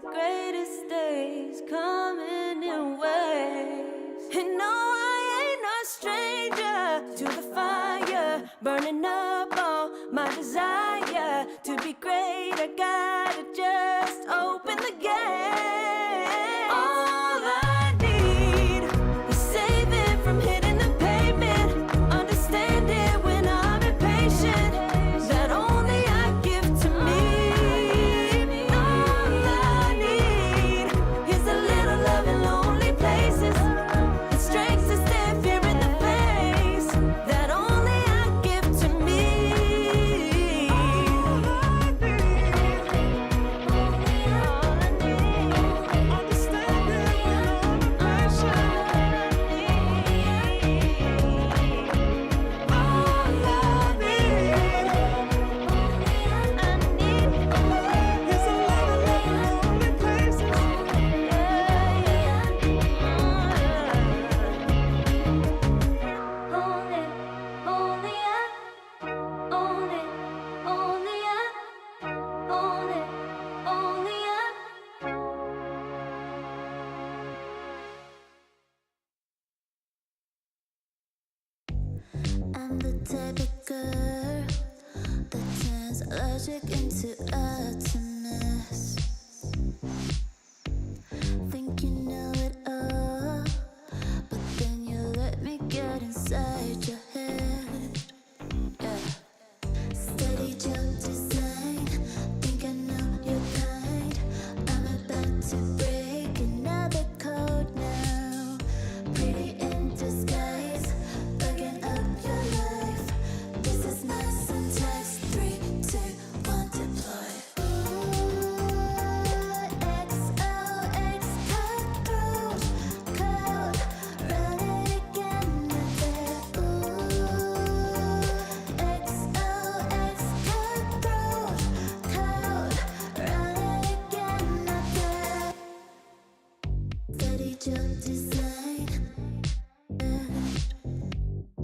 Your greatest days coming in waves. And no, I ain't no stranger to the fire, burning up all my desire to be great. I gotta just open the gate. All I need is saving from hitting the pavement, understanding when I'm impatient, that only I give to me. All I need is a little love in lonely places, the strength to stand fear in the face, that only I give to me. All I need, understanding when I'm impatient. All I need, is a little love in lonely places. I'm the type of girl that turns logic into utterance. Think you know it all, but then you let me get inside your head. Yeah. Steady jump design, think I know your kind. I'm about to break another code now. Pretty in disguise, bugging up your life. This is my syntax. 3, 2, 1, deploy. XOX cutthroat code, run it again. XOX cutthroat code, run it again. Steady jump design.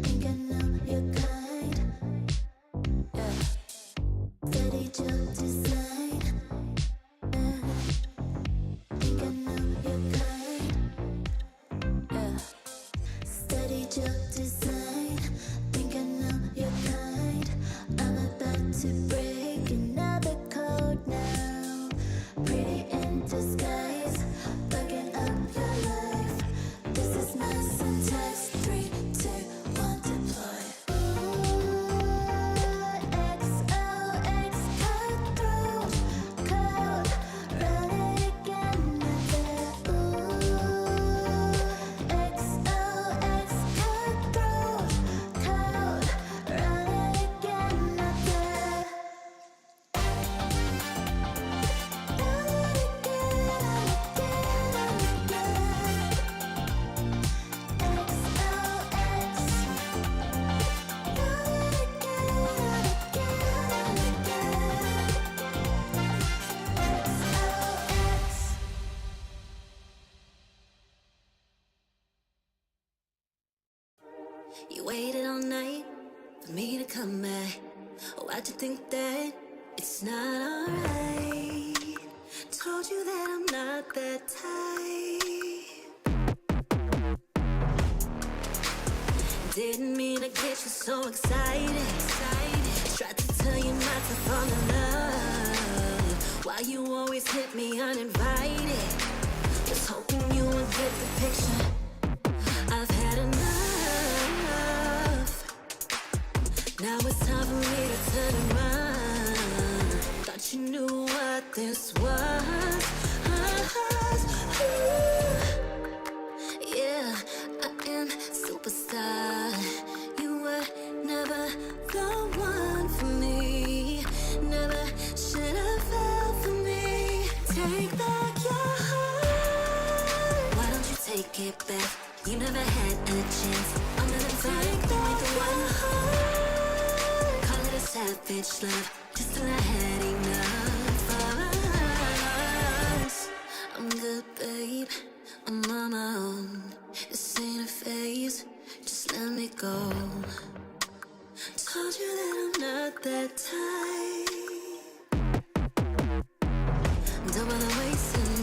Think I know your kind. Yeah. Steady jump design. Think I know your kind. Yeah. Steady jump design. Think I know your kind. I'm about to break another code now. Pretty in disguise, bugging up your life. This is my syntax. 3, 2, 1, deploy. XOX cutthroat code, run it again. XOX cutthroat code, run it again. You waited all night for me to come back. Oh, why'd you think that it's not alright? Told you that I'm not that type. Didn't mean to get you so excited. Tried to tell you not to fall in love. Why you always hit me uninvited? Was hoping you would get the picture. I've had enough. Now it's time for me to turn around. Thought you knew what this was. Yeah, I am superstar. You were never the one for me. Never should have fell for me. Take back your heart. Why don't you take it back? You never had a chance. I'm gonna take back the one. Call it a savage love, just till I had enough of us. I'm good, babe. I'm on my own. This ain't a phase. Just let me go. Told you that I'm not that type. Don't bother wasting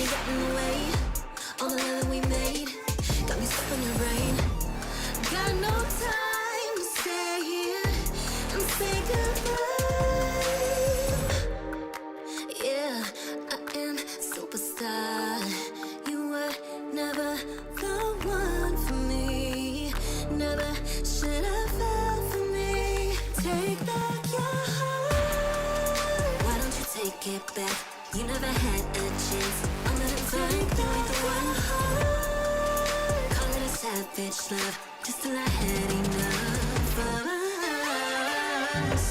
you got in the way. All the love that we made got me stuck in your brain. Got no time to stay here and say goodbye. Yeah, I am superstar. You were never the one for me. Never should have felt for me. Take back your heart. Why don't you take it back? You never had a chance. I'm not take back the one heart. Call it a savage love, just till I had enough of us.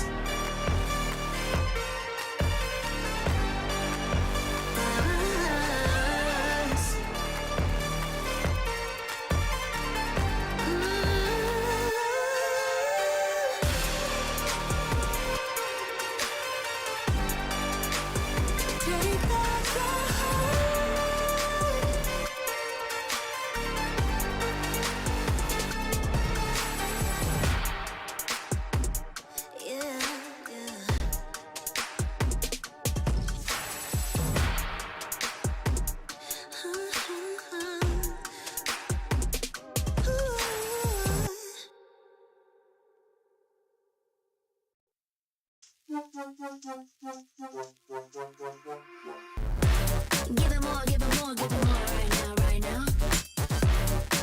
Give it more, give it more, give it more right now, right now.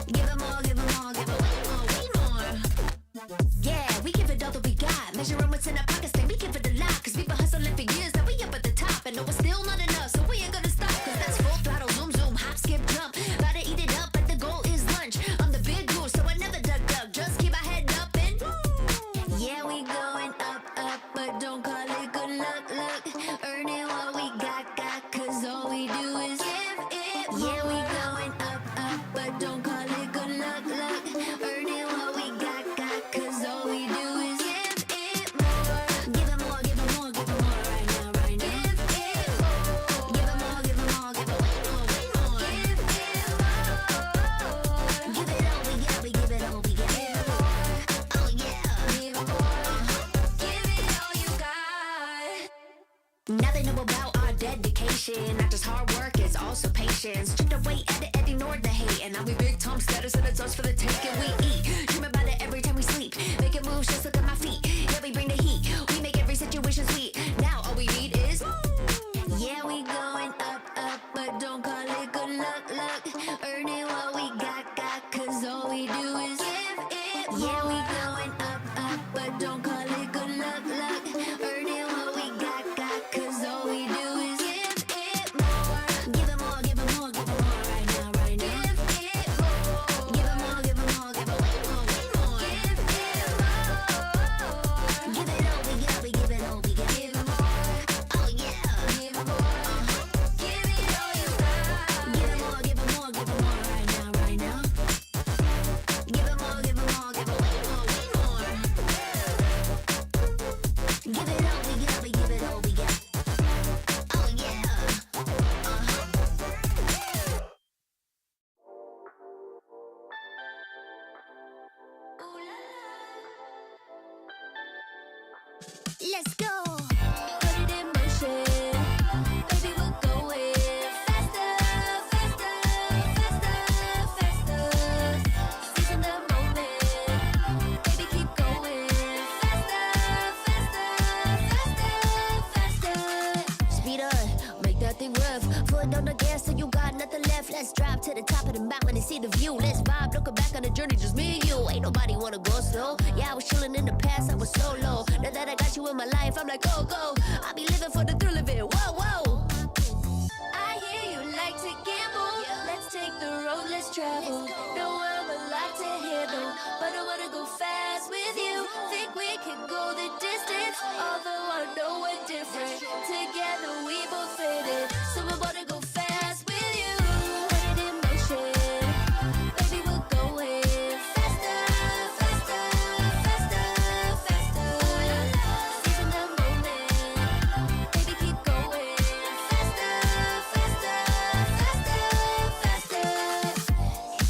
Give it more, give it more, give it way more, way more. Yeah, we give it all that we got. Measuring what's in our pockets, then we give it a lot. Cause we've been hustling for years, now we up at the top. And no, it's still not enough, so we ain't gonna stop. Cause that's full throttle, zoom, zoom, hop, skip, jump. Gotta eat it up, but the goal is lunch. I'm the big goose, so I never duck, just keep my head up and yeah, we going up, up, but don't call it good luck, luck. Earning what we got, cause all we do is give it more. Yeah, we going up, up, but don't call it good luck, luck. Earning what we got, cause all we do is give it more. Give it more, give it more, give it more right now, right now. Give it more. Give it more, give it more, give it way more, way more. Give it more. Give it all we got, we give it all we got. Give it more. Oh yeah. Give it more. Give it all you got. Now they know about our dedication. Not just hard work, it's also patience. Chipped away at it, ignore the hate. And now we big Tom status and it's us for the taking. We eat, dream about it every time we sleep. Making moves, just look at my feet. Yeah, we bring the heat. We make every situation sweet. Now all we need is yeah, we going up, up, but don't call it good luck, luck. Earning what we got, cause all we do is give it more. Yeah, we going up, up, but don't call it good luck, luck. Earning what we got, cause all we do is give it more. Give it more, give it more, give it more right now, right now. Give it more. Give it more, give it more, give it way more, way more. Give it more. Give it all we got, we give it all we got. Give it more. Oh yeah. Give it more. Give it all you got. Give it more, give it more, give it more right now, right now. Give it more, give it more, give it way more, way more. Give it all we got, we give it all we got. Oh yeah. Ooh la la. Let's go. Put it in motion. Baby, we're going faster, faster, faster, faster. Seizing the moment. Baby, keep going faster, faster, faster, faster. Speed up, make that thing rough. Foot on the gas so you got nothing left. Let's drive to the top of the mountain and see the view. Let's vibe, looking back on the journey, just me and you. Ain't nobody wanna go slow. Yeah, I was chilling in the past, I was solo. Now that I got you in my life, I'm like, go, go. I be living for the thrill of it, whoa, whoa. I hear you like to gamble. Let's take the road, let's travel. Know I'm a lot to handle, but I wanna go fast with you. Think we can go the distance, although I know we're different. Together we both fit it, so I wanna go fast with you. Put it in motion, baby, we're going faster, faster, faster, faster. Seizing the moment, baby, keep going faster, faster, faster, faster.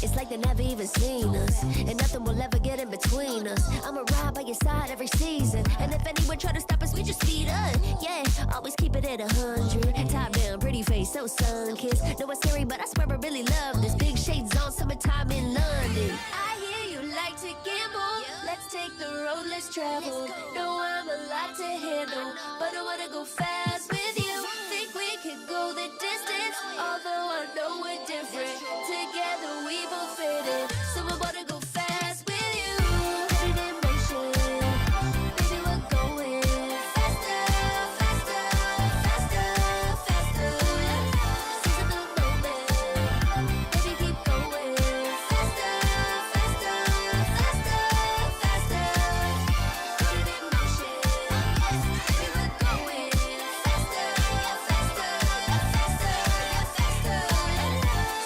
It's like they never even seen us, and nothing will ever get in between us. I'ma ride by your side every season, and if anyone try to stop us, we just speed up. Yeah, always keep it at 100. Top down, pretty face so sun-kissed. Know it's scary, but I swear I really love this. Big shades on, summertime in London. I hear you like to gamble. Let's take the road, let's travel. Know I'm a lot to handle, but I wanna go fast with you. Think we could go the distance, although I know we're different. Together we both fit in, so I wanna go fast with you. Put it in motion, baby, we're going faster, faster, faster, faster. Seize the moment, baby, keep going faster, faster, faster, faster. Put it in motion, baby, we're going faster, faster, faster, faster.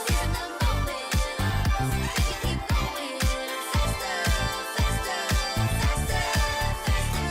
Seize the moment, baby, keep going faster, faster, faster, faster.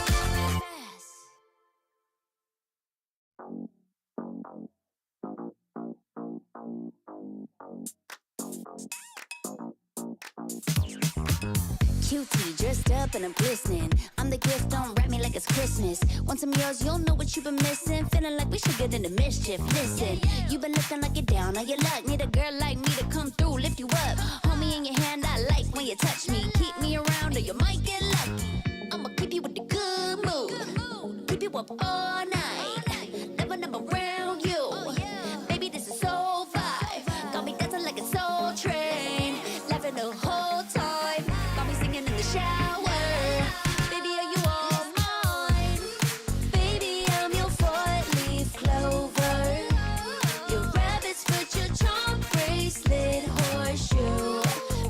Cutie, dressed up and I'm glistening. I'm the gift, don't wrap me like it's Christmas. Want some yours, you'll know what you've been missing. Feeling like we should get into mischief. Listen, you've been looking like you're down on your luck. Need a girl like me to come through, lift you up. Hold me in your hand, I like when you touch me. Keep me around or you might get lucky. I'ma keep you with the good mood. Keep you up all night. Never, never around you. Baby, this is so vibe. Got me dancing like a soul train. Laughing the whole time. Got me singing in the shower. Baby, are you all mine? Baby, I'm your four-leaf clover. Your rabbit's foot, your charm bracelet, horseshoe.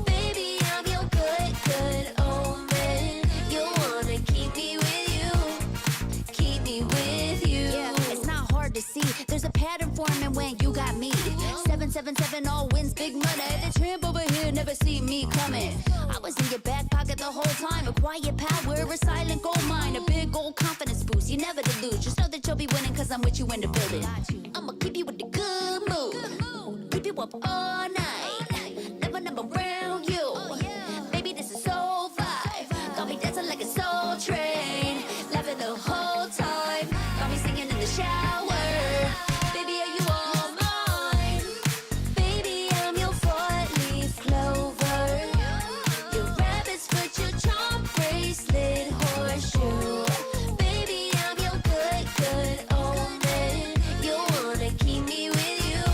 Baby, I'm your good, good omen. You wanna keep me with you. Keep me with you. Yeah, it's not hard to see. There's a pattern forming when you got me. 777 all wins, big money. The tramp over here never see me coming. I was in your back pocket the whole time. A quiet power, a silent gold mine, a big old confidence boost. You never delude. Just know that you'll be winning, cause I'm with you in the building. I'ma keep you with the good mood. Keep you up all night. Never, never around you. Baby, this is so vibe. Got me dancing like a soul train. Laughing the whole time. Got me singing in the shower. Baby, are you all mine? Baby, I'm your four-leaf clover. Your rabbit's foot, your charm bracelet, horseshoe. Baby, I'm your good, good omen. You wanna keep me with you.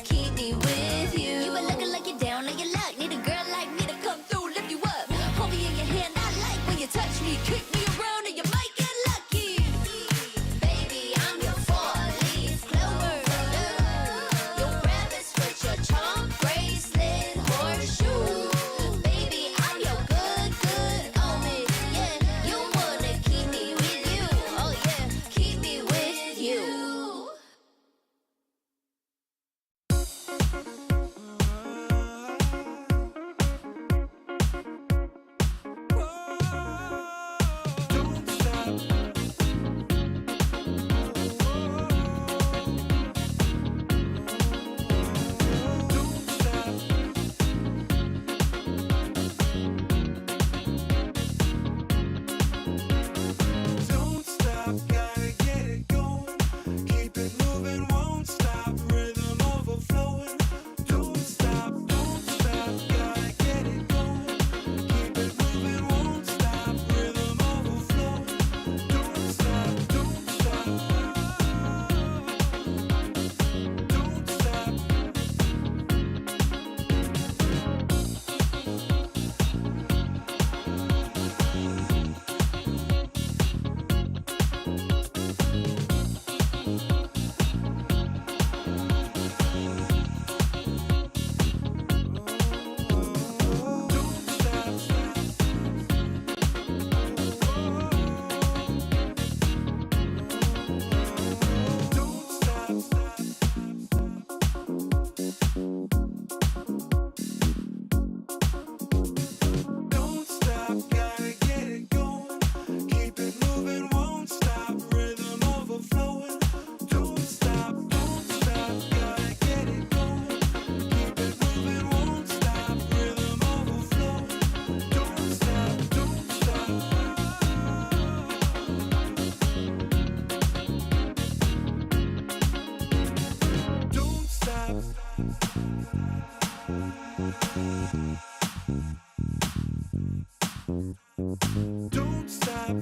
Keep me with you. You been looking like you're down on your luck. Need a girl like me to come through, lift you up. Hold me in your hand, I like when you touch me. Kick me around and you might get lucky. Baby, I'm your four-leaf clover. Your rabbit's foot, your charm bracelet, horseshoe. Baby, I'm your good, good omen. Yeah, you wanna keep me with you. Oh yeah, keep me with you. Don't stop.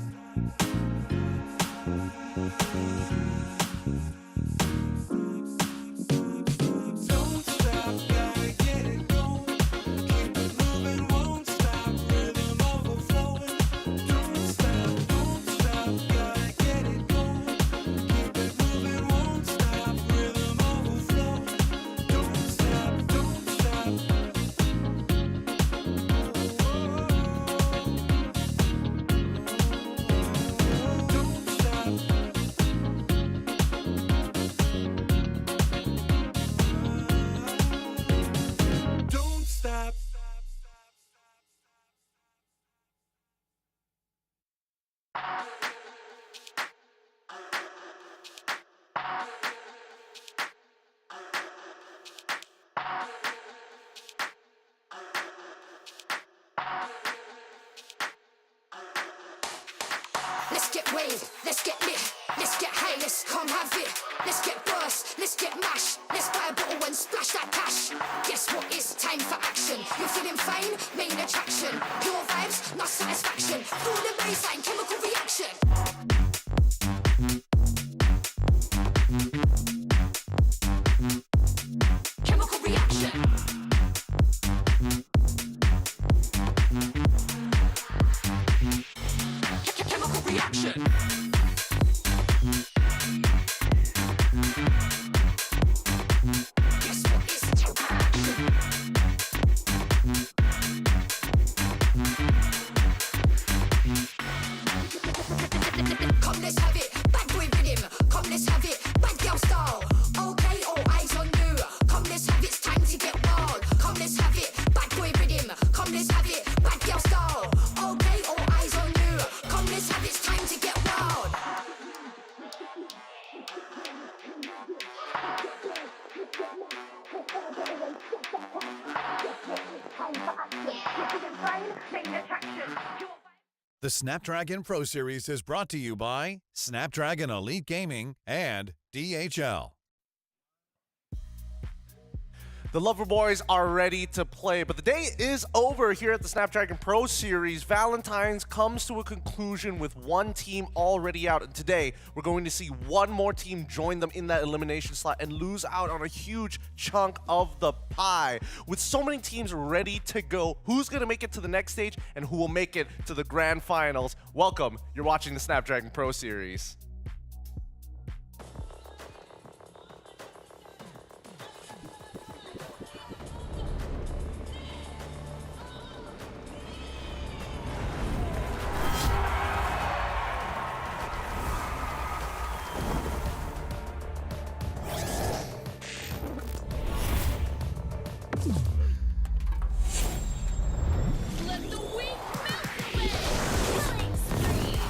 Don't stop, gotta get it going. Keep it moving, won't stop. Rhythm overflowing. Don't stop, gotta get it going. Keep it moving, won't stop. Rhythm overflowing. Don't stop, don't stop. Don't stop. Let's get waved, let's get lit, let's get high, let's come have it. Let's get burst, let's get mashed, let's buy a bottle and splash that cash. Guess what, it's time for action. You're feeling fine, main attraction. Pure vibes, not satisfaction. Feel the baseline, chemical reaction. Chemical reaction. Chemical reaction. Guess what is Come, let's have it. Bad boy rhythm. Come, let's have it. Bad girl style. Okay, all eyes on you. Come, let's have it. It's time to get wild. Come, let's have it. Bad boy rhythm. Come, let's have it. Bad girl style. Okay, all eyes on you. Come, let's have it. It's time to get wild. The Snapdragon Pro Series is brought to you by Snapdragon Elite Gaming and DHL. The Lover Boys are ready to play, but the day is over here at the Snapdragon Pro Series. Valentine's comes to a conclusion with one team already out, and today we're going to see one more team join them in that elimination slot and lose out on a huge chunk of the pie. With so many teams ready to go, who's going to make it to the next stage and who will make it to the grand finals? Welcome, you're watching the Snapdragon Pro Series. Let the weak melt away. Killing spree.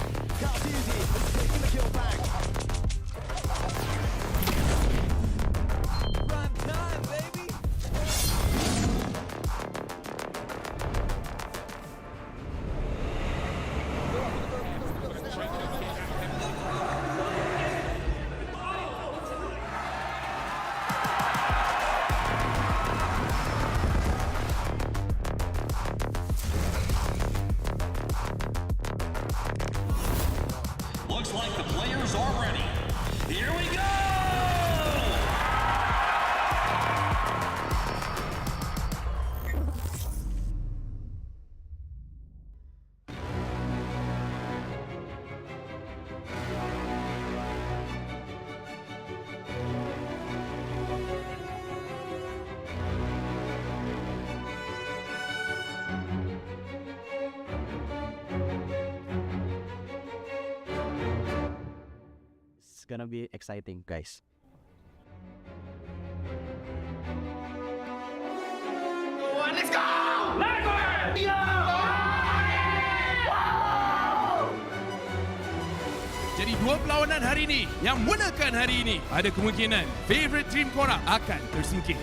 Looks like the players are ready. Here we go! It's gonna be exciting, guys. Jadi dua perlawanan hari ini yang menangkan hari ini ada kemungkinan favorite team korang akan tersingkir.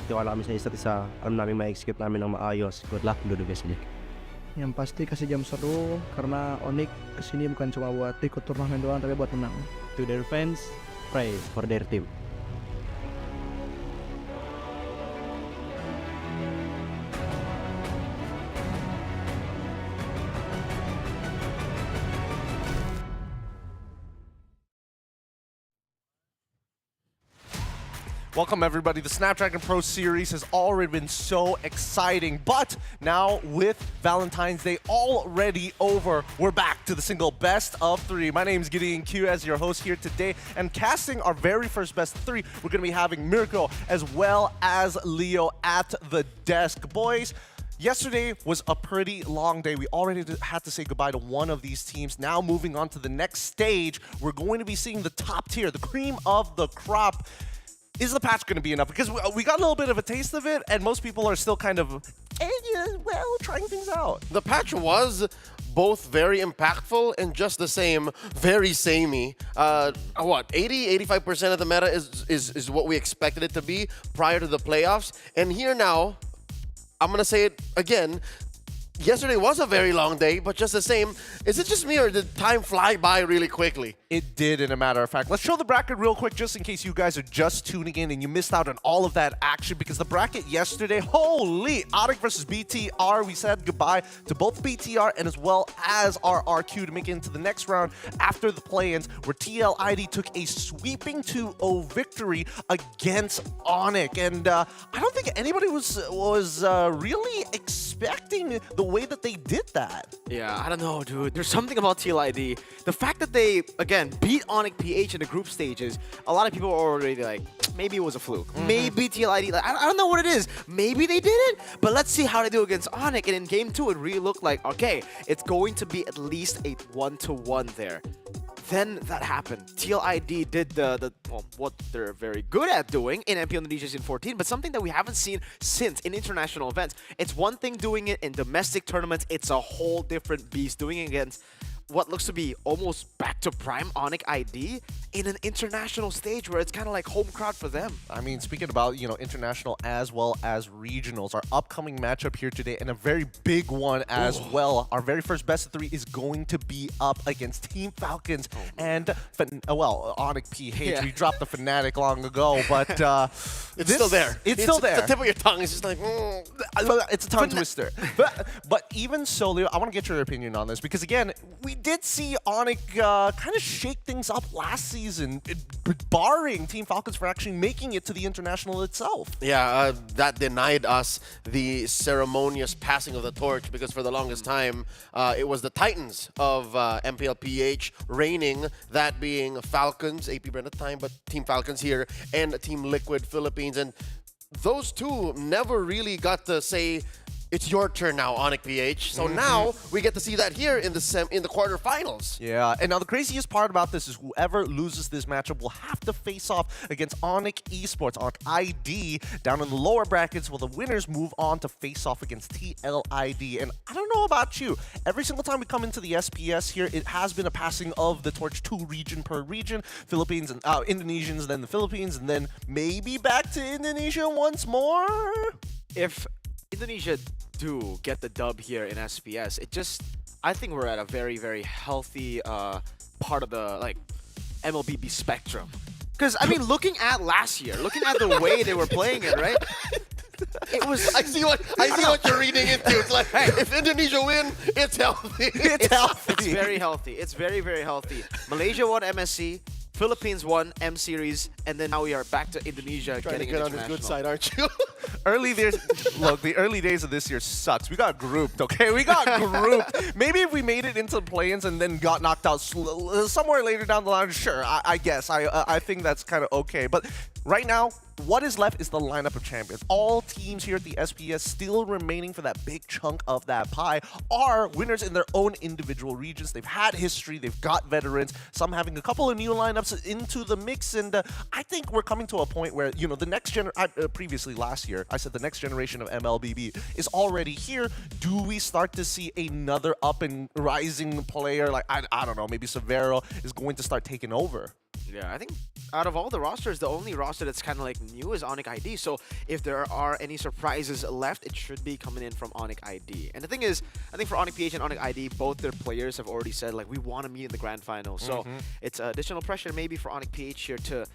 Tiwala kami sa isa't isa. Alam namin ma-execute namin ng maayos. Good luck, do the best, Nick. Yang pasti kasih jam seru karena Onyx kesini bukan cuma buat ikut turnamen doang tapi buat menang. To their fans, pray for their team. Welcome everybody. The Snapdragon Pro Series has already been so exciting, but now with Valentine's Day already over, we're back to the single best of 3. My name is Gideon Q as your host here today, and casting our very first best of 3, we're going to be having Mirko as well as Leo at the desk. Boys, yesterday was a pretty long day. We already had to say goodbye to one of these teams. Now moving on to the next stage, we're going to be seeing the top tier, the cream of the crop. Is the patch going to be enough? Because we got a little bit of a taste of it, and most people are still kind of, trying things out. The patch was both very impactful and just the same, very samey. What, 80-85% of the meta is what we expected it to be prior to the playoffs. And here now, I'm going to say it again, yesterday was a very long day, but just the same, is it just me or did time fly by really quickly? It did, in a matter of fact. Let's show the bracket real quick just in case you guys are just tuning in and you missed out on all of that action, because the bracket yesterday, holy, Onyx versus BTR. We said goodbye to both BTR and as well as our RQ to make it into the next round after the play-ins, where TLID took a sweeping 2-0 victory against Onyx. And I don't think anybody was really expecting the way that they did that. Yeah, I don't know, dude. There's something about TLID. The fact that they, again, beat Onyx PH in the group stages, a lot of people are already like, maybe it was a fluke. Maybe TLID, like, I don't know what it is. Maybe they did it, but let's see how they do against Onyx. And in game 2, it really looked like, okay, it's going to be at least a 1-to-1 there. Then that happened. TLID did what they're very good at doing in MPL Indonesia Season 14, but something that we haven't seen since in international events. It's one thing doing it in domestic tournaments, it's a whole different beast doing it against what looks to be almost back to prime Onyx ID in an international stage where it's kind of like home crowd for them. I mean, speaking about, international as well as regionals, our upcoming matchup here today, and a very big one as well. Our very first best of 3 is going to be up against Team Falcons and, Onyx PH. Yeah. We dropped the Fnatic long ago, but It's still there. It's still there. The tip of your tongue is just like, It's a tongue twister. But even so, Leo, I want to get your opinion on this, because again, we did see Onyx kind of shake things up last season, barring Team Falcons for actually making it to the international itself. Yeah, that denied us the ceremonious passing of the torch, because for the longest time, it was the Titans of MPLPH reigning, that being Falcons, AP Brand at the time, but Team Falcons here, and Team Liquid Philippines. And those two never really got to say, it's your turn now, Onyx PH. So now we get to see that here in the quarterfinals. Yeah, and now the craziest part about this is whoever loses this matchup will have to face off against Onyx Esports on ID down in the lower brackets, while the winners move on to face off against TLID. And I don't know about you, every single time we come into the SPS here, it has been a passing of the torch to region per region. Philippines and Indonesians, then the Philippines, and then maybe back to Indonesia once more. If Indonesia do get the dub here in SPS, I think we're at a very, very healthy part of the MLBB spectrum. Because, I mean, looking at last year, looking at the way they were playing it, right? It was. I see what you're reading into. It's like, hey, if Indonesia win, it's healthy. It's healthy. It's very healthy. It's very, very healthy. Malaysia won MSC. Philippines won M Series, and then now we are back to Indonesia Trying to getting get on international. his good side, aren't you? Look, the early days of this year sucks. We got grouped, okay? We got grouped. Maybe if we made it into the play-ins and then got knocked out somewhere later down the line, sure, I guess. I think that's kind of okay. But right now, what is left is the lineup of champions. All teams here at the SPS still remaining for that big chunk of that pie are winners in their own individual regions. They've had history, they've got veterans, some having a couple of new lineups into the mix, and I think we're coming to a point where, the next previously last year, I said the next generation of MLBB is already here. Do we start to see another up and rising player like, I don't know, maybe Severo is going to start taking over? Yeah, I think out of all the rosters, the only roster that's kind of like new is Onyx ID. So if there are any surprises left, it should be coming in from Onyx ID. And the thing is, I think for Onyx PH and Onyx ID, both their players have already said like we want to meet in the grand final. So it's additional pressure maybe for Onyx PH here to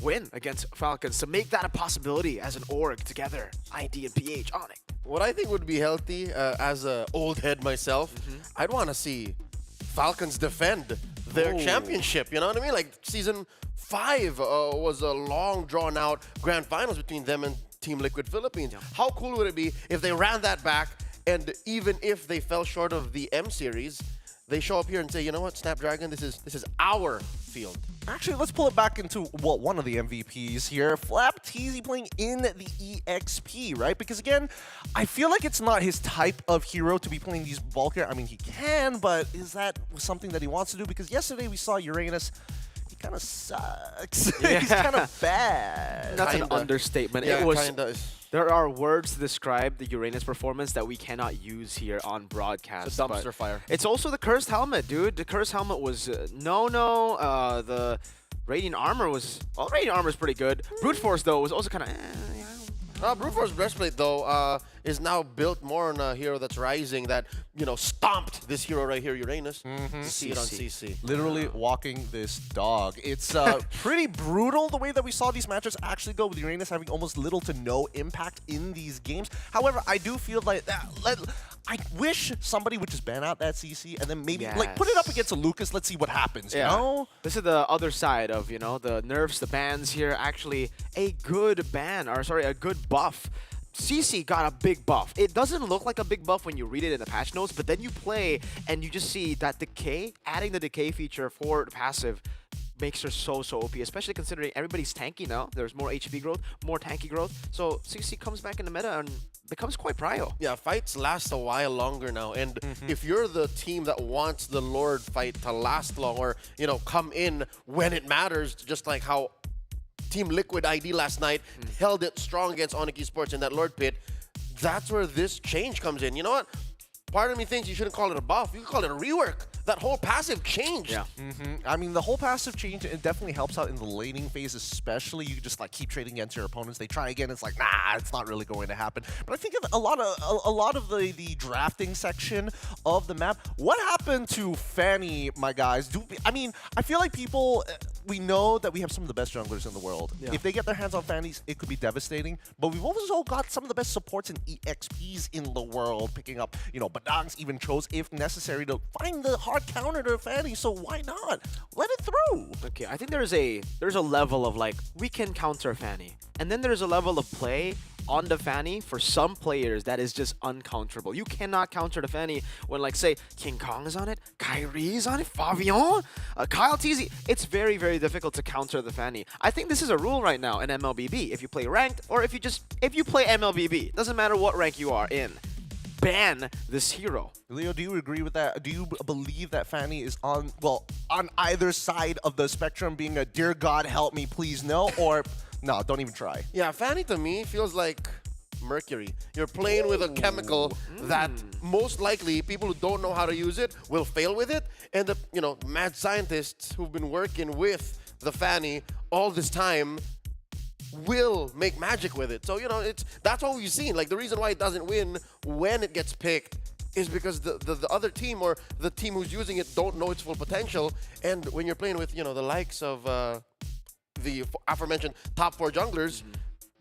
win against Falcons to make that a possibility as an org together. ID and PH Onyx. What I think would be healthy, as a old head myself, I'd want to see Falcons defend their championship. You know what I mean? Like season 5 was a long, drawn-out grand finals between them and Team Liquid Philippines. How cool would it be if they ran that back, and even if they fell short of the M series, they show up here and say, you know what, Snapdragon, this is our field. Actually, let's pull it back into one of the MVPs here. Flap Teasy playing in the EXP, right? Because again, I feel like it's not his type of hero to be playing these bulkier. I mean, he can, but is that something that he wants to do? Because yesterday we saw Uranus. He kind of sucks. He's kind of bad. That's an understatement. Yeah, It was. kinda. There are words to describe the Uranus performance that we cannot use here on broadcast. It's a but dumpster fire. It's also the cursed helmet, dude. The cursed helmet was no. The radiant armor was. Well, radiant armor is pretty good. Brute force though was also kind of. Brute Force Breastplate, though, is now built more on a hero that's rising that, you know, stomped this hero right here, Uranus. See it on CC. Literally walking this dog. It's pretty brutal the way that we saw these matches actually go, with Uranus having almost little to no impact in these games. However, I do feel like I wish somebody would just ban out that CC and then maybe like put it up against a Lucas. Let's see what happens. You know? This is the other side of, you know, the nerfs, the bans here. Actually, a good ban, or sorry, a good buff. CC got a big buff. It doesn't look like a big buff when you read it in the patch notes, but then you play and you just see that decay, adding the decay feature for the passive makes her so OP, especially considering everybody's tanky now. There's more HP growth, more tanky growth. So CC comes back in the meta and becomes quite prio. Yeah, fights last a while longer now. And if you're the team that wants the Lord fight to last long, or, you know, come in when it matters, just like how Team Liquid ID last night held it strong against Onyx Esports in that Lord pit, that's where this change comes in. You know what? Part of me thinks you shouldn't call it a buff. You can call it a rework. That whole passive changed. Yeah. I mean, the whole passive change, it definitely helps out in the laning phase, especially. You just like keep trading against your opponents. They try again. It's like, nah, it's not really going to happen. But I think of a lot of the drafting section of the map. What happened to Fanny, my guys? I mean, I feel like people, we know that we have some of the best junglers in the world. Yeah. If they get their hands on Fannies, it could be devastating. But we've also got some of the best supports and EXPs in the world, picking up, you know, Badangs even chose, if necessary, to find the hard counter to Fanny. So why not? Let it through. Okay, I think there's a level of like, we can counter Fanny. And then there's a level of play on the Fanny for some players that is just uncounterable. You cannot counter the Fanny when, like, say, King Kong is on it, Kyrie is on it, Fabian, Kyle TZ. It's very, very difficult to counter the Fanny. I think this is a rule right now in MLBB. If you play ranked, or if you play MLBB, doesn't matter what rank you are in, ban this hero. Leo, do you agree with that? Do you believe that Fanny is on either side of the spectrum, being a dear God help me please no, or no, don't even try? Yeah, Fanny to me feels like mercury. You're playing with a chemical that most likely people who don't know how to use it will fail with it, and the, you know, mad scientists who've been working with the Fanny all this time will make magic with it. So, you know, that's what we've seen. Like, the reason why it doesn't win when it gets picked is because the other team, or the team who's using it, don't know its full potential. And when you're playing with, you know, the likes of the aforementioned top 4 junglers,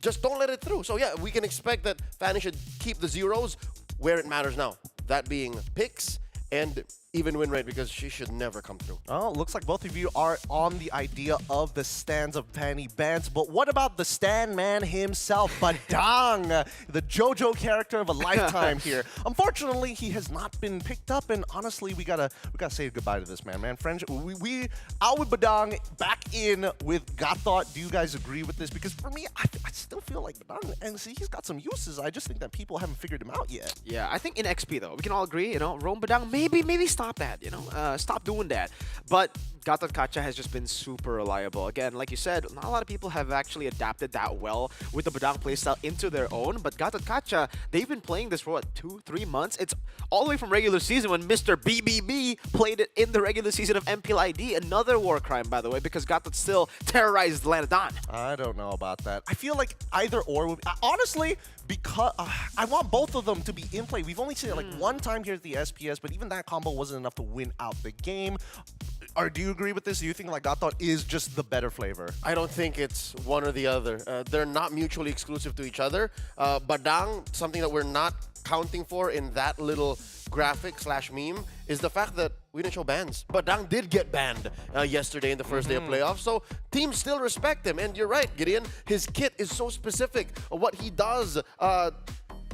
just don't let it through. So yeah, we can expect that Fanny should keep the zeros where it matters now. That being picks and even win rate, because she should never come through. Oh, looks like both of you are on the idea of the stands of Fanny bans. But what about the stand man himself, Badang, the JoJo character of a lifetime here? Unfortunately, he has not been picked up, and honestly, we gotta say goodbye to this man. Friends, we out with Badang, back in with Gathot. Do you guys agree with this? Because for me, I still feel like Badang, and see, he's got some uses. I just think that people haven't figured him out yet. Yeah, I think in XP though, we can all agree, you know, Roam Badang, maybe stop that, you know, stop doing that. But Gatot Kacha has just been super reliable. Again, like you said, not a lot of people have actually adapted that well with the Badang playstyle into their own, but Gatot Kacha, they've been playing this for what, 2-3 months? It's all the way from regular season when Mr. BBB played it in the regular season of MPLID. Another war crime, by the way, because Gatot still terrorized Lanadan. I don't know about that. I feel like either or would honestly, because I want both of them to be in play. We've only seen it like one time here at the SPS, but even that combo wasn't enough to win out the game. Or do you agree with this? Do you think like Gatot is just the better flavor? I don't think it's one or the other. They're not mutually exclusive to each other. Badang, something that we're not counting for in that little graphic / meme is the fact that we didn't show bans. Badang did get banned yesterday in the first day of playoffs, so teams still respect him. And you're right, Gideon, his kit is so specific. What he does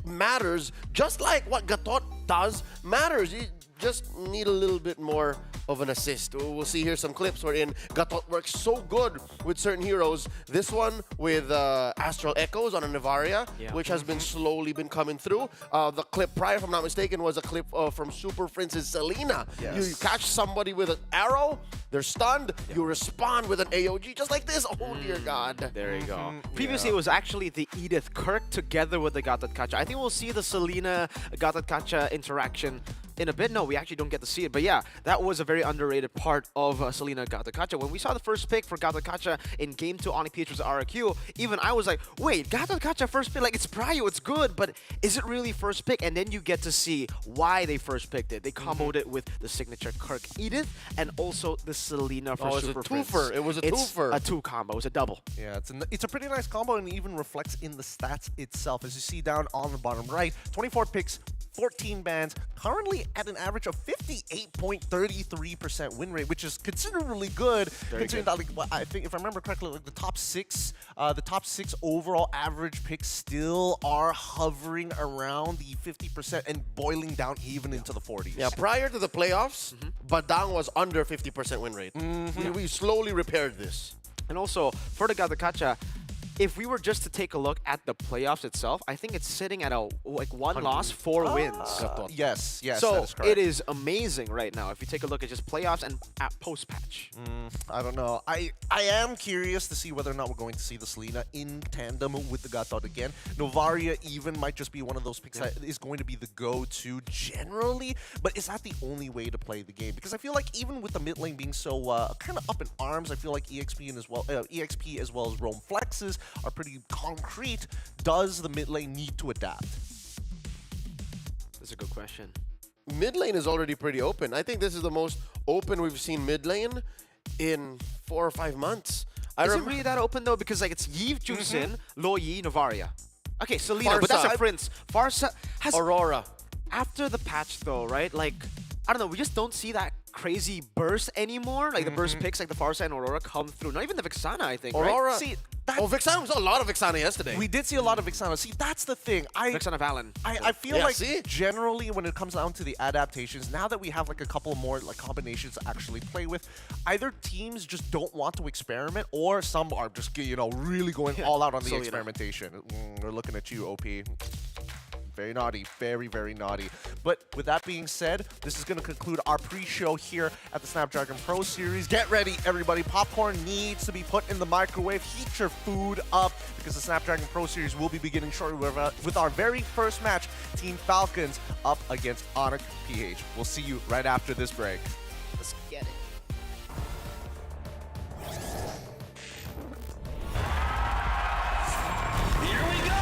matters, just like what Gatot does matters. You just need a little bit more of an assist. We'll see here some clips wherein Gatot works so good with certain heroes. This one with Astral Echoes on a Nevaria, which has been slowly been coming through. The clip prior, if I'm not mistaken, was a clip from Super Prince's Selena. Yes. You catch somebody with an arrow, they're stunned, you respond with an AOG, just like this. Oh dear God. There you go. Previously, it was actually the Edith Kirk together with the Gatot Kacha. I think we'll see the Selena Gatot Kacha interaction in a bit. No, we actually don't get to see it. But yeah, that was a very underrated part of Selena Gatot Kacha. When we saw the first pick for Gatot Kacha in Game 2, Onyx PH was RQ, even I was like, wait, Gatot Kacha first pick? Like, it's Prio, it's good, but is it really first pick? And then you get to see why they first picked it. They comboed it with the signature Kirk Edith and also the Selena for Super Prince. It was a twofer. It's a two combo. It was a double. Yeah, it's a pretty nice combo and even reflects in the stats itself. As you see down on the bottom right, 24 picks, 14 bans, currently at an average of 58.33% win rate, which is considerably good. Considering that, like, I think if I remember correctly, like the top six overall average picks still are hovering around the 50% and boiling down even into the 40s. Yeah, prior to the playoffs, Badang was under 50% win rate. We slowly repaired this. And also, for the Gatot Kacha, if we were just to take a look at the playoffs itself, I think it's sitting at a one loss, 4 wins. Yes, So that is correct. it is amazing right now if you take a look at just playoffs and at post-patch. I don't know. I am curious to see whether or not we're going to see the Selena in tandem with the Gatot again. Novaria even might just be one of those picks that is going to be the go-to generally, but is that the only way to play the game? Because I feel like even with the mid lane being so kind of up in arms, I feel like EXP as well as Roam Flexes are pretty concrete. Does the mid lane need to adapt? That's a good question. Mid lane is already pretty open. I think this is the most open we've seen mid lane in 4 or 5 months. Is it really that open though? Because like it's Yves, Jusin, Lo Yi, Novaria. Okay, Selena, but that's a Prince. Farsa has Aurora. After the patch though, right? Like, I don't know, we just don't see that crazy burst anymore. Like the burst picks like the Farsa and Aurora come through. Not even the Vexana, I think, Aurora. right? See, Vexana, we saw a lot of Vexana yesterday. We did see a lot of Vexana. See, that's the thing. Vexana Valen. I feel like generally when it comes down to the adaptations, now that we have like a couple more like combinations to actually play with, either teams just don't want to experiment or some are just, you know, really going all out on the experimentation. We're looking at you, OP. Very naughty, very, very naughty. But with that being said, this is going to conclude our pre-show here at the Snapdragon Pro Series. Get ready, everybody. Popcorn needs to be put in the microwave. Heat your food up because the Snapdragon Pro Series will be beginning shortly with our very first match, Team Falcons up against Onyx PH. We'll see you right after this break. Let's get it. Here we go!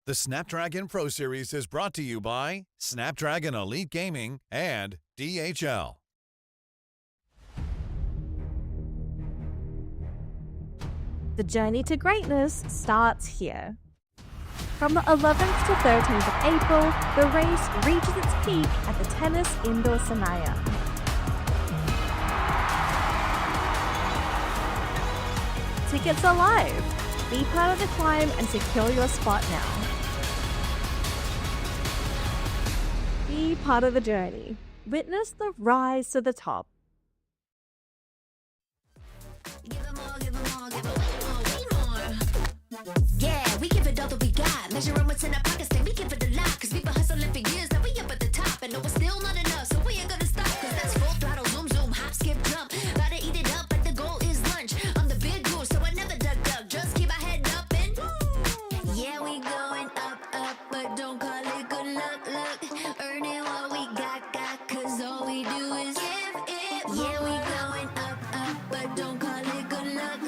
The Snapdragon Pro Series is brought to you by Snapdragon Elite Gaming and DHL. The journey to greatness starts here. From the 11th to 13th of April, the race reaches its peak at the Tennis Indoor Sanaya. Tickets are live. Be part of the climb and secure your spot now. Be part of the journey. Witness the rise to the top. Yeah, we give it all that we got. Measuring what's in our pockets, then we give it a lot. Cause we've been hustling for years, now we up at the top. And no, we're still not up, but don't call it good luck. Earning what we got, cause all we do is give it more. Yeah, we going up, but don't call it good luck.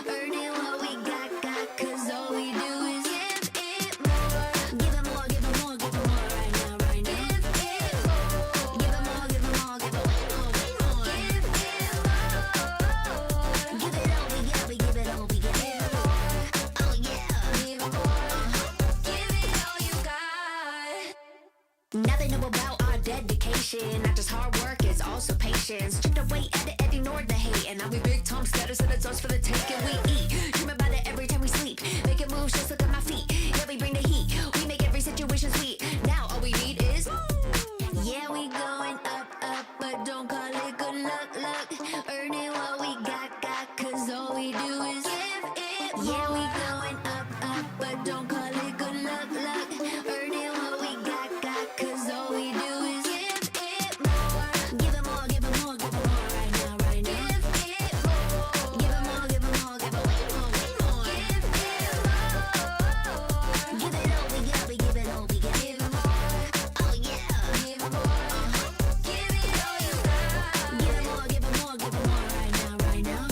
Earning what we got, cause all we do is give it more. Give it more, give it more, give it more right now. Give it more. Give it more, give it more, give it more. Give it more. Give it all, we got, we give it all, we give it more. Oh yeah, give it more. Give it all you got. Now they know about our dedication. Not just hard work, it's also patience. Stripped away, edit, ignore the hate. And now we big time status and it's us for the taking. We eat, dream about it every time we sleep. Making moves, just look at my feet. Yeah, we bring the heat. We make every situation sweet. Now all we need is yeah, we going up, but don't call it good luck. Earning what we got, cause all we do is give it more. Yeah, we going up, but don't call it good luck. Earning what we got, cause all we do is give it more. Give it more, give it more, give it more right now. Give it more. Give it more, give it more, give it way more. Give it more. Give it all, we got, we give it all, we got. Give it more. Oh yeah, give it more. Give it all you got. Give it more, give it more, give it more right now.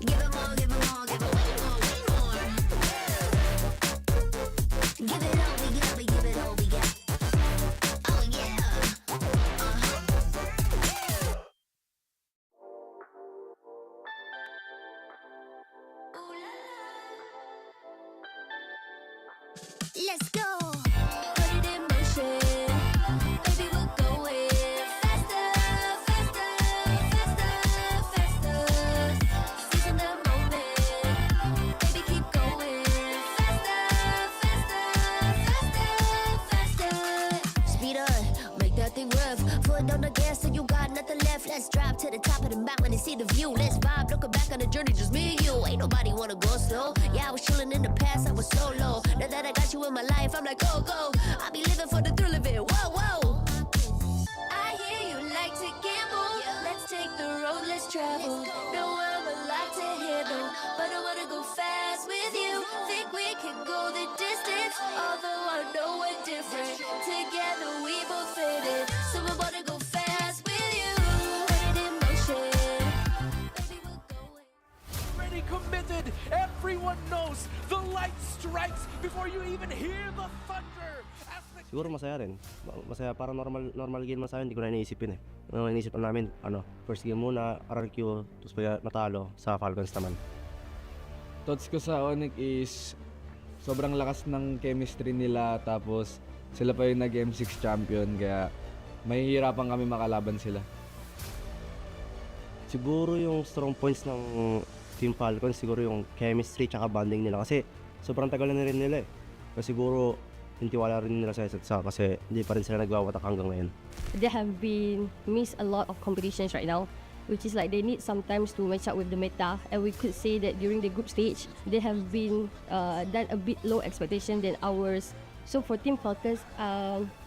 Give it more, give it more, give it way more. Give it all, we got, we give it all, we got. Oh yeah. Let's go. Put it in motion. Baby, we're going faster, faster, faster, faster. Seizing the moment. Baby, keep going faster, faster, faster, faster. Speed up, make that thing rev. Foot on the gas till you got nothing left. Let's drive to the top of the mountain and see the view. Let's vibe, looking back on the journey, just me and you. Ain't nobody wanna go slow. Yeah, I was chilling in the past, I was solo. Now that I got you in my life, I'm like, go, go. I be living for the thrill of it, whoa, whoa. I hear you like to gamble. Let's take the road, let's travel. No, I'm a lot to handle, but I wanna go fast with you. Think we can go the distance, although I know we're different. Together we both fit it, so I wanna go fast with you. Put it in motion. Baby, we're going. Already committed. Everyone knows the light strikes before you even hear the thunder. As the Siguro masaya rin. Masaya, para normal game masaya, hindi ko na iniisipin eh. Ano iniisip namin, first game muna, RRQ, tapos pag natalo sa Falcons naman. Thoughts ko sa Onyx is sobrang lakas ng chemistry nila, tapos sila pa yung nag-M6 champion, kaya mahihirapan kami makalaban sila. Siguro yung strong points ng Team Falcons, siguro yung chemistry tsaka bonding nila. Kasi sobrang tagal na rin nila eh. Kasi siguro hindi wala rin nila sa isa't isa kasi hindi pa rin sila nagwawatak hanggang ngayon. They have been missed a lot of competitions right now, which is like they need sometimes to match up with the meta, and we could say that during the group stage they have been done a bit low expectation than ours. So for Team Falcons,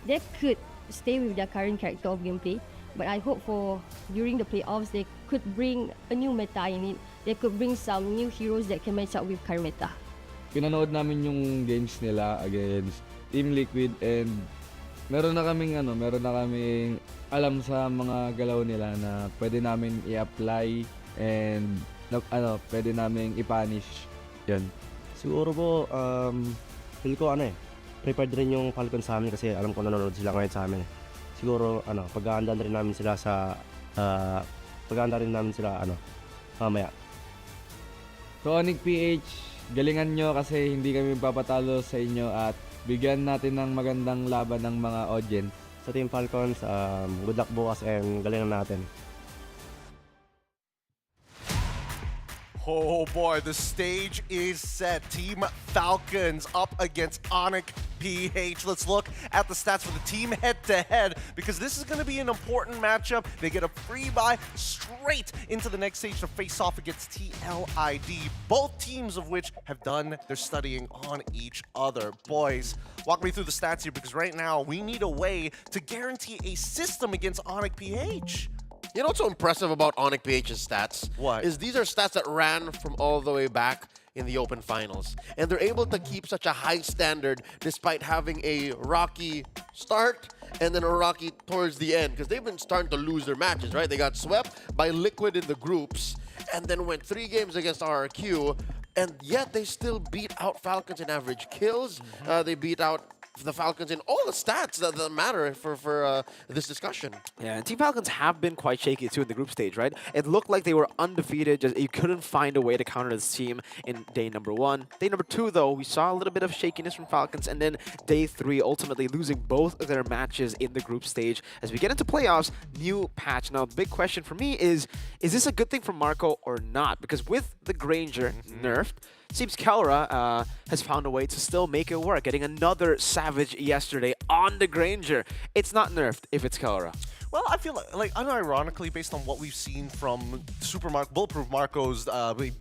they could stay with their current character of gameplay, but I hope for during the playoffs they could bring a new meta in it. They could bring some new heroes that can match up with current meta. Pinanood namin yung games nila against Team Liquid, and meron na kaming alam sa mga galaw nila na pwede namin i-apply and pwede namin i-punish. Yan. Siguro po, feel ko prepared rin yung Falcons sa amin kasi alam ko nanonood sila ngayon sa amin. Siguro pag-aandaan rin namin sila mamaya. So Onyx PH, galingan nyo kasi hindi kami papatalo sa inyo at bigyan natin ng magandang laban ng mga audience. Sa Team Falcons, good luck bukas and galingan natin. Oh boy, the stage is set. Team Falcons up against Onyx PH. Let's look at the stats for the team head-to-head because this is going to be an important matchup. They get a free bye straight into the next stage to face off against TLID. Both teams of which have done their studying on each other. Boys, walk me through the stats here because right now we need a way to guarantee a system against Onyx PH. You know what's so impressive about Onyx PH's stats? What? Is these are stats that ran from all the way back in the Open Finals. And they're able to keep such a high standard despite having a rocky start and then a rocky towards the end, because they've been starting to lose their matches, right? They got swept by Liquid in the groups and then went 3 games against RRQ, and yet they still beat out Falcons in average kills. They beat out the Falcons in all the stats that matter for this discussion. Yeah, and Team Falcons have been quite shaky too in the group stage, right? It looked like they were undefeated, just you couldn't find a way to counter this team in day number 1. Day number 2, though, we saw a little bit of shakiness from Falcons, and then day 3, ultimately losing both of their matches in the group stage. As we get into playoffs, new patch. Now, the big question for me is this a good thing for Marco or not? Because with the Granger nerfed, seems Kelra has found a way to still make it work, getting another Savage yesterday on the Granger. It's not nerfed if it's Kelra. Well, I feel like unironically, based on what we've seen from Bulletproof Marco's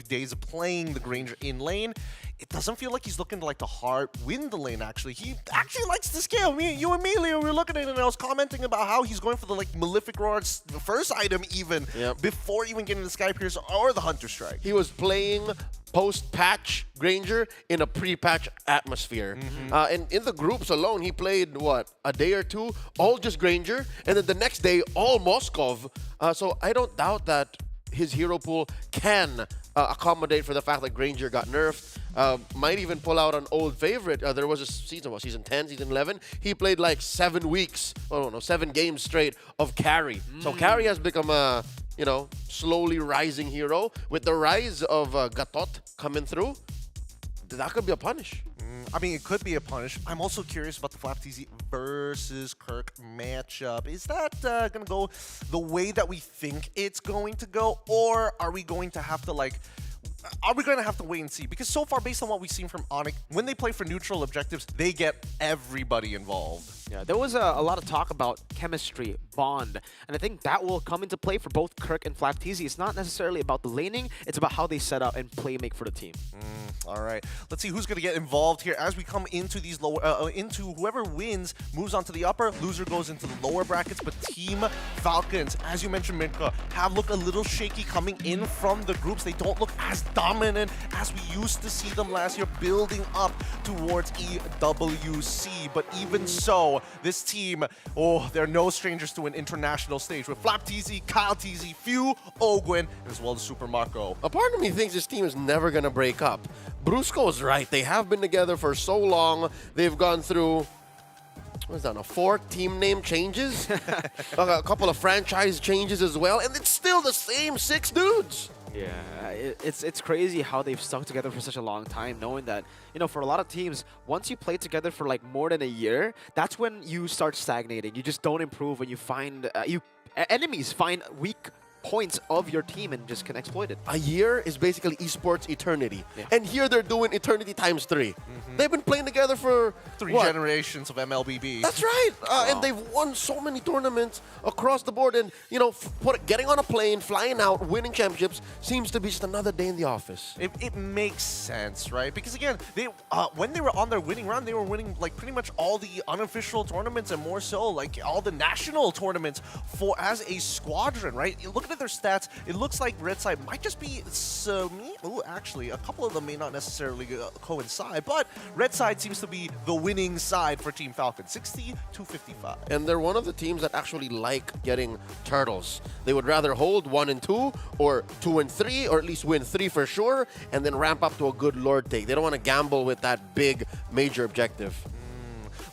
days of playing the Granger in lane, it doesn't feel like he's looking to hard win the lane, actually. He actually likes to scale. You and me, Leo, we were looking at it, and I was commenting about how he's going for the Malefic Roar, the first item even, before even getting the Sky Piercer or the Hunter Strike. He was playing post-patch Granger in a pre-patch atmosphere. And in the groups alone, he played, a day or 2, all just Granger, and then the next day, all Moskov. So I don't doubt that his hero pool can accommodate for the fact that Granger got nerfed. Might even pull out an old favorite. There was a season, season 10, season 11? He played 7 weeks, 7 games straight of carry. So carry has become a, slowly rising hero. With the rise of Gatot coming through, that could be a punish. I mean, it could be a punish. I'm also curious about the FlapTZ versus Kirk matchup. Is that going to go the way that we think it's going to go? Or are we going to have to, wait and see? Because so far, based on what we've seen from Onyx, when they play for neutral objectives, they get everybody involved. Yeah, there was a lot of talk about chemistry, bond, and I think that will come into play for both Kirk and FlapTZ. It's not necessarily about the laning, it's about how they set up and play make for the team. All right, let's see who's going to get involved here as we come into these lower, into whoever wins moves on to the upper, loser goes into the lower brackets. But Team Falcons, as you mentioned, Minka, have looked a little shaky coming in from the groups. They don't look as dominant as we used to see them last year, building up towards EWC. But even so, this team, they're no strangers to an international stage with FlapTZ, KyleTZ, Few, Ogwen, as well as Super Marco. A part of me thinks this team is never going to break up. Brusco is right. They have been together for so long. They've gone through, 4 team name changes? A couple of franchise changes as well, and it's still the same 6 dudes. Yeah, it's crazy how they've stuck together for such a long time, knowing that, for a lot of teams, once you play together for more than a year, that's when you start stagnating. You just don't improve when you find, enemies find weak points of your team and just can exploit it. A year is basically esports eternity. And here they're doing eternity times 3. They've been playing together for 3 generations of MLBB. That's right. And they've won so many tournaments across the board. And, getting on a plane, flying out, winning championships seems to be just another day in the office. It makes sense, right? Because again, they when they were on their winning run, they were winning pretty much all the unofficial tournaments and more so all the national tournaments as a squadron, right? Look at their stats. It looks like Red Side might just be actually, a couple of them may not necessarily coincide, but Red Side seems to be the winning side for Team Falcon, 60-55. And they're one of the teams that actually like getting turtles. They would rather hold 1 and 2, or 2 and 3, or at least win 3 for sure, and then ramp up to a good Lord take. They don't want to gamble with that big major objective.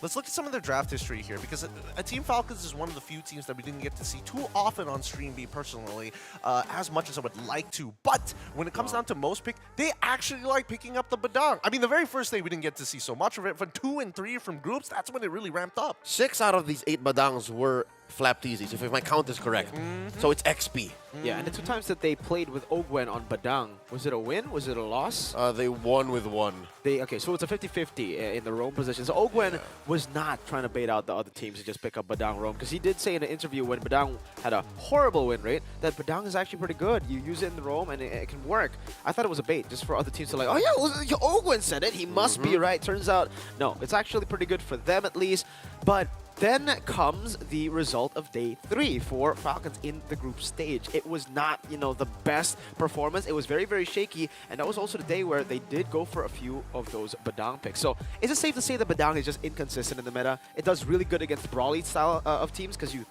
Let's look at some of their draft history here, because Team Falcons is one of the few teams that we didn't get to see too often on Stream B personally, as much as I would like to. But when it comes down to most pick, they actually like picking up the Badang. I mean, the very first day we didn't get to see so much of it. For 2 and 3 from groups, that's when it really ramped up. 6 out of these 8 Badangs were FlapTZs, if my count is correct. So it's XP. Yeah, and the 2 times that they played with Ogwen on Badang, was it a win? Was it a loss? They won with 1. Okay, so it's a 50-50 in the roam position. So Ogwen was not trying to bait out the other teams and just pick up Badang roam, because he did say in an interview when Badang had a horrible win rate that Badang is actually pretty good. You use it in the roam and it can work. I thought it was a bait just for other teams to oh yeah, Ogwen said it, he must be right. Turns out, no, it's actually pretty good for them at least. But Then comes the result of day 3 for Falcons in the group stage. It was not, the best performance. It was very, very shaky, and that was also the day where they did go for a few of those Badang picks. So is it safe to say that Badang is just inconsistent in the meta? It does really good against Brawly style of teams because you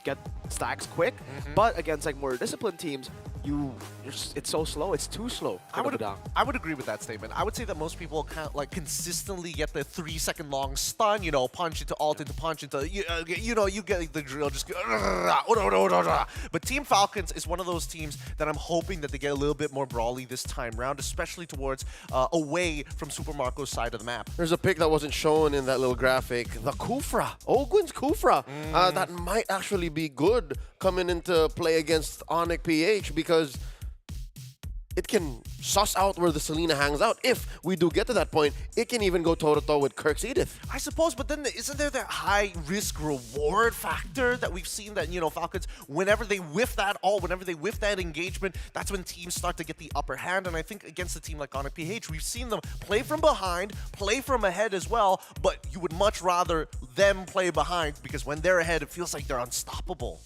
get stacks quick, but against like more disciplined teams, it's so slow. It's too slow. I would agree with that statement. I would say that most people can't like consistently get the 3-second long stun. Punch into ult into punch into you get the drill. Just but Team Falcons is one of those teams that I'm hoping that they get a little bit more brawly this time round, especially towards away from Super Marco's side of the map. There's a pick that wasn't shown in that little graphic. The Kufra, Ogwin's Kufra, that might actually be good coming into play against Onyx PH because it can suss out where the Selena hangs out. If we do get to that point, it can even go toe-to-toe with Kirk's Edith. I suppose, but then isn't there that high risk-reward factor that we've seen that, Falcons, whenever they whiff that whenever they whiff that engagement, that's when teams start to get the upper hand. And I think against a team like Onyx PH, we've seen them play from behind, play from ahead as well, but you would much rather them play behind because when they're ahead, it feels like they're unstoppable.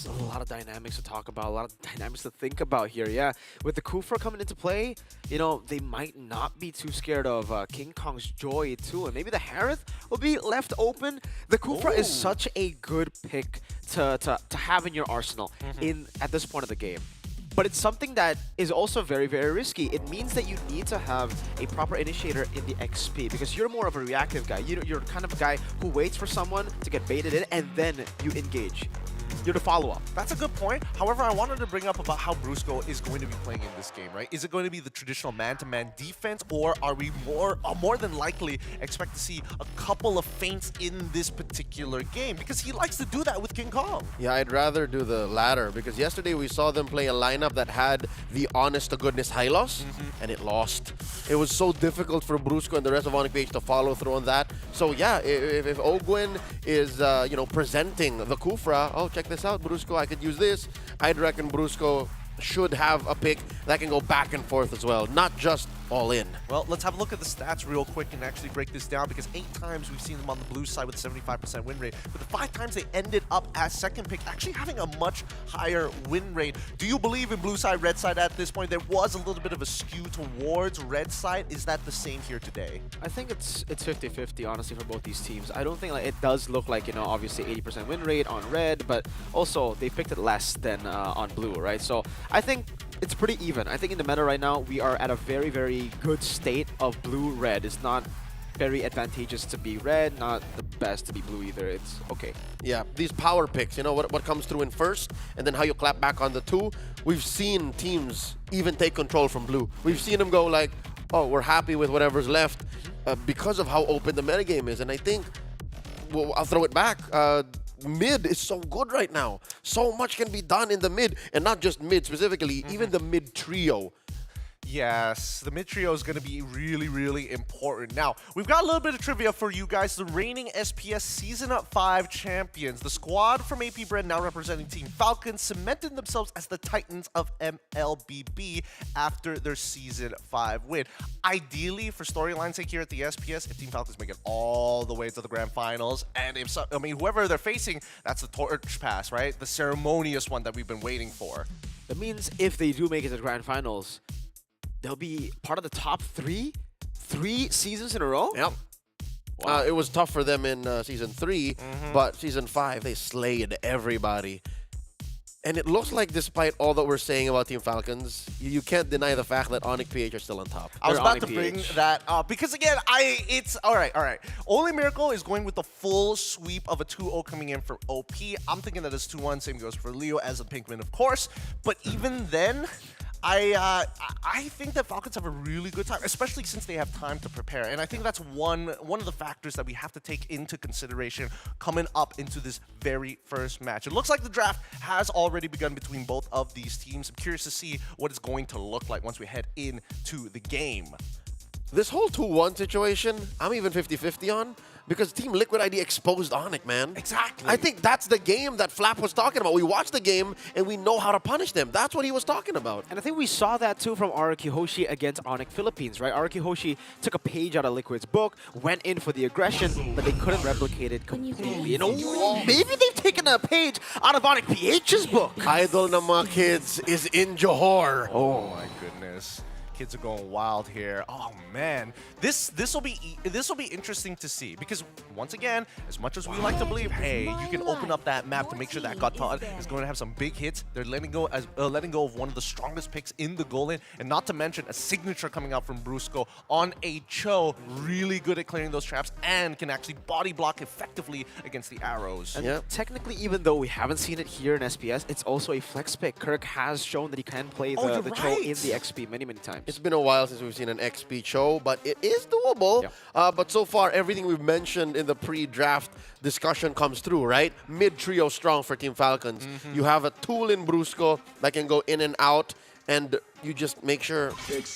A lot of dynamics to talk about, a lot of dynamics to think about here. Yeah, with the Kufra coming into play, they might not be too scared of King Kong's Joy too, and maybe the Harith will be left open. The Kufra is such a good pick to have in your arsenal at this point of the game. But it's something that is also very, very risky. It means that you need to have a proper initiator in the XP because you're more of a reactive guy. You're kind of a guy who waits for someone to get baited in and then you engage. You're the follow-up. That's a good point. However, I wanted to bring up about how Brusco is going to be playing in this game, right? Is it going to be the traditional man-to-man defense, or are we more than likely expect to see a couple of feints in this particular game? Because he likes to do that with King Kong. Yeah, I'd rather do the latter because yesterday we saw them play a lineup that had the honest-to-goodness Hylos, and it lost. It was so difficult for Brusco and the rest of Onyx PH to follow through on that. So yeah, if Ogwin is, presenting the Kufra, oh, check this out, Brusco, I could use this. I'd reckon Brusco should have a pick that can go back and forth as well, not just all in. Well, let's have a look at the stats real quick and actually break this down because 8 times we've seen them on the blue side with 75% win rate, but the 5 times they ended up as second pick, actually having a much higher win rate. Do you believe in blue side, red side at this point? There was a little bit of a skew towards red side. Is that the same here today? I think it's 50-50 honestly for both these teams. I don't think it does look like, obviously 80% win rate on red, but also they picked it less than on blue, right? So I think it's pretty even. I think in the meta right now, we are at a very, very good state of blue-red. It's not very advantageous to be red, not the best to be blue either. It's okay. Yeah, these power picks, what comes through in first, and then how you clap back on the 2. We've seen teams even take control from blue. We've seen them go like, oh, we're happy with whatever's left because of how open the metagame is. And I think, well, I'll throw it back. Mid is so good right now. So much can be done in the mid, and not just mid specifically, even the mid trio. Yes, the mid trio is going to be really, really important. Now, we've got a little bit of trivia for you guys. The reigning SPS Season 5 champions, the squad from AP Bread, now representing Team Falcons, cemented themselves as the Titans of MLBB after their Season 5 win. Ideally, for storyline's sake here at the SPS, if Team Falcons make it all the way to the Grand Finals, and if whoever they're facing, that's the torch pass, right? The ceremonious one that we've been waiting for. That means if they do make it to the Grand Finals, they'll be part of the top 3 seasons in a row? Yep. Wow. It was tough for them in Season 3, but Season 5, they slayed everybody. And it looks like despite all that we're saying about Team Falcons, you can't deny the fact that Onyx PH are still on top. I was about to bring that up because, again, it's all right. Only Miracle is going with the full sweep of a 2-0 coming in for OP. I'm thinking that it's 2-1. Same goes for Leo as a Pinkman, of course. But even then, I think that Falcons have a really good time, especially since they have time to prepare. And I think that's one of the factors that we have to take into consideration coming up into this very first match. It looks like the draft has already begun between both of these teams. I'm curious to see what it's going to look like once we head into the game. This whole 2-1 situation, I'm even 50-50 on. Because Team Liquid ID exposed Onyx, man. Exactly. I think that's the game that Flap was talking about. We watched the game and we know how to punish them. That's what he was talking about. And I think we saw that too from RQ Hoshi against Onyx Philippines, right? RQ Hoshi took a page out of Liquid's book, went in for the aggression, but they couldn't replicate it completely. You know, maybe they've taken a page out of Onyx PH's book. Idol ng mga kids is in Johor. Oh my goodness. Kids are going wild here. Oh man, this will be interesting to see because once again, as much as we like to believe, hey, you can open up that map to make sure that Qatar is going to have some big hits. They're letting go of one of the strongest picks in the goal lane, and not to mention a signature coming out from Brusco on a Cho, really good at clearing those traps and can actually body block effectively against the arrows. And technically, even though we haven't seen it here in SPS, it's also a flex pick. Kirk has shown that he can play the Cho in the XP many times. It's been a while since we've seen an XP Cho, but it is doable. But so far, everything we've mentioned in the pre-draft discussion comes through, right? Mid-trio strong for Team Falcons. You have a tool in Brusco that can go in and out, and you just make sure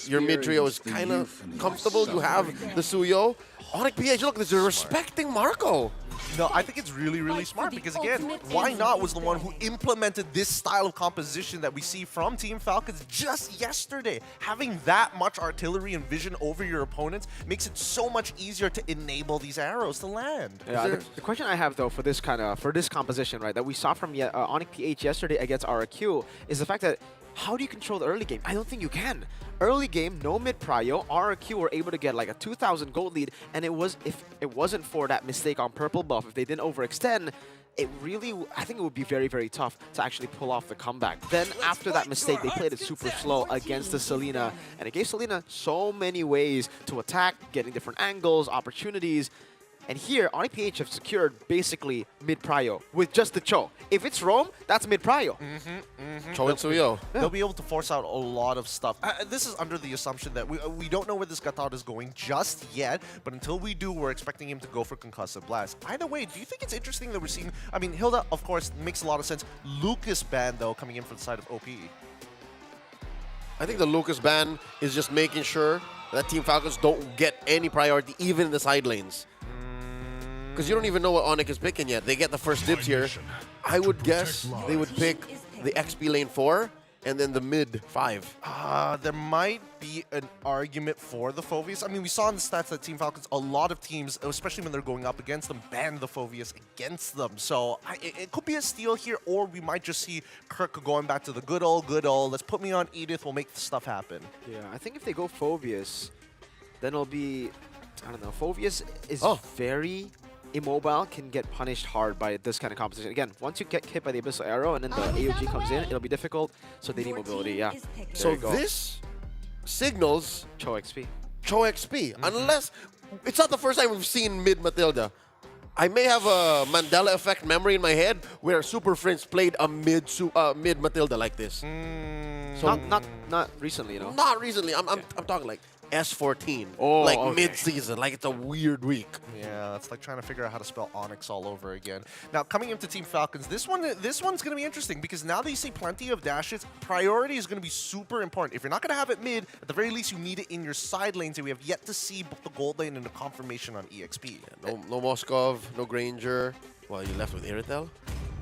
your mid-trio is kind of comfortable. You have the Suyo. Onyx PH, look, they're respecting Marco. No, I think it's really, really smart because, again, Why Not was the one who implemented this style of composition that we see from Team Falcons just yesterday. Having that much artillery and vision over your opponents makes it so much easier to enable these arrows to land. Yeah, the question I have, though, for this composition, right, that we saw from Onyx PH yesterday against RQ is the fact that how do you control the early game? I don't think you can. Early game, no mid-prio, RQ were able to get like a 2,000 gold lead, and if it wasn't for that mistake on purple buff, if they didn't overextend, I think it would be very, very tough to actually pull off the comeback. Then after that mistake, they played it super slow against the Selena, and it gave Selena so many ways to attack, getting different angles, opportunities. And here, Onyx PH have secured basically mid-prio with just the Cho. If it's Rome, that's mid-prio. Cho and Suyo. They'll be able to force out a lot of stuff. This is under the assumption that we don't know where this Qatar is going just yet, but until we do, we're expecting him to go for Concussive Blast. Either way, do you think it's interesting that we're seeing... I mean, Hilda, of course, makes a lot of sense. Lucas ban, though, coming in from the side of OP. I think the Lucas ban is just making sure that Team Falcons don't get any priority, even in the side lanes. Because you don't even know what Onyx is picking yet. They get the first dibs here. I would guess they would pick the XP lane 4 and then the mid 5. There might be an argument for the Phoveus. I mean, we saw in the stats that Team Falcons, a lot of teams, especially when they're going up against them, ban the Phoveus against them. So it could be a steal here, or we might just see Kirk going back to the good old, let's put me on Edith, we'll make the stuff happen. Yeah, I think if they go Phoveus, then it'll be, I don't know, Phoveus is very immobile, can get punished hard by this kind of composition. Again, once you get hit by the Abyssal Arrow and then the AOG comes in, it'll be difficult, so they need mobility, yeah. So this signals Cho XP. Cho XP, unless it's not the first time we've seen mid Matilda. I may have a Mandela effect memory in my head where Super Friends played a mid Matilda like this. So not recently, you know. Not recently. I'm talking like S14, like mid-season, like it's a weird week. Yeah, it's like trying to figure out how to spell Onyx all over again. Now, coming into Team Falcons, this one's going to be interesting because now that you see plenty of dashes, priority is going to be super important. If you're not going to have it mid, at the very least, you need it in your side lanes, and we have yet to see both the gold lane and the confirmation on EXP. Yeah, no Moskov, no Granger. Well, you left with Irithel?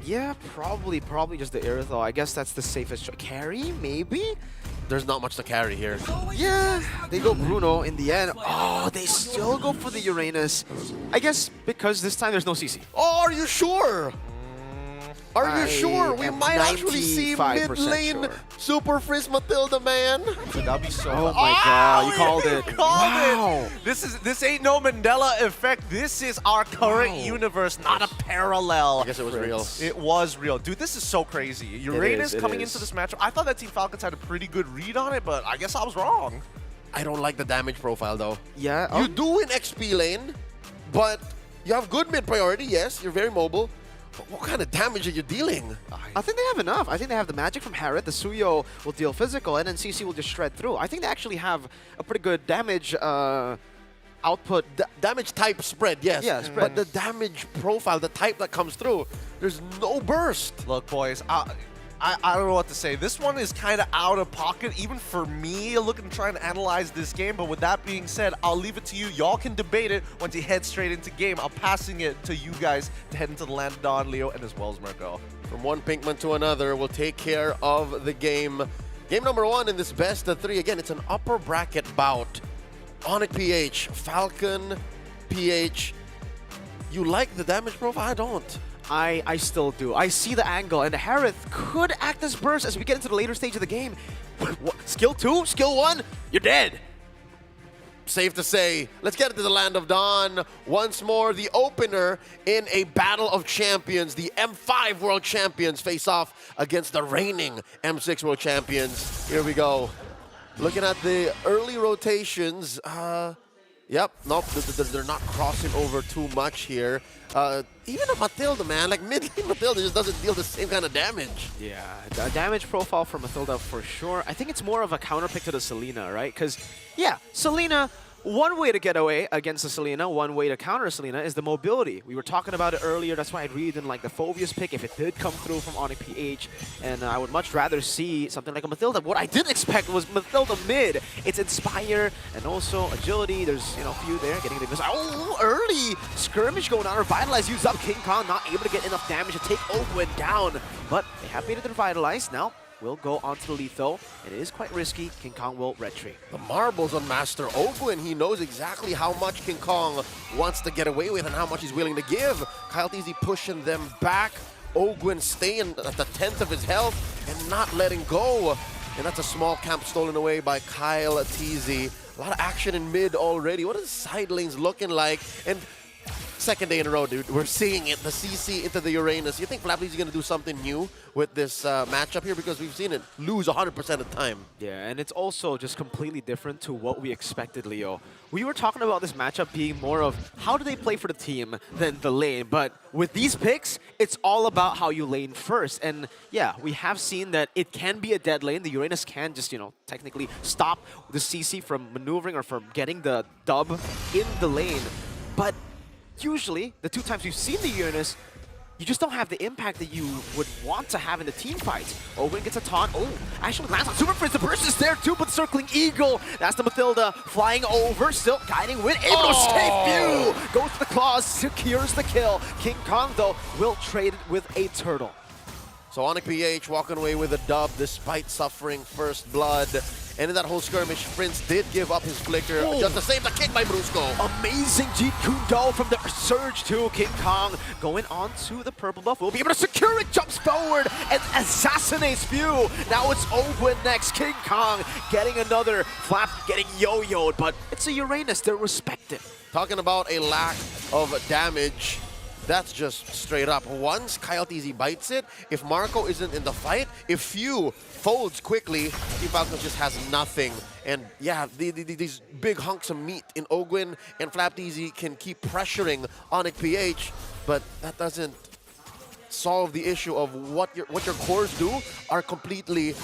Yeah, probably just the Irithel. I guess that's the safest choice. Carry, maybe? There's not much to carry here. Yeah, they go Bruno in the end. Oh, they still go for the Uranus. I guess because this time there's no CC. Oh, are you sure? Are you sure? We might actually see mid-lane Super Frizz Matilda, man. That'd be so Oh my god, you called it. Wow. This ain't no Mandela effect. This is our current universe, not a parallel. I guess it was real. It was real. Dude, this is so crazy. Uranus coming into this matchup. I thought that Team Falcons had a pretty good read on it, but I guess I was wrong. I don't like the damage profile, though. Yeah. You do in XP lane, but you have good mid priority, yes. You're very mobile. But what kind of damage are you dealing? I think they have enough. I think they have the magic from Harriet. The Suyo will deal physical, and then CC will just shred through. I think they actually have a pretty good damage output. Damage type spread, yes. Yeah, spread. But the damage profile, the type that comes through, there's no burst. Look, boys, I don't know what to say. This one is kind of out of pocket, even for me, trying to analyze this game. But with that being said, I'll leave it to you. Y'all can debate it once you head straight into game. I'm passing it to you guys to head into the land of Don, Leo, and as well as Marco. From one Pinkman to another, we'll take care of the game. Game number 1 in this best of 3. Again, it's an upper bracket bout. Onyx PH, Falcon, PH. You like the damage profile? I don't. I still do. I see the angle, and Harith could act as burst as we get into the later stage of the game. What, skill 2? Skill 1? You're dead. Safe to say, let's get into the land of Dawn. Once more, the opener in a battle of champions. The M5 World Champions face off against the reigning M6 World Champions. Here we go. Looking at the early rotations, yep, nope, they're not crossing over too much here. Even a Matilda, man, like mid-lane Matilda just doesn't deal the same kind of damage. Yeah, the damage profile for Matilda for sure. I think it's more of a counterpick to the Selena, right? Because, yeah, Selena, one way to get away against the Selena, one way to counter Selena is the mobility. We were talking about it earlier. That's why I really didn't like the Phobius pick if it did come through from Onyx PH. And I would much rather see something like a Matilda. What I didn't expect was Matilda mid. It's Inspire and also Agility. There's, you know, a few there getting the... Oh, early skirmish going on. Revitalize used up. King Kong not able to get enough damage to take Ogwin down. But they have made it to Revitalize. Now will go onto the lethal. It is quite risky. King Kong will retreat. The marbles on Master Ogwin. He knows exactly how much King Kong wants to get away with and how much he's willing to give. Kyle Teasy pushing them back. Ogwin staying at the 10th of his health and not letting go. And that's a small camp stolen away by Kyle Teasy. A lot of action in mid already. What are the side lanes looking like? And second day in a row, dude. We're seeing it. The CC into the Uranus. You think Flappy's going to do something new with this matchup here? Because we've seen it lose 100% of the time. Yeah, and it's also just completely different to what we expected, Leo. We were talking about this matchup being more of how do they play for the team than the lane. But with these picks, it's all about how you lane first. And yeah, we have seen that it can be a dead lane. The Uranus can just, you know, technically stop the CC from maneuvering or from getting the dub in the lane. But usually, the 2 times we've seen the Uranus, you just don't have the impact that you would want to have in the team fights. Owen gets a taunt. Oh, actually lands on Super Prince. The burst is there too, but the Circling Eagle. That's the Matilda flying over, still guiding with able to stay few. Goes to the claws, secures the kill. King Kong, though, will trade it with a turtle. So Onyx PH walking away with a dub despite suffering first blood. And in that whole skirmish, Prince did give up his flicker just to save the kick by Brusco. Amazing Jeet Kune Do from the Surge to King Kong. Going on to the purple buff. Will be able to secure it. Jumps forward and assassinates Few. Now it's Ogwin next. King Kong getting another flap, getting yo-yoed. But it's a Uranus. They're respected. Talking about a lack of damage. That's just straight up. Once Kyle Teasy bites it, if Marco isn't in the fight, if Few folds quickly, Team Falcons just has nothing. And yeah, these big hunks of meat in Ogwin and Flap Teasy can keep pressuring Onyx PH, but that doesn't solve the issue of what your cores do are completely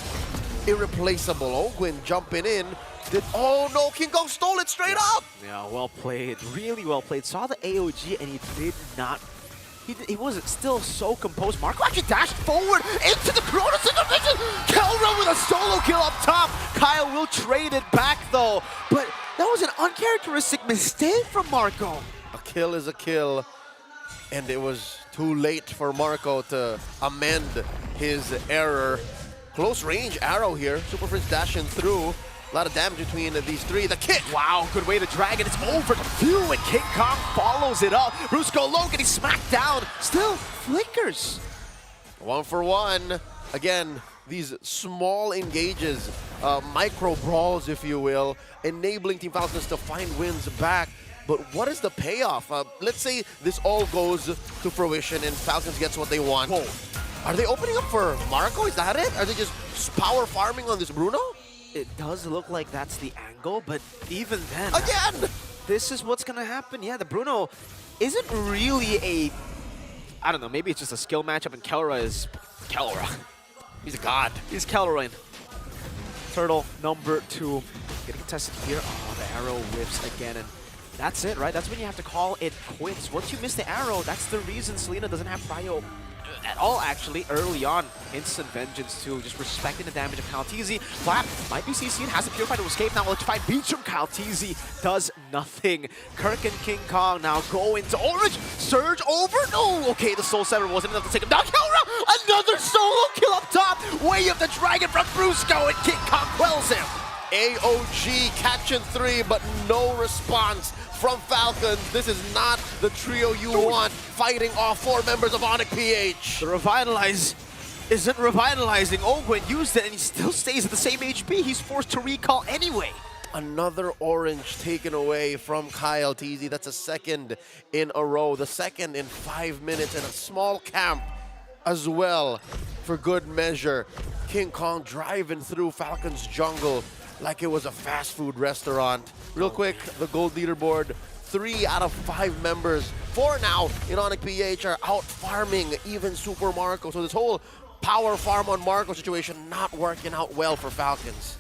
irreplaceable. Ogwin jumping in. Oh no, King Kong stole it straight up! Yeah, well played. Really well played. Saw the AOG and he did not... He was still so composed. Marco actually dashed forward into the Cronus intervention! Kelra with a solo kill up top! Kyle will trade it back though. But that was an uncharacteristic mistake from Marco. A kill is a kill. And it was too late for Marco to amend his error. Close range arrow here. Super Prince dashing through. A lot of damage between these three. The kick! Wow, good way to drag it. It's over to Few, and King Kong follows it up. Brusco low getting smacked down. Still flickers. 1 for 1. Again, these small engages, micro brawls, if you will, enabling Team Falcons to find wins back. But what is the payoff? Let's say this all goes to fruition and Falcons gets what they want. Whoa. Are they opening up for Marco? Is that it? Are they just power farming on this Bruno? It does look like that's the angle, but even then... Again! This is what's going to happen. Yeah, the Bruno isn't really a... I don't know, maybe it's just a skill matchup, and Kelra is... Kelra. He's a god. He's Kelroin. Turtle number 2. Getting contested here. Oh, the arrow whips again, and that's it, right? That's when you have to call it quits. Once you miss the arrow, that's the reason Selena doesn't have prio. at all, actually, early on. Instant vengeance, too, just respecting the damage of Kaltizi. Flap might be CC'd, has a Purified to escape. Now electrified beats from Kaltizi, does nothing. Kirk and King Kong now go into Orange. Surge over, no! Okay, the Soul Sever wasn't enough to take him down. Kelra, another solo kill up top! Way of the Dragon from Brusco, and King Kong quells him. AOG catching 3, but no response from Falcons. This is not the trio you want fighting all 4 members of Onyx PH. The Revitalize isn't revitalizing. Ogwen used it and he still stays at the same HP. He's forced to recall anyway. Another orange taken away from Kyle TZ. That's a second in a row. The second in 5 minutes, and a small camp as well for good measure. King Kong driving through Falcons jungle like it was a fast food restaurant. Real quick, the gold leaderboard, 3 out of 5 members, 4 now in Onyx PH are out farming even Super Marco. So this whole power farm on Marco situation not working out well for Falcons.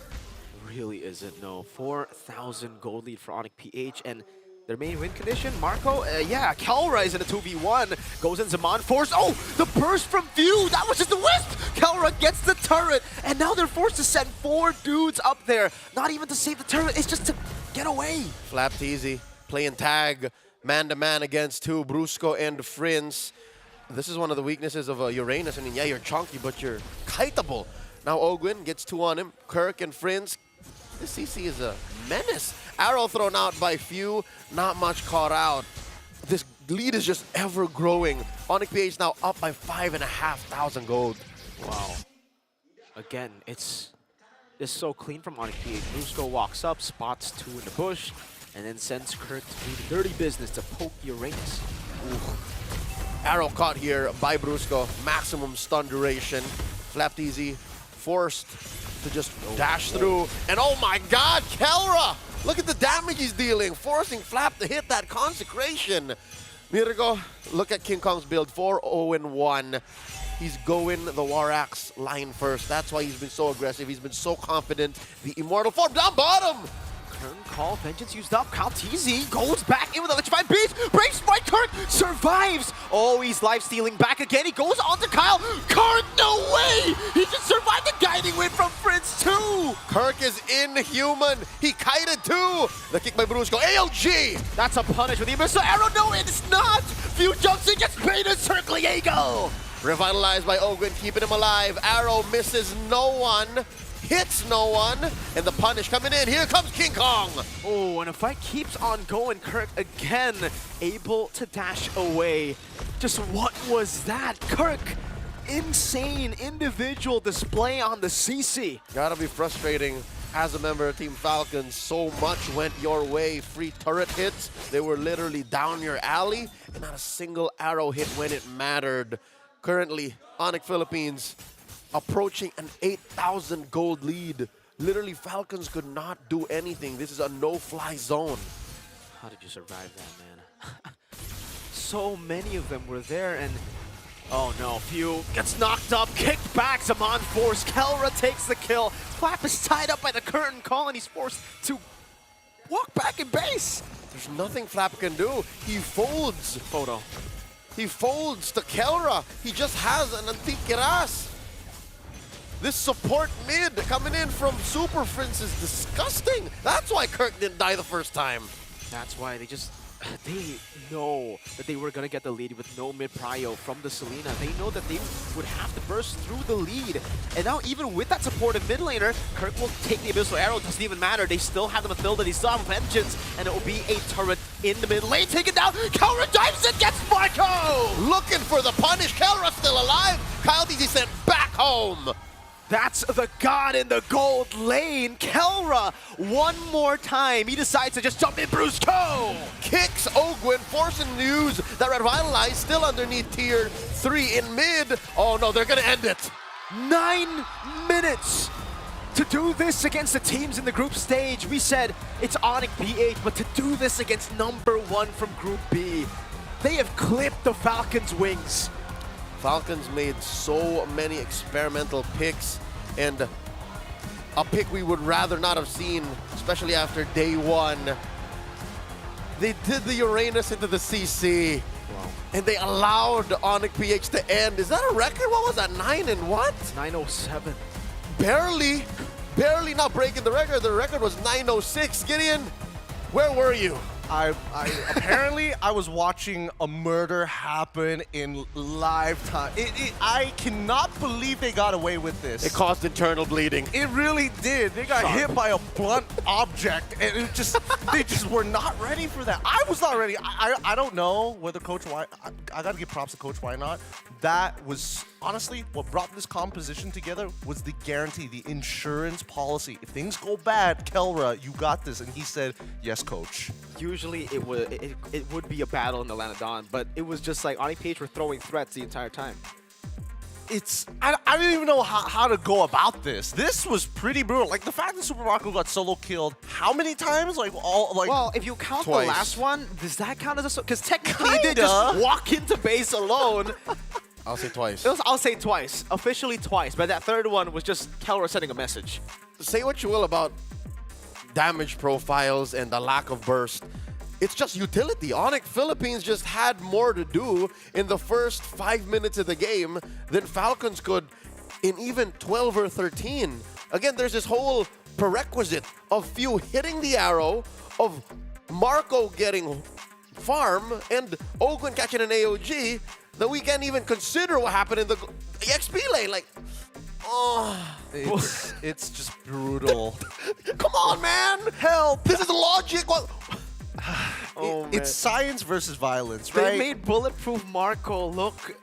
Really isn't, no. 4,000 gold lead for Onyx PH, and their main win condition, Marco, yeah, Kelra is in a 2v1, goes in Zaman, force, oh, the burst from View, that was just a wisp! Kelra gets the turret, and now they're forced to send 4 dudes up there, not even to save the turret, it's just to get away. Flap Teasy playing tag, man-to-man against 2, Brusco and Frinz. This is one of the weaknesses of Uranus. I mean, yeah, you're chunky, but you're kiteable. Now Ogwin gets 2 on him, Kirk and Frinz. This CC is a menace. Arrow thrown out by Few, not much caught out. This lead is just ever growing. Onyx PH now up by 5,500 gold. Wow. Again, it's so clean from Onyx PH. Brusco walks up, spots 2 in the bush, and then sends Kirk to do the dirty business to poke Uranus. Ooh. Arrow caught here by Brusco. Maximum stun duration. Flap Easy forced to just dash through. And oh my god, Kelra! Look at the damage he's dealing, forcing Flap to hit that consecration. Mirgo, look at King Kong's build, 4-0-1. He's going the Warax line first. That's why he's been so aggressive. He's been so confident. The Immortal form down bottom. Turn call, vengeance used up. Kaltizi goes back in with electrified beats. Breaks by Kirk, survives. Oh, he's life stealing back again. He goes on to Kyle. Kirk, no way! He just survived the guiding win from Fritz too. Kirk is inhuman. He kited too. The kick by Brusco. AOG! That's a punish with the Abyssal Arrow. No, it's not. Few jumps in, gets baited, circling Eagle. Revitalized by Ogwen, keeping him alive. Arrow misses no one. Hits no one, and the punish coming in. Here comes King Kong. Oh, and the fight keeps on going. Kirk again able to dash away. Just what was that? Kirk, insane individual display on the CC. Gotta be frustrating as a member of Team Falcons. So much went your way. Free turret hits. They were literally down your alley, and not a single arrow hit when it mattered. Currently, Onyx Philippines approaching an 8,000 gold lead. Literally, Falcons could not do anything. This is a no-fly zone. How did you survive that, man? So many of them were there, and oh no, Few gets knocked up, kicked back, Zaman force, Kelra takes the kill. Flap is tied up by the curtain call, and he's forced to walk back in base. There's nothing Flap can do. He folds. Photo. He folds to Kelra. He just has an Antiquiras. This support mid coming in from Super Frinz is disgusting. That's why Kirk didn't die the first time. That's why they know that they were going to get the lead with no mid-prio from the Selena. They know that they would have to burst through the lead. And now even with that supportive mid laner, Kirk will take the Abyssal Arrow. Doesn't even matter. They still have the Mathilda. They still have Vengeance. And it will be a turret in the mid lane. Taken down. Kelra dives and gets Marco! Looking for the punish. Kelra still alive. Kyle DZ sent back home. That's the god in the gold lane. Kelra, one more time. He decides to just jump in Brusco. Kicks Ogwen, forcing news that Revitalize still underneath tier 3 in mid. Oh no, they're gonna end it. 9 minutes to do this against the teams in the group stage. We said it's Onyx PH, but to do this against #1 from Group B, they have clipped the Falcons' wings. Falcons made so many experimental picks, and a pick we would rather not have seen, especially after day 1. They did the Uranus into the CC. And they allowed Onyx PH to end. Is that a record? What was that? 9 and what? 907. Barely not breaking the record. The record was 906. Gideon, where were you? I apparently I was watching a murder happen in live time. I cannot believe they got away with this. It caused internal bleeding. It really did. They got hit by a blunt object, and they just were not ready for that. I was not ready. I don't know whether Coach Why. I got to give props to Coach Why not. That was honestly what brought this composition together was the guarantee, the insurance policy. If things go bad, Kelra, you got this. And he said, yes, coach. Usually it would be a battle in the Land of Dawn, but it was just like Onyx PH were throwing threats the entire time. I don't even know how to go about this. This was pretty brutal. Like the fact that Super Marco got solo killed how many times? Well, if you count twice. the last one, does that count as a because technically he did just walk into base alone. I'll say twice. I'll say twice, officially twice, but that third one was just Kelra sending a message. Say what you will about damage profiles and the lack of burst. It's just utility. Onyx Philippines just had more to do in the first 5 minutes of the game than Falcons could in even 12 or 13. Again, there's this whole prerequisite of Few hitting the arrow, of Marco getting farm, and Oakland catching an AOG that we can't even consider what happened in the XP lane. Like, oh. It's just brutal. Come on, man. Help. This is logic. What? It's science versus violence, right? They made bulletproof Marco look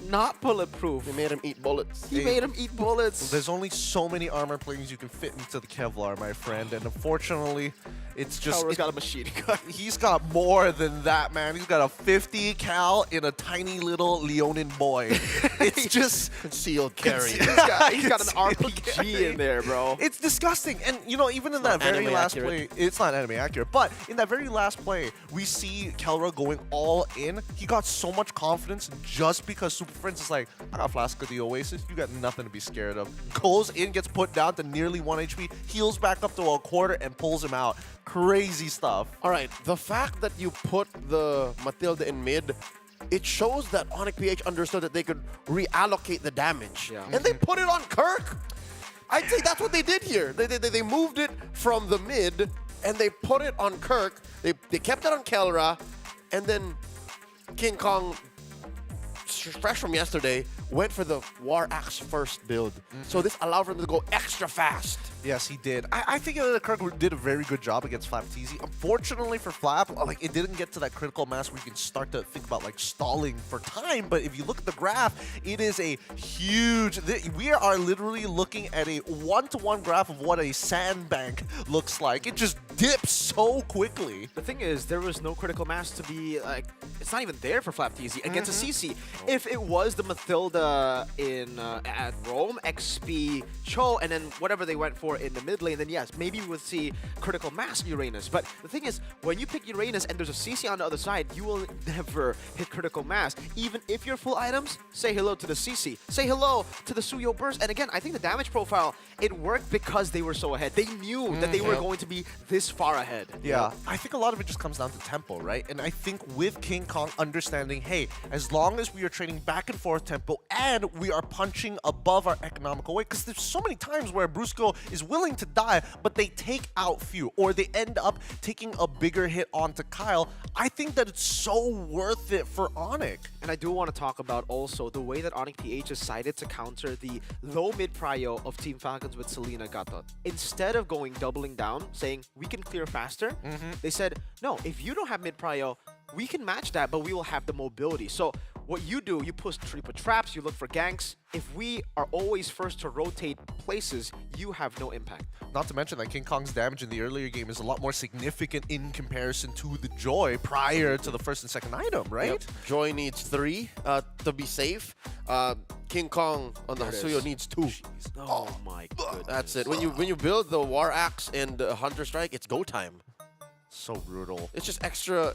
not bulletproof. They made him eat bullets. He made him eat bullets. There's only so many armor planes you can fit into the Kevlar, my friend, and unfortunately, it's just... Kelra's got a machine gun. He's got more than that, man. He's got a 50 cal in a tiny little Leonin boy. It's just... Concealed carry. He's got an RPG in there, bro. It's disgusting. And, you know, even in that very last play, it's not enemy accurate, but in that very last play, we see Kelra going all in. He got so much confidence just because Super Friends is like, I got Flask of the Oasis. You got nothing to be scared of. Goes in, gets put down to nearly 1 HP, heals back up to a quarter, and pulls him out. Crazy stuff. All right, the fact that you put the Matilda in mid, it shows that Onyx PH understood that they could reallocate the damage. Yeah. And they put it on Kirk. I'd say that's what they did here. They moved it from the mid, and they put it on Kirk. They kept it on Kelra, and then King Kong, fresh from yesterday, went for the War Axe first build. So this allowed for them to go extra fast. Yes, he did. I think that Kirk did a very good job against Flap TZ. Unfortunately for Flap, like it didn't get to that critical mass where you can start to think about like stalling for time. But if you look at the graph, it is a huge. We are literally looking at a one-to-one graph of what a sandbank looks like. It just dips so quickly. The thing is, there was no critical mass to be like. It's not even there for Flap TZ against a CC. If it was the Matilda in at Rome, XP, Cho, and then whatever they went for in the mid lane, then yes, maybe we would see critical mass Uranus. But the thing is, when you pick Uranus and there's a CC on the other side, you will never hit critical mass. Even if you're full items, say hello to the CC. Say hello to the Suyo Burst. And again, I think the damage profile, it worked because they were so ahead. They knew that they were going to be this far ahead. Yeah, I think a lot of it just comes down to tempo, right? And I think with King Kong understanding, hey, as long as we are trading back and forth tempo and we are punching above our economical weight, because there's so many times where Brusco is willing to die, but they take out Few, or they end up taking a bigger hit onto Kyle. I think that it's so worth it for Onyx. And I do want to talk about also the way that Onyx PH decided to counter the low mid prio of Team Falcons with Selena Gatot. Instead of doubling down, saying we can clear faster, they said, no, if you don't have mid prio, we can match that, but we will have the mobility. So what you do, you put traps, you look for ganks. If we are always first to rotate places, you have no impact. Not to mention that King Kong's damage in the earlier game is a lot more significant in comparison to the Joy prior to the first and second item, right? Yep. Joy needs 3 to be safe. King Kong on the Hasuyo needs 2. Oh my goodness. That's it. When you build the War Axe and Hunter Strike, it's go time. So brutal. It's just extra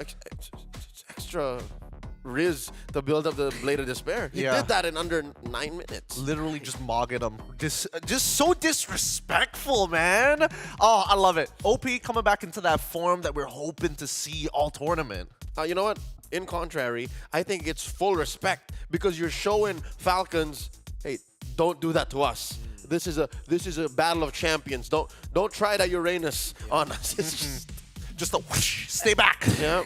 Riz to build up the Blade of Despair. He did that in under 9 minutes. Literally just mogging him. Just so disrespectful, man. Oh, I love it. OP coming back into that form that we're hoping to see all tournament. You know what? in contrary, I think it's full respect because you're showing Falcons, hey, don't do that to us. This is a battle of champions. Don't try that Uranus on us. It's just a whoosh, stay back. Yeah.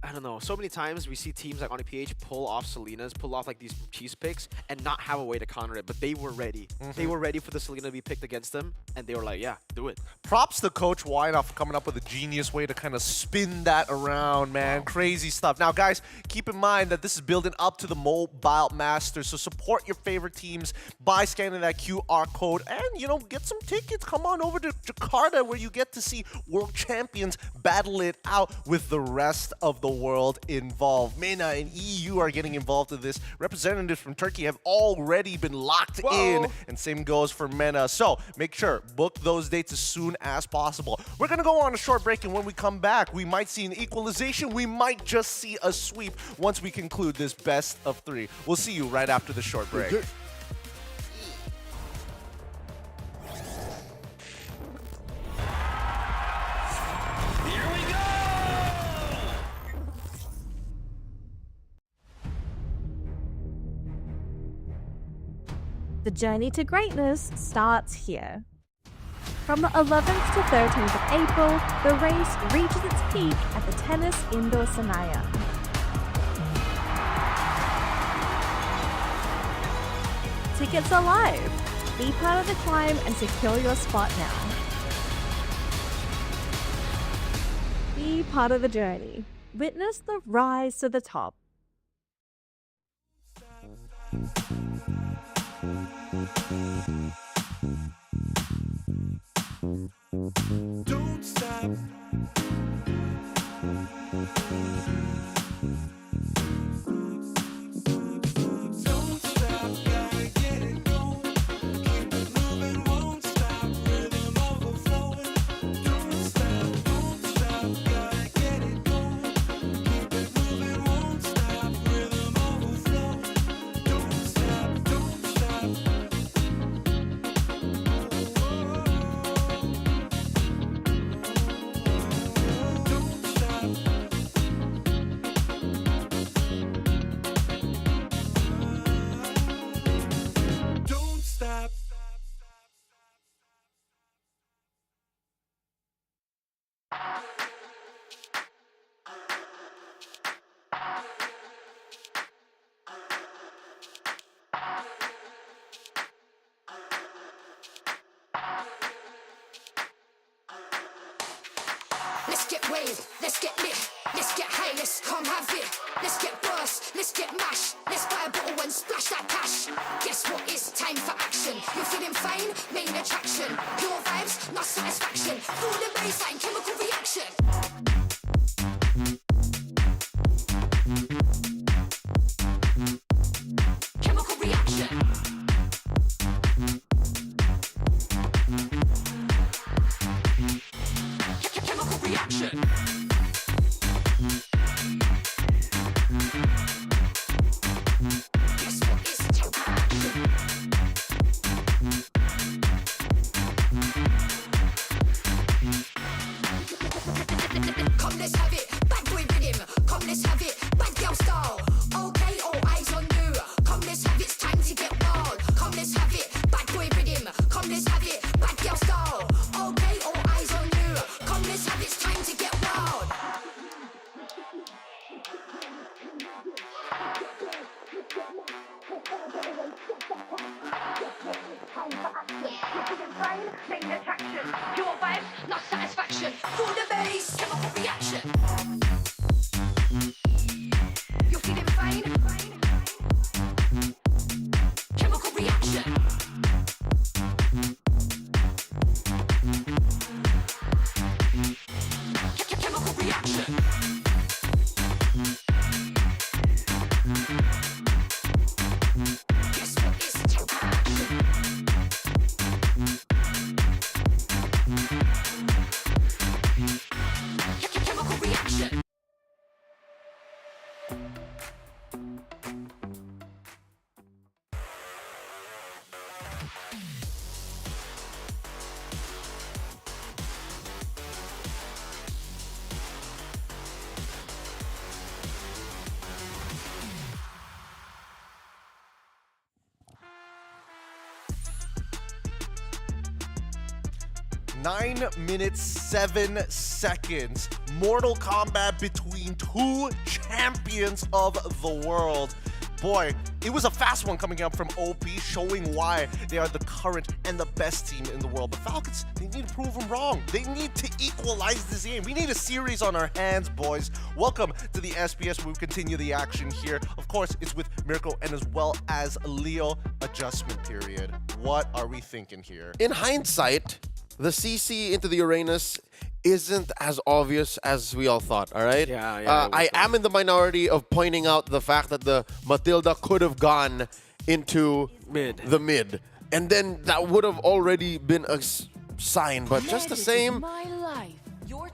I don't know. So many times we see teams like OnyPH pull off Selena's, pull off like these cheese picks, and not have a way to counter it. But they were ready. They were ready for the Selena to be picked against them, and they were like, "Yeah, do it." Props to Coach Winoff for coming up with a genius way to kind of spin that around, man. Wow. Crazy stuff. Now, guys, keep in mind that this is building up to the Mobile Masters, so support your favorite teams by scanning that QR code and, you know, get some tickets. Come on over to Jakarta where you get to see world champions battle it out with the rest of the world involved. MENA and EU are getting involved in this. Representatives from Turkey have already been locked in, and same goes for MENA. So make sure, book those dates as soon as possible. We're going to go on a short break, and when we come back, we might see an equalization. We might just see a sweep once we conclude this best of 3. We'll see you right after the short break. The journey to greatness starts here. From the 11th to 13th of April, the race reaches its peak at the Tennis Indoor Senayan. Tickets are live. Be part of the climb and secure your spot now. Be part of the journey. Witness the rise to the top. Don't stop. Don't stop, gotta get it going. Keep it moving, won't stop. Rhythm overflowing. Don't stop, gotta get it going. Keep it moving, won't stop. Rhythm overflowing. Don't stop, don't stop. Don't stop. Let's get waved, let's get lit, let's get high, let's come have it. Let's get burst, let's get mash, let's buy a bottle and splash that cash. Guess what, it's time for action. You're feeling fine, main attraction. Pure vibes, not satisfaction. Feel the baseline, chemical reaction. Chemical reaction. Chemical reaction. Guess what? It's action. Come, let's have it. Bad boy rhythm. Come, let's have it. Bad girl style. Okay, all eyes on you. Come, let's have it. It's time to get wild. Come, let's have it. Bad boy rhythm. Come, let's have it. Bad girl style. Okay, all eyes on you. Come, let's have it. It's time to get wild. Main attraction. Pure vibes, not satisfaction. Feel the bass, chemical reaction. You're feeling fine. Chemical reaction. Chemical reaction. Guess what? It's action. Chemical reaction. 9 minutes, 7 seconds. Mortal Kombat between two champions of the world. Boy, it was a fast one coming up from OP, showing why they are the current and the best team in the world. But Falcons, they need to prove them wrong. They need to equalize this game. We need a series on our hands, boys. Welcome to the SPS. We'll continue the action here. Of course, it's with Mirko and as well as Leo. Adjustment period. What are we thinking here? In hindsight, the CC into the Uranus isn't as obvious as we all thought, all right? Yeah, I am in the minority of pointing out the fact that the Matilda could have gone into the mid. And then that would have already been a sign. But just the same,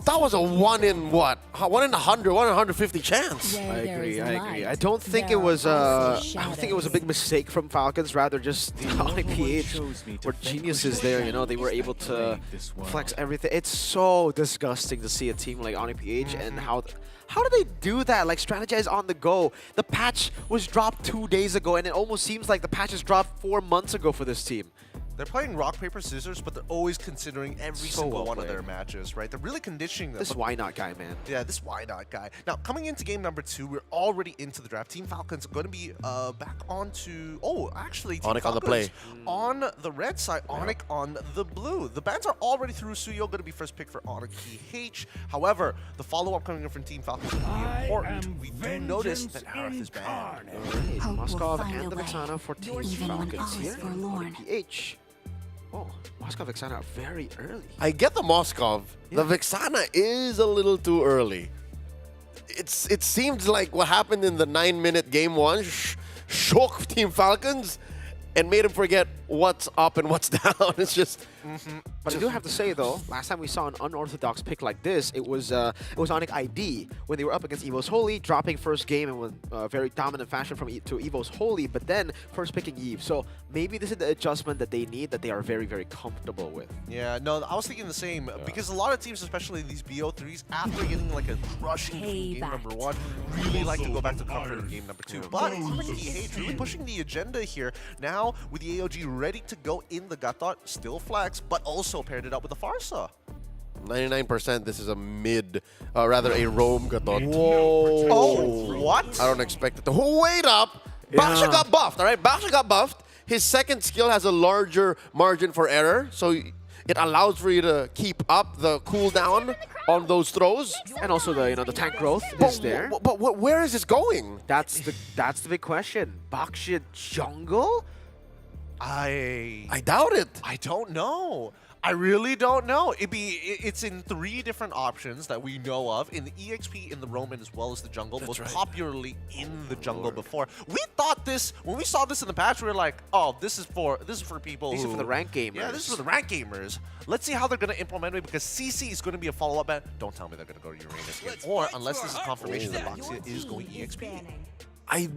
that was a 1 in what? 1 in 100, 1 in 150 chance. I agree. I don't think it was I don't think it was a big mistake from Falcons. Rather, just the Onyx PH were geniuses there. You know, they were able to flex everything. It's so disgusting to see a team like Onyx PH and how do they do that? Like, strategize on the go. The patch was dropped 2 days ago, and it almost seems like the patch was dropped 4 months ago for this team. They're playing rock, paper, scissors, but they're always considering every single one of their matches, right? They're really conditioning them. This why not guy, man. Yeah, this why not guy. Now, coming into game number 2, we're already into the draft. Team Falcons are going to be back onto... Oh, actually, Team Onyx Falcons on the play. on the red side, Onyx on the blue. The bans are already through. Suyo going to be first pick for Onyx PH. However, the follow-up coming in from Team Falcons will be important. We do notice that Aerith is banned. Moskov and the Vexana for Team Falcons here. PH. Oh, Moskov Vexana very early. I get the Moskov. The Vexana is a little too early. It seems like what happened in the 9-minute game 1 shook Team Falcons and made him forget what's up and what's down. It's just... But I do have to say, though, last time we saw an unorthodox pick like this, it was Onyx ID when they were up against Evo's Holy, dropping first game in a very dominant fashion from to Evo's Holy, but then first picking Eve. So maybe this is the adjustment that they need, that they are very, very comfortable with. Yeah, no, I was thinking the same, because a lot of teams, especially these BO3s, after getting like a crushing game number 1, really like to go back to comfort in game number 2. But PH really pushing the agenda here. Now, with the AOG ready to go in the Gatot, still flex, but also paired it up with the Farsa. 99% this is a mid, rather a roam Gatot. Whoa. Oh, what? I don't expect it to. Wait up! Baksha got buffed, all right? Baksha got buffed. His second skill has a larger margin for error, so it allows for you to keep up the cooldown on those throws. And also the the tank growth is there. But where is this going? That's the big question. Baksha jungle? I doubt it. I don't know. I really don't know. It's in 3 different options that we know of, in the EXP, in the Roman, as well as the jungle. Most popularly in the jungle before. We thought this when we saw this in the patch. We were like, oh, this is for people. These are for the rank gamers. Yeah, this is for the rank gamers. Let's see how they're gonna implement it, because CC is gonna be a follow-up ban. Don't tell me they're gonna go to Uranus again, or unless this is confirmation that Boxia is going EXP.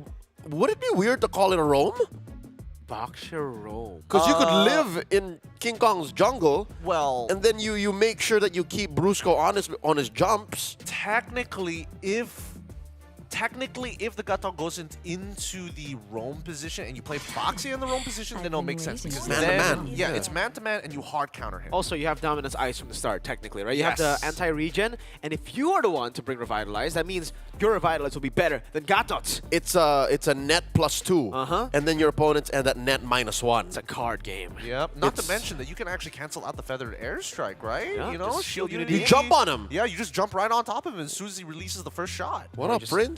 Would it be weird to call it a roam? Baksha roam. Because you could live in King Kong's jungle, well, and then you make sure that you keep Brusco on his jumps. Technically, if the Gato goes into the roam position and you play Boxy in the roam position, then it'll make sense, because man-to-man. Yeah, it's man-to-man, and you hard counter him. Also, you have Dominance Ice from the start, technically, right? You have the anti-regen, and if you are the one to bring Revitalize, that means your Revitalize will be better than Gatot's. It's a net +2, and then your opponents end at net -1. It's a card game. Yep. Not to mention that you can actually cancel out the Feathered Airstrike, right? Yeah, you know, just Shield Unity. Unity. You jump on him. Yeah, you just jump right on top of him as soon as he releases the first shot. What up, Prince?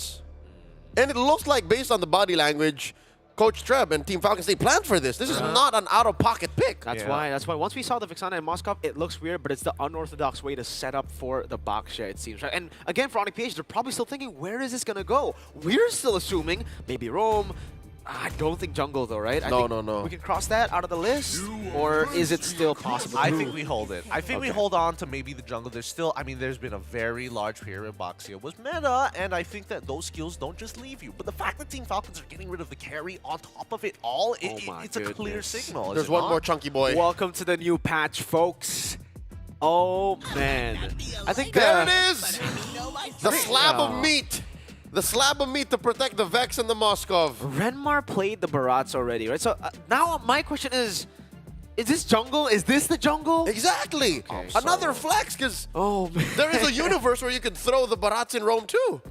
And it looks like, based on the body language, Coach Treb and Team Falcons, they planned for this. This is not an out-of-pocket pick. That's why. Once we saw the Vexana and Moskov, it looks weird, but it's the unorthodox way to set up for the Baksha, it seems, right? And again, for Onyx PH, they're probably still thinking, where is this going to go? We're still assuming maybe Rome. I don't think jungle, though, right? No. We can cross that out of the list, or is it still possible? I think we hold it. I think we hold on to maybe the jungle. There's still, there's been a very large period Boxia was meta, and I think that those skills don't just leave you. But the fact that Team Falcons are getting rid of the carry on top of it all, it's a clear signal. There's one more chunky boy. Welcome to the new patch, folks. Oh, man. I think there it is! The slab of meat! The slab of meat to protect the Vex and the Moskov. Renmar played the Barats already, right? So now my question is Is this jungle? Is this the jungle? Exactly. Okay, Another so- flex, because Oh, man. there is a universe where you can throw the Barats in Rome too.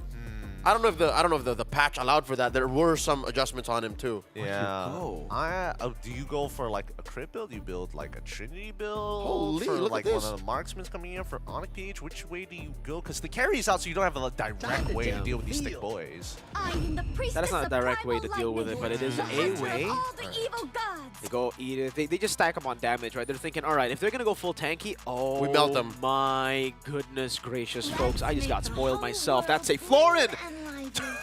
I don't know if the patch allowed for that. There were some adjustments on him too. Yeah. Do you go for like a crit build? You build like a Trinity build? Holy, for look like at one this. of the marksmen coming in for Onyx PH? Which way do you go? Because the carry's out, so you don't have a direct way to deal with these thick boys. That is not a direct way to deal with it, but it is a way. They go eat it. They just stack up on damage, right? They're thinking, all right, if they're going to go full tanky, oh, We melt them. my goodness gracious, folks. I just got spoiled myself. That's a Florin.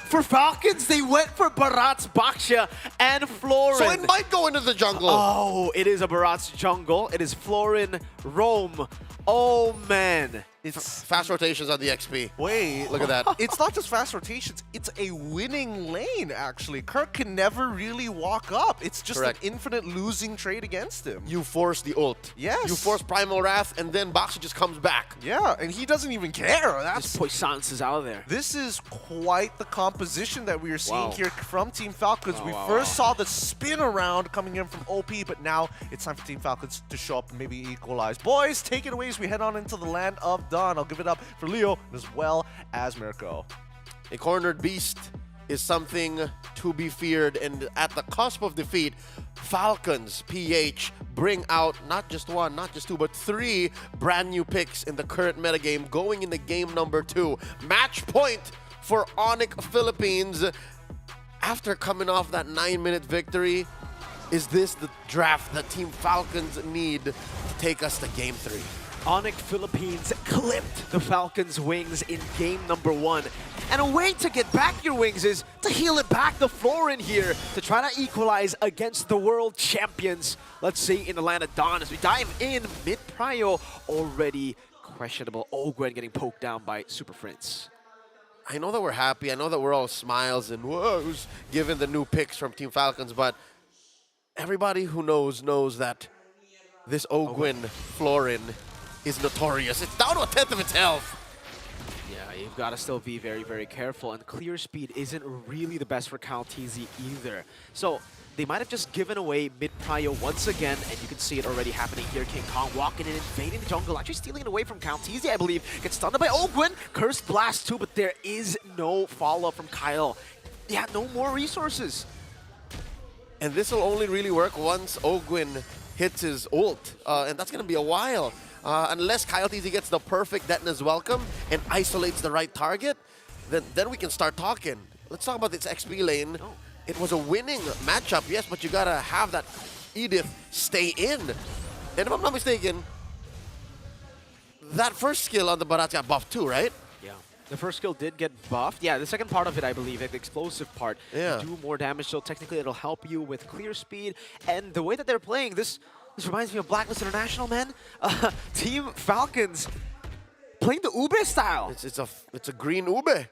For Falcons, they went for Barat's Baksha and Florin. So it might go into the jungle. Oh, it is a Barat's jungle. It is Florin Rome. Oh, man. It's fast rotations on the XP. Wait, Look at that. It's not just fast rotations, it's a winning lane, actually. Kirk can never really walk up. It's just Correct. an infinite losing trade against him. You force the ult. Yes. You force Primal Wrath, and then Baksha just comes back. Yeah, and he doesn't even care. This Poissance is out of there. This is quite the composition that we are seeing Wow. here from Team Falcons. We first saw the spin around coming in from OP, but now it's time for Team Falcons to show up and maybe equalize. Boys, take it away as we head on into the land of Dawn. I'll give it up for Leo as well as Mirko. A cornered beast is something to be feared, and at the cusp of defeat, Falcons PH bring out not just one, not just two, but 3 brand new picks in the current metagame going into game number 2. Match point for Onyx Philippines. After coming off that 9-minute victory, is this the draft that Team Falcons need to take us to game 3? Onyx Philippines clipped the Falcons' wings in game number 1. And a way to get back your wings is to heal it back the Florin here to try to equalize against the world champions. Let's see in the land of Dawn as we dive in mid-prio, already questionable. Ogwen getting poked down by Super Prince. I know that we're happy. I know that we're all smiles and woes given the new picks from Team Falcons, but everybody who knows that this Ogwen Florin is notorious. It's down to a 10th of its health. Yeah, you've got to still be very, very careful, and clear speed isn't really the best for Calteezy either. So they might have just given away mid-prio once again, and you can see it already happening here. King Kong walking in, invading the jungle, actually stealing it away from Calteezy, I believe. Gets stunned by Ogwen. Cursed Blast too, but there is no follow-up from Kyle. Yeah, no more resources. And this will only really work once Ogwen hits his ult, and that's going to be a while. Unless Calteezy gets the perfect Detna's Welcome and isolates the right target, then we can start talking. Let's talk about this XP lane. It was a winning matchup, yes, but you got to have that Edith stay in. And if I'm not mistaken, that first skill on the Barats got buffed too, right? Yeah. The first skill did get buffed. Yeah, the second part of it, I believe, the explosive part, Yeah. do more damage, so technically it'll help you with clear speed. And the way that they're playing, this reminds me of Blacklist International, man. Team Falcons playing the Ube style. It's a green Ube.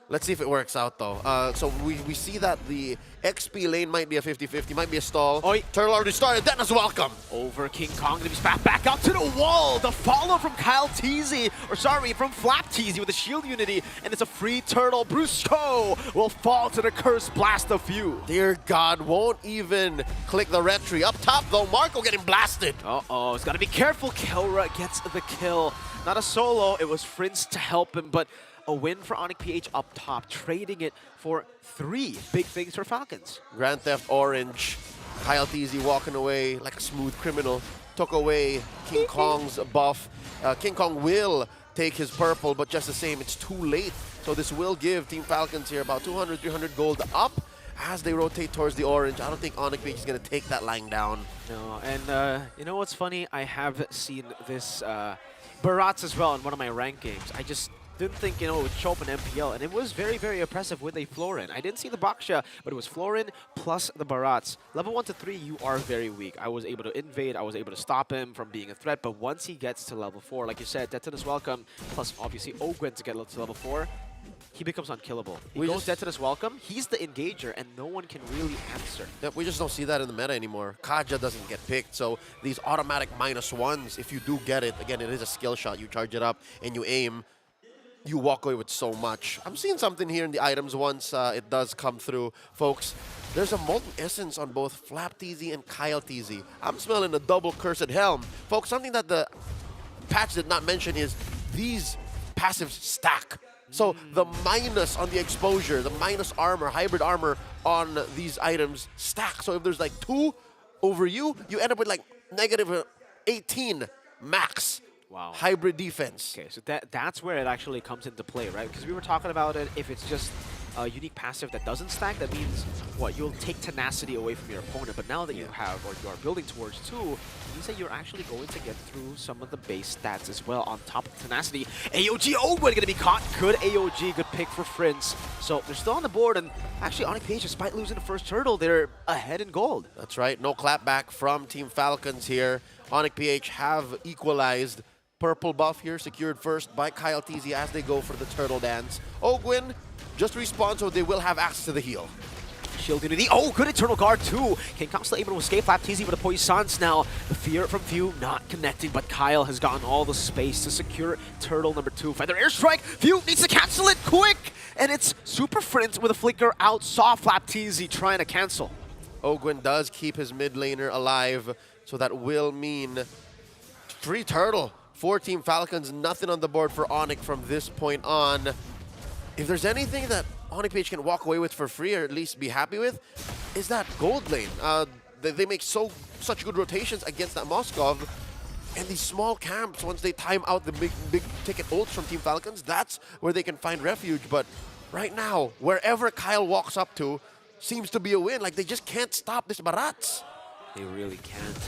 Let's see if it works out, though. So we see that the XP lane might be a 50-50, might be a stall. Oi. Turtle already started. Detna's Welcome. Over King Kong, gonna be spat back out to the wall. The follow from Kyle Teasy, or sorry, from Flap Teasy with the shield unity, and it's a free turtle. Brusco will fall to the Curse Blast of Few. Dear God, won't even click the retry. Up top, though, Marco getting blasted. Uh-oh, he's gotta be careful. Kelra gets the kill. Not a solo, it was Prince to help him, but a win for Onyx PH up top, trading it for 3 big things for Falcons. Grand Theft Orange. Kyle Teasy walking away like a smooth criminal. Took away King Kong's buff. King Kong will take his purple, but just the same, it's too late. So this will give Team Falcons here about 200, 300 gold up as they rotate towards the orange. I don't think Onyx PH is going to take that lying down. No, and you know what's funny? I have seen this Barats as well in one of my rankings. I just didn't think, it would show up in MPL, and it was very, very impressive with a Florin. I didn't see the Baksha, but it was Florin plus the Barats. Level 1 to 3, you are very weak. I was able to invade, I was able to stop him from being a threat, but once he gets to level 4, like you said, Detna's Welcome, plus obviously Ogwen to get to level 4, he becomes unkillable. He goes Detna's Welcome, he's the engager, and no one can really answer. Yep, we just don't see that in the meta anymore. Kaja doesn't get picked, so these automatic -1s, if you do get it, again, it is a skill shot. You charge it up and you aim. You walk away with so much. I'm seeing something here in the items once it does come through. Folks, there's a molten essence on both Flap TZ and Kyle TZ. I'm smelling a double cursed helm. Folks, something that the patch did not mention is these passives stack. So the minus on the exposure, the minus armor, hybrid armor on these items stack. So if there's like 2 over you, you end up with like negative 18 max. Wow. Hybrid defense. Okay, so that's where it actually comes into play, right? Because we were talking about it, if it's just a unique passive that doesn't stack, that means, what, you'll take tenacity away from your opponent. But now that you have, or you are building towards 2, it means that you're actually going to get through some of the base stats as well on top of tenacity. AOG Owen going to be caught. Good AOG, good pick for Prince. So they're still on the board, and actually Onyx PH, despite losing the first turtle, they're ahead in gold. That's right, no clapback from Team Falcons here. Onyx PH have equalized. Purple buff here secured first by Kyle TZ as they go for the turtle dance. Ogwin just respawned, so they will have access to the heal. Shield unity. Oh, good Eternal Guard too. King Kong still able to escape. Flap TZ with a Poisons now. The fear from Few not connecting, but Kyle has gotten all the space to secure turtle number 2. Feather Airstrike. Few needs to cancel it quick. And it's Super Friends with a flicker out. Saw Flap TZ trying to cancel. Ogwin does keep his mid laner alive, so that will mean free turtle for Team Falcons. Nothing on the board for Onyx from this point on. If there's anything that Onyx PH can walk away with for free, or at least be happy with, is that gold lane. They make such good rotations against that Moskov, and these small camps, once they time out the big ticket ults from Team Falcons, that's where they can find refuge. But right now, wherever Kyle walks up to, seems to be a win. Like, they just can't stop this Barats. They really can't.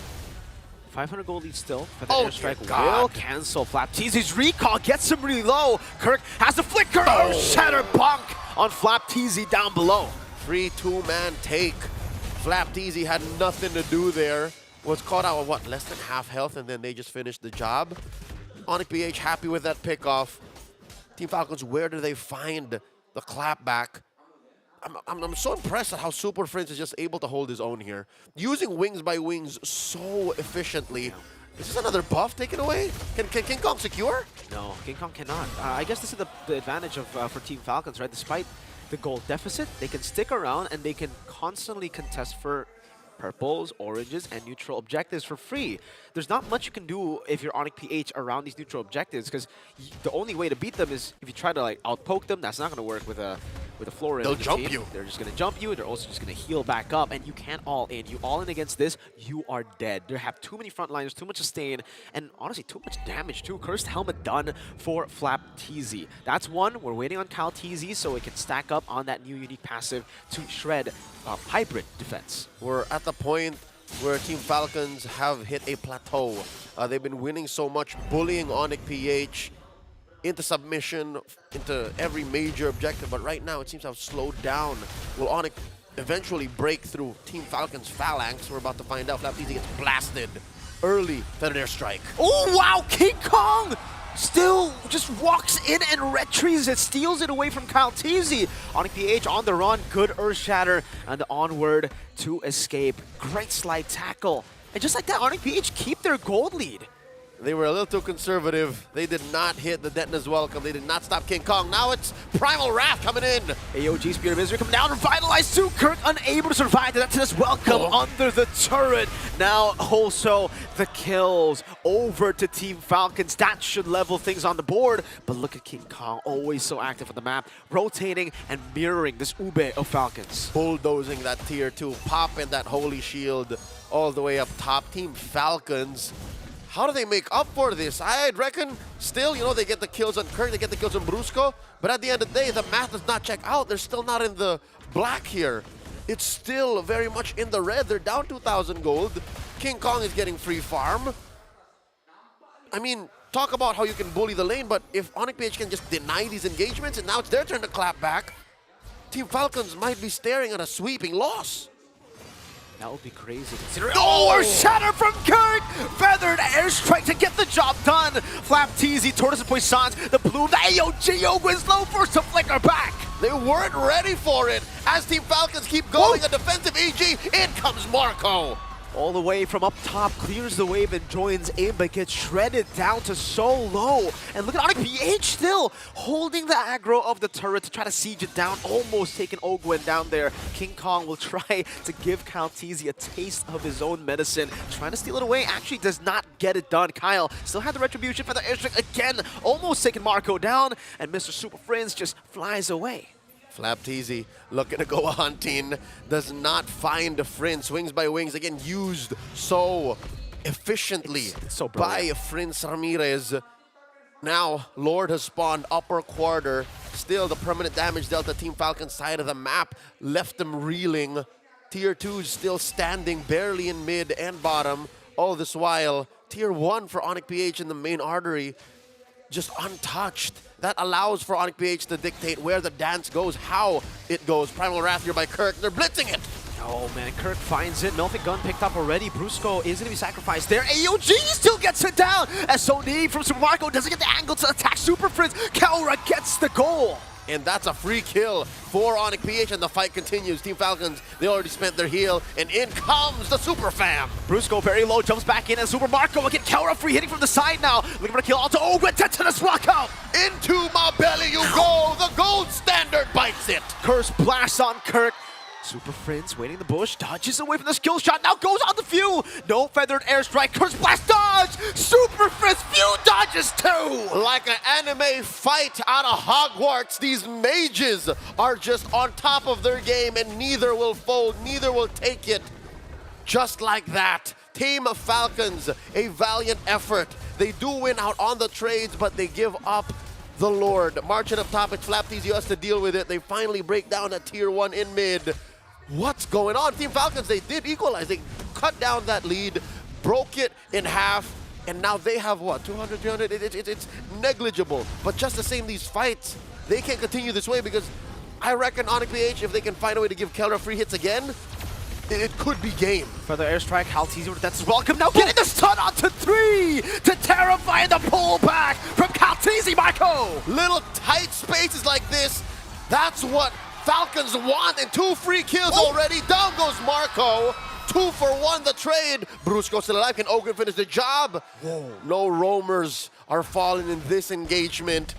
500 gold lead still. Feather Airstrike will cancel. Flap TZ's recall gets him really low. Kirk has the flicker. Oh, shatter bonk on Flap TZ down below. Free 2-man take. Flap TZ had nothing to do there. Was caught out of what, less than half health, and then they just finished the job. Onyx PH happy with that pickoff. Team Falcons, where do they find the clap back? I'm so impressed at how Super Prince is just able to hold his own here. Using Wings by Wings so efficiently. Is this another buff taken away? Can King Kong secure? No, King Kong cannot. I guess this is the advantage of for Team Falcons, right? Despite the gold deficit, they can stick around and they can constantly contest for purples, oranges, and neutral objectives for free. There's not much you can do if you're Onyx PH around these neutral objectives, because the only way to beat them is if you try to like outpoke them. That's not going to work with a floor in. They'll jump you. They're just going to jump you. They're also just going to heal back up, and you can't all in. You all in against this, you are dead. They have too many frontliners, too much sustain, and honestly too much damage too. Cursed Helmet done for Flap TZ. That's one. We're waiting on Cal TZ so it can stack up on that new unique passive to shred hybrid defense. We're at the point where Team Falcons have hit a plateau. They've been winning so much, bullying Onyx PH into submission, into every major objective, but right now it seems to have slowed down. Will Onyx eventually break through Team Falcons' phalanx? We're about to find out. Flap TZ gets blasted early. Feather Airstrike. Oh wow, King Kong still just walks in and retrieves it, steals it away from Kyle TZ. Onyx PH on the run, good Earth Shatter, and onward to escape. Great slide tackle. And just like that, Onyx PH keep their gold lead. They were a little too conservative. They did not hit the Detona's welcome. They did not stop King Kong. Now it's Primal Wrath coming in. AOG Spear of Misery coming down, revitalized too. Kirk unable to survive the Detona's welcome under the turret. Now also the kills over to Team Falcons. That should level things on the board. But look at King Kong, always so active on the map, rotating and mirroring this Ube of Falcons. Bulldozing that tier 2, popping that Holy Shield all the way up top. Team Falcons, how do they make up for this? I'd reckon still, you know, they get the kills on Kirk, they get the kills on Brusco, but at the end of the day, the math does not check out. They're still not in the black here. It's still very much in the red. They're down 2,000 gold. King Kong is getting free farm. I mean, talk about how you can bully the lane, but if Onyx PH can just deny these engagements and now it's their turn to clap back, Team Falcons might be staring at a sweeping loss. That would be crazy. Oh, shatter from Kirk! Feathered Airstrike to get the job done. Flap TZ, Tortoise and Poissons, the Bloom, the AOG Ogwin's low first to flicker back. They weren't ready for it. As Team Falcons keep going, a defensive EG, in comes Marco. All the way from up top, clears the wave and joins in, but gets shredded down to so low. And look at Onyx PH still holding the aggro of the turret to try to siege it down, almost taking Ogwen down there. King Kong will try to give Kaltizi a taste of his own medicine, trying to steal it away, actually does not get it done. Kyle still had the retribution for the airstrike again, almost taking Marco down, and Mr. Super Friends just flies away. Flapteasy looking to go hunting, does not find a friend. Swings by wings, again used so efficiently so by Prince Ramirez. Now, Lord has spawned upper quarter. Still, the permanent damage dealt to Team Falcon's side of the map left them reeling. Tier 2 is still standing barely in mid and bottom. All this while, Tier 1 for Onyx PH in the main artery just untouched. That allows for Onyx PH to dictate where the dance goes, how it goes. Primal Wrath here by Kirk. They're blitzing it. Oh man, Kirk finds it. Melting Gun picked up already. Brusco is going to be sacrificed there. AOG still gets it down. SOD from Super Marco doesn't get the angle to attack Super Fritz. Kaura gets the goal. And that's a free kill for Onyx PH, and the fight continues. Team Falcons, they already spent their heal, and in comes the Super Fam. Brusco very low, jumps back in, and Super Marco will get Kaura free, hitting from the side now. Looking for a kill onto Ogwen, Tetanus Walkout. Into my belly you go. The gold standard bites it. Curse blast on Kirk. Super Friends waiting in the bush, dodges away from the skill shot, now goes on the few. No feathered airstrike, Curse blast dodge. Super Friends, few dodges too. Like an anime fight out of Hogwarts, these mages are just on top of their game, and neither will fold, neither will take it. Just like that. Team Falcons, a valiant effort. They do win out on the trades, but they give up the Lord. Marching up top, it's Flapteasy has to deal with it. They finally break down at Tier 1 in mid. What's going on? Team Falcons, they did equalize. They cut down that lead, broke it in half, and now they have what, 200, 300? It's negligible. But just the same, these fights, they can't continue this way because I reckon Onyx PH, if they can find a way to give Keller free hits again, it could be game. For the airstrike, Kaltizi, that's welcome. Now getting the stun onto 3 to terrify the pullback from Kaltizi, Marco. Little tight spaces like this, that's what Falcons want, and 2 free kills already. Down goes Marco. 2 for 1 the trade. Brusco still alive. Can Ogren finish the job? Whoa. No roamers are falling in this engagement.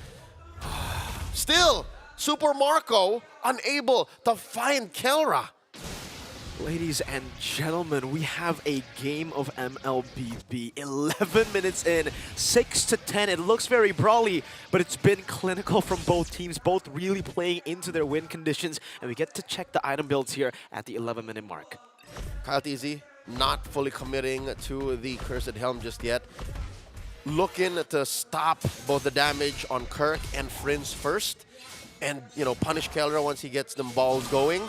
Still, Super Marco unable to find Kelra. Ladies and gentlemen, we have a game of MLBB. 11 minutes in, 6-10. It looks very brawly, but it's been clinical from both teams, both really playing into their win conditions. And we get to check the item builds here at the 11-minute mark. Kaltizi not fully committing to the Cursed Helm just yet. Looking to stop both the damage on Kirk and Friends first. And, you know, punish Kelra once he gets them balls going.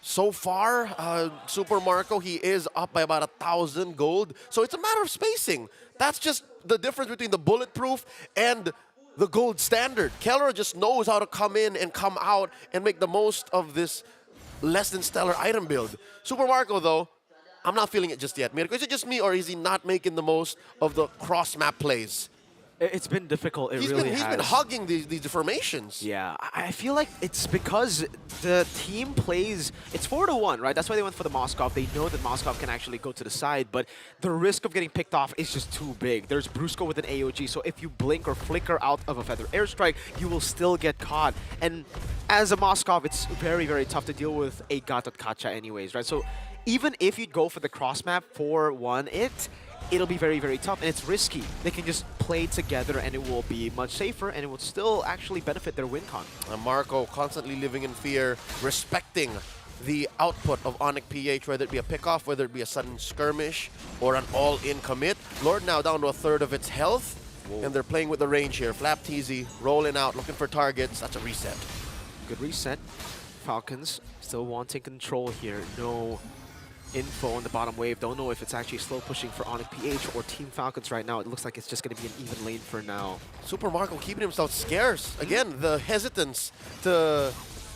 So far, Super Marco, he is up by about 1,000 gold. So it's a matter of spacing. That's just the difference between the bulletproof and the gold standard. Keller just knows how to come in and come out and make the most of this less than stellar item build. Super Marco, though, I'm not feeling it just yet. Mirko, is it just me, or is he not making the most of the cross-map plays? It's been difficult, He's been hugging these formations. Yeah, I feel like it's because the team plays, it's 4-1, right? That's why they went for the Moskov. They know that Moskov can actually go to the side, but the risk of getting picked off is just too big. There's Brusco with an AOG, so if you blink or flicker out of a feather airstrike, you will still get caught. And as a Moskov, it's very, very tough to deal with a Gatot Kacha anyways, right? So even if you'd go for the cross map 4-1, it'll be very, very tough, and it's risky. They can just play together, and it will be much safer, and it will still actually benefit their win con. Marco constantly living in fear, respecting the output of Onyx PH, whether it be a pickoff, whether it be a sudden skirmish, or an all-in commit. Lord now down to 1/3 of its health, and they're playing with the range here. Flapteasy rolling out, looking for targets. That's a reset. Good reset. Falcons still wanting control here. No info on the bottom wave. Don't know if it's actually slow pushing for Onyx PH or Team Falcons right now. It looks like it's just going to be an even lane for now. Super Marco keeping himself scarce. Again, the hesitance to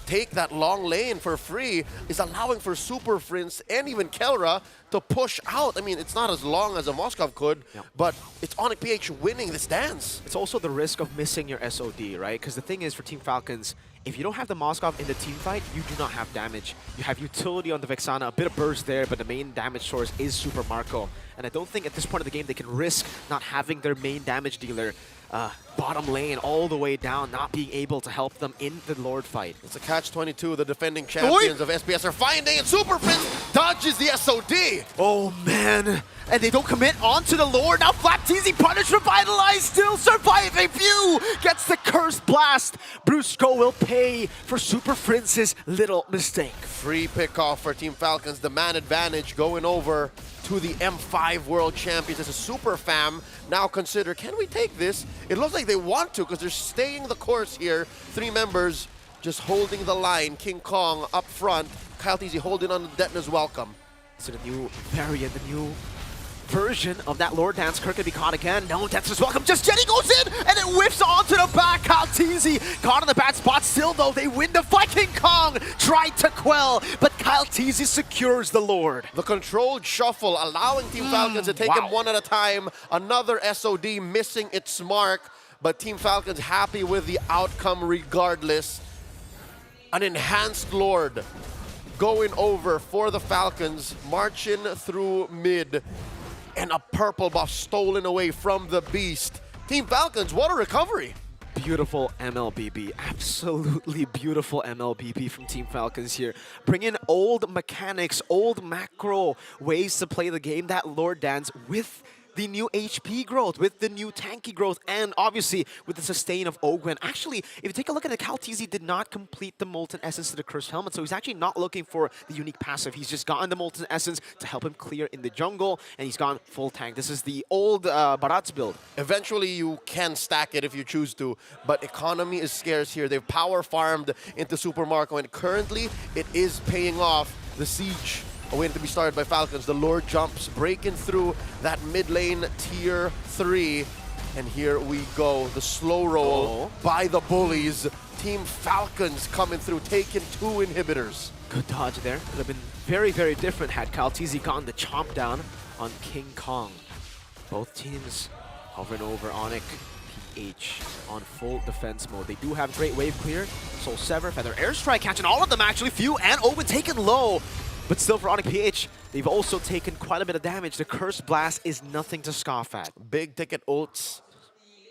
take that long lane for free is allowing for Super Friends and even Kelra to push out. I mean, it's not as long as a Moskov could, but it's Onyx PH winning this dance. It's also the risk of missing your SOD, right? Because the thing is, for Team Falcons, if you don't have the Moskov in the team fight, you do not have damage. You have utility on the Vexana, a bit of burst there, but the main damage source is Super Marco. And I don't think at this point of the game they can risk not having their main damage dealer bottom lane all the way down, not being able to help them in the Lord fight. It's a catch-22 the defending champions of SPS are finding, and Super Prince dodges the SOD. Oh man, and they don't commit onto the Lord. Now Flapteasy punished, revitalized, still surviving. Pew gets the cursed blast. Brusco will pay for Super Prince's little mistake. Free pickoff for Team Falcons, the man advantage going over to the M5 World Champions. As a super fam now consider, can we take this? It looks like they want to because they're staying the course here. 3 members just holding the line. King Kong up front. Kyle Teasy holding on to Detna's welcome. So the new variant, the new version of that Lord Dance. Kirk can be caught again. No, Detna's welcome. Just Jenny goes in and it whips onto the back. Kyle Teasy caught in the bad spot. Still though, they win the fight. King Kong tried to quell, but Kyle Teasy secures the Lord. The controlled shuffle allowing Team Falcons to take him one at a time. Another SOD missing its mark, but Team Falcons happy with the outcome regardless. An enhanced Lord going over for the Falcons, marching through mid, and a purple buff stolen away from the Beast. Team Falcons, what a recovery. Beautiful MLBB, absolutely beautiful MLBB from Team Falcons here. Bring in old mechanics, old macro ways to play the game, that Lord Dance with the new HP growth, with the new tanky growth, and obviously with the sustain of Ogwen. Actually, if you take a look at it, Kyle Teasy did not complete the Molten Essence to the Cursed Helmet, so he's actually not looking for the unique passive. He's just gotten the Molten Essence to help him clear in the jungle, and he's gone full tank. This is the old Barat's build. Eventually, you can stack it if you choose to, but economy is scarce here. They've power farmed into Super Marco, and currently, it is paying off. The siege waiting to be started by Falcons. The Lord jumps, breaking through that mid lane tier 3. And here we go. The slow roll by the bullies. Team Falcons coming through, taking 2 inhibitors. Good dodge there. Could have been very, very different had Kyle Teasy gotten the chomp down on King Kong. Both teams hovering over Onyx PH on full defense mode. They do have great wave clear. Soul Sever, Feather Airstrike catching all of them actually. Few and Owen taken low. But still for Onyx PH, they've also taken quite a bit of damage. The Cursed Blast is nothing to scoff at. Big ticket ults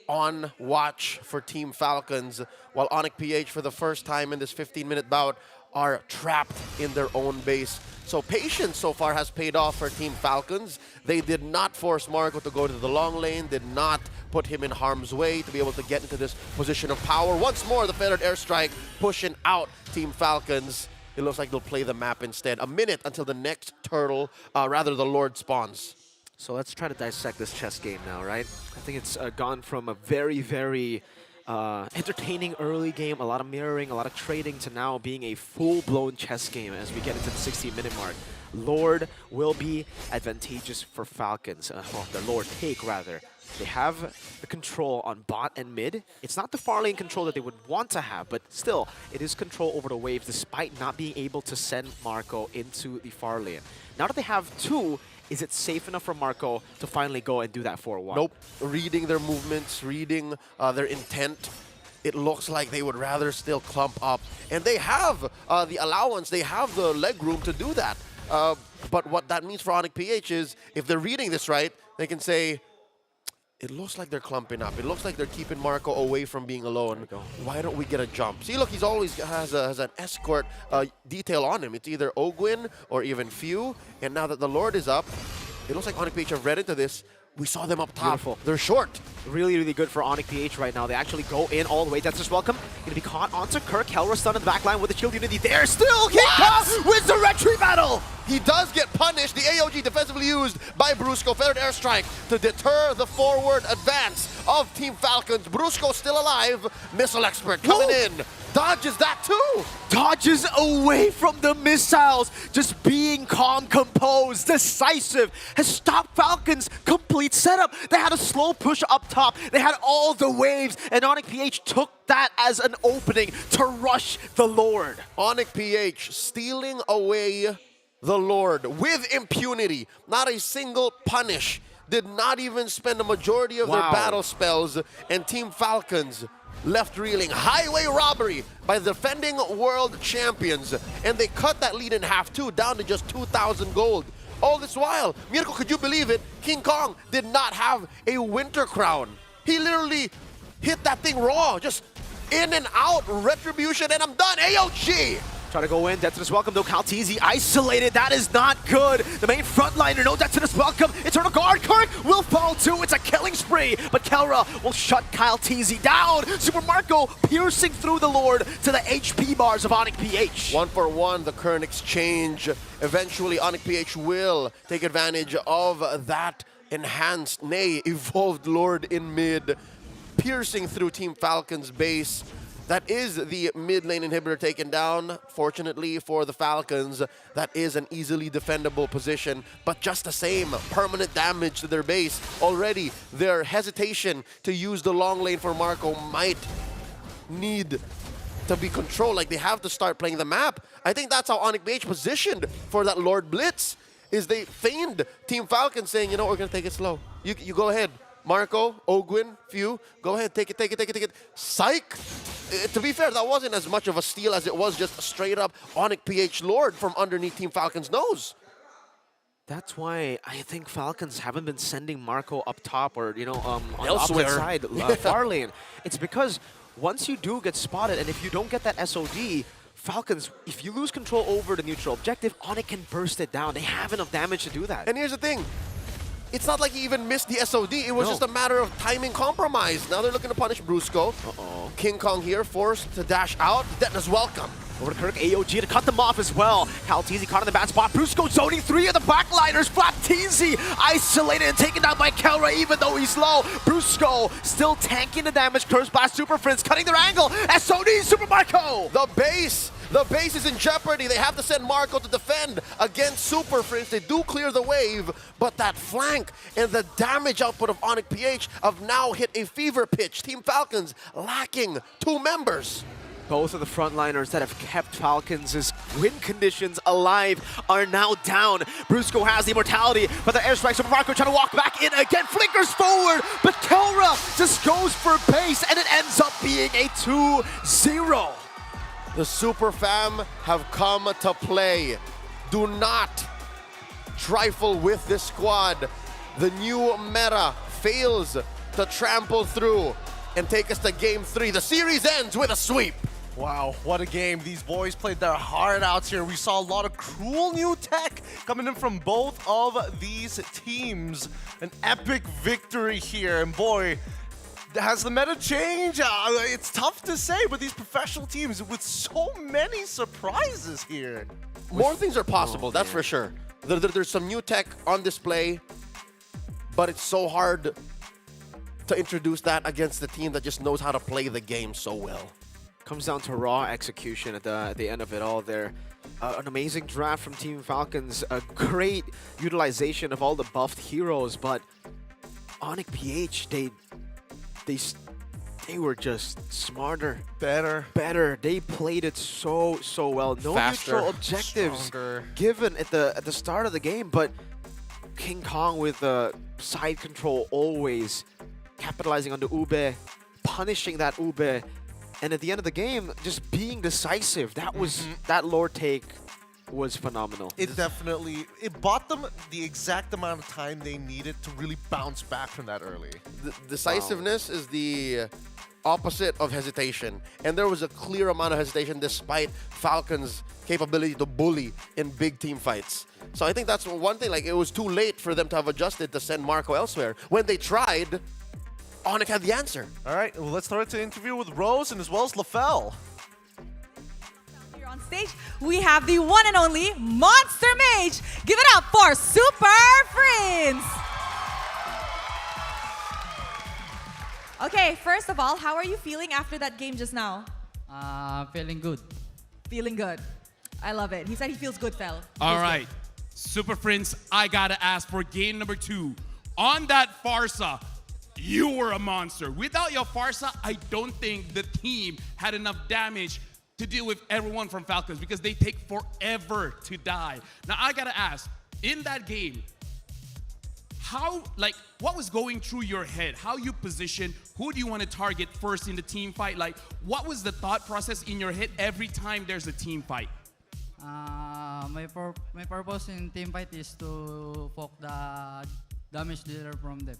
on watch for Team Falcons, while Onyx PH for the first time in this 15-minute bout are trapped in their own base. So patience so far has paid off for Team Falcons. They did not force Marco to go to the long lane, did not put him in harm's way to be able to get into this position of power. Once more, the Feathered Airstrike pushing out Team Falcons. It looks like they'll play the map instead. A minute until the next turtle, rather the Lord spawns. So let's try to dissect this chess game now, right? I think it's gone from a very, very entertaining early game, a lot of mirroring, a lot of trading, to now being a full-blown chess game as we get into the 16-minute mark. Lord will be advantageous for Falcons. Well, the Lord take, rather. They have the control on bot and mid. It's not the far lane control that they would want to have, but still, it is control over the waves despite not being able to send Marco into the far lane. Now that they have 2, is it safe enough for Marco to finally go and do that 4-1? Nope. Reading their movements, reading their intent, it looks like they would rather still clump up. And they have the allowance, they have the leg room to do that. But what that means for Onyx PH is, if they're reading this right, they can say, it looks like they're clumping up. It looks like they're keeping Marco away from being alone. Why don't we get a jump? See, look, he's always has an escort detail on him. It's either Ogwin or even Few. And now that the Lord is up, it looks like Onyx PH have read into this. We saw them up top. Beautiful. They're short. Really, really good for Onyx PH right now. They actually go in all the way. That's just welcome. Gonna be caught onto Kirk. Hellra stun in the back line with the shield unity there. Still, King Kong wins the retreat battle. He does get punished. The AOG defensively used by Brusco. Feathered Airstrike to deter the forward advance of Team Falcons. Brusco still alive. Missile Expert coming in. Dodges that too. Dodges away from the missiles. Just being calm, composed, decisive. Has stopped Falcons' complete setup. They had a slow push up top. They had all the waves. And Onyx PH took that as an opening to rush the Lord. Onyx PH stealing away the Lord with impunity. Not a single punish. Did not even spend a majority of their battle spells. And Team Falcons left reeling. Highway robbery by the defending world champions. And they cut that lead in half too, down to just 2,000 gold. All this while, Mirko, could you believe it? King Kong did not have a winter crown. He literally hit that thing raw, just in and out, retribution, and I'm done. AOG! Try to go in, Detonus welcome though, Calteezy isolated, that is not good. The main frontliner, no Detonus welcome, Eternal Guard, Kirk will fall too, it's a killing spree, but Kelra will shut Calteezy down. Super Marco piercing through the Lord to the HP bars of Onyx PH. 1-for-1, the current exchange. Eventually, Onyx PH will take advantage of that enhanced, nay, evolved Lord in mid, piercing through Team Falcon's base. That is the mid lane inhibitor taken down. Fortunately for the Falcons, that is an easily defendable position, but just the same, permanent damage to their base. Already, their hesitation to use the long lane for Marco might need to be controlled. Like, they have to start playing the map. I think that's how Onyx BH positioned for that Lord Blitz, is they feigned Team Falcon saying, you know, we're going to take it slow. You go ahead. Marco, Ogwin, Few, go ahead, take it. Psych! To be fair, that wasn't as much of a steal as it was just a straight up Onyx PH Lord from underneath Team Falcon's nose. That's why I think Falcons haven't been sending Marco up top or, you know, on Elsewhere. the opposite side, far lane. It's because once you do get spotted and if you don't get that SOD, Falcons, if you lose control over the neutral objective, Onyx can burst it down. They have enough damage to do that. And here's the thing. It's not like he even missed the SOD. It was just a matter of timing compromise. Now they're looking to punish Brusco. Uh-oh. King Kong here, forced to dash out. Detna's welcome. Over to Kirk, AOG to cut them off as well. Calteezy caught in the bad spot. Brusco zoning 3 of the backliners. Flapteezy isolated and taken down by Kelra even though he's low. Brusco still tanking the damage. Curse Blast Super Prince cutting their angle. SOD Super Marco! The base is in jeopardy. They have to send Marco to defend against Super Prince. They do clear the wave, but that flank and the damage output of Onyx PH have now hit a fever pitch. Team Falcons lacking 2 members. Both of the frontliners that have kept Falcons' win conditions alive are now down. Brusco has the immortality, but the airstrike Super Marco trying to walk back in again, flickers forward, but Kelra just goes for base, and it ends up being a 2-0. The Super Fam have come to play. Do not trifle with this squad. The new meta fails to trample through and take us to Game 3. The series ends with a sweep. Wow, what a game. These boys played their heart out here. We saw a lot of cool new tech coming in from both of these teams. An epic victory here, and boy, has the meta changed? It's tough to say, but these professional teams with so many surprises here. More things are possible, that's for sure. There's some new tech on display, but it's so hard to introduce that against the team that just knows how to play the game so well. Comes down to raw execution at the end of it all there. An amazing draft from Team Falcons, a great utilization of all the buffed heroes, but Onyx PH, they were just smarter, better. They played it so well. No Faster, neutral objectives stronger. given at the start of the game, but King Kong with the side control always capitalizing on the Ube, punishing that Ube, and at the end of the game, just being decisive. That was that lore take was phenomenal. It bought them the exact amount of time they needed to really bounce back from that early. The decisiveness is the opposite of hesitation, and there was a clear amount of hesitation despite Falcons' capability to bully in big team fights. So I think that's one thing, like, it was too late for them to have adjusted to send Marco elsewhere. When they tried, Onyx had the answer. All right, well, let's start the interview with Rose and as well as LaFell. Here on stage, we have the one and only Monster Mage. Give it up for Super Prince. Okay, first of all, how are you feeling after that game just now? Feeling good. Feeling good. I love it. He said he feels good, Fel. All right, Super Prince, I gotta ask for game number 2. On that Farsa, you were a monster. Without your Farsa, I don't think the team had enough damage to deal with everyone from Falcons because they take forever to die. Now, I gotta ask, in that game, what was going through your head? How you position? Who do you want to target first in the team fight? Like, what was the thought process in your head every time there's a team fight? My purpose in team fight is to poke the damage dealer from them.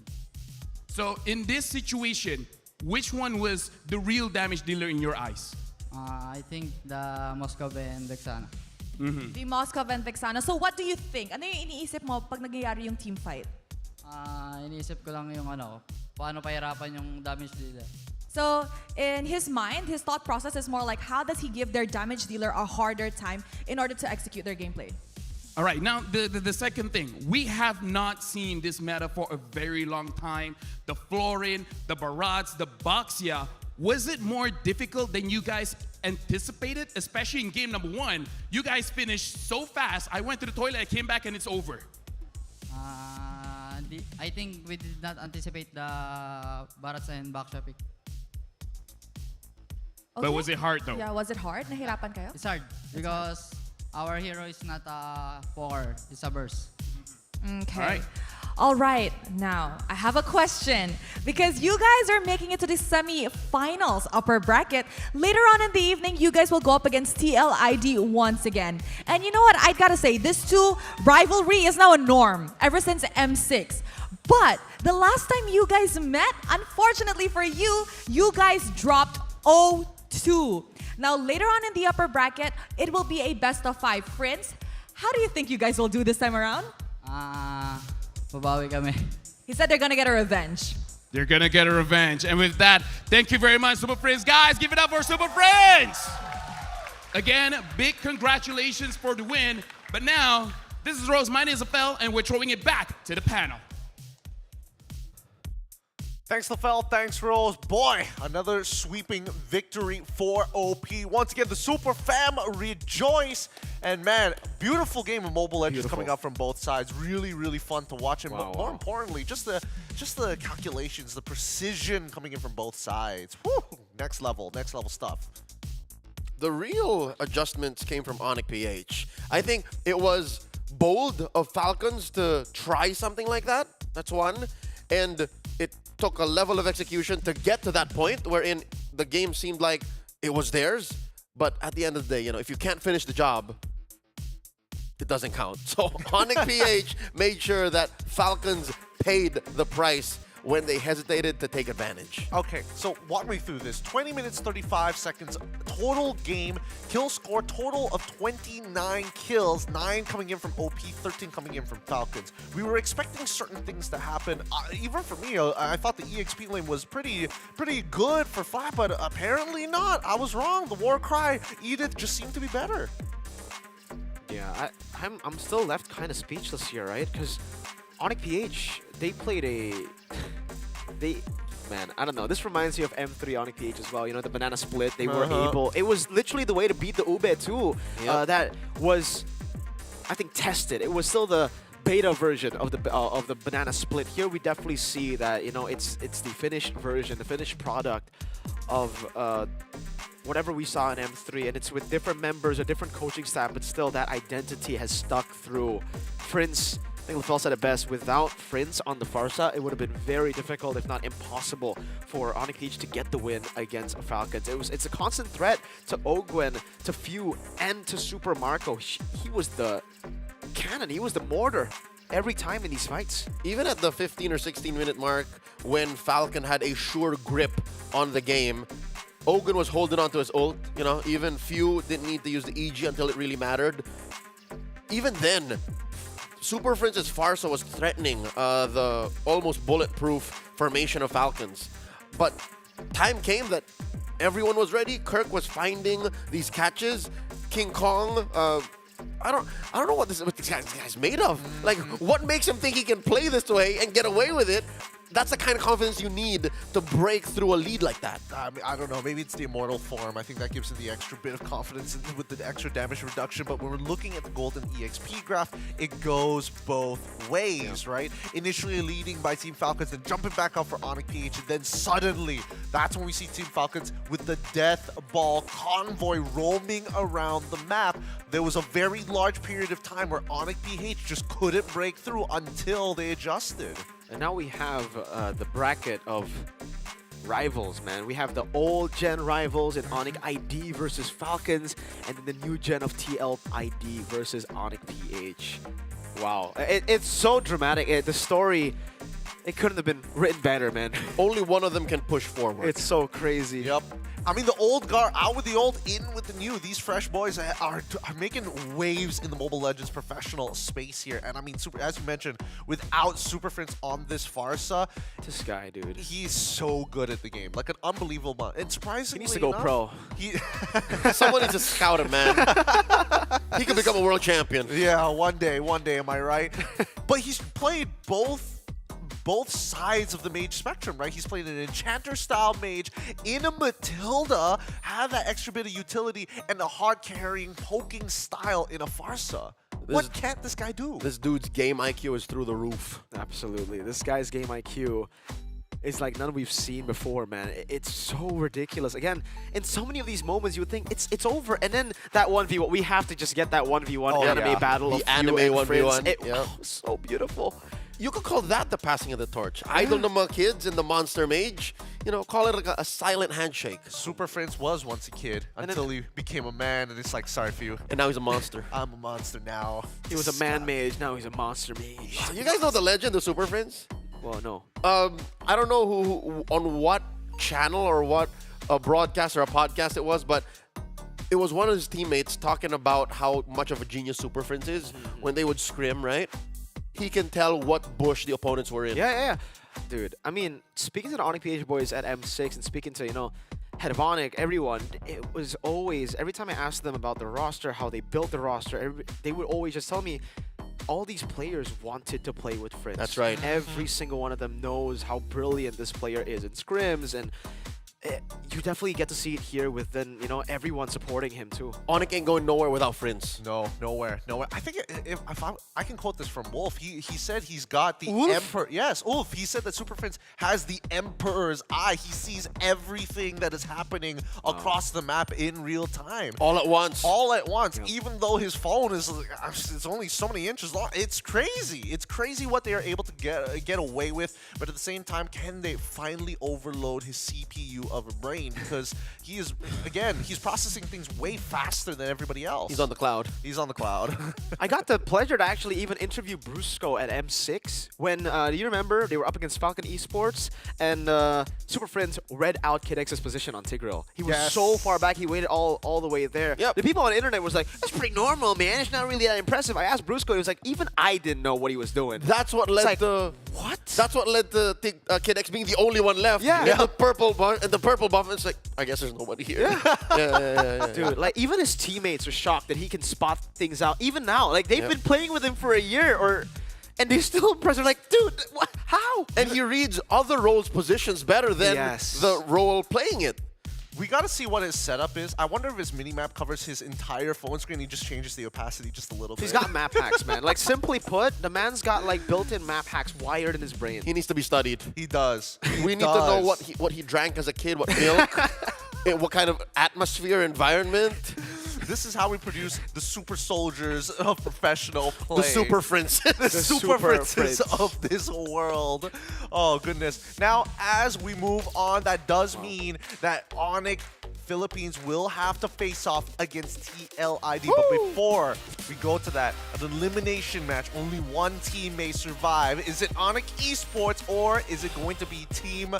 So in this situation, which one was the real damage dealer in your eyes? I think the Moscow and Vexana. The Moscow and Vexana. So what do you think? Ano yung iniisip mo pag nagyayari yung team fight? Iniisip ko lang yung paano pahirapan yung damage dealer. So in his mind, his thought process is more like how does he give their damage dealer a harder time in order to execute their gameplay? All right, now the second thing. We have not seen this meta for a very long time. The Florin, the Barats, the Baxia. Was it more difficult than you guys anticipated? Especially in game number 1. You guys finished so fast. I went to the toilet, I came back, and it's over. I think we did not anticipate the Barats and Baxia pick. But was it hard though? Yeah, was it hard? Nahirapan kayo? It's hard because our hero is not a poker, it's a burst. Okay. All right, now I have a question because you guys are making it to the semi-finals upper bracket. Later on in the evening, you guys will go up against TLID once again. And you know what? I gotta say, this two rivalry is now a norm ever since M6. But the last time you guys met, unfortunately for you, you guys dropped 0-2. Now later on in the upper bracket, it will be a best of 5. Friends, how do you think you guys will do this time around? Babawi kami. He said they're gonna get a revenge. They're gonna get a revenge. And with that, thank you very much, Super Friends. Guys, give it up for Super Friends! Again, big congratulations for the win. But now, this is Rose, my name is Afel, and we're throwing it back to the panel. Thanks, LaFell. Thanks, Rose. Boy, another sweeping victory for OP. Once again, the Super Fam rejoice. And man, beautiful game of Mobile Legends coming up from both sides. Really, really fun to watch. And more importantly, just the calculations, the precision coming in from both sides. Woo! Next level stuff. The real adjustments came from Onyx PH. I think it was bold of Falcons to try something like that. That's one. And it took a level of execution to get to that point wherein the game seemed like it was theirs. But at the end of the day, if you can't finish the job, it doesn't count. So Onyx PH made sure that Falcons paid the price when they hesitated to take advantage. Okay, so walk me through this. 20 minutes, 35 seconds, total game, kill score, total of 29 kills, 9 coming in from OP, 13 coming in from Falcons. We were expecting certain things to happen. Even for me, I thought the EXP lane was pretty good for Flat, but apparently not. I was wrong. The war cry, Edith just seemed to be better. Yeah, I'm still left kind of speechless here, right? Because Onyx PH, they played man, I don't know. This reminds me of M3 Onyx PH as well. The banana split. They were able. It was literally the way to beat the Ube too. Yep. That was, I think, tested. It was still the beta version of the banana split. Here we definitely see that it's the finished version, the finished product of whatever we saw in M3, and it's with different members, a different coaching staff, but still that identity has stuck through. Prince, I think LaFell said it best, without Prince on the Farsa, it would have been very difficult, if not impossible, for Onyx PH to get the win against Falcons. It's a constant threat to Ogwen, to Few, and to Super Marco. He was the cannon, he was the mortar every time in these fights. Even at the 15 or 16 minute mark, when Falcon had a sure grip on the game, Ogwen was holding on to his ult. Even Few didn't need to use the EG until it really mattered. Even then, Super Prince's Farsa was threatening the almost bulletproof formation of Falcons. But time came that everyone was ready. Kirk was finding these catches. King Kong, I don't know what this guy's made of. Like, what makes him think he can play this way and get away with it? That's the kind of confidence you need to break through a lead like that. I don't know. Maybe it's the immortal form. I think that gives him the extra bit of confidence with the extra damage reduction. But when we're looking at the golden EXP graph, it goes both ways, right? Initially leading by Team Falcons and jumping back up for Onyx PH. And then suddenly, that's when we see Team Falcons with the Death Ball convoy roaming around the map. there was a very large period of time where Onyx PH just couldn't break through until they adjusted. And now we have the bracket of rivals, man. We have the old gen rivals in Onyx ID versus Falcons, and then the new gen of TL ID versus Onyx PH. Wow, it's so dramatic. The story, it couldn't have been written better, man. Only one of them can push forward. It's so crazy. Yep. I mean, the old guard out with the old, in with the new. These fresh boys are making waves in the Mobile Legends professional space here. And I mean, as you mentioned, without Super Friends on this Farsa, this guy, dude, he's so good at the game. Like an unbelievable man. And surprisingly, he needs to go pro. Someone needs to scout him, man. He could become a world champion. Yeah, one day, am I right? But he's played both sides of the mage spectrum, right? He's played an enchanter-style mage in a Matilda, had that extra bit of utility, and a hard-carrying, poking style in a Farsa. What can't this guy do? This dude's game IQ is through the roof. Absolutely. This guy's game IQ is like none we've seen before, man. It's so ridiculous. Again, in so many of these moments, you would think it's over, and then that 1v1, we have to just get that 1v1 anime battle the of anime you and 1v1. friends. Yeah. So beautiful. You could call that the passing of the torch. Idol number kids in the Monster Mage. You know, call it like a silent handshake. Super Friends was once a kid until he became a man, and it's like, sorry for you. And now he's a monster. I'm a monster now. He was a man mage, now he's a monster mage. You guys know the legend of Super Friends? Well, no. I don't know who on what channel or what broadcast or a podcast it was, but it was one of his teammates talking about how much of a genius Super Friends is when they would scrim, right? He can tell what bush the opponents were in. Yeah. Dude, I mean, speaking to the Onyx PH boys at M6 and speaking to, Head of Onyx, everyone, it was always, every time I asked them about the roster, how they built the roster, they would always just tell me, all these players wanted to play with Fritz. That's right. Every single one of them knows how brilliant this player is in scrims, and you definitely get to see it here with then, everyone supporting him too. Onyx ain't going nowhere without Friends. No, nowhere. I think if I can quote this from Wolf, he said he's got the Emperor. Yes, Wolf. He said that Super Friends has the Emperor's eye. He sees everything that is happening across the map in real time. All at once. All at once. Yeah. Even though his phone is it's only so many inches long. It's crazy. It's crazy what they are able to get away with. But at the same time, can they finally overload his CPU of a brain, because he's processing things way faster than everybody else. He's on the cloud. He's on the cloud. I got the pleasure to actually even interview Brusco at M6 when, do you remember, they were up against Falcon Esports, and Super Friends read out Kid X's position on Tigreal. He was so far back, he waited all the way there. Yep. The people on the internet was like, that's pretty normal, man. It's not really that impressive. I asked Brusco, he was like, even I didn't know what he was doing. That's what led That's what led to Kid X being the only one left. Yeah. And the purple buff, it's like, I guess there's nobody here. Yeah. Dude, like, even his teammates are shocked that he can spot things out. Even now, like, they've been playing with him for a year, and they're still impressed. They're like, dude, how? And he reads other roles' positions better than the role playing it. We got to see what his setup is. I wonder if his minimap covers his entire phone screen. He just changes the opacity just a little bit. He's got map hacks, man. Like, simply put, the man's got, like, built-in map hacks wired in his brain. He needs to be studied. He does. We need to know what he drank as a kid, what milk, what kind of atmosphere, environment. This is how we produce the super soldiers of professional play. The super Friends. The super Princes of this world. Oh, goodness. Now, as we move on, that does mean that Onyx Philippines will have to face off against TLID. But before we go to that, an elimination match, only one team may survive. Is it Onyx Esports or is it going to be Team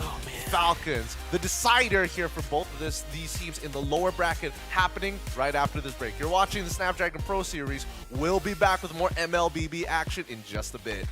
Falcons? The decider here for both of these teams in the lower bracket happening right after this break. You're watching the Snapdragon Pro Series. We'll be back with more MLBB action in just a bit.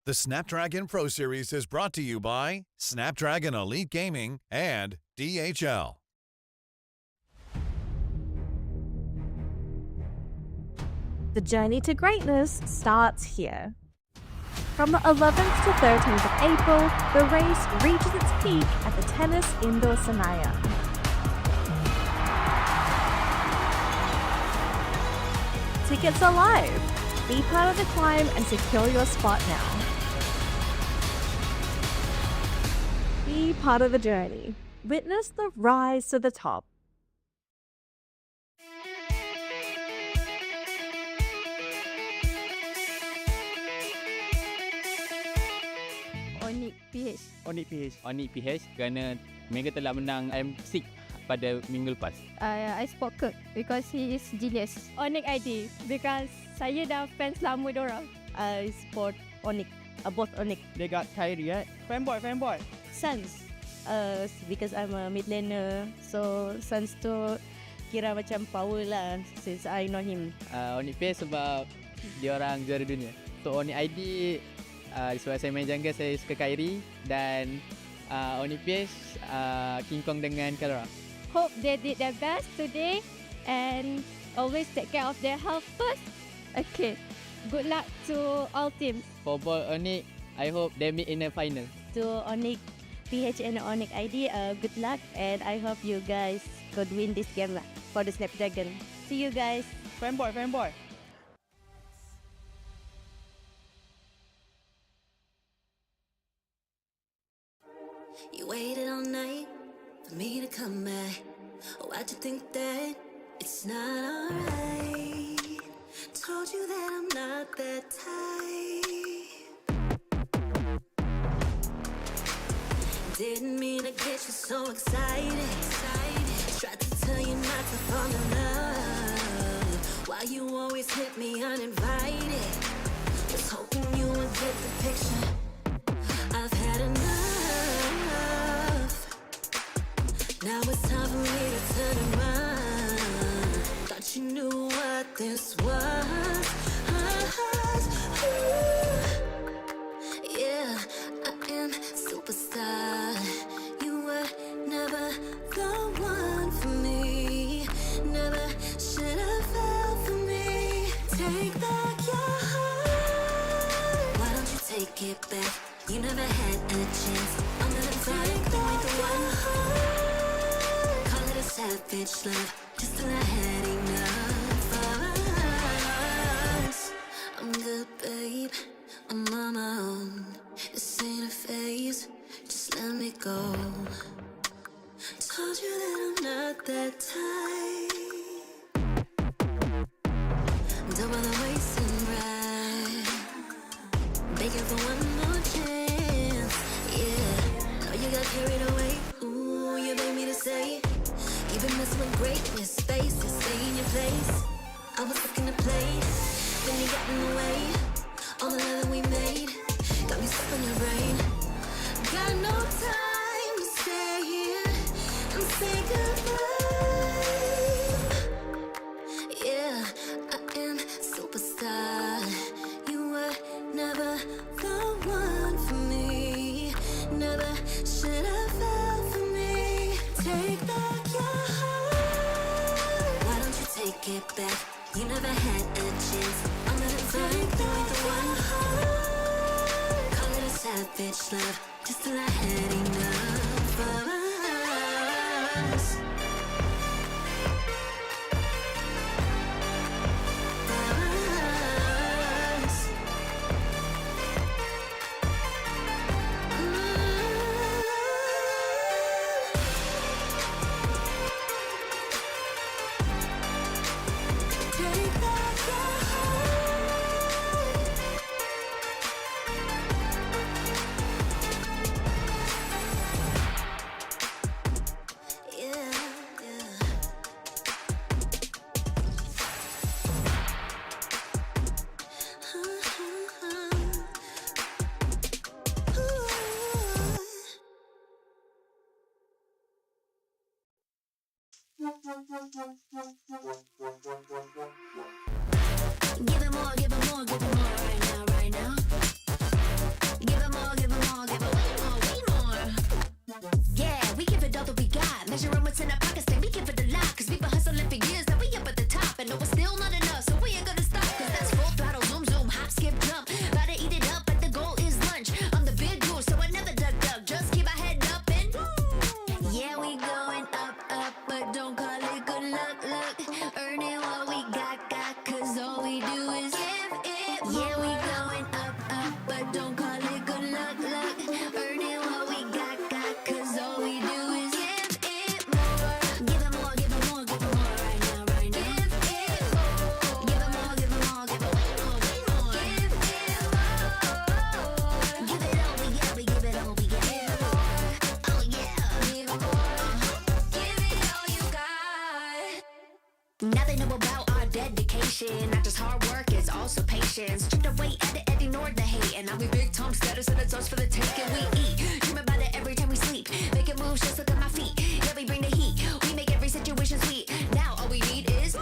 The Snapdragon Pro Series is brought to you by Snapdragon Elite Gaming and DHL. The journey to greatness starts here. From the 11th to 13th of April, the race reaches its peak at the Tennis Indoor Senayan. Tickets are live. Be part of the climb and secure your spot now. Be part of the journey. Witness the rise to the top. Onyx PH. Onyx PH kerana mereka telah menang M6 pada minggu lepas. I support Kirk because he is genius. Onyx ID because saya dah fans lama diorang. I support Onyx. Both Onyx. They got Kyrie, right? Fanboy. Suns. Because I'm a mid laner, so Suns tu kira macam power lah since I know him. Onyx PH sebab dia orang juara dunia. So Onyx ID sebab saya main jungle, saya suka Kyrie, dan Onyx PH King Kong dengan Kalora. Hope they did their best today and always take care of their health first. Okay, good luck to all teams. For ball Onyx, I hope they meet in the final. To Onyx PH and Onyx ID, good luck, and I hope you guys could win this game lah for the Snapdragon. See you guys. Fanboy. You waited all night for me to come back. Why'd you think that it's not alright? Told you that I'm not that type. Didn't mean to get you so excited. Tried to tell you not to fall in love. Why you always hit me uninvited? Was hoping you would get the picture. I've had enough. Now it's time for me to turn around. Thought you knew what this was. Yeah, I am superstar. You were never the one for me. Never should have fell for me. Take back your heart. Why don't you take it back? You never had a chance. I'm gonna take back the one. Call it a savage love, just till I had enough of us. I'm good, babe. I'm on my own. This ain't a phase. Just let me go. Told you that I'm not that type. Don't bother wasting breath. Begging for one more chance. Yeah, know you got carried away. Ooh, you made me to say. You've been messing with greatness, spaces, stay in your place. I was looking to play, then you got in the way. All the love that we made got me stuck on your brain. Got no time to stay here and say goodbye. Yeah, I am superstar. You were never the one for me. Never should have fell for me. Take back your heart. Why don't you take it back? You never had a chance. I'm gonna take back the one. Call it a savage love, just till I had enough of us. Give it more, give it more, give it more right now, right now. Give it more, give it more, give it way more, way more. Yeah, we give it all that we got. Measuring what's in our pockets, then we give it a lot. Cause we've been hustling for years, now we up at the top. And no, it's still not enough, so we ain't gonna stop. Cause dedication. Not just hard work, it's also patience. Stripped away, edit, ignored the hate. And now we big Tom status and it's us for the taking. We eat, dream about it every time we sleep. Making moves, just look at my feet. Yeah, we bring the heat. We make every situation sweet. Now all we need is.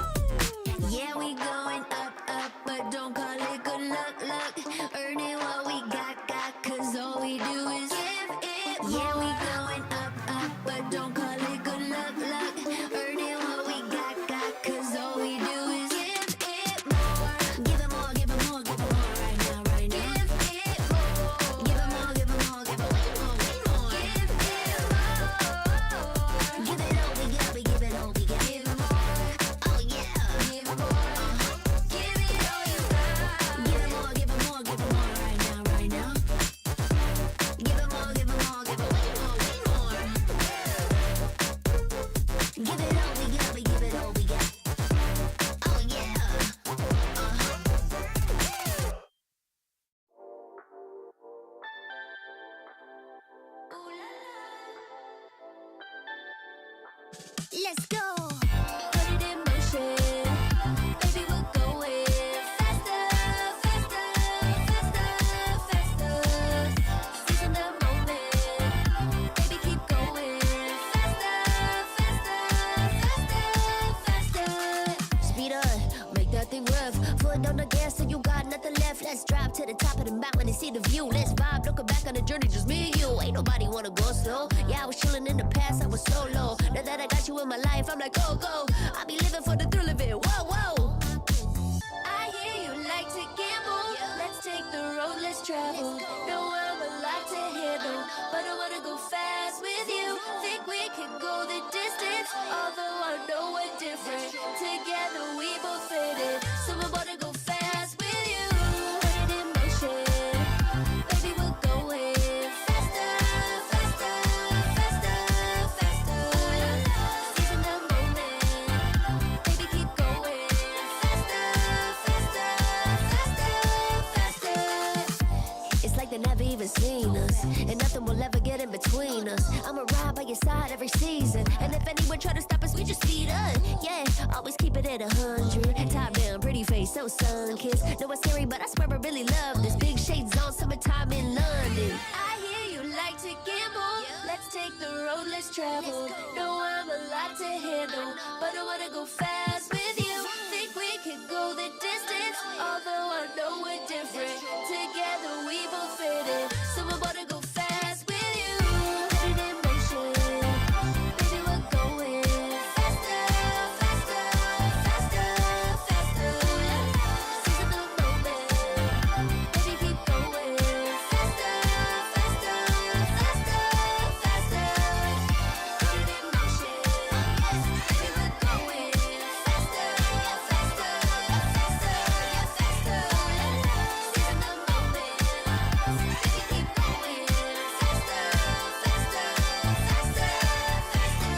Yeah, we going up, up, but don't call it good luck, luck. Earning what we got, cause all we do is give it more. Yeah, we going up, up, but don't call it good luck, luck. Earning what we got, cause all we do is give it more. Give it more, give it more, give it more right now, right now. Give it more. Give it more, give it more, give it way more, way more. Give it more. Give it all, we got, we give it all, we got. Give it more. Oh yeah. Give it more. Give it all you got. Give it more, give it more, give it more right now, right now. Give it more, give it more, give it way more, way more. Give it all, we got, we give it all, we got. Oh yeah. Let's go. Put it in motion. Baby, we're going faster, faster, faster, faster. Seizing the moment. Baby, keep going faster, faster, faster, faster. Speed up, make that thing rough. Foot on the gas so you got nothing left. Let's drive to the top of the mountain and see the view. Let's vibe, looking back on the journey, just me and you. Ain't nobody wanna go slow. Yeah, I was chilling in the past, I was solo. Now that I got you in my life, I'm like, go, go. I be living for the thrill of it, whoa, whoa. I hear you like to gamble. Let's take the road, let's travel. Know I'm a lot to handle, but I wanna go fast with you. Think we could go the distance, although I know we're different. Together we both fit it, so I wanna go fast with you. Put it in motion, baby, we're going faster, faster, faster, faster. Seizing the moment, baby, keep going faster, faster, faster, faster. It's like they never even seen us, and nothing will ever get in between us. I'ma ride by your side every season, and if anyone try to stop us, we just speed up. Yeah, always keep it at 100. Top down, pretty face, so sun-kissed. Know it's scary, but I swear I really love this. Big shades on, summertime in London. I hear you like to gamble. Let's take the road, let's travel. Know I'm a lot to handle, but I wanna go fast with you. Think we could go the distance, although I know we're different. Together we both fit it, so I wanna go fast with you. Put it in motion, baby, we're going faster, faster, faster, faster. Seizing the moment, baby, keep going faster, faster, faster, faster. Put it in motion, baby, we're going faster, faster, faster, faster. Seizing the moment, baby, keep going faster, faster, faster, faster.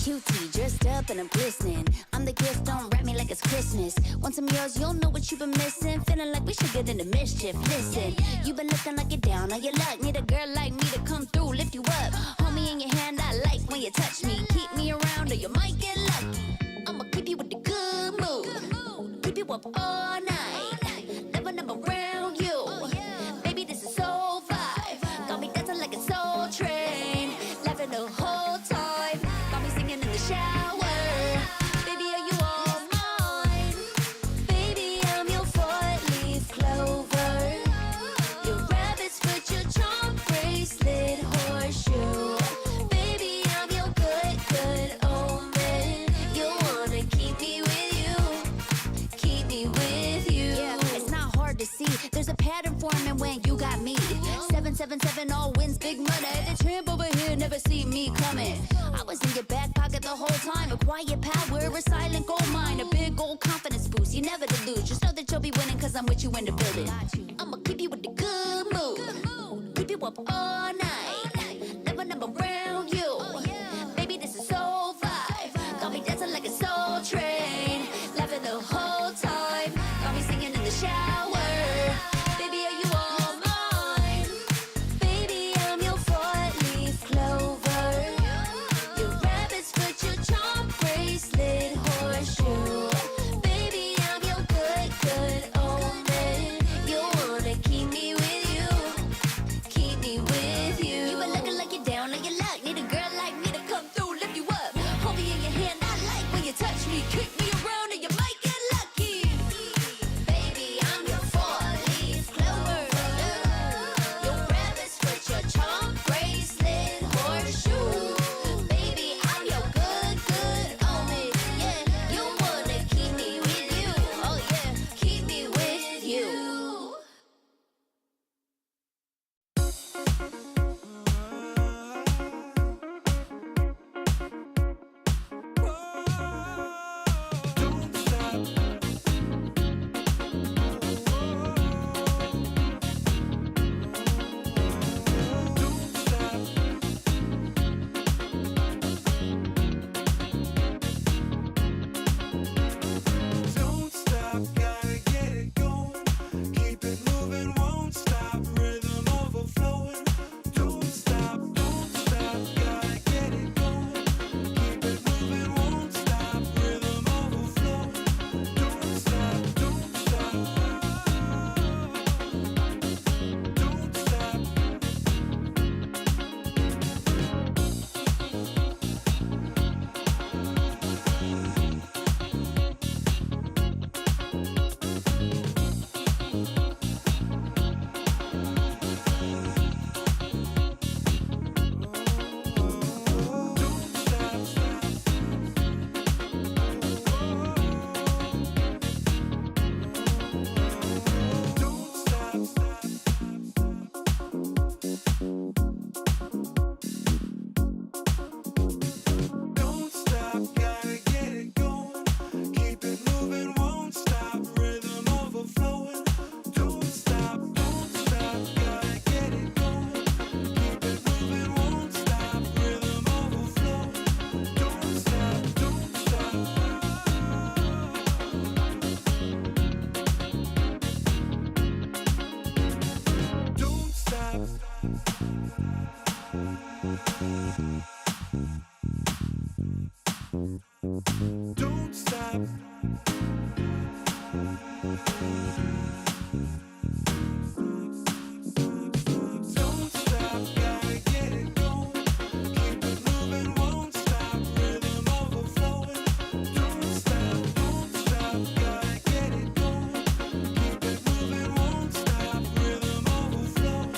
Cutie, dressed up and I'm glistening. I'm the gift, don't wrap me like it's Christmas. Want some yours, you'll know what you've been missing. Feeling like we should get into mischief. Listen, you've been looking like you're down on your luck. Need a girl like me to come through, lift you up. Hold me in your hand, I like when you touch me. Keep me around or you might get lucky. I'ma keep you with the good mood. Keep you up all night. Never, never around you. Baby, this is so vibe. Got me dancing like a soul train. Laughing the whole time. Got me singing in the shower. Baby, are you all mine? Baby, I'm your four-leaf clover. Your rabbit's foot, your charm bracelet, horseshoe. Baby, I'm your good, good omen. You wanna keep me with you. Keep me with you. Yeah, it's not hard to see. There's a pattern forming when you got me. 777 all wins, big money. The tramp over here never see me coming. I was in your back pocket the whole time. A quiet power, a silent gold mine, a big old confidence boost. You never delude. Just know that you'll be winning, cause I'm with you in the building. I'ma keep you with the good mood. Keep you up all night. Never, never around you. Baby, this is so vibe. Got me dancing like a soul train. Laughing the whole time. Got me singing in the shower. Baby, are you all Don't stop. Don't stop, gotta get it going. Keep it moving, won't stop. Rhythm overflowing. Don't stop, gotta get it going. Keep it moving, won't stop. Rhythm overflowing.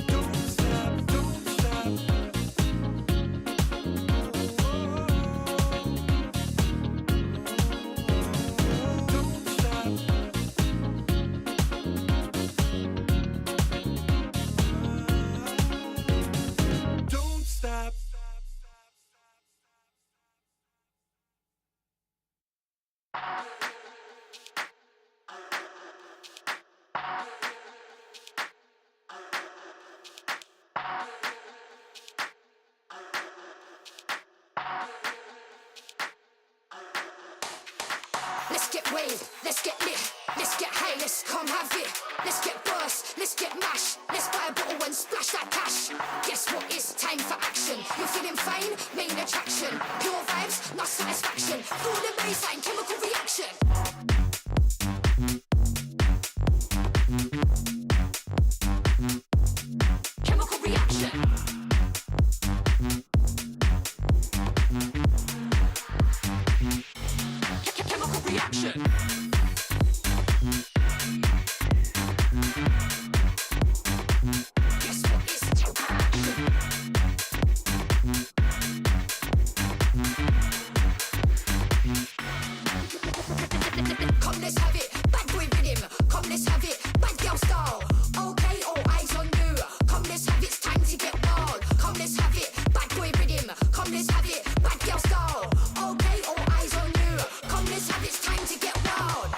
Don't stop, don't stop. Don't stop. Let's get waved, let's get lit, let's get high, let's come have it. Let's get burst, let's get mash, let's buy a bottle and splash that cash. Guess what? It's time for action. You're feeling fine, main attraction. Pure vibes, not satisfaction. Feel the baseline, chemical reaction. Chemical reaction. Chemical reaction. Guess what? It's come, let's have it. Bad boy rhythm. Come, let's have it. Bad girl style. Okay, all eyes on you. Come, let's have it. It's time to get wild. Come, let's have it. Bad boy rhythm. Come, let's have it. Bad girl style. Okay, all eyes on you. Come, let's have it. It's time to get wild.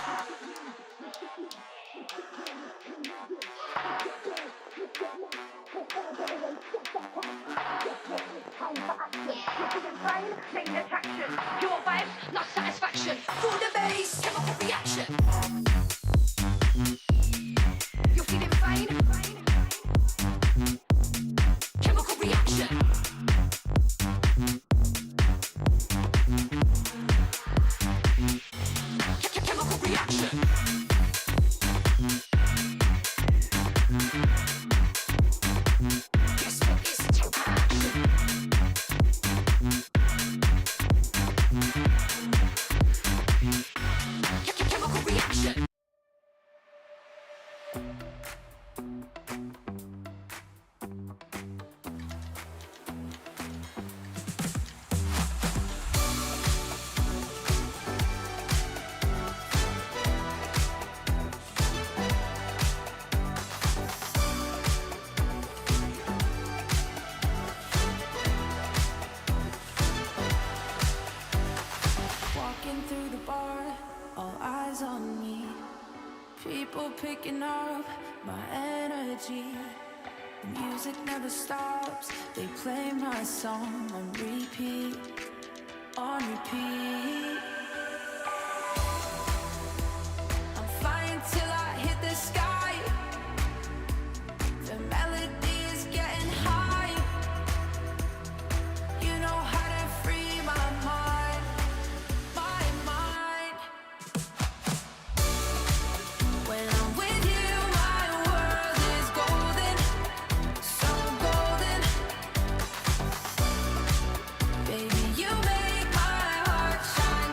Main attraction. Pure vibes, not satisfaction. Feel the bass. Chemical reaction. You're feeling fine. Chemical reaction. Chemical reaction. Guess what? It's chemical reaction. Walking through the bar, all eyes on me. People picking up my energy. The music never stops. They play my song on repeat, on repeat. I'm flying till I hit the sky. The melody is getting high. You know how to free my mind, my mind. When I'm with you, my world is golden, so golden. Baby, you make my heart shine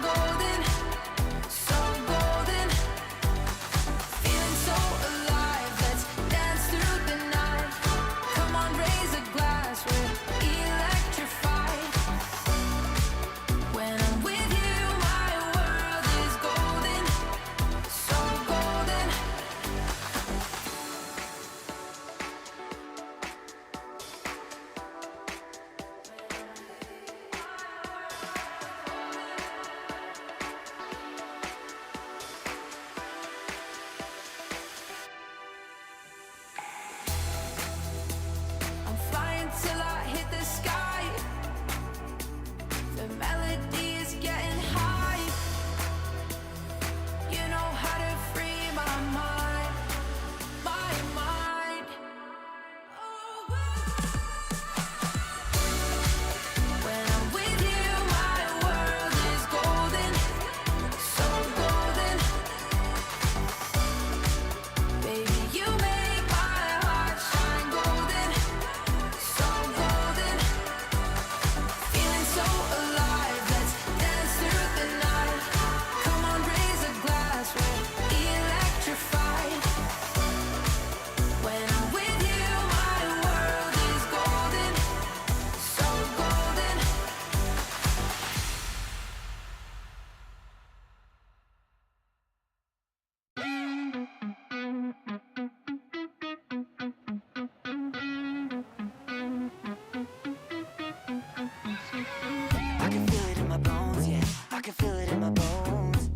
can feel it in my bones.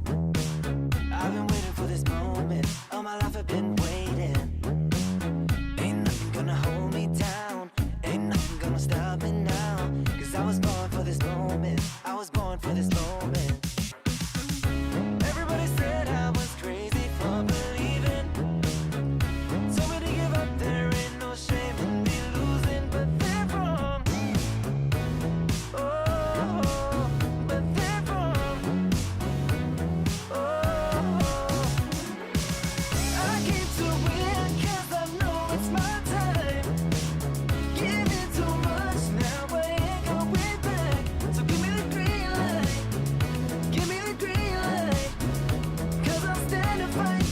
I've been waiting for this moment. All my life I've been waiting. Ain't nothing gonna hold me down. Ain't nothing gonna stop me now. 'Cause I was born for this moment. I was born for this moment. Everybody said I was crazy for believing. Told me to give up, there ain't no shame in me losing. But they're wrong. Oh, but they're wrong. Oh, I came to win 'cause I know it's my time. Giving too much, now I ain't going back. So give me the green light. Give me the green light. 'Cause I'll stand and fight.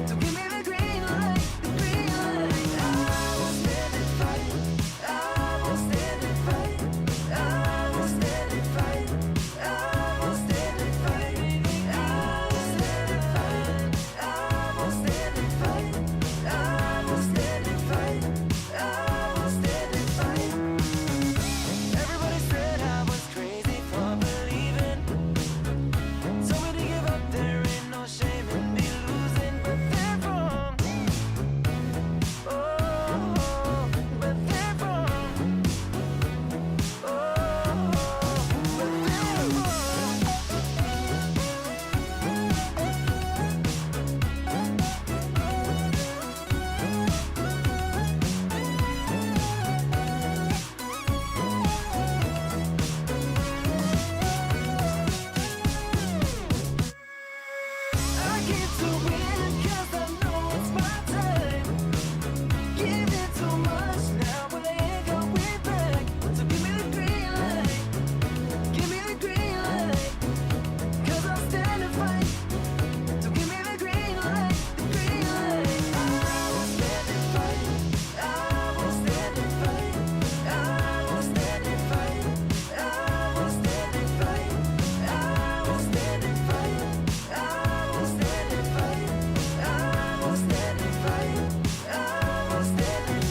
So give me the green light. The green light. I will stand and fight. I will stand and fight. I will stand and fight. I will stand and fight. I will stand and fight. I will stand and fight. I will stand and fight. I will stand and fight. Everybody said I was crazy for believing. Told me to give up, there ain't no shame in me losing. But they're wrong. Oh, but they're wrong. Oh, but they're wrong. I came to win 'cause I know it's my time. Giving too much, now I ain't going back. So give me the green light. Give me the green light. 'Cause I'll stand and fight. So give me the green light. The green light. I will stand and fight. I will stand and fight. I will stand and fight. I will stand and fight. I will stand and fight. I will stand and fight. I will stand and fight. I will stand and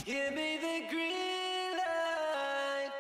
give me the green light.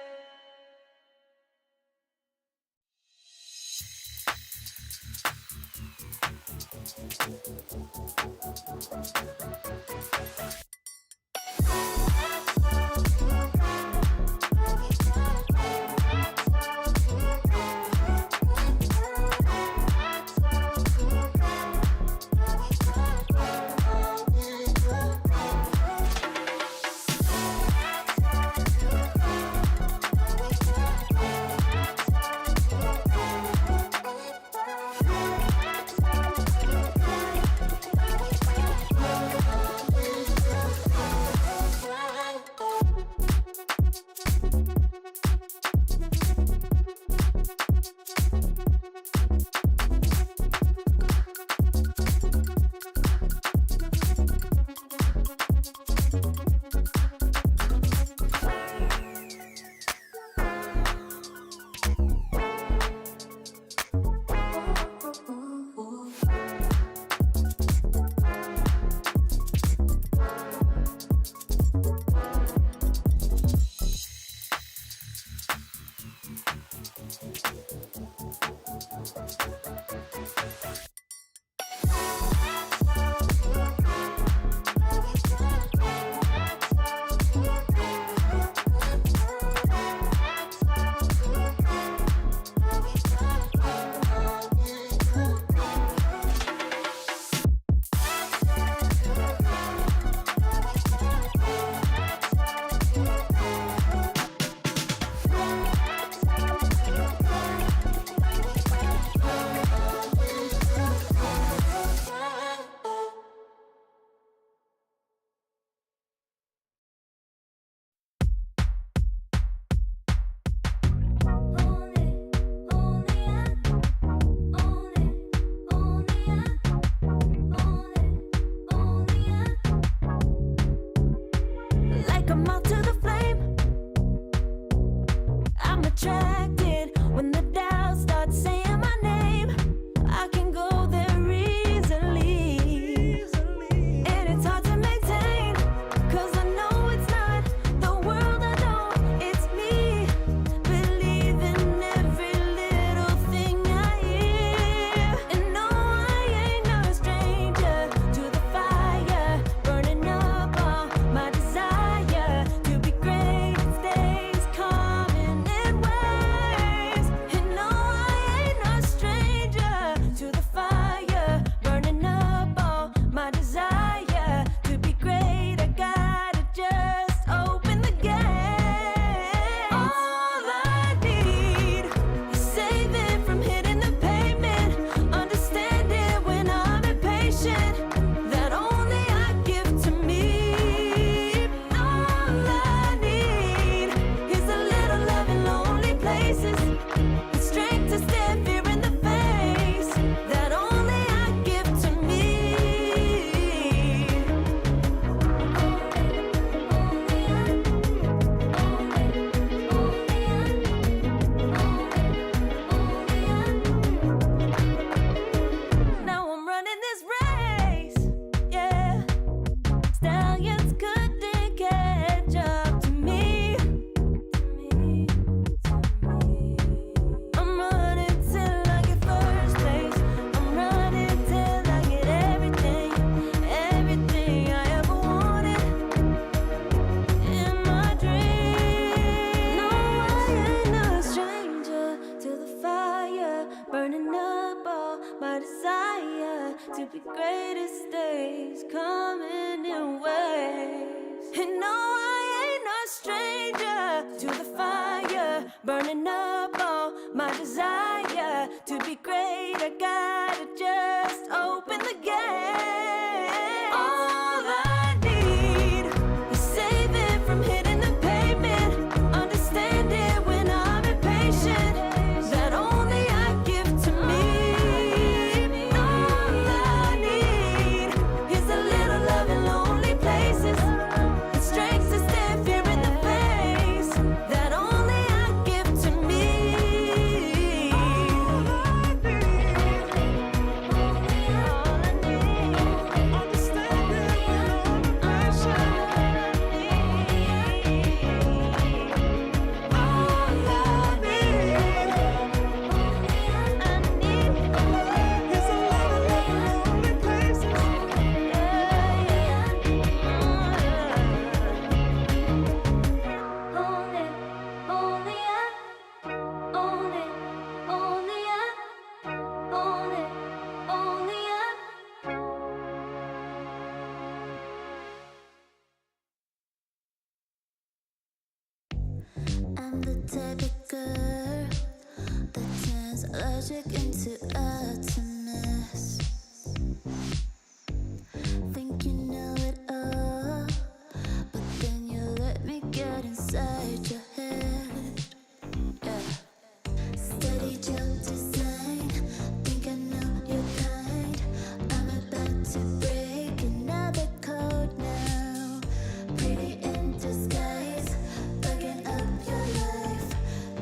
Like a moth to the flame. I'm be greatest days coming in waves. And no, I ain't no stranger to the fire, burning up all my desire to be great. I gotta just open the gate. All I need is saving from hitting the pavement, understand it when I'm impatient, that only I give to me. All I need is a little love in lonely places, the strength to stand fear in the face, that only I give to me. All I I'm the type of girl that turns logic into utterance. Think you know it all, but then you let me get inside your head. Yeah. Steady jump design, think I know your kind. I'm about to break another code now. Pretty in disguise, bugging up your life.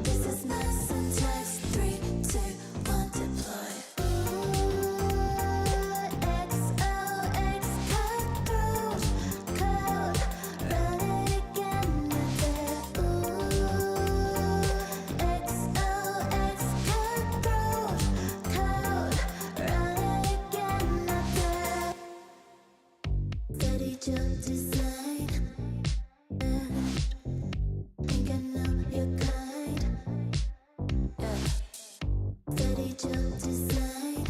This is my syntax. 3, 2, 1, deploy. XOX cutthroat code, run it again. XOX cutthroat code, run it again. Steady jump design. Think I know your kind. Yeah. Steady jump design.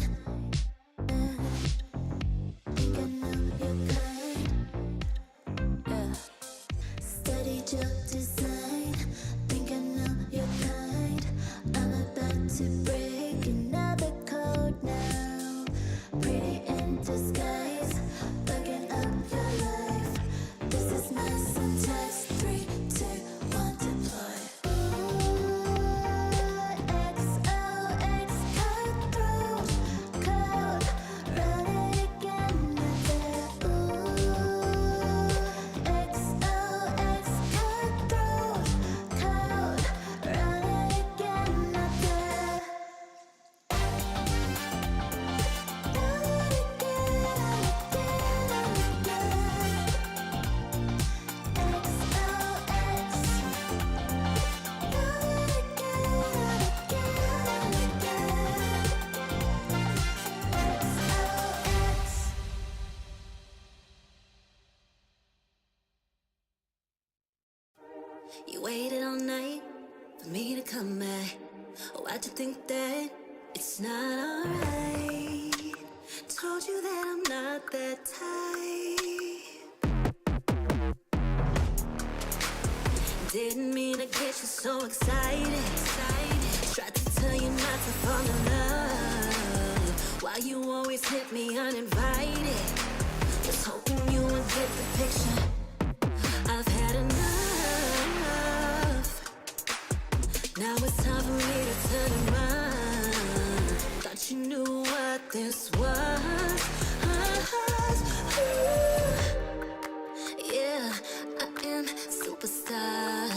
Think I know your kind. Yeah. Steady jump design. Think I know your kind. I'm about to break another code now. Pretty in disguise, bugging up your life. This is my syntax. 3, 2, 1, deploy. XOX cutthroat code, run it again. XOX cutthroat code, run it again. You waited all night for me to come back. Why'd you think that it's not alright? Told you that I'm not that type. Didn't mean to get you so excited. Tried to tell you not to fall in love. Why you always hit me uninvited? Was hoping you would get the picture. I've had enough. Now it's time for me to turn around. Thought you knew what this was. Yeah, I am superstar.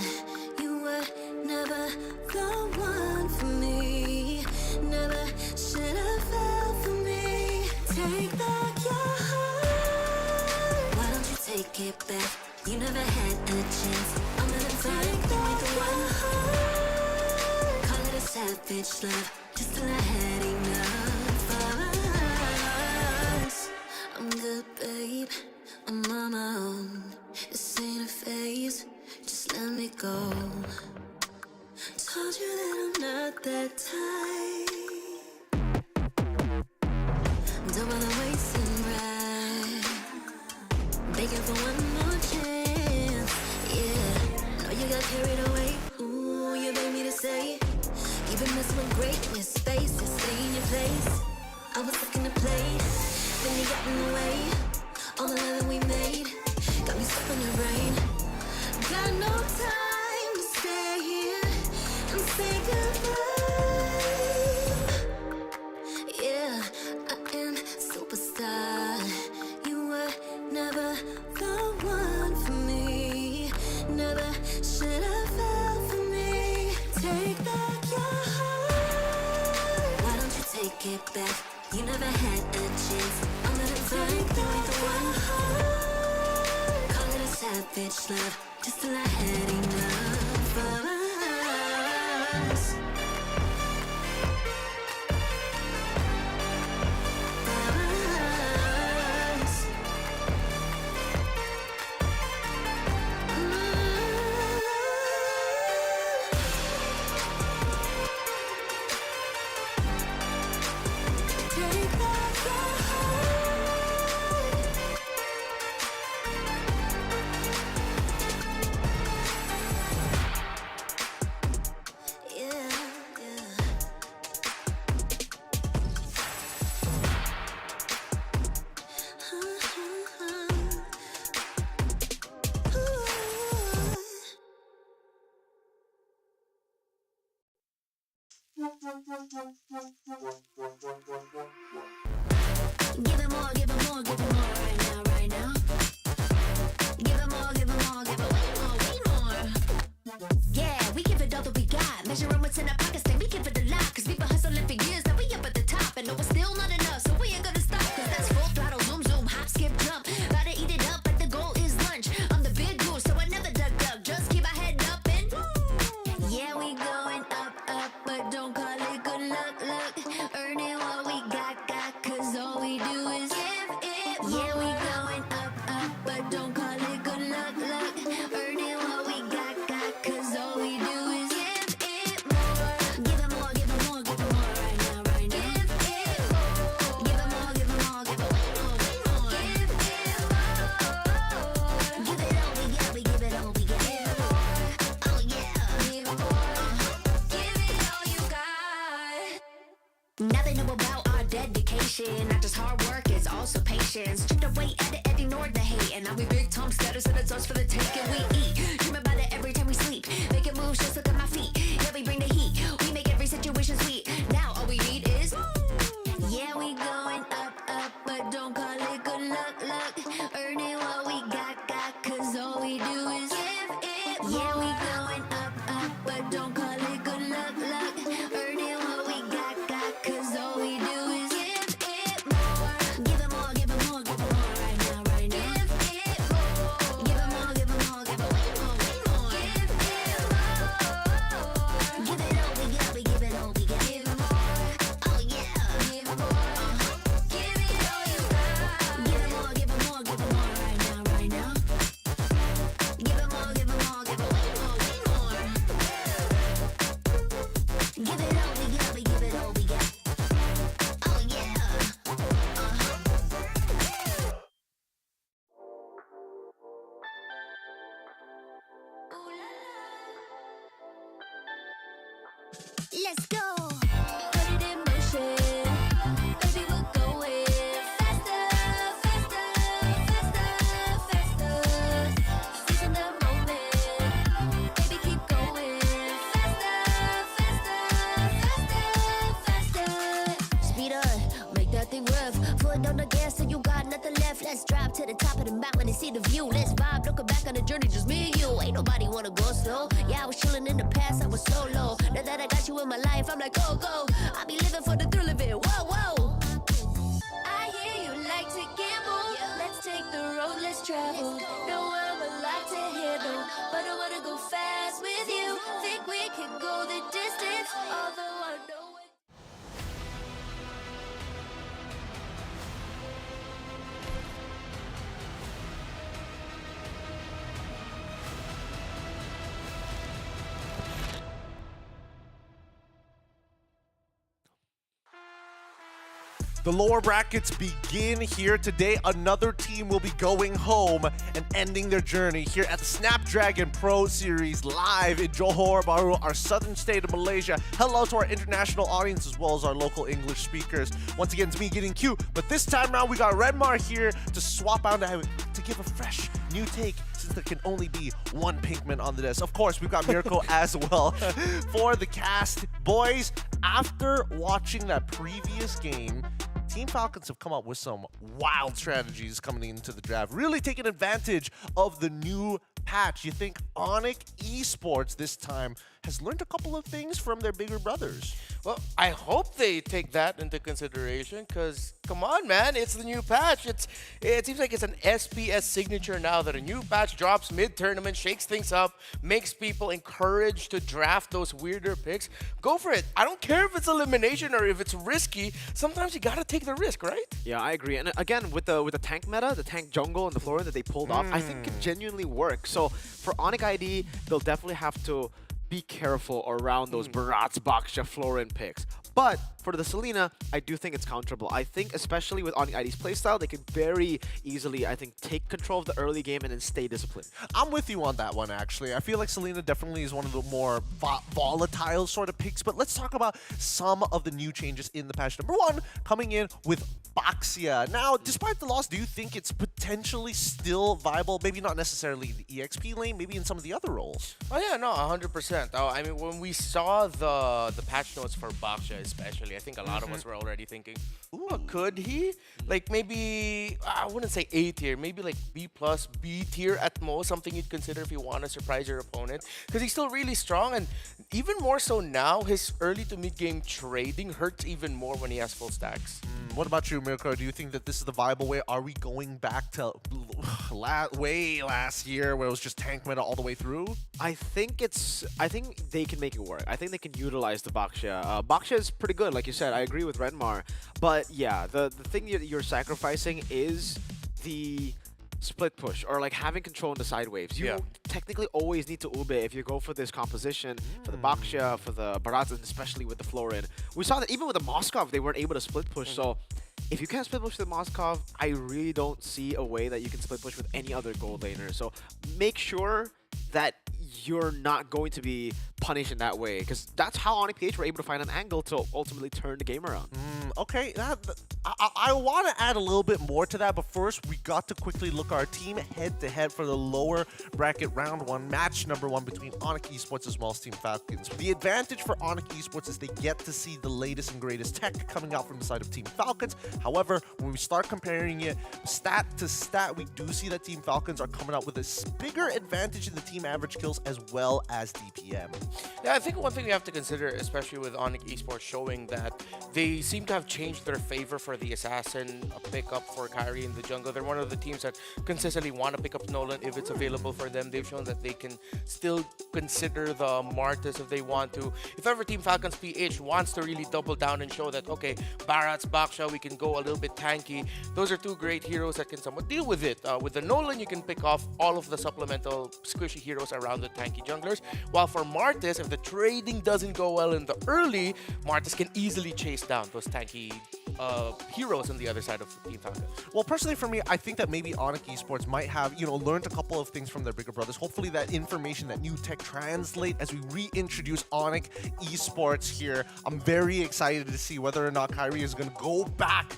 You were never the one for me. Never should have fell for me. Take back your heart. Why don't you take it back? You never had a chance. I'm gonna take back your heart. Call it a savage love, just till I had enough of us. I'm good, babe. I'm on my own. This ain't a phase. Just let me go. Told you that I'm not that type. Don't bother wasting Never should have fell for me. Take back your heart. Why don't you take it back? You never had a chance. I'll never take back your heart. Call it a savage love, just till I had enough of us. Give it more, give it more, give it more right now, right now. Give it more, give it more, give it way more, way more. Yeah, we give it all that we got. Measuring what's in our pockets, then we give it a lot. Cause we've been hustling for years, now we up at the top. And no, it's still not enough, so we ain't gonna stop. Cause that's full throttle, zoom, zoom, hop, skip, jump. Gotta eat it up, but the goal is lunch. I'm the big goose, so I never duck, duck. Just keep my head up and yeah, we going up, up, but don't call it good luck, luck. Earning what we got, cause all we do is give it more. Yeah, we going up, up, but don't call it good luck, luck. Earning what we got, cause all we do is give it more. Give it more, give it more, give it more right now, right now. Give it more. Give it more, give it more, give it way more, way more. Give it more. Give it all we got, we give it all we got. Give it more. Oh yeah. Give it more. Give it all you got. Now they know about our dedication. Not just hard work, it's also patience. Chipped away at it and ignored the hate. And now we big Tom status and it's us for the taking. We eat, dream about it every time we sleep. Making moves, just look at my feet. Yeah, we bring the heat. We make every situation sweet. Now all we need is yeah, we going up, up, but don't call it good luck, luck. Earning what we got, cause all we do is give it more. Yeah, we going up, up, but don't call it good luck, luck. Earning what we got, cause all we do is give it more. Give it more, give it more, give it more right now, right now. Give it more. Give it more, give it more, give it way more, way more. Give it more. Give it all we got, we give it all we got. Give it more. Oh yeah. Give it more. Give it all you got. Give it more, give it more, give it more right now, right now. Give it more, give it more, give it way more, way more. Give it all we got, we give it all we got. Oh yeah. Let's go. Put it in motion. Baby, we're going faster, faster, faster, faster. Seizing the moment. Baby, keep going faster, faster, faster, faster. Speed up, make that thing rev. Foot on the gas till you got nothing left. Let's drive to the top of the mountain and see the view. Let's vibe, looking back on the journey, just me and you. Ain't nobody wanna go slow. Yeah, I was chilling in the past, I was solo. Now that I got you in my life, I'm like, go, go. I be living for the thrill of it, whoa, whoa. I hear you like to gamble. Let's take the road, let's travel. Know I'm a lot to handle, but I wanna go fast with you. Think we can go the distance, although I know it. The lower brackets begin here today. Another team will be going home and ending their journey here at the Snapdragon Pro Series live in Johor Bahru, our southern state of Malaysia. Hello to our international audience as well as our local English speakers. Once again, it's me getting Q, but this time around we got Redmar here to swap out to give a fresh new take since there can only be one Pinkman on the desk. Of course, we've got Mirko as well for the cast. Boys, after watching that previous game, Team Falcons have come up with some wild strategies coming into the draft, really taking advantage of the new patch, you think Onyx Esports this time has learned a couple of things from their bigger brothers? Well, I hope they take that into consideration because, come on, man, it's the new patch. It seems like it's an SPS signature now that a new patch drops mid-tournament, shakes things up, makes people encouraged to draft those weirder picks. Go for it. I don't care if it's elimination or if it's risky. Sometimes you gotta take the risk, right? Yeah, I agree. And again, with the tank meta, the tank jungle and the Florian that they pulled off, I think can genuinely work. So for Onyx ID, they'll definitely have to be careful around those Barats, Baksha, Florian picks. But for the Selena, I do think it's counterable. I think especially with Onyx ID's playstyle, they can very easily, I think, take control of the early game and then stay disciplined. I'm with you on that one, actually. I feel like Selena definitely is one of the more volatile sort of picks, but let's talk about some of the new changes in the patch. Number one, coming in with Baxia. Now, despite the loss, do you think it's potentially still viable? Maybe not necessarily in the EXP lane, maybe in some of the other roles. Oh yeah, no, 100%. I mean, when we saw the patch notes for Baksha especially, I think a lot of us were already thinking, ooh, could he? Like maybe, I wouldn't say A tier, maybe like B+, B tier at most, something you'd consider if you want to surprise your opponent. Because he's still really strong, and even more so now, his early to mid-game trading hurts even more when he has full stacks. What about you, Mirko? Do you think that this is the viable way? Are we going back to way last year where it was just tank meta all the way through? I think they can make it work. I think they can utilize the Baksha. Baksha is pretty good, like you said. I agree with Renmar. But yeah, the thing you're sacrificing is the split push, or like having control in the side waves. You technically always need to ube if you go for this composition, for the Baksha, for the Barats, and especially with the Florin. We saw that even with the Moskov, they weren't able to split push, so if you can't split push with Moskov, I really don't see a way that you can split push with any other gold laner. So make sure that you're not going to be punished in that way, because that's how Onyx PH were able to find an angle to ultimately turn the game around. Okay, I want to add a little bit more to that, but first we got to quickly look our team head-to-head for the lower bracket round one, match number one between Onyx Esports as well as Team Falcons. The advantage for Onyx Esports is they get to see the latest and greatest tech coming out from the side of Team Falcons. However, when we start comparing it stat to stat, we do see that Team Falcons are coming out with a bigger advantage in the team average kills as well as DPM. Yeah, I think one thing we have to consider, especially with Onyx Esports showing that they seem to have changed their favor for the Assassin, a pickup for Kyrie in the jungle. They're one of the teams that consistently want to pick up Nolan if it's available for them. They've shown that they can still consider the Martis if they want to. If ever Team Falcons PH wants to really double down and show that, okay, Barats, Baksha, we can go a little bit tanky. Those are two great heroes that can somewhat deal with it. With the Nolan, you can pick off all of the supplemental squishy heroes around the tanky junglers. While for Martis, if the trading doesn't go well in the early, Martis can easily chase down those tanky heroes on the other side of Team Falcons. Well, personally for me, I think that maybe Onyx Esports might have, learned a couple of things from their bigger brothers. Hopefully that information, that new tech translate as we reintroduce Onyx Esports here. I'm very excited to see whether or not Kyrie is going to go back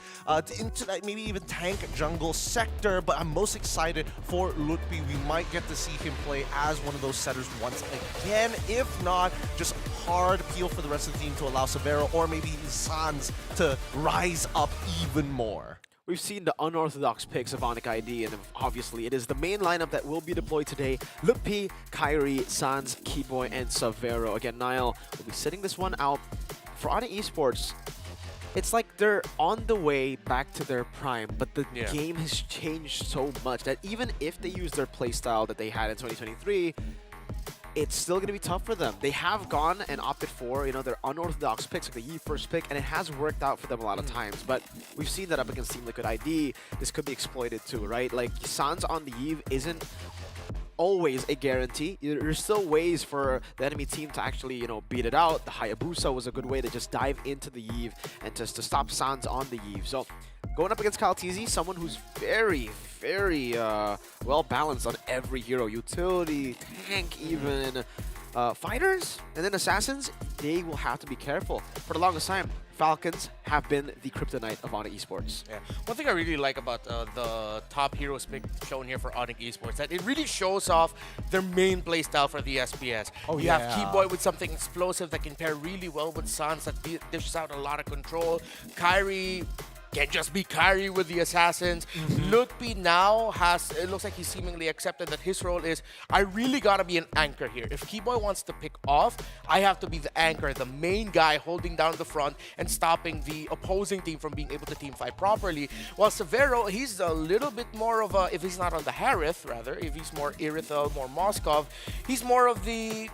into that maybe even tank jungle sector, but I'm most excited for Lutfi. We might get to see him play as one of those setters once again. If not, just hard appeal for the rest of the team to allow Severo or maybe Sans to rise up even more. We've seen the unorthodox picks of Onyx ID, and obviously it is the main lineup that will be deployed today. Lutfi, Kyrie, Sans, Keyboy, and Severo. Again, Niall will be sitting this one out. For Onyx Esports, it's like they're on the way back to their prime, but the game has changed so much that even if they use their playstyle that they had in 2023, it's still going to be tough for them. They have gone and opted for, their unorthodox picks, like the Yi first pick, and it has worked out for them a lot of times. But we've seen that up against Team Liquid ID, this could be exploited too, right? Like, Sans on the Eve isn't always a guarantee. There's still ways for the enemy team to actually, beat it out. The Hayabusa was a good way to just dive into the Eve and just to stop Sans on the Eve. So going up against Kaltizi, someone who's very, very well balanced on every hero. Utility, tank even, fighters, and then assassins, they will have to be careful. For the longest time, Falcons have been the kryptonite of Onyx Esports. Yeah. One thing I really like about the top heroes pick shown here for Onyx Esports, that it really shows off their main playstyle for the SPS. You have Keyboy with something explosive that can pair really well with Sans that dishes out a lot of control. Kyrie, can't just be Kyrie with the Assassins. Lutfi now it looks like he's seemingly accepted that his role is, I really gotta be an anchor here. If Keyboy wants to pick off, I have to be the anchor, the main guy holding down the front and stopping the opposing team from being able to team fight properly. While Severo, he's a little bit more of a, if he's not on the Harith, rather, if he's more Irithel, more Moskov, he's more of the,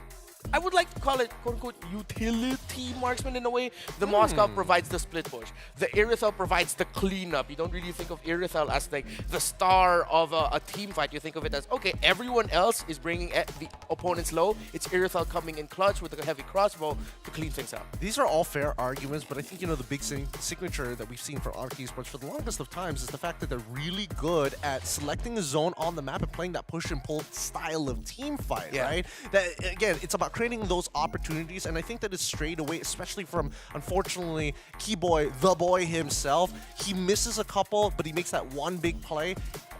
I would like to call it, quote-unquote, utility marksman in a way. The Moskov provides the split push. The Irithel provides the cleanup. You don't really think of Irithel as like the star of a team fight. You think of it as, okay, everyone else is bringing the opponents low. It's Irithel coming in clutch with a heavy crossbow to clean things out. These are all fair arguments, but I think, the big signature that we've seen for Onyx Esports for the longest of times is the fact that they're really good at selecting a zone on the map and playing that push and pull style of team fight, right? That, again, it's about creating those opportunities, and I think that it's strayed away, especially from, unfortunately, Keyboy, the boy himself. He misses a couple, but he makes that one big play.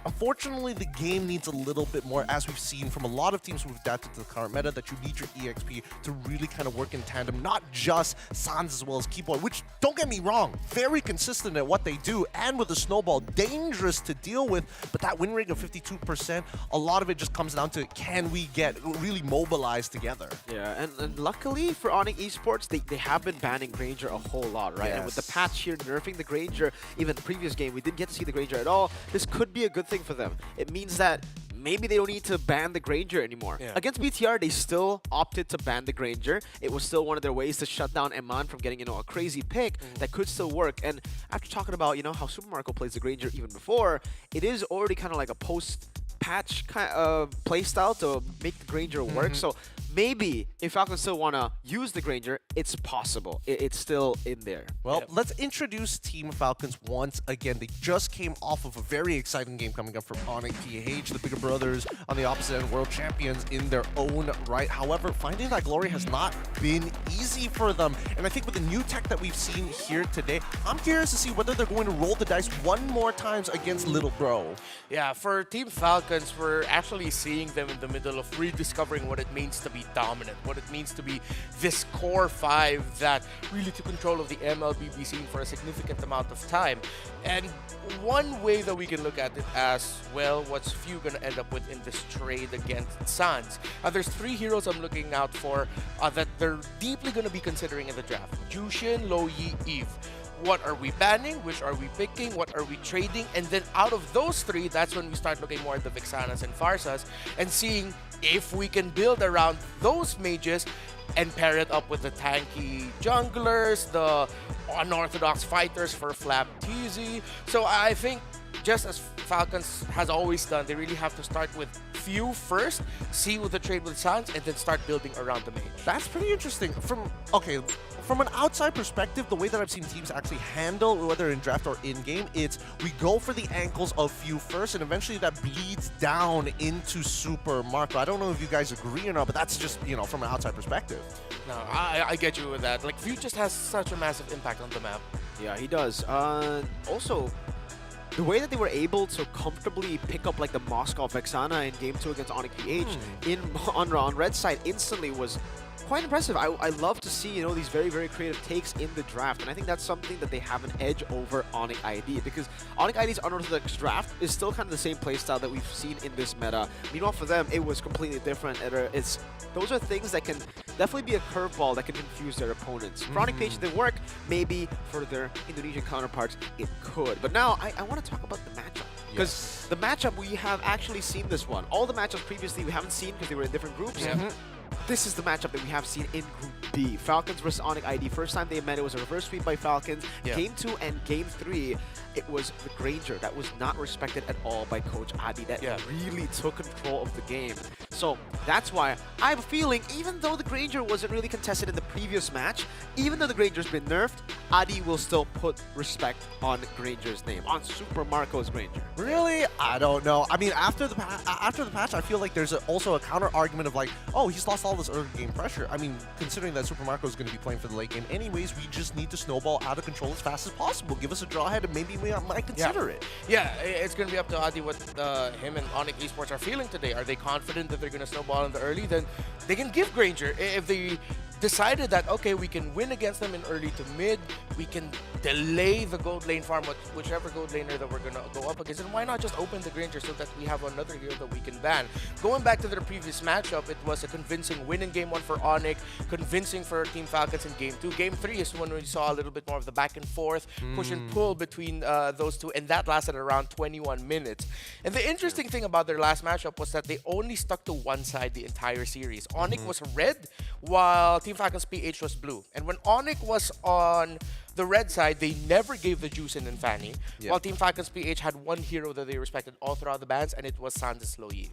Unfortunately, the game needs a little bit more, as we've seen from a lot of teams who've adapted to the current meta, that you need your EXP to really kind of work in tandem, not just Sans as well as Keyboy, which, don't get me wrong, very consistent at what they do, and with the snowball, dangerous to deal with, but that win rate of 52%, a lot of it just comes down to, can we get really mobilized together? Yeah, and luckily for Onyx Esports, they have been banning Granger a whole lot, right? And with the patch here nerfing the Granger, even the previous game, we didn't get to see the Granger at all. This could be a good thing for them. It means that maybe they don't need to ban the Granger anymore. Against BTR, they still opted to ban the Granger. It was still one of their ways to shut down Eman from getting, a crazy pick that could still work. And after talking about, how Super Marco plays the Granger even before, it is already kind of like a post-patch kind of playstyle to make the Granger work. So maybe if Falcons still want to use the Granger, it's possible. It's still in there. Well, let's introduce Team Falcons once again. They just came off of a very exciting game coming up from Onyx PH, the bigger brothers on the opposite end, world champions in their own right. However, finding that glory has not been easy for them. And I think with the new tech that we've seen here today, I'm curious to see whether they're going to roll the dice one more times against Little Bro. Yeah, for Team Falcons, we're actually seeing them in the middle of rediscovering what it means to be dominant, what it means to be this core 5 that really took control of the MLBB scene for a significant amount of time. And one way that we can look at it as, well, what's Few going to end up with in this trade against Sans? There's 3 heroes I'm looking out for that they're deeply going to be considering in the draft. Jushin, Loyi, Eve. What are we banning? Which are we picking? What are we trading? And then out of those 3, that's when we start looking more at the Vixanas and Farsas and seeing if we can build around those mages and pair it up with the tanky junglers, the unorthodox fighters for Flap TZ. So I think, just as Falcons has always done, they really have to start with Few first, see with the trade with Sans, and then start building around the mage. That's pretty interesting. From an outside perspective, the way that I've seen teams actually handle, whether in draft or in-game, it's we go for the ankles of Few first, and eventually that bleeds down into Super Marco. I don't know if you guys agree or not, but that's just, from an outside perspective. No, I get you with that. Like, Few just has such a massive impact on the map. Yeah, he does. Also, the way that they were able to comfortably pick up like the Moscow Vexana in Game 2 against Onyx PH on red side instantly was quite impressive. I love to see, these very, very creative takes in the draft, and I think that's something that they have an edge over Onyx ID, because Onyx ID's unorthodox draft is still kind of the same playstyle that we've seen in this meta. Meanwhile, for them, it was completely different. Those are things that can definitely be a curveball that can confuse their opponents. For Onyx PH, it didn't work. Maybe for their Indonesian counterparts, it could. But now, I want to talk about the matchup. Because the matchup, we have actually seen this one. All the matchups previously we haven't seen because they were in different groups. This is the matchup that we have seen in Group B. Falcons versus Onyx ID. First time they met, it was a reverse sweep by Falcons. Game 2 and Game 3, it was the Granger that was not respected at all by Coach Adi. That really took control of the game. So that's why I have a feeling, even though the Granger wasn't really contested in the previous match, even though the Granger's been nerfed, Adi will still put respect on Granger's name, on Super Marco's Granger. Really? I don't know. I mean, after the patch, I feel like there's also a counter argument of like, oh, he's lost all this early game pressure. I mean, considering that Super Marco is going to be playing for the late game anyways, we just need to snowball out of control as fast as possible. Give us a draw ahead and maybe we might consider it. Yeah, it's going to be up to Adi what him and Onyx Esports are feeling today. Are they confident that they're going to snowball in the early? Then they can give Granger. If they decided that, okay, we can win against them in early to mid, we can delay the gold lane farm with whichever gold laner that we're going to go up against. And why not just open the Granger so that we have another hero that we can ban? Going back to their previous matchup, it was a convincing win in Game 1 for Onyx, convincing for Team Falcons in Game 2. Game 3 is when we saw a little bit more of the back and forth, push and pull between those two, and that lasted around 21 minutes. And the interesting thing about their last matchup was that they only stuck to one side the entire series. Onyx was red, while Team Falcons PH was blue. And when Onyx was on the red side, they never gave the juice in Fanny, while Team Falcons PH had one hero that they respected all throughout the bans, and it was Sandus Loyi.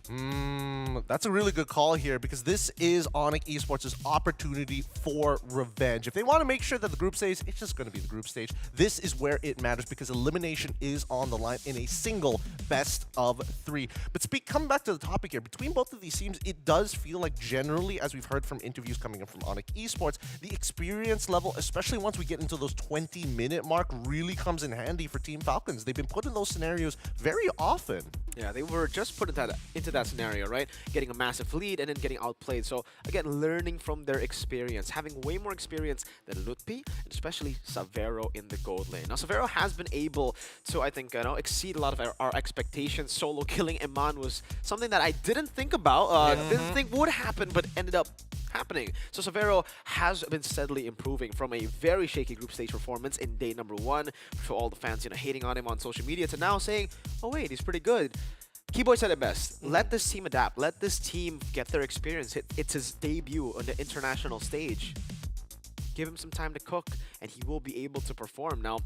That's a really good call here, because this is Onyx Esports' opportunity for revenge. If they want to make sure that the group stage, it's just going to be the group stage. This is where it matters, because elimination is on the line in a single best of 3. But coming back to the topic here, between both of these teams, it does feel like generally, as we've heard from interviews coming in from Onyx Esports, the experience level, especially once we get into those 20-minute mark, really comes in handy for Team Falcons. They've been put in those scenarios very often. Yeah, they were just put into that scenario, right? Getting a massive lead and then getting outplayed. So again, learning from their experience, having way more experience than Lutpi, and especially Savero in the gold lane. Now, Savero has been able to, I think, exceed a lot of our expectations. Solo killing Iman was something that I didn't think about, didn't think would happen, but ended up happening. So Savero has been steadily improving from a very shaky group stage performance in day number 1, for all the fans hating on him on social media, to now saying, oh wait, he's pretty good. Keyboy said it best. Let this team adapt. Let this team get their experience. It's his debut on the international stage. Give him some time to cook, and he will be able to perform. Now,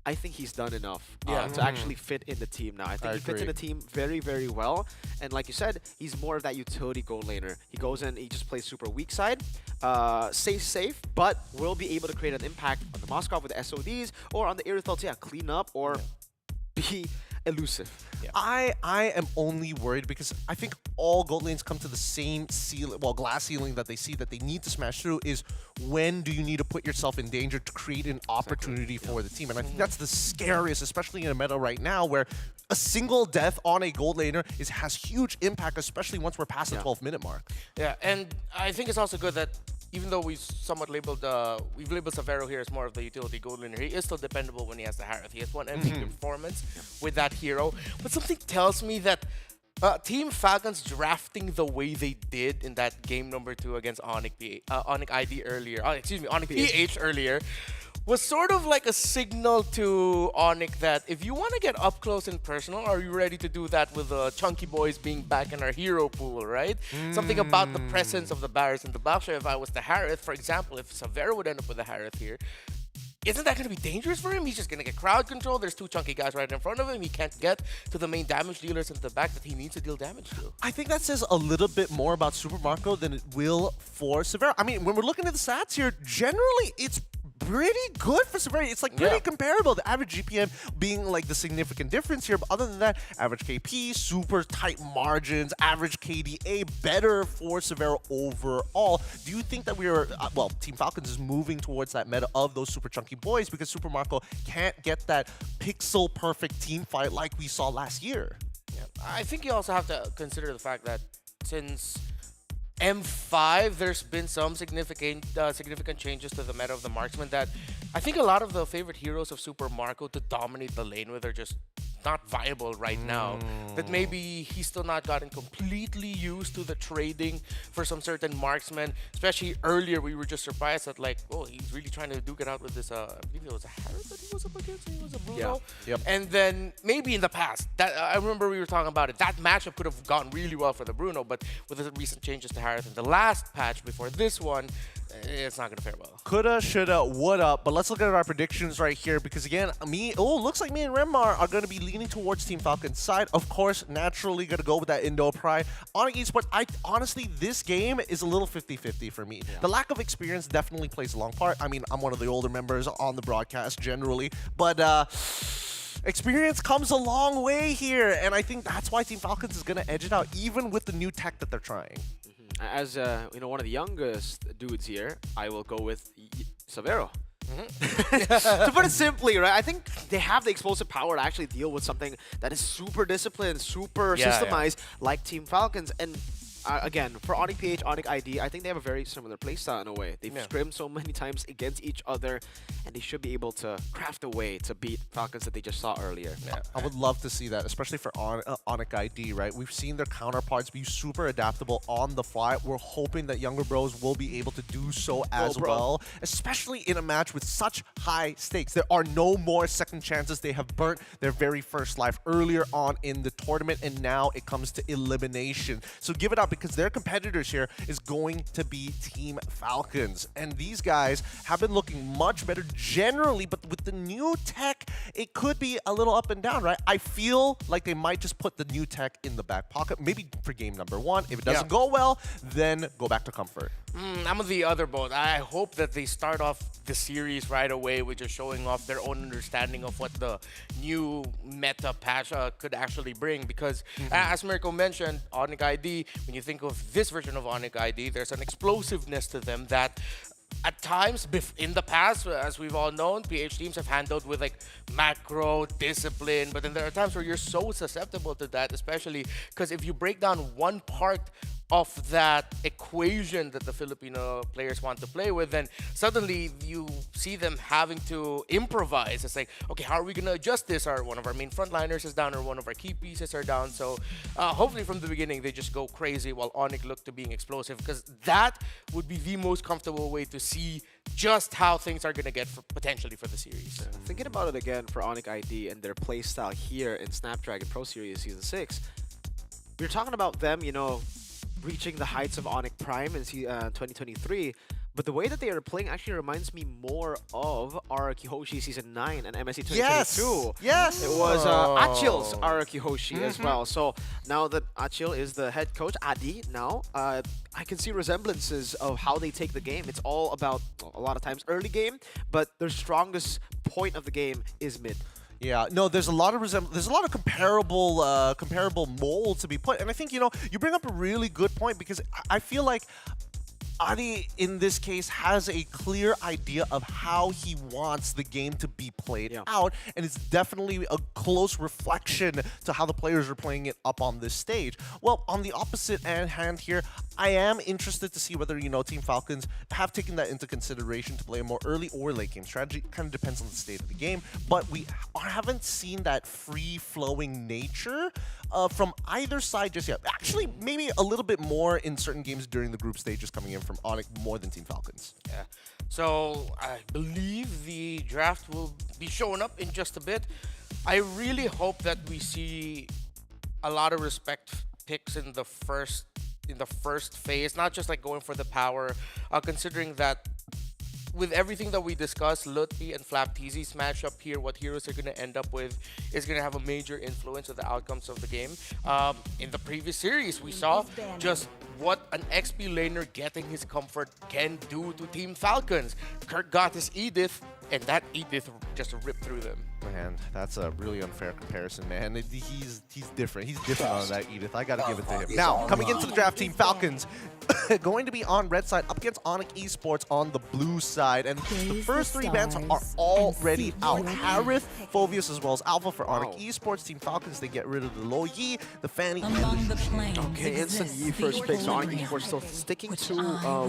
I think he's done enough to actually fit in the team now. I think he fits in the team very, very well. And like you said, he's more of that utility gold laner. He goes in, he just plays super weak side, stays safe, but will be able to create an impact on the Moskov with the SODs, or on the Irithel to clean up or be elusive. I am only worried because I think all gold lanes come to the same ceiling, glass ceiling that they see that they need to smash through, is when do you need to put yourself in danger to create an opportunity for the team. And I think that's the scariest, especially in a meta right now where a single death on a gold laner has huge impact, especially once we're past the 12-minute mark. Yeah, and I think it's also good that even though we've somewhat labeled, we've labeled Savero here as more of the utility gold laner, he is still dependable when he has the Harith. He has one MVP performance with that hero. But something tells me that Team Falcons drafting the way they did in that game number 2 against Onyx ID earlier, Onyx PH earlier, was sort of like a signal to Onyx that if you want to get up close and personal, are you ready to do that with the chunky boys being back in our hero pool, right? Something about the presence of the Barrys and the Baksha. If I was the Harith, for example, if Savero would end up with the Harith here, isn't that going to be dangerous for him? He's just going to get crowd control. There's 2 chunky guys right in front of him. He can't get to the main damage dealers in the back that he needs to deal damage to. I think that says a little bit more about Super Marco than it will for Savero. I mean, when we're looking at the stats here, generally it's pretty good for Severity. It's like pretty comparable. The average GPM being like the significant difference here. But other than that, average KP, super tight margins, average KDA, better for Severo overall. Do you think that we are, Team Falcons is moving towards that meta of those super chunky boys because Super Marco can't get that pixel perfect team fight like we saw last year? Yeah. I think you also have to consider the fact that since M5, there's been some significant changes to the meta of the marksman that I think a lot of the favorite heroes of Super Marco to dominate the lane with are just not viable right now. That maybe he's still not gotten completely used to the trading for some certain marksmen. Especially earlier, we were just surprised that like, oh, he's really trying to duke it out with this, I believe it was a Harris that he was up against, or he was a Bruno. Yeah. Yep. And then maybe in the past, that I remember we were talking about it, that matchup could have gone really well for the Bruno, but with the recent changes to Harris in the last patch before this one, it's not going to fare well. Coulda, shoulda, woulda, but let's look at our predictions right here because again, looks like me and Remar are going to be leaning towards Team Falcon's side. Of course, naturally going to go with that Indo Pride. On esports, honestly, this game is a little 50-50 for me. The lack of experience definitely plays a long part. I mean, I'm one of the older members on the broadcast generally, but experience comes a long way here, and I think that's why Team Falcons is going to edge it out, even with the new tech that they're trying. As one of the youngest dudes here, I will go with Savero. To put it simply, right? I think they have the explosive power to actually deal with something that is super disciplined, super systemized, like Team Falcons. And again, for Onyx PH, Onyx ID, I think they have a very similar playstyle in a way. They've scrimmed so many times against each other, and they should be able to craft a way to beat Falcons that they just saw earlier. I would love to see that, especially for Onyx ID, right? We've seen their counterparts be super adaptable on the fly. We're hoping that younger bros will be able to do so as well, especially in a match with such high stakes. There are no more second chances. They have burnt their very first life earlier on in the tournament, and now it comes to elimination. So give it up, because their competitors here is going to be Team Falcons. And these guys have been looking much better generally, but with the new tech, it could be a little up and down, right? I feel like they might just put the new tech in the back pocket, maybe for game number 1. If it doesn't go well, then go back to comfort. I'm on the other boat. I hope that they start off the series right away with just showing off their own understanding of what the new meta patch could actually bring. Because as Mirko mentioned, Onyx ID, when you think of this version of Onyx ID, there's an explosiveness to them that at times in the past, as we've all known, PH teams have handled with like macro, discipline, but then there are times where you're so susceptible to that, especially because if you break down one part of that equation that the Filipino players want to play with, then suddenly you see them having to improvise. It's like, okay, how are we going to adjust this? One of our main frontliners is down, or one of our key pieces are down. So hopefully from the beginning, they just go crazy while Onyx look to being explosive, because that would be the most comfortable way to see just how things are going to get potentially for the series. Thinking about it again for Onyx ID and their playstyle here in Snapdragon Pro Series Season 6, we were talking about them, you know, reaching the heights of Onyx Prime in 2023, but the way that they are playing actually reminds me more of Araki Hoshi Season 9 and MSC 2022. Yes! It was Achill's Araki Hoshi as well. So now that Achill is the head coach, Adi now, I can see resemblances of how they take the game. It's all about, a lot of times, early game, but their strongest point of the game is mid. Yeah, no, there's a lot of there's a lot of comparable mold to be put, and I think, you know, you bring up a really good point, because I feel like Adi, in this case, has a clear idea of how he wants the game to be played out, and it's definitely a close reflection to how the players are playing it up on this stage. Well, on the opposite hand here, I am interested to see whether, you know, Team Falcons have taken that into consideration to play a more early or late game strategy. Kind of depends on the state of the game, but we haven't seen that free-flowing nature from either side just yet. Actually, maybe a little bit more in certain games during the group stages coming in from Onyx more than Team Falcons. Yeah. So I believe the draft will be showing up in just a bit. I really hope that we see a lot of respect picks in the first phase, not just like going for the power, considering that with everything that we discussed, Lutfi and Flap TZ's matchup here, what heroes are going to end up with is going to have a major influence of the outcomes of the game. In the previous series, we saw just what an XP laner getting his comfort can do to Team Falcons. Kirk got his Edith, and that Edith just ripped through them. Man, that's a really unfair comparison, man. He's different. He's different on that Edith. I gotta give it to him. Now, coming into the draft, Team Falcons going to be on red side up against Onyx Esports on the blue side. And the first 3 bans are already out. Harith, Phovius, as well as Alpha for Onyx Esports. Team Falcons, they get rid of the Lo Yi, the Fanny, and the Shushi. Okay, instant Yi first pick. So Onyx Esports still sticking to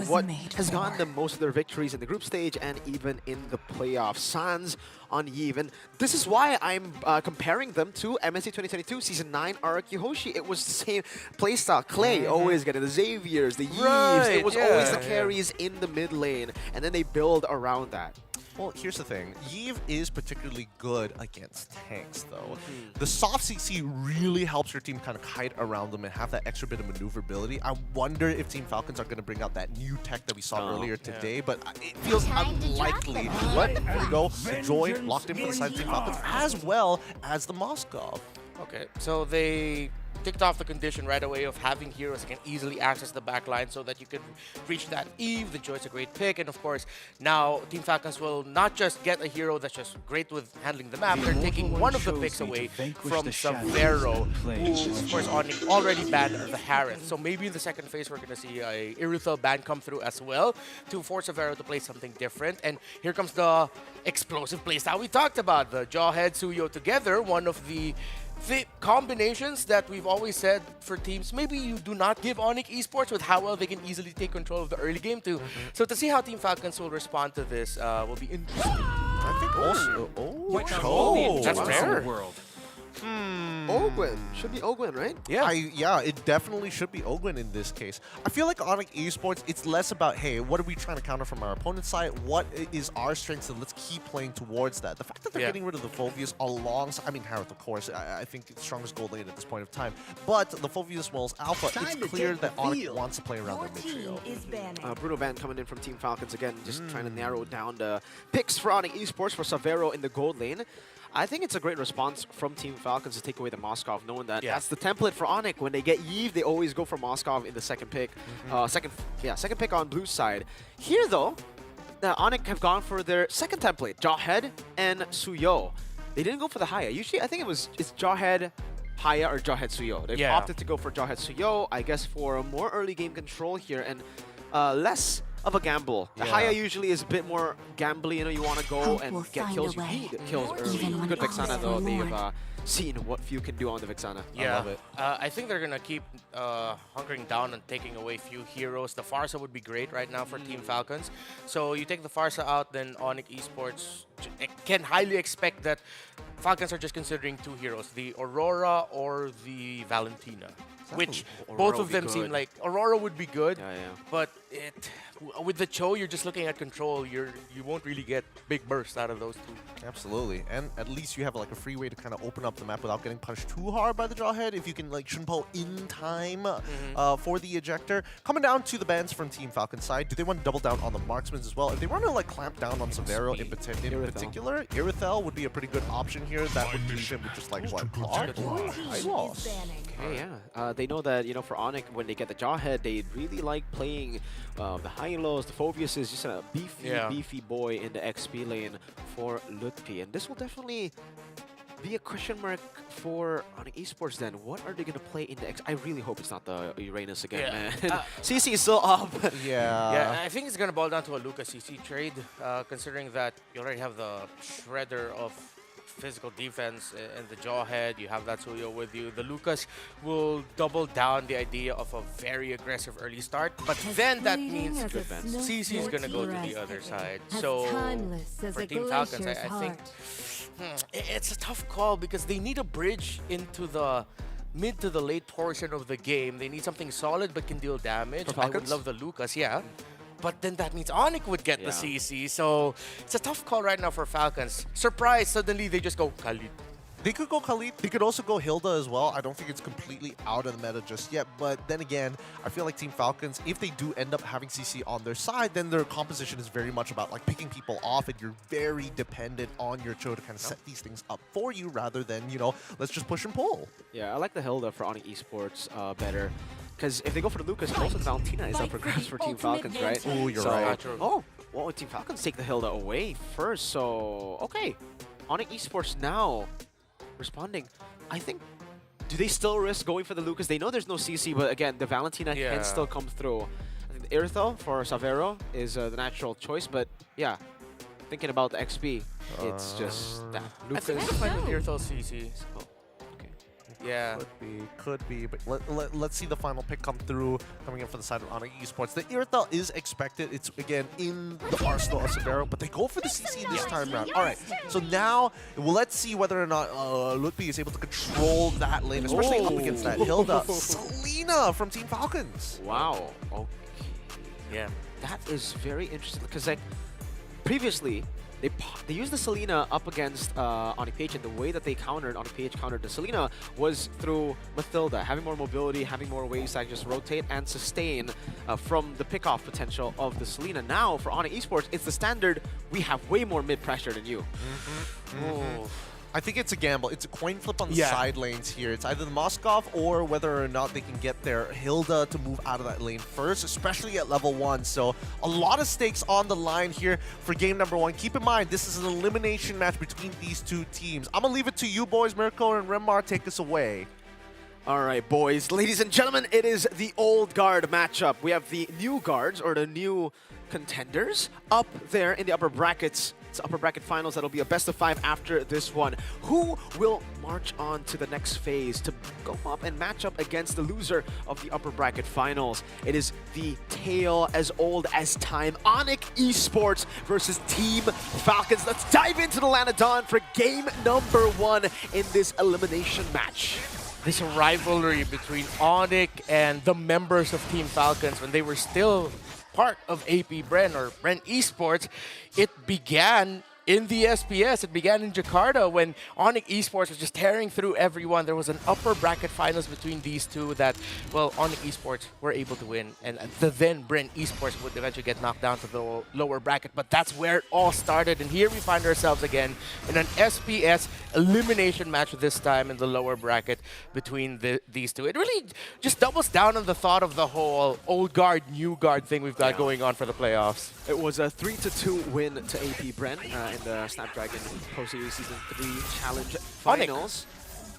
what has gotten them most of their victories in the group stage and even in the playoffs. Sans on Yi. And this is why I'm comparing them to MSC 2022 Season 9 Araki Hoshi. It was the same playstyle. Clay always getting the Xaviers, the Yeeves. It was always the carries in the mid lane. And then they build around that. Well, here's the thing. Yves is particularly good against tanks, though. The soft CC really helps your team kind of kite around them and have that extra bit of maneuverability. I wonder if Team Falcons are going to bring out that new tech that we saw earlier today, but it feels unlikely. But there we go. Joy locked in for the side of Team Falcons, as well as the Moskov. Okay, so they ticked off the condition right away of having heroes that can easily access the backline so that you can reach that Eve. The Joy's a great pick, and of course, now Team Falcons will not just get a hero that's just great with handling the map, they're taking one of the picks away from Savero, who, of course, already banned the Harith. So maybe in the second phase, we're going to see a Iruthel ban come through as well to force Savero to play something different. And here comes the explosive playstyle we talked about. The Jawhead, Suyo together, one of the the combinations that we've always said for teams, maybe you do not give Onyx Esports with how well they can easily take control of the early game too. So to see how Team Falcons will respond to this will be interesting. I think also. That's fair. Ogwin. Should be Ogwin, right? Yeah, it definitely should be Ogwin in this case. I feel like Onyx Esports, it's less about, hey, what are we trying to counter from our opponent's side? What is our strengths? And let's keep playing towards that. The fact that they're getting rid of the Phoveus alongside, I mean, Harith, of course, I think it's strongest gold lane at this point of time. But the Phoveus Wells Alpha, it's clear that Onyx wants to play around their mid trio. Bruno Ban coming in from Team Falcons again, just trying to narrow down the picks for Onyx Esports for Savero in the gold lane. I think it's a great response from Team Falcons to take away the Moskov, knowing that that's the template for Onyx. When they get Yves, they always go for Moskov in the second pick. Second pick on blue side. Here, though, Onyx have gone for their second template, Jawhead and Suyo. They didn't go for the Haya. Usually, I think it's Jawhead, Haya, or Jawhead Suyo. They've opted to go for Jawhead Suyo, I guess, for a more early game control here and less of a gamble. The Haya usually is a bit more gambly, you know, you want to go and get kills. You need kills early. Good Vexana, though. They've seen what few can do on the Vexana. Yeah, I love it. I think they're going to keep hunkering down and taking away few heroes. The Farsa would be great right now for Team Falcons. So you take the Farsa out, then Onyx Esports can highly expect that Falcons are just considering two heroes, the Aurora or the Valentina. Which both of them seem like Aurora would be good, but with the Cho, you're just looking at control. You won't really get big bursts out of those two. Absolutely, and at least you have like a free way to kind of open up the map without getting punished too hard by the Jawhead. If you can like Shunpo in time for the ejector. Coming down to the bans from Team Falcon side, do they want to double down on the marksmen as well? If they want to like clamp down on Savero in particular, Irithel would be a pretty good option here. That would leave him with just like what? I lost. Okay, they know that, you know, for Onyx, when they get the Jawhead, they really like playing the high-lows. The Phoveus is just a beefy boy in the XP lane for Lutpi. And this will definitely be a question mark for Onyx Esports then. What are they going to play in the X? I really hope it's not the Uranus again, man. CC is still up. Yeah, I think it's going to boil down to a Lucas CC trade, considering that you already have the shredder of physical defense and the Jawhead. You have that Suyo with you. The Lucas will double down the idea of a very aggressive early start, but then that means CC is going to go to the other side. So for Team Falcons, I think it's a tough call because they need a bridge into the mid to the late portion of the game. They need something solid but can deal damage. I would love the Lucas, but then that means Onyx would get the CC, so it's a tough call right now for Falcons. Surprise, suddenly they just go Khalid. They could go Khalid. They could also go Hilda as well. I don't think it's completely out of the meta just yet. But then again, I feel like Team Falcons, if they do end up having CC on their side, then their composition is very much about like picking people off, and you're very dependent on your Cho to kind of set these things up for you rather than, you know, let's just push and pull. Yeah, I like the Hilda for Onyx Esports better. Because if they go for the Lucas, also the Valentina is up for grabs for Team Falcons, right? Oh, you're right. Oh, well, Team Falcons take the Hilda away first, so okay. Onyx Esports now responding. I think, do they still risk going for the Lucas? They know there's no CC, but again, the Valentina can still come through. I think the Irithel for Savero is the natural choice, but yeah, thinking about the XP, it's just that. Lucas. I think I'm fine with Irithel CC. Yeah. Could be, but let's see the final pick come through, coming in for the side of Onyx Esports. The Irithel is expected. It's, again, in the arsenal of Savero, but they go for the CC this time around. All right, so now, let's see whether or not Lutpi is able to control that lane, especially up against that Hilda. Selena from Team Falcons. Wow. Okay. Yeah. That is very interesting, because like, previously, they used the Selena up against Onyx PH, and the way that they Onyx PH countered the Selena was through Mathilda, having more mobility, having more ways that just rotate and sustain from the pick-off potential of the Selena. Now, for Onyx Esports, it's the standard, we have way more mid-pressure than you. I think it's a gamble. It's a coin flip on the side lanes here. It's either the Moskov or whether or not they can get their Hilda to move out of that lane first, especially at level 1. So a lot of stakes on the line here for game number 1. Keep in mind, this is an elimination match between these two teams. I'm going to leave it to you boys. Mirko and Remar, take us away. All right, boys. Ladies and gentlemen, it is the old guard matchup. We have the new guards, or the new contenders, up there in the upper brackets to upper bracket finals. That'll be a best of 5 after this one. Who will march on to the next phase to go up and match up against the loser of the upper bracket finals? It is the tale as old as time. Onyx Esports versus Team Falcons. Let's dive into the Land of Dawn for game number 1 in this elimination match. This rivalry between Onyx and the members of Team Falcons when they were still part of AP Bren or Bren Esports, it began in the SPS. It began in Jakarta when Onyx Esports was just tearing through everyone. There was an upper bracket finals between these two that, well, Onyx Esports were able to win. And the then Bren Esports would eventually get knocked down to the lower bracket. But that's where it all started. And here we find ourselves again in an SPS elimination match this time in the lower bracket between these two. It really just doubles down on the thought of the whole old guard, new guard thing we've got going on for the playoffs. It was a 3-2 win to AP Bren in the Snapdragon Pro Series Season 3 Challenge Finals.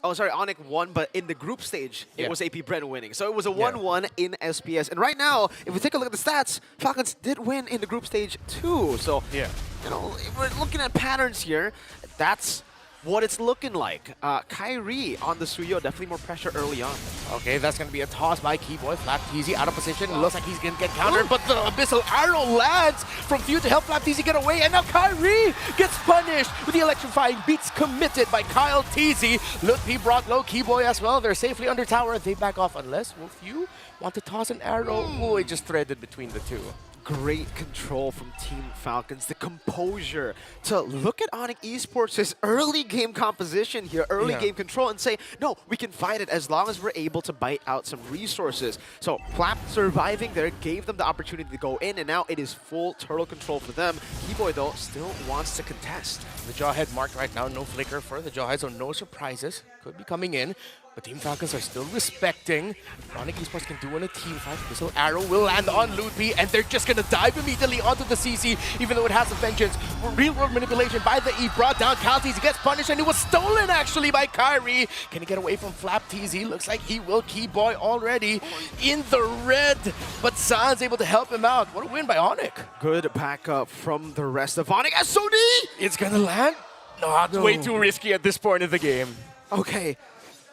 Oh, sorry, Onyx won, but in the group stage, it was AP Bren winning. So it was a 1-1 in SPS. And right now, if we take a look at the stats, Falcons did win in the group stage too. So, you know, if we're looking at patterns here, that's what it's looking like. Kyrie on the Suyo, definitely more pressure early on. Okay, that's going to be a toss by Keyboy. Flapteezy out of position. It looks like he's going to get countered, but the Abyssal Arrow lands from Few to help Flapteezy get away, and now Kyrie gets punished with the electrifying beats committed by Kyle Teasy. Lutpi brought low, Keyboy as well. They're safely under tower. They back off unless will Few want to toss an arrow. Oh, it just threaded between the two. Great control from Team Falcons. The composure to look at Onyx Esports' early game composition here, early game control, and say, no, we can fight it as long as we're able to bite out some resources. So Flap surviving there gave them the opportunity to go in, and now it is full turtle control for them. Keyboy, though, still wants to contest. The Jawhead marked right now, no flicker for the Jawhead, so no surprises could be coming in. But Team Falcons are still respecting. Onyx Esports can do in a team fight. Whistle Arrow will land on Lutpi, and they're just going to dive immediately onto the CC, even though it has a vengeance. Real world manipulation by the E brought down Kalteezy, gets punished, and it was stolen actually by Kyrie. Can he get away from Flapteezy? Looks like he will. Keyboy already in the red, but Sans able to help him out. What a win by Onyx. Good backup from the rest of Onyx. SOD! It's going to land? No, it's way too risky at this point in the game. Okay.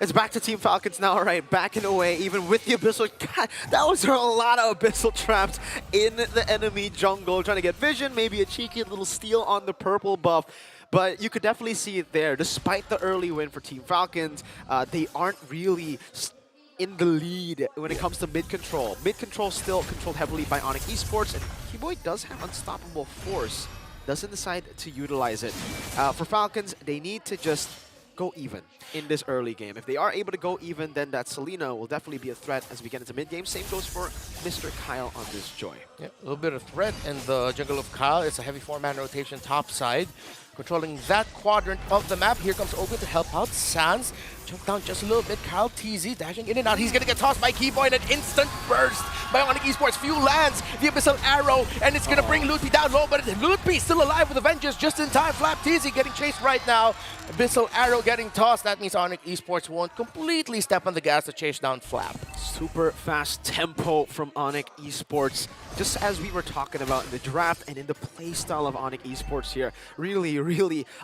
It's back to Team Falcons now, all right, backing away, even with the Abyssal. God, that was a lot of Abyssal traps in the enemy jungle, trying to get vision, maybe a cheeky little steal on the purple buff. But you could definitely see it there. Despite the early win for Team Falcons, they aren't really in the lead when it comes to mid-control. Mid-control still controlled heavily by Onyx Esports, and Keyboy does have unstoppable force, doesn't decide to utilize it. For Falcons, they need to just go even in this early game. If they are able to go even, then that Selena will definitely be a threat as we get into mid-game. Same goes for Mr. Kyle on this Joy. Yeah, a little bit of threat in the jungle of Kyle. It's a heavy 4-man rotation top side. Controlling that quadrant of the map. Here comes Ogun to help out. Sans jumped down just a little bit. Kyle Teasy dashing in and out. He's going to get tossed by Keyboy in an instant burst by Onyx Esports. Few lands the Abyssal Arrow, and it's going to bring Lutpi down low, but Lutpi still alive with a vengeance just in time. Flapteezy getting chased right now. Abyssal Arrow getting tossed. That means Onyx Esports won't completely step on the gas to chase down Flap. Super fast tempo from Onyx Esports. Just as we were talking about in the draft and in the playstyle of Onyx Esports here. Really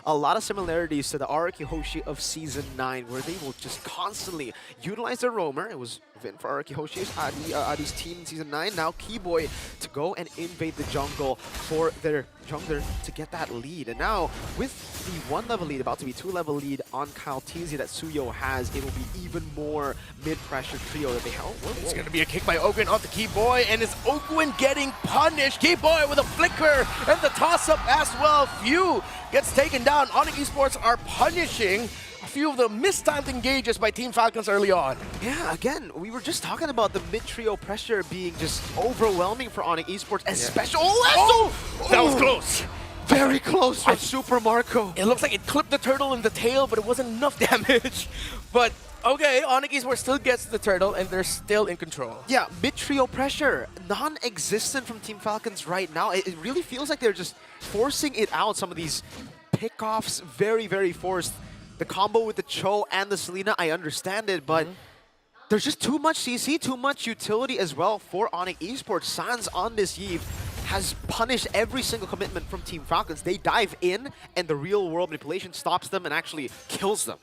a lot of similarities to the Araki Hoshi of Season 9, where they will just constantly utilize their roamer. It was Vin for Araki Hoshi's Adi's team in Season 9. Now Keyboy to go and invade the jungle for their jungler to get that lead. And now with the 1-level lead, about to be 2-level lead on Kyle Teasy that Suyo has, it will be even more mid-pressure trio that they have. It's going to be a kick by Ogun onto Keyboy, and is Ogun getting punished? Keyboy with a flicker and the toss-up as well. Few gets taken down. Onyx Esports are punishing a few of the mistimed engages by Team Falcons early on. Yeah, again, we were just talking about the mid-trio pressure being just overwhelming for Onyx Esports, especially... That was close. Very close from Super Marco. It looks like it clipped the turtle in the tail, but it wasn't enough damage. But okay, Onyx Esports still gets the turtle, and they're still in control. Yeah, mid-trio pressure, non-existent from Team Falcons right now. It really feels like they're just forcing it out. Some of these pickoffs, very forced. The combo with the Cho and the Selena, I understand it, but there's just too much CC, too much utility as well for Onyx Esports. Sans on this Eve has punished every single commitment from Team Falcons. They dive in, and the real-world manipulation stops them and actually kills them.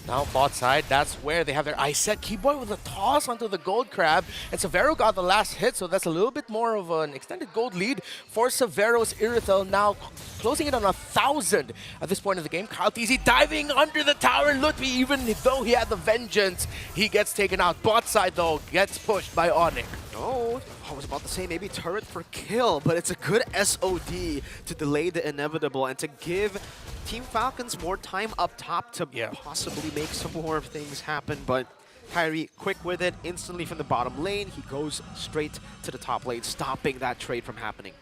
Now bot side, that's where they have their eyes set. Keyboy with a toss onto the gold crab, and Severo got the last hit, so that's a little bit more of an extended gold lead for Severo's Irithel, now closing it on 1,000 at this point of the game. Kyle TZ diving under the tower. Lutfi, even though he had the vengeance, he gets taken out. Bot side, though, gets pushed by Onyx. Oh, I was about to say maybe turret for kill, but it's a good SOD to delay the inevitable and to give Team Falcons more time up top to possibly make some more things happen. But Kyrie, quick with it, instantly from the bottom lane, he goes straight to the top lane, stopping that trade from happening.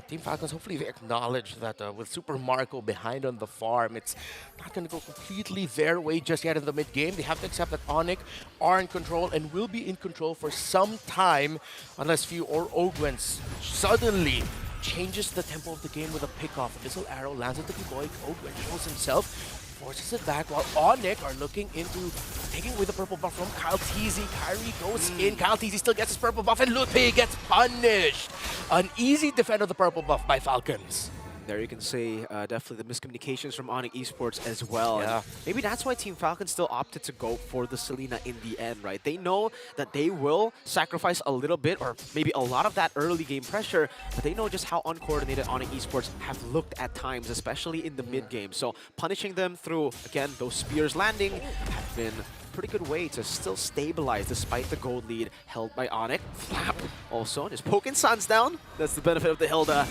Team Falcons, hopefully they acknowledge that with Super Marco behind on the farm, it's not going to go completely their way just yet in the mid-game. They have to accept that Onyx are in control and will be in control for some time unless Few or Ogwens suddenly changes the tempo of the game with a pickoff. Missile arrow lands at the Keyboy. Ogwen shows himself, forces it back, while Onyx are looking into taking away the purple buff from Kyle TZ. Kyrie goes in. Kyle TZ still gets his purple buff, and Lutfi gets punished. An easy defend of the purple buff by Falcons. There you can see definitely the miscommunications from Onyx Esports as well. Yeah. And maybe that's why Team Falcon still opted to go for the Selena in the end, right? They know that they will sacrifice a little bit or maybe a lot of that early game pressure, but they know just how uncoordinated Onyx Esports have looked at times, especially in the mid game. So punishing them through, again, those spears landing have been a pretty good way to still stabilize despite the gold lead held by Onyx. Flap also just poking Suns down. That's the benefit of the Hilda.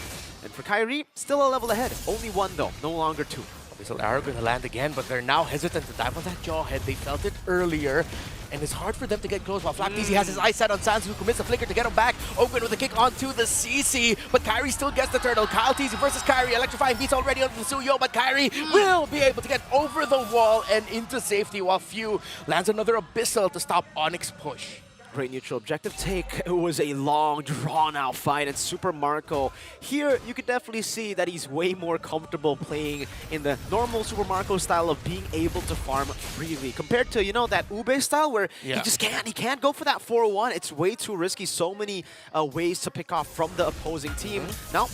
And for Kyrie, still a level ahead. Only one though, no longer two. Missile arrow going to land again, but they're now hesitant to dive on that jawhead. They felt it earlier, and it's hard for them to get close while Flap TZ has his eyes set on Sans, who commits a flicker to get him back. Ogwen with a kick onto the CC, but Kyrie still gets the turtle. Kyle TZ versus Kyrie. Electrifying beats already onto the Suyo, but Kyrie will be able to get over the wall and into safety while Few lands another Abyssal to stop Onyx push. Great neutral objective take. It was a long, drawn-out fight, and Super Marco here, you could definitely see that he's way more comfortable playing in the normal Super Marco style of being able to farm freely compared to, you know, that Ube style where he just can't. He can't go for that 4-1. It's way too risky. So many ways to pick off from the opposing team. Now,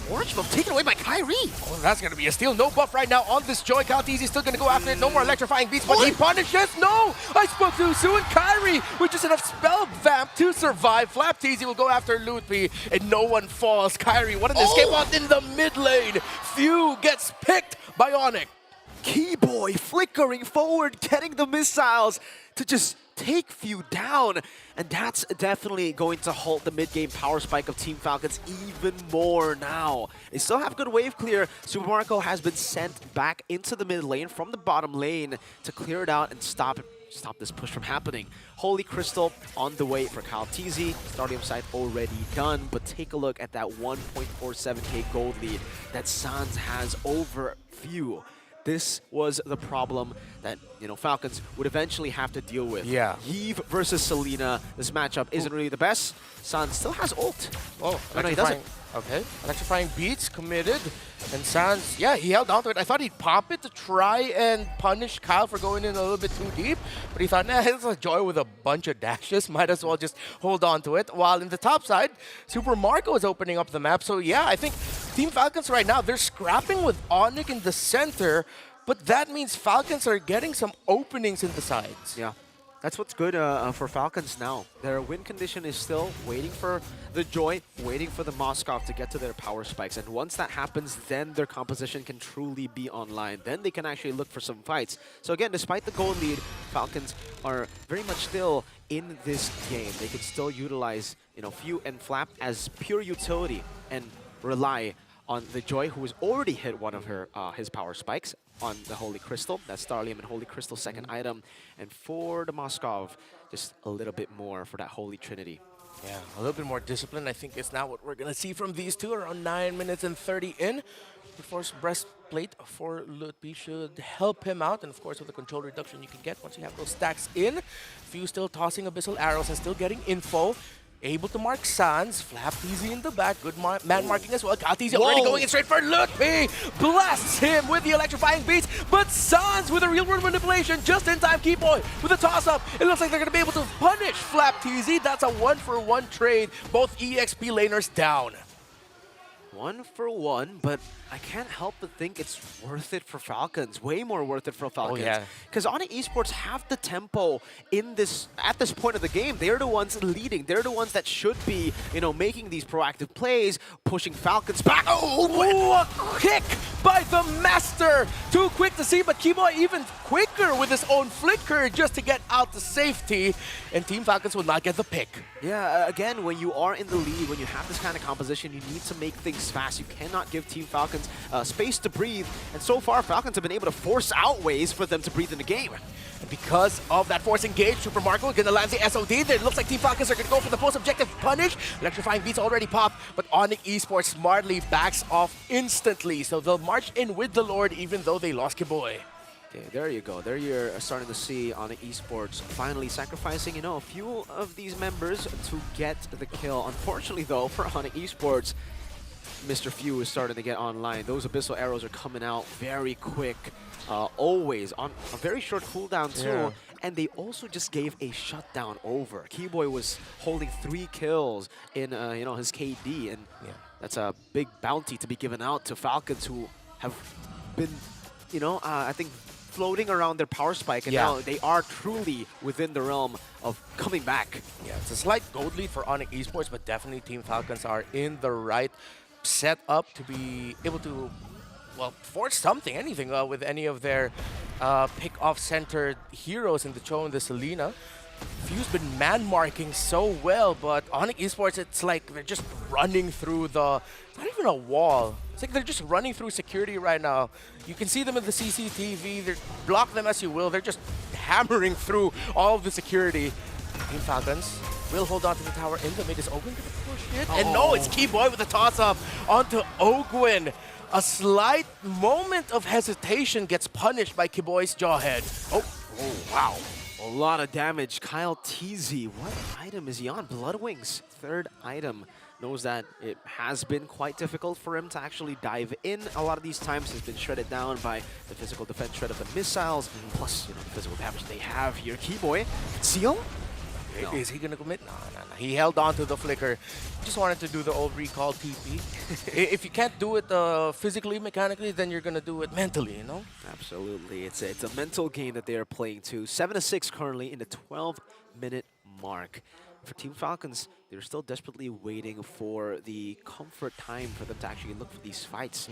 Orange Buff taken away by Kyrie. Oh, that's going to be a steal. No buff right now on this Joy. Kyle TZ still going to go after it. No more electrifying beats, but he punishes. No! I spoke too soon. Kyrie with just enough spell vamp to survive. Flap TZ will go after Lutfi, and no one falls. Kyrie, what an escape out in the mid lane. Few gets picked by Onyx. Keyboy flickering forward, getting the missiles to just take Few down. And that's definitely going to halt the mid-game power spike of Team Falcons even more now. They still have good wave clear. Super Marco has been sent back into the mid lane from the bottom lane to clear it out and stop this push from happening. Holy Crystal on the way for Kyle TZ. Stadium side already done, but take a look at that 1.47k gold lead that Sans has over Few. This was the problem that, you know, Falcons would eventually have to deal with. Yeah. Yves versus Selena. This matchup isn't really the best. Sans still has ult. Oh, no, he doesn't. Okay, electrifying beats committed, and Sans, yeah, he held on to it. I thought he'd pop it to try and punish Kyle for going in a little bit too deep, but he thought, nah, it's a Joy with a bunch of dashes. Might as well just hold on to it. While in the top side, Super Marco is opening up the map. So yeah, I think Team Falcons right now, they're scrapping with Onyx in the center, but that means Falcons are getting some openings in the sides. Yeah. That's what's good for Falcons now. Their win condition is still waiting for the Joy, waiting for the Moskov to get to their power spikes. And once that happens, then their composition can truly be online. Then they can actually look for some fights. So again, despite the goal lead, Falcons are very much still in this game. They can still utilize, you know, Few and Flap as pure utility and rely on the Joy, who has already hit one of his power spikes on the Holy Crystal. That's Starlium and Holy Crystal second item. And for the Moskov, just a little bit more for that Holy Trinity. Yeah, a little bit more discipline. I think it's now what we're going to see from these two. Around 9 minutes and 30 in. The Force Breastplate for Lutfi should help him out. And of course, with the control reduction you can get once you have those stacks in. Few still tossing Abyssal arrows and still getting info. Able to mark Sans. Flap TZ in the back. Good man marking as well. Kyle TZ already going in straight for Lutfi. Blasts him with the electrifying beats. But Sans with a real world manipulation. Just in time. Keyboy with a toss up. It looks like they're going to be able to punish Flap TZ. That's a 1-for-1 trade. Both EXP laners down. 1-for-1, but I can't help but think it's worth it for Falcons. Way more worth it for Falcons. yeah. Because Onyx Esports have the tempo at this point of the game. They're the ones leading. They're the ones that should be, making these proactive plays, pushing Falcons back. Oh, a kick by the Master! Too quick to see, but Keyboy even quicker with his own flicker just to get out to safety. And Team Falcons will not get the pick. Yeah, again, when you are in the lead, when you have this kind of composition, you need to make things fast. You cannot give Team Falcons space to breathe. And so far, Falcons have been able to force out ways for them to breathe in the game. And because of that force engage, Super Marco is going to land the SOD. It looks like Team Falcons are going to go for the post-objective punish. Electrifying beats already popped, but Onyx Esports smartly backs off instantly. So they'll march in with the Lord even though they lost Keyboy. Okay, there you go. There you're starting to see Onyx Esports finally sacrificing, a few of these members to get the kill. Unfortunately, though, for Onyx Esports, Mr. Few is starting to get online. Those Abyssal arrows are coming out very quick, always on a very short cooldown too. Yeah. And they also just gave a shutdown over. Keyboy was holding 3 kills in his KD, and that's a big bounty to be given out to Falcons, who have been, I think, floating around their power spike, and now they are truly within the realm of coming back. Yeah, it's a slight gold lead for Onyx Esports, but definitely Team Falcons are in the right setup to be able to, force something, anything with any of their pick-off-centered heroes in the Cho and the Selena. Few's been man-marking so well, but Onyx Esports, it's like they're just running through not even a wall. It's like they're just running through security right now. You can see them in the CCTV. Block them as you will. They're just hammering through all of the security. Team Falcons will hold on to the tower in the mid. Is Ogwin going to push it? And no, it's Keyboy with the toss-up onto Ogwin. A slight moment of hesitation gets punished by Keyboy's jawhead. Oh, wow. A lot of damage. Kyle TZ, what item is he on? Bloodwings, 3rd item. Knows that it has been quite difficult for him to actually dive in. A lot of these times he's been shredded down by the physical defense shred of the missiles, plus the physical damage they have here. Keyboy, Seal? No. Is he going to commit? No. He held on to the flicker. Just wanted to do the old recall TP. If you can't do it physically, mechanically, then you're going to do it mentally, Absolutely. It's a mental game that they are playing too. 7-6 currently in the 12-minute mark. For Team Falcons, they're still desperately waiting for the comfort time for them to actually look for these fights.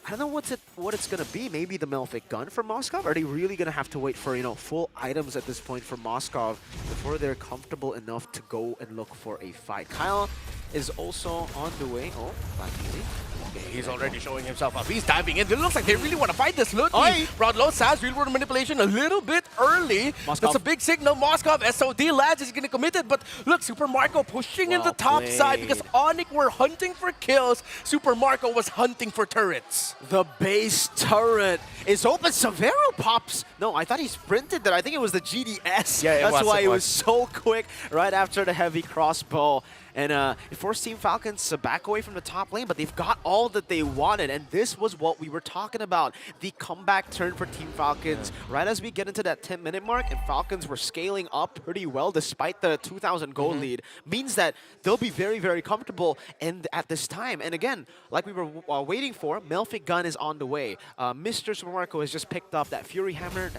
I don't know what it's going to be. Maybe the Melfic gun for Moskov? Are they really going to have to wait for, full items at this point for Moskov before they're comfortable enough to go and look for a fight? Kyle is also on the way. Oh, not easy. Okay, he's already showing himself up. He's diving in. It looks like they really want to fight this. Look, he brought low Sans real world manipulation a little bit early. Moskov. That's a big signal. Moskov, SOD lads, is going to commit it. But look, Super Marco pushing in the top side because Onyx were hunting for kills. Super Marco was hunting for turrets. The base turret is open. Severo pops. No, I thought he sprinted there. I think it was the GDS. Yeah, That's why it was so quick right after the heavy crossbow. And it forced Team Falcons to back away from the top lane, but they've got all that they wanted. And this was what we were talking about. The comeback turn for Team Falcons. Right as we get into that 10-minute mark, and Falcons were scaling up pretty well despite the 2,000 gold lead, means that they'll be very, very comfortable at this time. And again, like we were waiting for, Melfic gun is on the way. Mr. Super Marco has just picked up that Fury Hammer.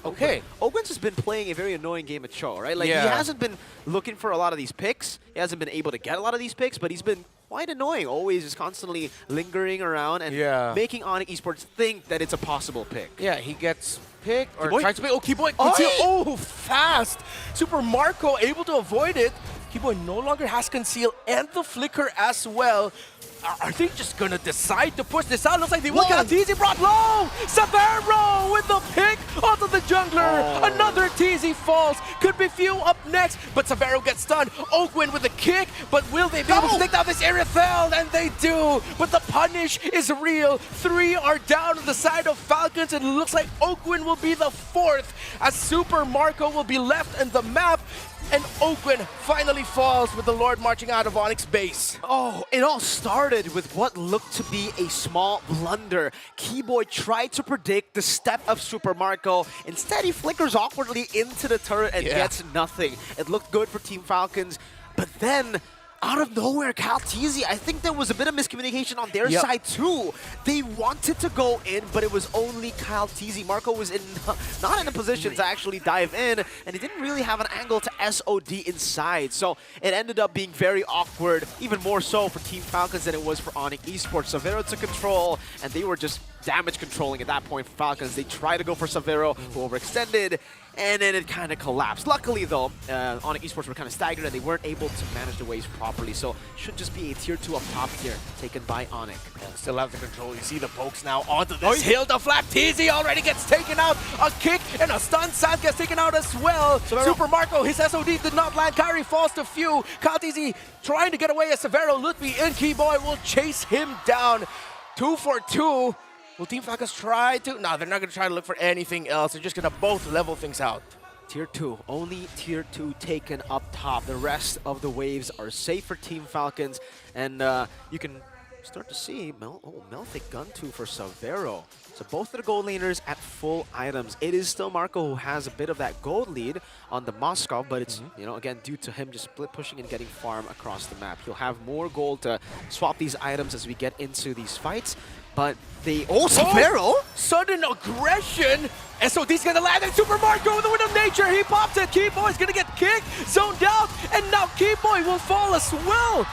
Okay. Ogwin's has been playing a very annoying game of Cho, right? Like, he hasn't been looking for a lot of these picks. He hasn't been able to get a lot of these picks, but he's been quite annoying. Always just constantly lingering around and making Onyx Esports think that it's a possible pick. Yeah, he gets picked or Keyboy? tries to pick. Oh, Keyboy. Oh, fast. Super Marco able to avoid it. Keyboy no longer has conceal and the flicker as well. Are they just gonna decide to push this out? Looks like they will get a TZ brought low! Severo with the pick onto the jungler! Another TZ falls! Could be Few up next, but Severo gets stunned. Ogwin with a kick, but will they be able to take down this Irithel? And they do! But the punish is real. 3 are down on the side of Falcons, and it looks like Ogwin will be the 4th as Super Marco will be left in the map. And Ogwin finally falls with the Lord marching out of Onyx base. Oh, it all started with what looked to be a small blunder. Keyboy tried to predict the step of Super Marco. Instead, he flickers awkwardly into the turret and gets nothing. It looked good for Team Falcons, but then out of nowhere, Calteezy, I think there was a bit of miscommunication on their side too. They wanted to go in, but it was only Calteezy. Marco was not in a position to actually dive in, and he didn't really have an angle to SOD inside. So it ended up being very awkward, even more so for Team Falcons than it was for Onyx Esports. Savero took control, and they were just damage controlling at that point for Falcons. They tried to go for Savero, who overextended, and then it kind of collapsed. Luckily, though, Onyx Esports were kind of staggered, and they weren't able to manage the waves properly. So should just be a tier 2 up top here, taken by Onyx. Still have the control. You see the pokes now onto this hill. The Flapteezy already gets taken out. A kick and a stun. Sam gets taken out as well. Super Marco, his SOD did not land. Kyrie falls to few. Calteezy trying to get away as Severo. Lutfi and Keyboy will chase him down. 2 for 2. Will Team Falcons try to? No, they're not going to try to look for anything else. They're just going to both level things out. Tier 2, only Tier 2 taken up top. The rest of the waves are safe for Team Falcons, and you can start to see Melthic gun 2 for Savero. So both of the gold laners at full items. It is still Marco who has a bit of that gold lead on the Moscow, but it's, you know, again, due to him just split pushing and getting farm across the map. He'll have more gold to swap these items as we get into these fights. But they Savero! Sudden aggression! SOD's gonna land, and Super Marco with the Wind of Nature, he pops it. Keyboy's gonna get kicked, zoned out, and now Keyboy will fall as well.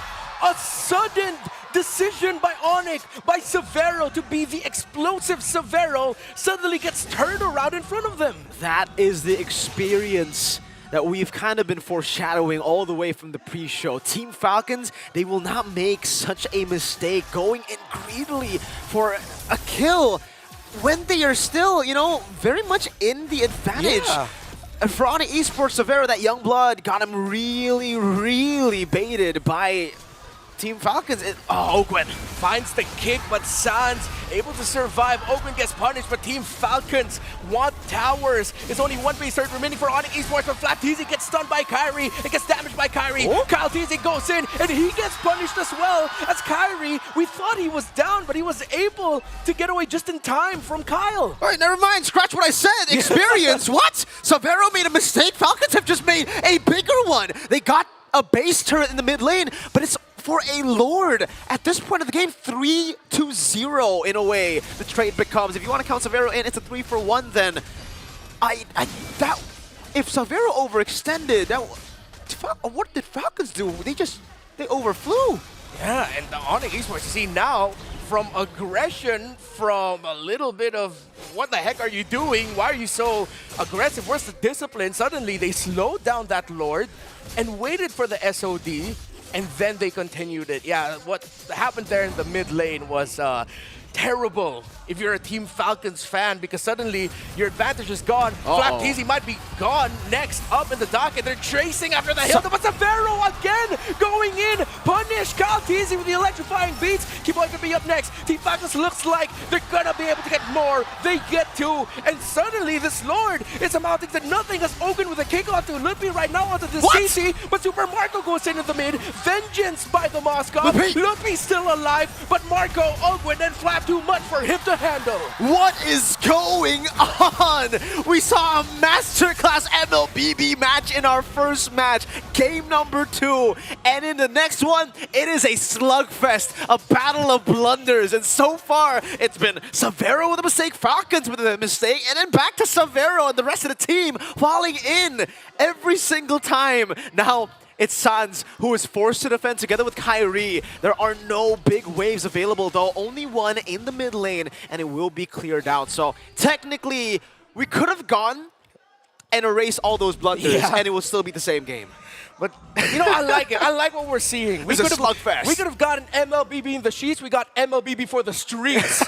A sudden decision by Onyx, by Savero to be the explosive Savero, suddenly gets turned around in front of them. That is the experience that we've kind of been foreshadowing all the way from the pre-show. Team Falcons, they will not make such a mistake going in greedily for a kill when they are still, you know, very much in the advantage. Yeah. And for Onyx Esports, Savero, that young blood, got him really baited by Team Falcons. Ogwen finds the kick, but Sans able to survive. Ogwen gets punished, but Team Falcons want towers. It's only one base turret remaining for Onyx Esports, but Flapteezy gets stunned by Kyrie. It gets damaged by Kyrie. Calteezy goes in, and he gets punished as well as Kyrie. We thought he was down, but he was able to get away just in time from Kyle. All right, never mind. Scratch what I said. Experience. What? Savero made a mistake. Falcons have just made a bigger one. They got a base turret in the mid lane, but it's for a Lord. At this point of the game, 3-0 in a way the trade becomes. If you want to count Savero in, it's a 3-for-1 then. If Savero overextended, what did Falcons do? They overflew. Yeah, and the Onyx Esports, you see now, from aggression, from a little bit of, what the heck are you doing? Why are you so aggressive? Where's the discipline? Suddenly, they slowed down that Lord and waited for the SOD, and then they continued it. Yeah, what happened there in the mid lane was terrible if you're a Team Falcons fan, because suddenly your advantage is gone. Flapteezy might be gone next up in the docket. They're chasing after the hill, but Savero again going in. Punish Calteezy with the electrifying beats. Keyboy could be up next. Team Falcons looks like they're gonna be able to get more. They get two, and suddenly this Lord is amounting to nothing as Ogun with a kick onto Lutfi right now onto the CC, but Super Marco goes into the mid. Vengeance by the Moscow. Lutfi's still alive, but Marco, Ogun, and Flap too much for him to handle. What is going on? We saw a masterclass MLBB match in our first match, game number 2. And in the next one, it is a slugfest, a battle of blunders. And so far, it's been Savero with a mistake, Falcons with a mistake, and then back to Savero and the rest of the team falling in every single time. Now, it's Sans who is forced to defend together with Kyrie. There are no big waves available though, only one in the mid lane, and it will be cleared out. So technically, we could have gone and erased all those blunders, and it will still be the same game. But, you know, I like it. I like what we're seeing. It's a slugfest. We could have gotten MLBB in the sheets. We got MLBB for the streets.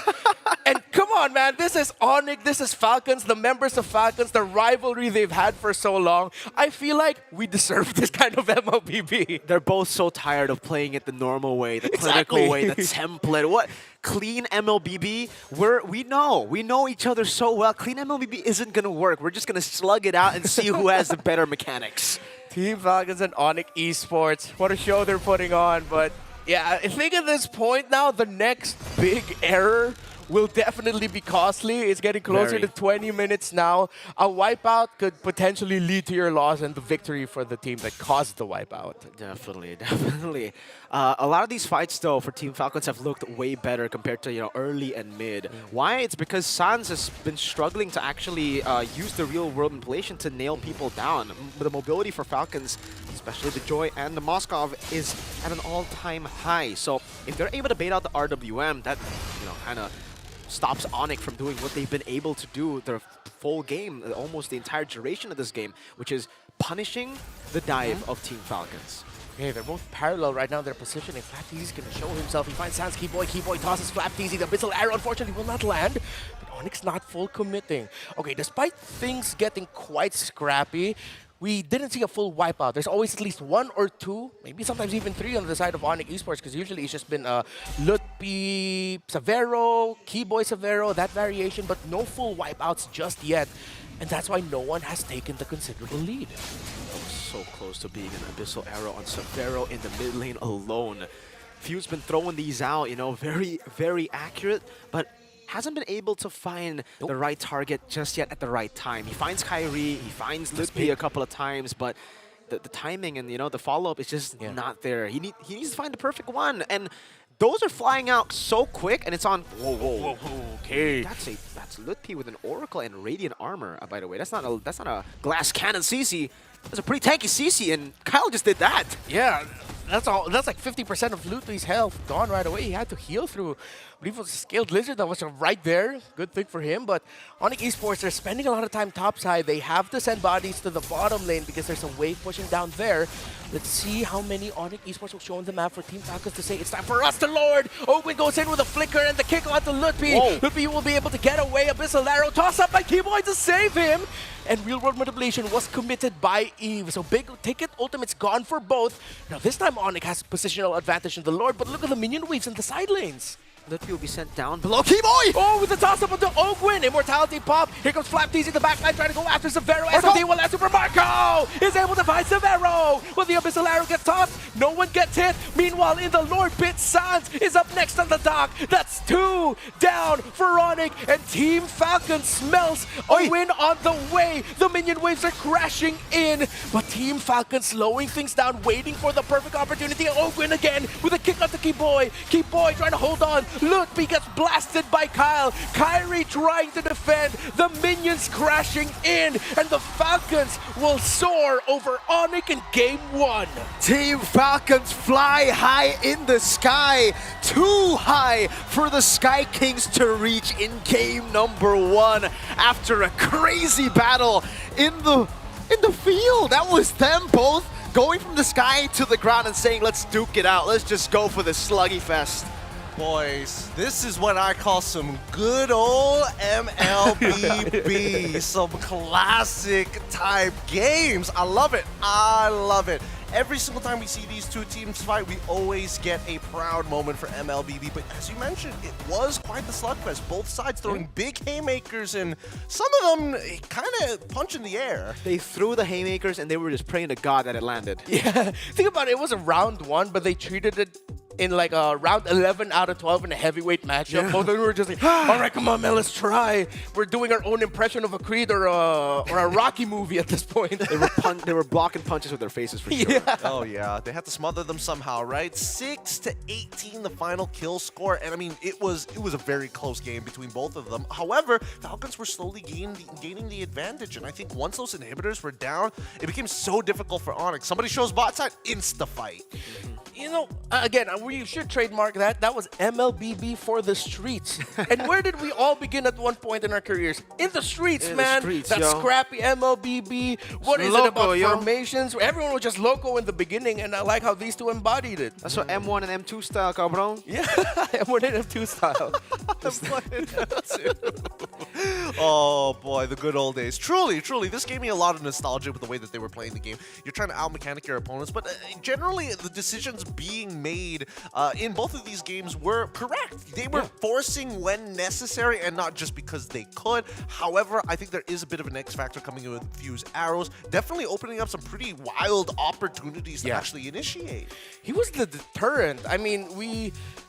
And come on, man. This is Onyx. This is Falcons, the members of Falcons, the rivalry they've had for so long. I feel like we deserve this kind of MLBB. They're both so tired of playing it the normal way, the clinical way, the template. What? Clean MLBB, we know each other so well. Clean MLBB isn't going to work. We're just going to slug it out and see who has the better mechanics. Team Falcons and Onyx Esports. What a show they're putting on. But yeah, I think at this point now, the next big error will definitely be costly. It's getting closer Very. to 20 minutes now. A wipeout could potentially lead to your loss and the victory for the team that caused the wipeout. Definitely, definitely. A lot of these fights, though, for Team Falcons have looked way better compared to early and mid. Why? It's because Sans has been struggling to actually use the real-world manipulation to nail people down. The mobility for Falcons, especially the Joy and the Moskov, is at an all-time high. So if they're able to bait out the RWM, that kind of stops Onyx from doing what they've been able to do their full game, almost the entire duration of this game, which is punishing the dive of Team Falcons. Okay, they're both parallel right now. They're positioning. Flapteezy's going to show himself. He finds Sans Keyboy. Keyboy tosses Flapteezy. The Abyssal Arrow, unfortunately, will not land. But Onyx not full committing. Okay, despite things getting quite scrappy, we didn't see a full wipeout. There's always at least 1 or 2, maybe sometimes even 3 on the side of Onyx Esports, because usually it's just been Lutpi, Severo, Keyboy Severo, that variation, but no full wipeouts just yet. And that's why no one has taken the considerable lead. So close to being an Abyssal Arrow on Severo in the mid lane alone. Few's been throwing these out, very, very accurate, but hasn't been able to find the right target just yet at the right time. He finds Kyrie, he finds Lutpi a couple of times, but the timing and the follow-up is just not there. He needs to find the perfect one, and those are flying out so quick, and it's on. Whoa, okay. That's Lutpi with an Oracle and Radiant Armor. By the way, that's not a glass cannon CC. That's a pretty tanky CC, and Kyle just did that. Yeah, that's all. That's like 50% of Lutpi's health gone right away. He had to heal through. I believe it was a Scaled Lizard that was right there. Good thing for him. But Onyx Esports, they're spending a lot of time topside. They have to send bodies to the bottom lane because there's a wave pushing down there. Let's see how many Onyx Esports will show on the map for Team Falcons to say it's time for us to lord. Owen goes in with a flicker and the kick onto Lutpi. Lutpi will be able to get away. Abyssal Arrow toss up by Keyboy to save him. And real world manipulation was committed by Eve. So big ticket ultimate's gone for both. Now this time Onyx has positional advantage in the Lord, but look at the minion waves in the side lanes. Lutpi will be sent down below Keyboy! Oh, with the toss-up onto Ogwin. Immortality pop. Here comes Flapteezy in the backline trying to go after Severo. SMD will let Super Marco is able to find Severo. When the Abyssal Arrow gets tossed, no one gets hit. Meanwhile, in the Lord pit, Sans is up next on the dock. That's 2 down for Onyx. And Team Falcon smells a win on the way. The minion waves are crashing in. But Team Falcon slowing things down, waiting for the perfect opportunity. Ogwin again with a kick onto Keyboy. Keyboy trying to hold on. Lutpi gets blasted by Kyle. Kyrie trying to defend. The minions crashing in. And the Falcons will soar over Onyx in game 1. Team Falcons fly high in the sky. Too high for the Sky Kings to reach in game number 1. After a crazy battle in the field. That was them both going from the sky to the ground and saying, let's duke it out. Let's just go for the sluggy fest. Boys, this is what I call some good old MLBB, some classic type games. I love it. I love it. Every single time we see these two teams fight, we always get a proud moment for MLBB. But as you mentioned, it was quite the slugfest. Both sides throwing big haymakers, and some of them kind of punch in the air. They threw the haymakers, and they were just praying to God that it landed. Yeah, think about it. It was a round 1, but they treated it in like a round 11 out of 12 in a heavyweight matchup. Yeah. Both of them were just like, all right, come on, man, let's try. We're doing our own impression of a Creed or a Rocky movie at this point. They were blocking punches with their faces for sure. Yeah. Oh, yeah. They had to smother them somehow, right? 6-18 the final kill score. And, I mean, it was a very close game between both of them. However, Falcons were slowly gaining the advantage. And I think once those inhibitors were down, it became so difficult for Onyx. Somebody shows bot side, insta-fight. You know, again, we should trademark that. That was MLBB for the streets. And where did we all begin at one point in our careers? In the streets, man. That scrappy MLBB. What is it about formations? Everyone was just loco in the beginning, and I like how these two embodied it. That's what M1 and M2 style, cabrón. Yeah, M1 and M2 style. Oh boy, the good old days. Truly, truly, this gave me a lot of nostalgia with the way that they were playing the game. You're trying to out-mechanic your opponents, but generally the decisions being made in both of these games were correct. They were forcing when necessary and not just because they could. However, I think there is a bit of an X factor coming in with Fuse Arrows, definitely opening up some pretty wild opportunities to actually initiate. He was the deterrent. I mean,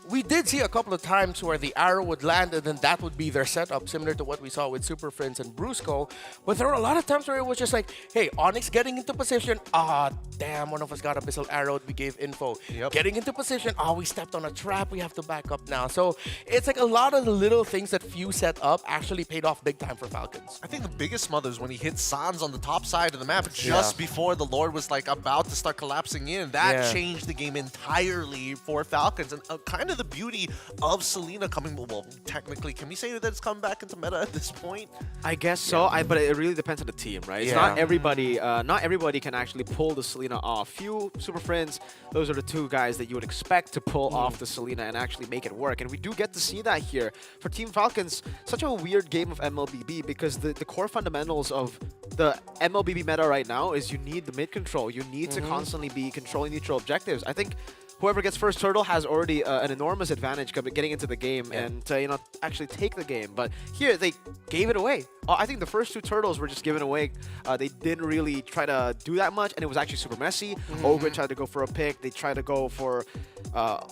we did see a couple of times where the arrow would land and then that would be their setup, similar to what we saw with Super Friends and Brusco. But there were a lot of times where it was just like, hey, Onyx getting into position. Ah, damn, one of us got a missile arrowed. We gave info. Getting into position. Ah, we stepped on a trap. We have to back up now. So it's like a lot of the little things that Few set up actually paid off big time for Falcons. I think the biggest smother is when he hit Sans on the top side of the map just before the Lord was like about to start collapsing in. That changed the game entirely for Falcons, and kind of the beauty of Selena coming. Well, technically, can we say that it's coming back into meta at this point? I guess so. But it really depends on the team, right? It's not everybody. Not everybody can actually pull the Selena off. Few Super Friends, those are the two guys that you would expect to pull off the Selena and actually make it work. And we do get to see that here for Team Falcons. Such a weird game of MLBB because the core fundamentals of the MLBB meta right now is you need the mid control. You need to constantly be controlling neutral objectives. I think whoever gets first turtle has already an enormous advantage getting into the game and to actually take the game. But here they gave it away. I think the first two turtles were just given away. They didn't really try to do that much, and it was actually super messy. Ogre tried to go for a pick. They tried to go for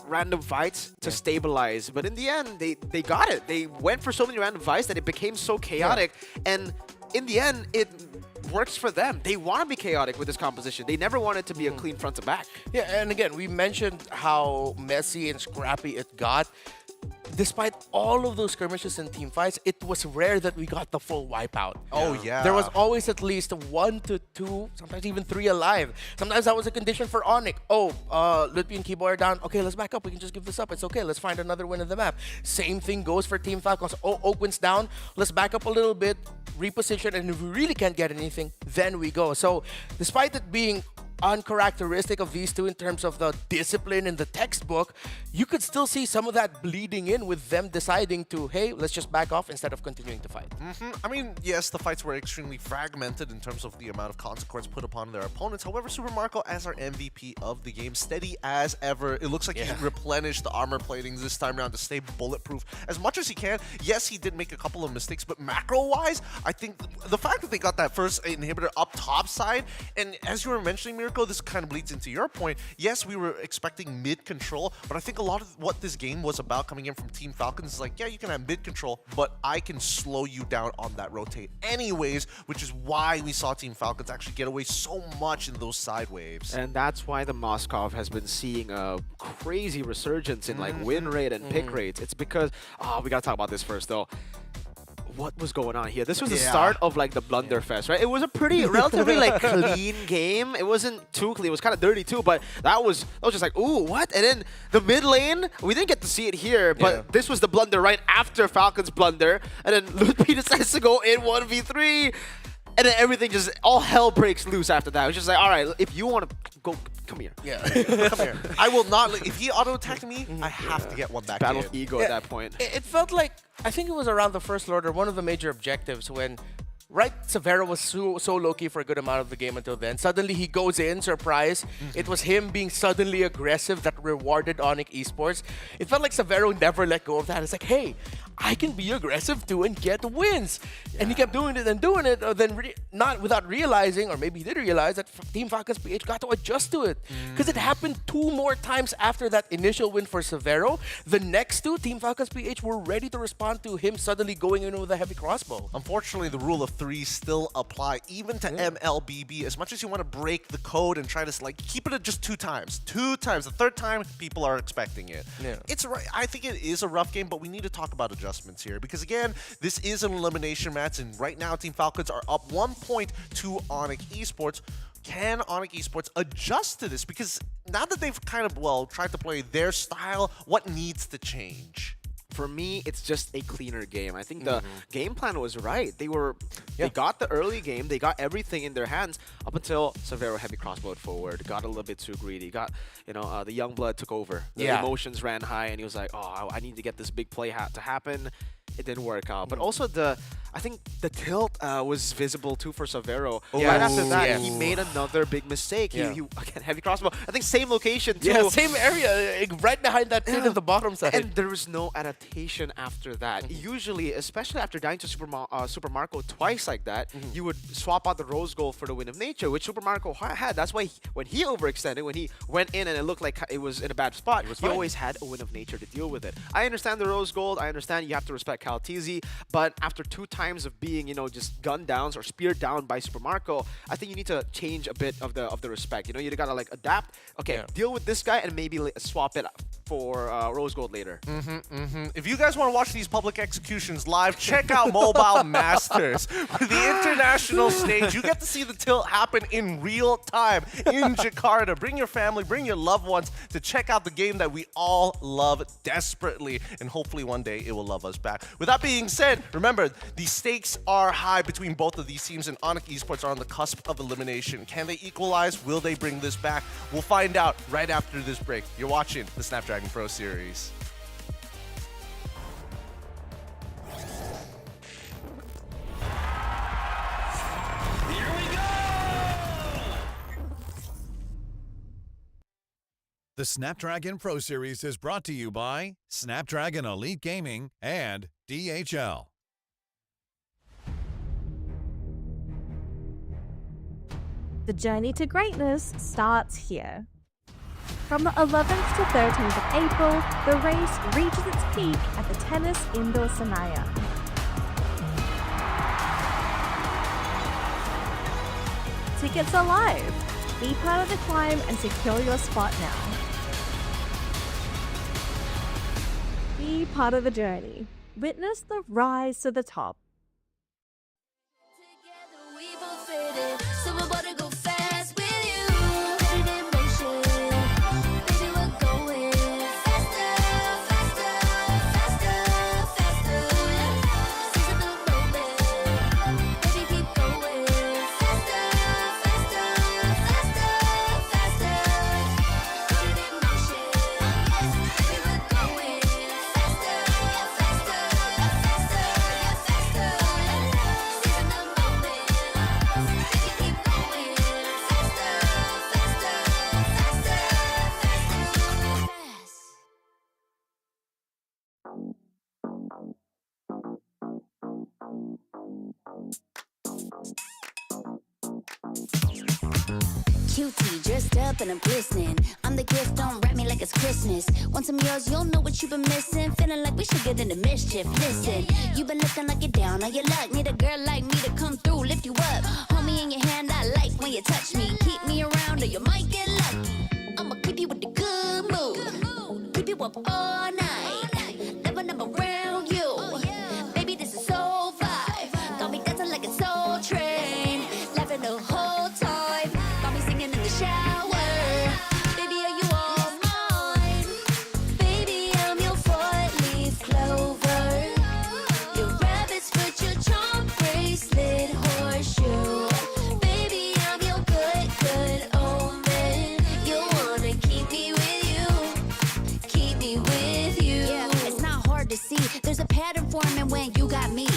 random fights to stabilize. But in the end, they got it. They went for so many random fights that it became so chaotic. And in the end, it works for them. They want to be chaotic with this composition. They never want it to be a clean front to back. Yeah, and again, we mentioned how messy and scrappy it got. Despite all of those skirmishes and team fights, it was rare that we got the full wipeout. Oh, yeah. There was always at least 1 to 2, sometimes even 3 alive. Sometimes that was a condition for Onyx. Oh, Lutpi and Keyboy are down. Okay, let's back up. We can just give this up. It's okay. Let's find another win in the map. Same thing goes for Team Falcons. Oh, Oakland's down. Let's back up a little bit, reposition, and if we really can't get anything, then we go. So despite it being uncharacteristic of these two in terms of the discipline in the textbook, you could still see some of that bleeding in with them deciding to, hey, let's just back off instead of continuing to fight. I mean, yes, the fights were extremely fragmented in terms of the amount of consequence put upon their opponents. However, Super Marco, as our MVP of the game, steady as ever. It looks like he replenished the armor plating this time around to stay bulletproof as much as he can. Yes, he did make a couple of mistakes, but macro-wise, I think the fact that they got that first inhibitor up top side, and as you were mentioning, Miracle, this kind of bleeds into your point. Yes, we were expecting mid control, but I think a lot of what this game was about coming in from Team Falcons is like, yeah, you can have mid control, but I can slow you down on that rotate anyways, which is why we saw Team Falcons actually get away so much in those side waves. And that's why the Moskov has been seeing a crazy resurgence in like win rate and pick rates. It's because, we gotta talk about this first though. What was going on here? This was the start of like the Blunderfest, right? It was a pretty relatively like clean game. It wasn't too clean. It was kind of dirty too, but that was just like, ooh, what? And then the mid lane, we didn't get to see it here, but this was the blunder right after Falcon's blunder, and then Lutpi decides to go in 1v3. And then everything just, all hell breaks loose after that. It was just like, all right, if you want to go, come here. Yeah, come here. I will not, if he auto-attacked me, I have to get one back Battle in. of ego at that point. It felt like, I think it was around the First Lord or one of the major objectives when, right, Severo was so low-key for a good amount of the game until then. Suddenly he goes in, surprise. It was him being suddenly aggressive that rewarded Onyx Esports. It felt like Severo never let go of that. It's like, hey, I can be aggressive too and get wins. And he kept doing it and doing it, then not without realizing, or maybe he did realize, that Team Falcons PH got to adjust to it. Because it happened 2 more times after that initial win for Severo. The next 2, Team Falcons PH were ready to respond to him suddenly going in with a heavy crossbow. Unfortunately, the rule of 3 still apply, even to MLBB. As much as you want to break the code and try to like keep it at just 2 times. 2 times. The 3rd time, people are expecting it. It's right. I think it is a rough game, but we need to talk about adjustments here because again, this is an elimination match, and right now Team Falcons are up 1 point to Onyx Esports. Can Onyx Esports adjust to this? Because now that they've kind of, tried to play their style, what needs to change? For me, it's just a cleaner game. I think the game plan was right. They got the early game. They got everything in their hands up until Severo heavy crossbowed forward. Got a little bit too greedy. Got, the young blood took over. The emotions ran high, and he was like, oh, I need to get this big play to happen. It didn't work out. But also I think the tilt was visible too for Savero. Yeah. Right after that, Yes. he made another big mistake. Yeah. He again, heavy crossbow. I think same location too. Yeah, same area, right behind that pin at the bottom side. And there was no adaptation after that. Usually, especially after dying to Super Marco twice like that, you would swap out the rose gold for the Wind of Nature, which Super Marco had. That's why when he overextended, when he went in and it looked like it was in a bad spot, he fine. always had a Wind of Nature to deal with it. I understand the rose gold. I understand you have to respect Caltizi, but after 2 times of being, just gunned down or speared down by Super Marco, I think you need to change a bit of the respect. You gotta like adapt. Okay, deal with this guy and maybe swap it for rose gold later. If you guys want to watch these public executions live, check out Mobile Masters. With the international stage, you get to see the tilt happen in real time in Jakarta. Bring your family, bring your loved ones to check out the game that we all love desperately, and hopefully one day it will love us back. With that being said, remember, the stakes are high between both of these teams, and Onyx Esports are on the cusp of elimination. Can they equalize? Will they bring this back? We'll find out right after this break. You're watching the Snapdragon Pro Series. The Snapdragon Pro Series is brought to you by Snapdragon Elite Gaming and DHL. The journey to greatness starts here. From the 11th to 13th of April, the race reaches its peak at the Tennis Indoor Senayan. Tickets are live. Be part of the climb and secure your spot now. Be part of the journey. Witness the rise to the top. We both faded, so we're about to go fast with you. Put it in motion, baby, we're going faster, faster, faster, faster. Seize the moment, baby, keep going faster, faster, faster, faster. Put it in motion, baby, we're going faster, faster, faster, faster. Seize the moment. Cutie, dressed up and I'm glistening. I'm the gift, don't wrap me like it's Christmas. Once I'm yours, you'll know what you've been missing. Feeling like we should get into mischief. Listen, you've been looking like you're down on your luck. Need a girl like me to come through, lift you up. Hold me in your hand, I like when you touch me. Keep me around or you might get lucky. I'ma keep you with the good mood. Keep you up all night. Never, never around you. Baby, this is so vibe. Got me dancing like a soul train. Laughing the whole time. Got me singing in the shower. Baby, are you all mine? Baby, I'm your 4-leaf clover. Your rabbit's foot, your charm bracelet, horseshoe. Baby, I'm your good, good omen. You wanna keep me with you. Keep me with you. Yeah, it's not hard to see. There's a pattern forming when you got me.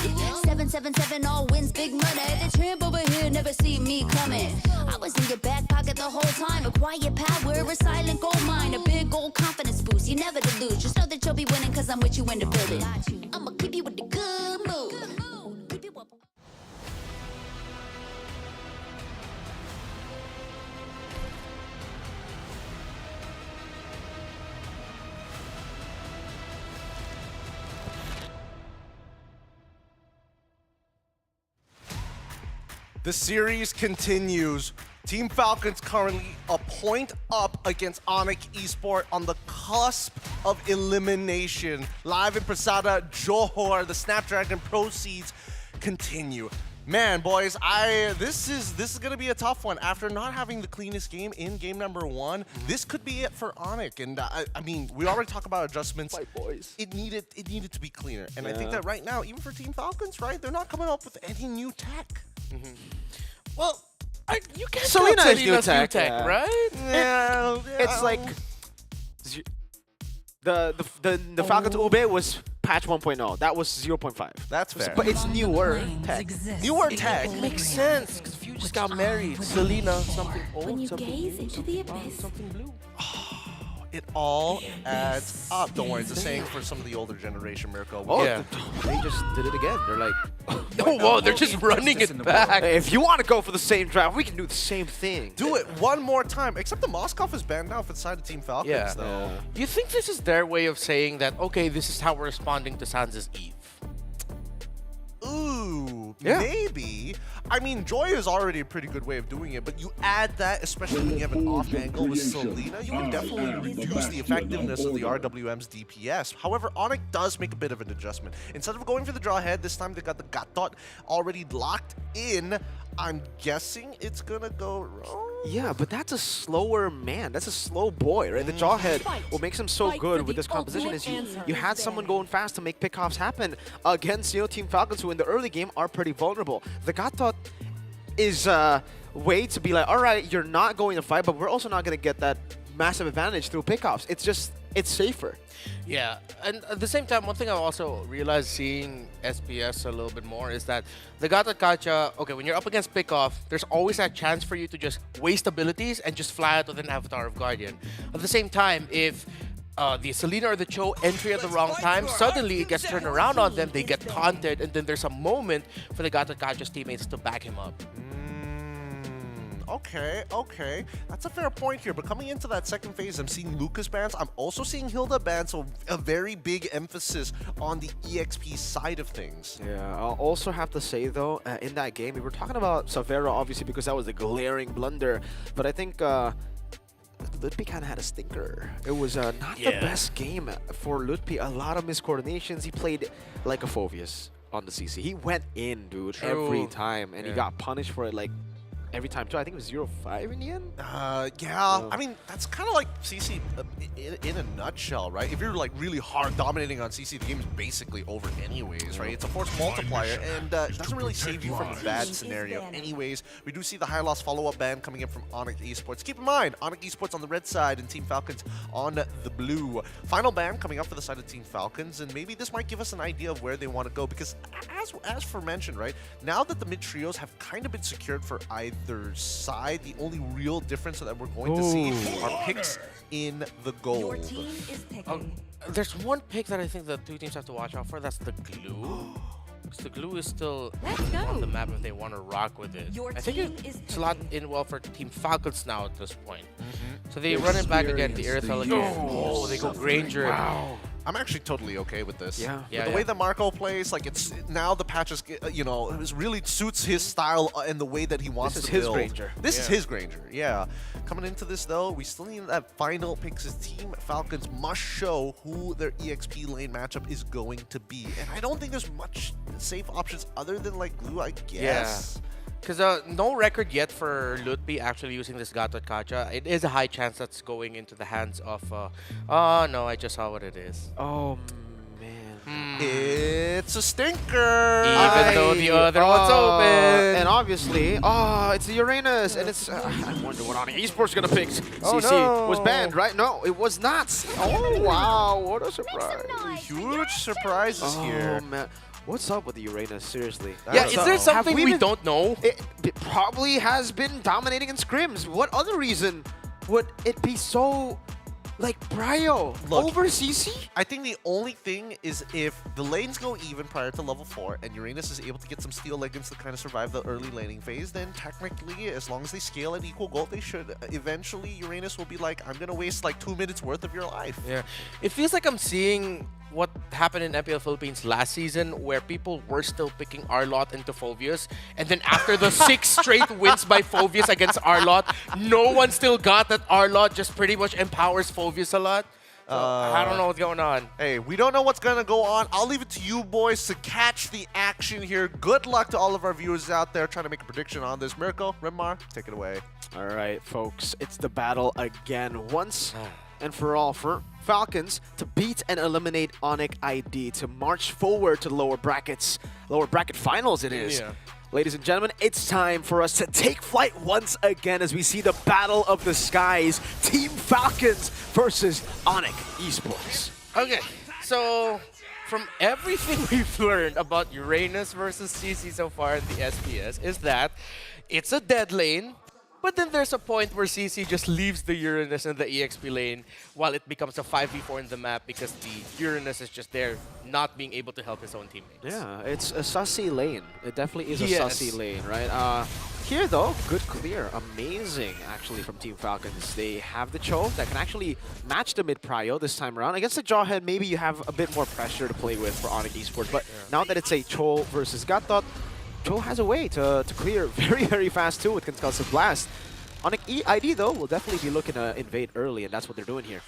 777 all wins, big money. The tramp over here never see me coming. I was in your back pocket the whole time. A quiet power, a silent gold mine, a big old confidence boost. You never delude. Just know that you'll be winning cause I'm with you in the building. I'ma keep you with the good mood. Keep you up. The series continues. Team Falcons currently a point up against Onyx Esport on the cusp of elimination. Live in Persada, Johor, the Snapdragon proceeds continue. Man, boys, this is gonna be a tough one. After not having the cleanest game in game number 1, this could be it for Onyx. And I mean, we already talked about adjustments. Boys. It needed to be cleaner. And I think that right now, even for Team Falcons, right, they're not coming up with any new tech. Well, you can't Selena tell is new tech, yeah. right? It's like the Falcons Ube was patch 1.0. That was 0.5. That's fair. But it's newer tech. Newer tech. It makes sense because Few just got married. Selena, something old, When you something gaze new, into something the brown, abyss. something blue. It all adds up. Don't worry, it's the same for some of the older generation, Mirko. Oh, Yeah. they just did it again. They're like, Oh, whoa, they're just running it back. hey, if you want to go for the same draft, we can do the same thing. Do it one more time. Except the Moskov is banned now for the side of Team Falcons, Yeah. though. Do you think this is their way of saying that, okay, this is how we're responding to Sans' Eve? Ooh, Yeah. maybe. I mean, Joy is already a pretty good way of doing it, but you add that, especially when you have an off angle with Selena, you can definitely reduce the effectiveness of the RWM's DPS. However, Onyx does make a bit of an adjustment. Instead of going for the draw ahead, this time they got the Gatot already locked in. I'm guessing it's gonna go wrong. Yeah, but that's a slower man. That's a slow boy, right? The Jawhead, what makes him so good with this composition is you had someone going fast to make pickoffs happen against, Team Falcons, who in the early game are pretty vulnerable. The Gatot is a way to be like, all right, you're not going to fight, but we're also not going to get that massive advantage through pickoffs. It's safer. Yeah, and at the same time, one thing I also realized seeing SPS a little bit more is that the Gata Kacha, okay, when you're up against pickoff, there's always that chance for you to just waste abilities and just fly out with an Avatar of Guardian. At the same time, if the Selena or the Cho entry at the wrong time, suddenly it gets turned around on them, they get taunted, and then there's a moment for the Gata Kacha's teammates to back him up. Okay. That's a fair point here. But coming into that second phase, I'm seeing Lucas bans. I'm also seeing Hilda bans, so a very big emphasis on the EXP side of things. Yeah, I'll also have to say, though, in that game, we were talking about Savera, obviously, because that was a glaring blunder. But I think Lutpi kind of had a stinker. It was not the best game for Lutpi. A lot of miscoordinations. He played like a Phoveus on the CC. He went in, dude, every time, and he got punished for it, like, every time too. I think it was 0-5 in the end. Yeah. I mean, that's kind of like CC in a nutshell, right? If you're like really hard dominating on CC, the game is basically over anyways, right? It's a force multiplier, and it doesn't really save you from a bad scenario anyways. We do see the high loss follow-up ban coming in from Onyx Esports. Keep in mind, Onyx Esports on the red side and Team Falcons on the blue. Final ban coming up for the side of Team Falcons, and maybe this might give us an idea of where they want to go, because as for mentioned, right, now that the mid trios have kind of been secured for either side, the only real difference that we're going to see are picks in the gold. There's one pick that I think the two teams have to watch out for. That's the glue. Because the glue is still on the map if they want to rock with it. I think it's slotted in well for Team Falcons now at this point. So they run it back again, the Earthel again. Oh, they go Granger. Wow. I'm actually totally okay with this. Yeah. With the way that Marco plays, like it's now the patches, it really suits his style and the way that he wants to build. This is his Granger. This is his Granger, yeah. Coming into this though, we still need that final pick, because Team Falcons must show who their EXP lane matchup is going to be. And I don't think there's much safe options other than like Glue, I guess. Yeah. Because no record yet for Lutpi actually using this Gatot Kacha. It is a high chance that's going into the hands of... oh, no, I just saw what it is. Oh, man. It's a stinker! Even though the other one's open! And obviously, it's the Uranus, and it's... I wonder what Onyx Esports going to pick. CC was banned, right? No, it was not. Oh, wow, what a surprise. Huge surprises here. Man. What's up with the Uranus, seriously? Yeah, is there something we don't know? It probably has been dominating in scrims. What other reason would it be so, like, prio over CC? I think the only thing is if the lanes go even prior to level 4 and Uranus is able to get some steel leggings to kind of survive the early laning phase, then technically, as long as they scale at equal gold, they should. Eventually, Uranus will be like, I'm going to waste like 2 minutes worth of your life. Yeah, it feels like I'm seeing what happened in MPL Philippines last season, where people were still picking Arlot into Phoveus, and then after the 6 straight wins by Phoveus against Arlot, no one still got that Arlot just pretty much empowers Phoveus a lot. So I don't know what's going on. Hey, we don't know what's going to go on. I'll leave it to you boys to catch the action here. Good luck to all of our viewers out there trying to make a prediction on this. Mirko, Remar, take it away. All right, folks, it's the battle again. Once and for all for Falcons to beat and eliminate Onyx ID, to march forward to lower bracket finals it is. Yeah. Ladies and gentlemen, it's time for us to take flight once again as we see the battle of the skies. Team Falcons versus Onyx Esports. Okay, so from everything we've learned about Uranus versus CC so far in the SPS is that it's a dead lane, but then there's a point where CC just leaves the Uranus in the EXP lane while it becomes a 5v4 in the map because the Uranus is just there not being able to help his own teammates. Yeah, it's a sussy lane. It definitely is a Yes. sussy lane, right? Here though, good clear. Amazing actually from Team Falcons. They have the Cho that can actually match the mid prio this time around. Against the Jawhead, maybe you have a bit more pressure to play with for Onyx Esports, but now that it's a Cho versus Gatot, Cho has a way to clear very, very fast too with Concussive Blast. Onyx ID though will definitely be looking to invade early, and that's what they're doing here.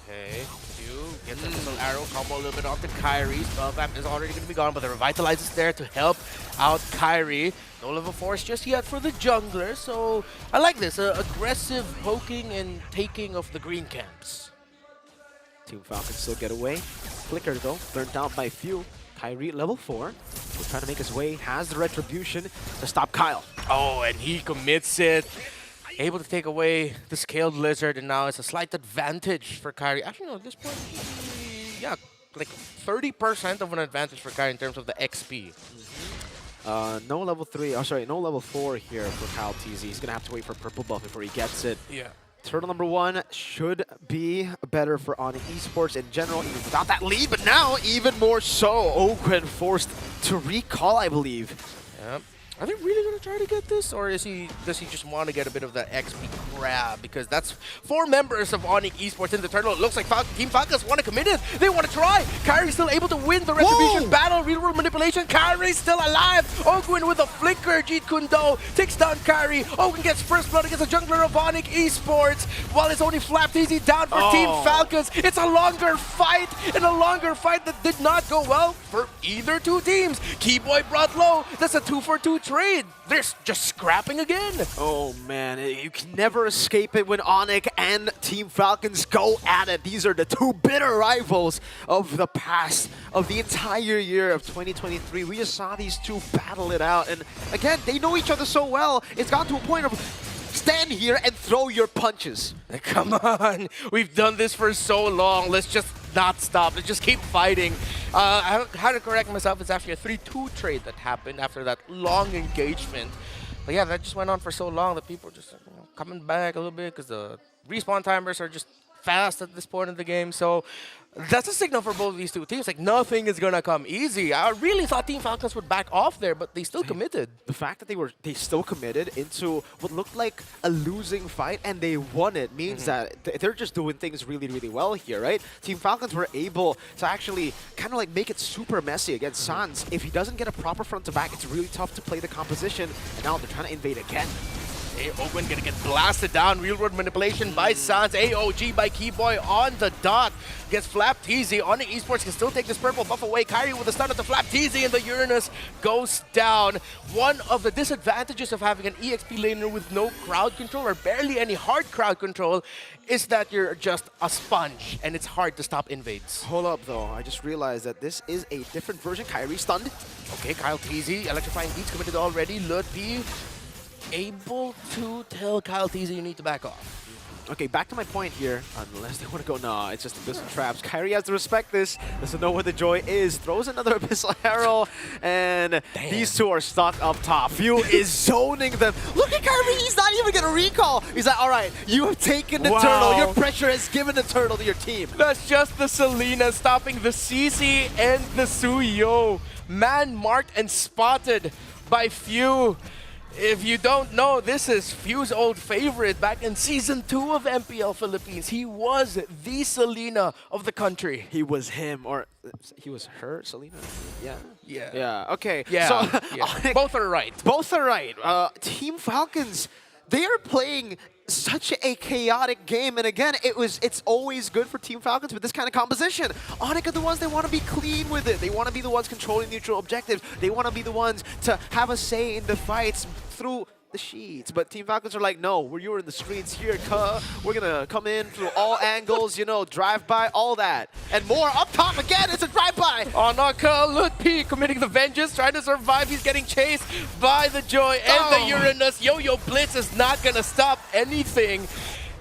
Okay, Q gets a little arrow combo a little bit onto Kyrie. Spellvamp is already going to be gone, but the Revitalize is there to help out Kyrie. No level force just yet for the jungler, so I like this. Aggressive poking and taking of the green camps. Team Falcons still get away. Flicker though, burnt out by few. Kyrie level 4. Will try to make his way, has the retribution to stop Kyle. Oh, and he commits it. Able to take away the Scaled Lizard, and now it's a slight advantage for Kyrie. Actually, no, at this point, yeah, like 30% of an advantage for Kyrie in terms of the XP. No level 3, oh sorry, no level 4 here for Kyle TZ. He's gonna have to wait for purple buff before he gets it. Yeah. Turtle number 1 should be better for Onyx Esports in general, even without that lead, but now even more so. Ogren forced to recall, I believe. Yep. Are they really going to try to get this, or does he just want to get a bit of that XP grab? Because that's 4 members of Onyx Esports in the turtle. It looks like Team Falcons want to commit it. They want to try. Kyrie's still able to win the retribution battle. Real world manipulation. Kyrie's still alive. Ogwin with a flicker. Jeet Kundo takes down Kyrie. Ogwin gets first blood against the jungler of Onyx Esports. While it's only Flap easy down for Team Falcons. It's a longer fight, and a longer fight that did not go well for either two teams. Keyboy brought low. That's a 2-for-2 trade. They're just scrapping again. Oh man, you can never escape it when Onyx and Team Falcons go at it. These are the two bitter rivals of the past, of the entire year of 2023. We just saw these two battle it out, and again, they know each other so well. It's gotten to a point of stand here and throw your punches. Come on, we've done this for so long. Let's just not stop. Let's just keep fighting. I had to correct myself. It's actually a 3-2 trade that happened after that long engagement. But yeah, that just went on for so long that people are just coming back a little bit because the respawn timers are just fast at this point in the game. So that's a signal for both of these two teams. Like, nothing is going to come easy. I really thought Team Falcons would back off there, but they still committed. The fact that they still committed into what looked like a losing fight and they won it means that they're just doing things really, really well here, right? Team Falcons were able to actually kind of like make it super messy against Sans. If he doesn't get a proper front to back, it's really tough to play the composition, and now they're trying to invade again. Ogwin gonna get blasted down. Real world manipulation by Sans. AOG by Keyboy on the dot. Gets Flap TZ. Onyx Esports can still take this purple buff away. Kyrie with a stun at the Flap TZ, and the Uranus goes down. One of the disadvantages of having an EXP laner with no crowd control or barely any hard crowd control is that you're just a sponge and it's hard to stop invades. Hold up though, I just realized that this is a different version. Kyrie stunned. Okay, Kyle TZ. Electrifying Beats committed already. Lut P able to tell Kyle TZ you need to back off. Okay, back to my point here. Unless they want to go, nah, it's just Abyssal Traps. Kyrie has to respect this. Doesn't know where the joy is. Throws another Abyssal Arrow, and these two are stuck up top. Few is zoning them. Look at Kyrie, he's not even going to recall. He's like, all right, you have taken the turtle. Your pressure has given the turtle to your team. That's just the Selena stopping the CC and the Suyo. Man marked and spotted by Few. If you don't know, this is Few's old favorite back in Season 2 of MPL Philippines. He was the Selena of the country. He was him, or he was her, Selena? Yeah. Yeah. Yeah, okay. Yeah. So, yeah. Both are right. Both are right. Team Falcons, they are playing such a chaotic game, and again, it's always good for Team Falcons with this kind of composition. Onyx are the ones, they want to be clean with it. They want to be the ones controlling neutral objectives. They want to be the ones to have a say in the fights through the sheets. But Team Falcons are like, no, you're in the streets here, we're gonna come in through all angles, you know, drive by, all that. And more up top again, it's a drive-by. Oh no, Lut P committing the vengeance, trying to survive. He's getting chased by the Joy and the Uranus. Yo-Yo Blitz is not gonna stop anything.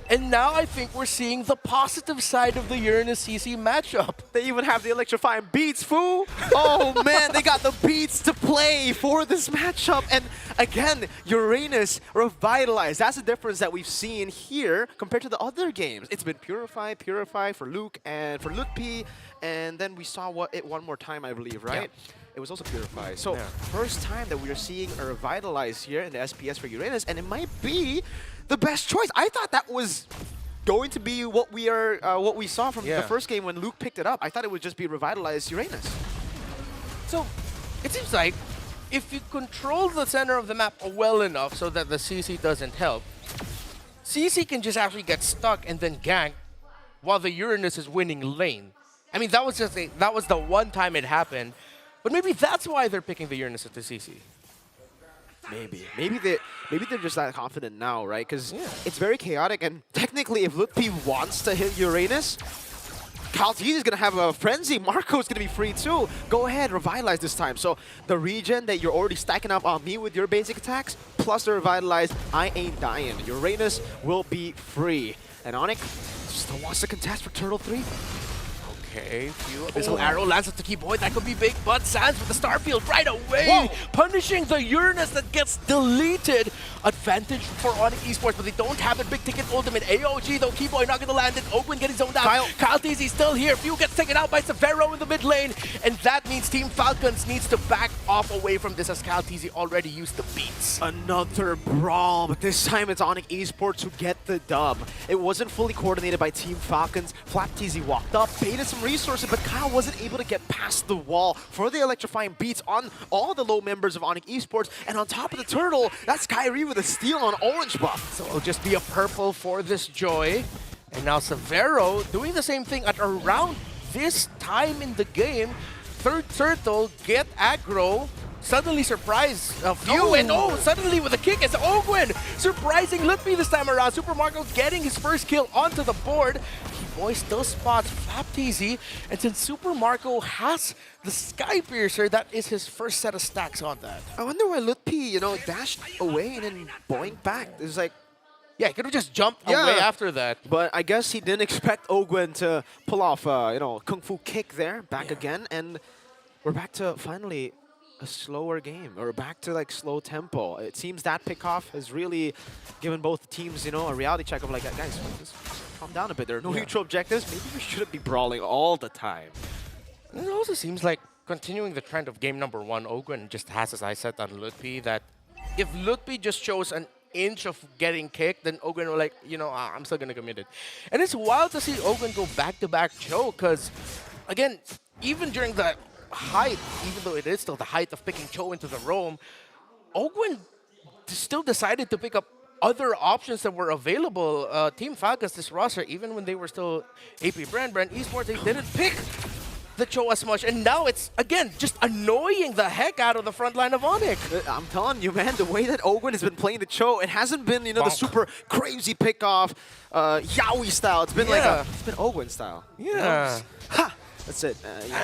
And now I think we're seeing the positive side of the Uranus CC matchup. They even have the electrifying beats, fool! Oh man, they got the beats to play for this matchup. And again, Uranus revitalized. That's the difference that we've seen here compared to the other games. It's been Purify for Luke and for Lutpi, and then we saw it one more time, I believe, right? Yeah. It was also Purify. So first time that we are seeing a revitalize here in the SPS for Uranus, and it might be the best choice. I thought that was going to be what we saw from the first game when Luke picked it up. I thought it would just be revitalized Uranus. So it seems like if you control the center of the map well enough so that the CC doesn't help, CC can just actually get stuck and then gank while the Uranus is winning lane. I mean, that was the one time it happened. But maybe that's why they're picking the Uranus at the CC. Maybe they're just that confident now, right? Because it's very chaotic, and technically, if Lutpi wants to hit Uranus, Kaltiz is gonna have a frenzy. Marco's gonna be free too. Go ahead, revitalize this time. So the regen that you're already stacking up on me with your basic attacks, plus the revitalize, I ain't dying. Uranus will be free, and Onyx still wants to contest for Turtle 3. Okay, Abyssal Arrow lands at the key boy. That could be big, but Sands with the Starfield right away, punishing the Uranus that gets deleted. Advantage for Onyx Esports, but they don't have a big ticket ultimate. AOG though, Keyboy not gonna land it. Oakland getting zoned out. Kyle TZ still here. Few gets taken out by Severo in the mid lane, and that means Team Falcons needs to back off away from this as Kyle TZ already used the beats. Another brawl, but this time it's Onyx Esports who get the dub. It wasn't fully coordinated by Team Falcons. Flap TZ walked up, baited some resources, but Kyle wasn't able to get past the wall for the electrifying beats on all the low members of Onyx Esports. And on top of the turtle, that's Kyrie with a steal on orange buff. So it'll just be a purple for this Joy. And now Severo doing the same thing at around this time in the game. Third turtle, get aggro. Suddenly surprise a few, and suddenly with a kick, it's Ogwin surprising Lutpi this time around. Super Marco getting his first kill onto the board. Boy still spots Flap TZ, and since Super Marco has the Sky Piercer, that is his first set of stacks on that. I wonder why Lutpi, dashed away and then boing back. It's like, yeah, he could have just jumped away after that. But I guess he didn't expect Ogwin to pull off, Kung Fu kick there, back again, and we're back to finally a slower game, or back to slow tempo. It seems that pickoff has really given both teams, a reality check of guys, just calm down a bit. There are no neutral objectives. Maybe we shouldn't be brawling all the time. And it also seems like continuing the trend of game number 1, Ogwin just has his eyes set on Lutpi, that if Lutpi just shows an inch of getting kicked, then Ogwin will I'm still gonna commit it. And it's wild to see Ogwin go back-to-back choke, because again, even during the height, even though it is still the height of picking Cho into the roam, Ogwin still decided to pick up other options that were available. Team Falcons, this roster, even when they were still AP Brand Esports, they didn't pick the Cho as much, and now it's, again, just annoying the heck out of the front line of Onyx. I'm telling you, man, the way that Ogwin has been playing the Cho, it hasn't been, the super crazy pickoff, Yaoi style. It's been it's been Ogwin style. Yeah. Ha! That's it.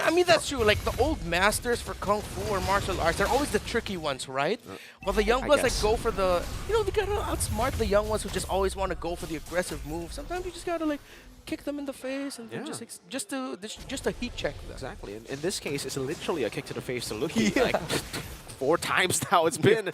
I mean, that's true. Like, the old masters for Kung Fu or martial arts, they're always the tricky ones, right? Well, the young ones, go for the... they gotta outsmart the young ones who just always want to go for the aggressive move. Sometimes you just gotta, kick them in the face and just to heat check them. Exactly. In this case, it's literally a kick to the face to Luki. 4 times now it's been.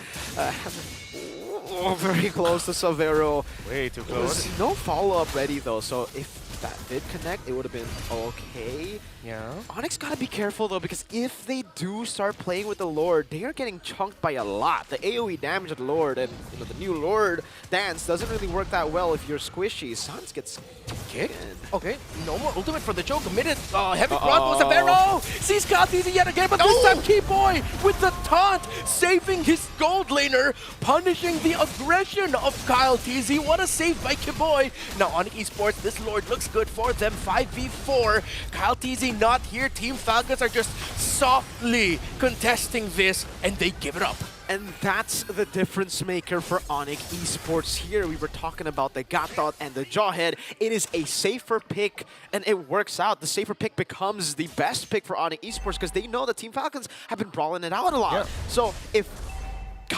Very close to Severo. Way too close. No follow-up ready, though, so if that did connect, it would have been okay. Yeah. Onyx gotta be careful, though, because if they do start playing with the Lord, they are getting chunked by a lot. The AoE damage of the Lord and the new Lord dance doesn't really work that well if you're squishy. Sans gets kicked. Okay, no more ultimate for the Joe. Committed. Heavy cross was Severo. Sees Kaltiz yet again, but this time Keyboy with the taunt, saving his gold laner, punishing the aggression of Kyle TZ. What a save by Keyboy. Now on Esports, this Lord looks good for them. 5v4. Kyle TZ not here. Team Falcons are just softly contesting this, and they give it up. And that's the difference maker for Onyx Esports here. We were talking about the Gatot and the Jawhead. It is a safer pick, and it works out. The safer pick becomes the best pick for Onyx Esports because they know the Team Falcons have been brawling it out a lot. So if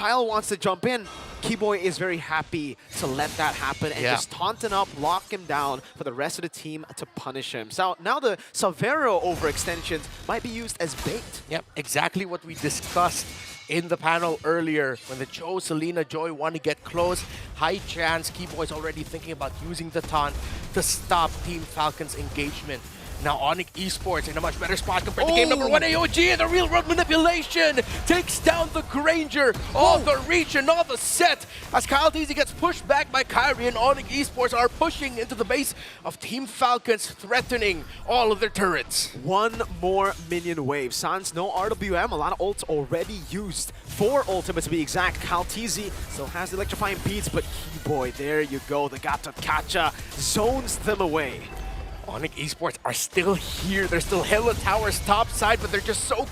Kyle wants to jump in. Keyboy is very happy to let that happen and just taunt him up, lock him down for the rest of the team to punish him. So now the Savero overextensions might be used as bait. Yep, exactly what we discussed in the panel earlier. When the Joe, Selena, Joy want to get close, high chance Keyboy's already thinking about using the taunt to stop Team Falcon's engagement. Now Onyx Esports in a much better spot compared to game number 1. AOG and the real world manipulation takes down the Granger. All the reach and all the set as Kyle Deasy gets pushed back by Kyrie, and Onyx Esports are pushing into the base of Team Falcons, threatening all of their turrets. One more minion wave. Sans, no RWM, a lot of ults already used. 4 ultimates to be exact. Kyle Deasy still has the electrifying beats, but Keyboy, there you go. The Gata Kacha zones them away. Onyx Esports are still here. They're still Hella Towers top side, but they're just so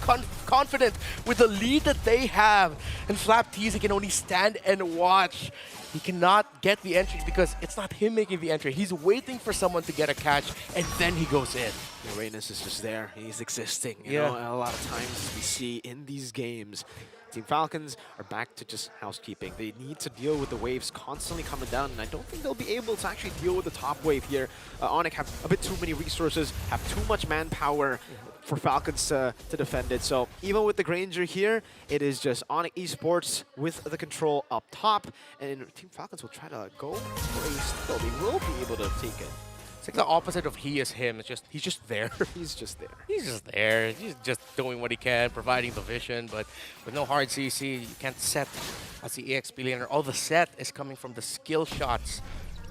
confident with the lead that they have. And Flap Teasy can only stand and watch. He cannot get the entry because it's not him making the entry. He's waiting for someone to get a catch, and then he goes in. Uranus is just there. He's existing. You know, a lot of times we see in these games, Team Falcons are back to just housekeeping. They need to deal with the waves constantly coming down, and I don't think they'll be able to actually deal with the top wave here. Onyx have a bit too many resources, have too much manpower for Falcons to defend it. So even with the Granger here, it is just Onyx Esports with the control up top, and Team Falcons will try to go for a steal. They will be able to take it. It's like the opposite of he is him. It's just he's just there. He's just there. He's just there. He's just doing what he can, providing the vision. But with no hard CC, you can't set as the EXP laner. All the set is coming from the skill shots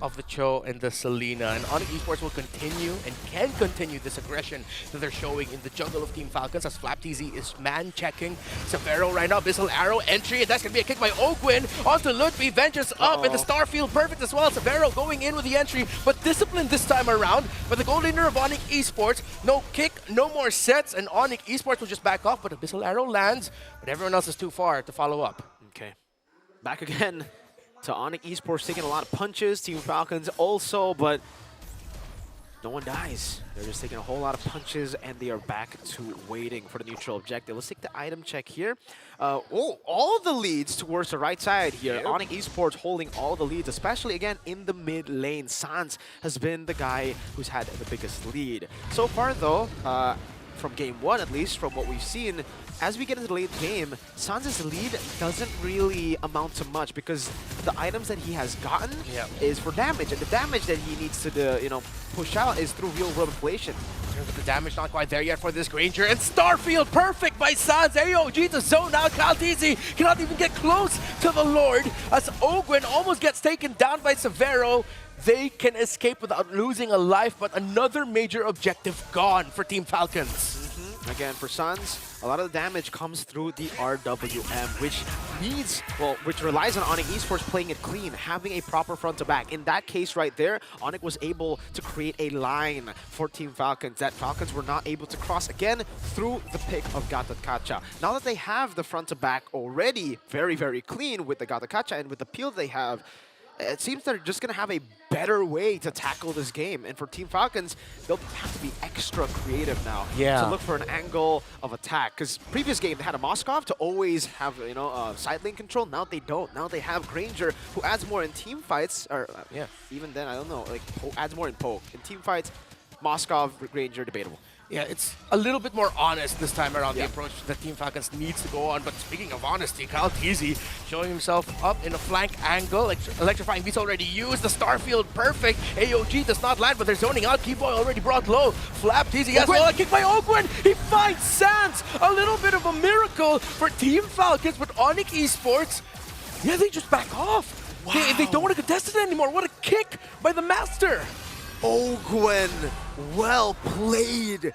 of the Cho and the Selena. And Onyx Esports will continue and can continue this aggression that they're showing in the jungle of Team Falcons as Flap TZ is man-checking Severo right now. Abyssal Arrow entry, and that's going to be a kick by Ogwin onto Ludwig. Vengeance up, and the Starfield perfect as well. Severo going in with the entry, but disciplined this time around. But the goal leader of Onyx Esports, no kick, no more sets, and Onyx Esports will just back off, but Abyssal Arrow lands, but everyone else is too far to follow up. Okay, back again to Onyx Esports, taking a lot of punches. Team Falcons also, but no one dies. They're just taking a whole lot of punches, and they are back to waiting for the neutral objective. Let's take the item check here. All the leads towards the right side here. Yep. Onyx Esports holding all the leads, especially again in the mid lane. Sans has been the guy who's had the biggest lead. So far though, from game 1 at least, from what we've seen, as we get into the late game, Sans' lead doesn't really amount to much because the items that he has gotten is for damage, and the damage that he needs to push out is through real-world inflation. But the damage not quite there yet for this Granger, and Starfield perfect by Sans. AOG to zone out. Kyle Deasy cannot even get close to the Lord as Ogwin almost gets taken down by Severo. They can escape without losing a life, but another major objective gone for Team Falcons. Again, for Sans, a lot of the damage comes through the RWM, which relies on Onyx Esports playing it clean, having a proper front to back. In that case right there, Onyx was able to create a line for Team Falcons that Falcons were not able to cross again through the pick of Gata Kacha. Now that they have the front to back already very, very clean with the Gata Kacha and with the peel they have, it seems they're just going to have a better way to tackle this game. And for Team Falcons, they'll have to be extra creative now to look for an angle of attack. Because previous game, they had a Moskov to always have, side lane control. Now they don't. Now they have Granger, who adds more in team fights. Or even then, I don't know, like adds more in poke. In team fights, Moskov, Granger, debatable. Yeah, it's a little bit more honest this time around, the approach that Team Falcons needs to go on. But speaking of honesty, Kyle Deasy showing himself up in a flank angle. Electrifying Beats already used. The Starfield perfect. AOG does not land, but they're zoning out. Keyboy already brought low. Flap Deasy has a kick by Ogwin. He finds Sans. A little bit of a miracle for Team Falcons, but Onyx Esports, they just back off. Wow. They don't want to contest it anymore. What a kick by the Master. Ogwin, well played.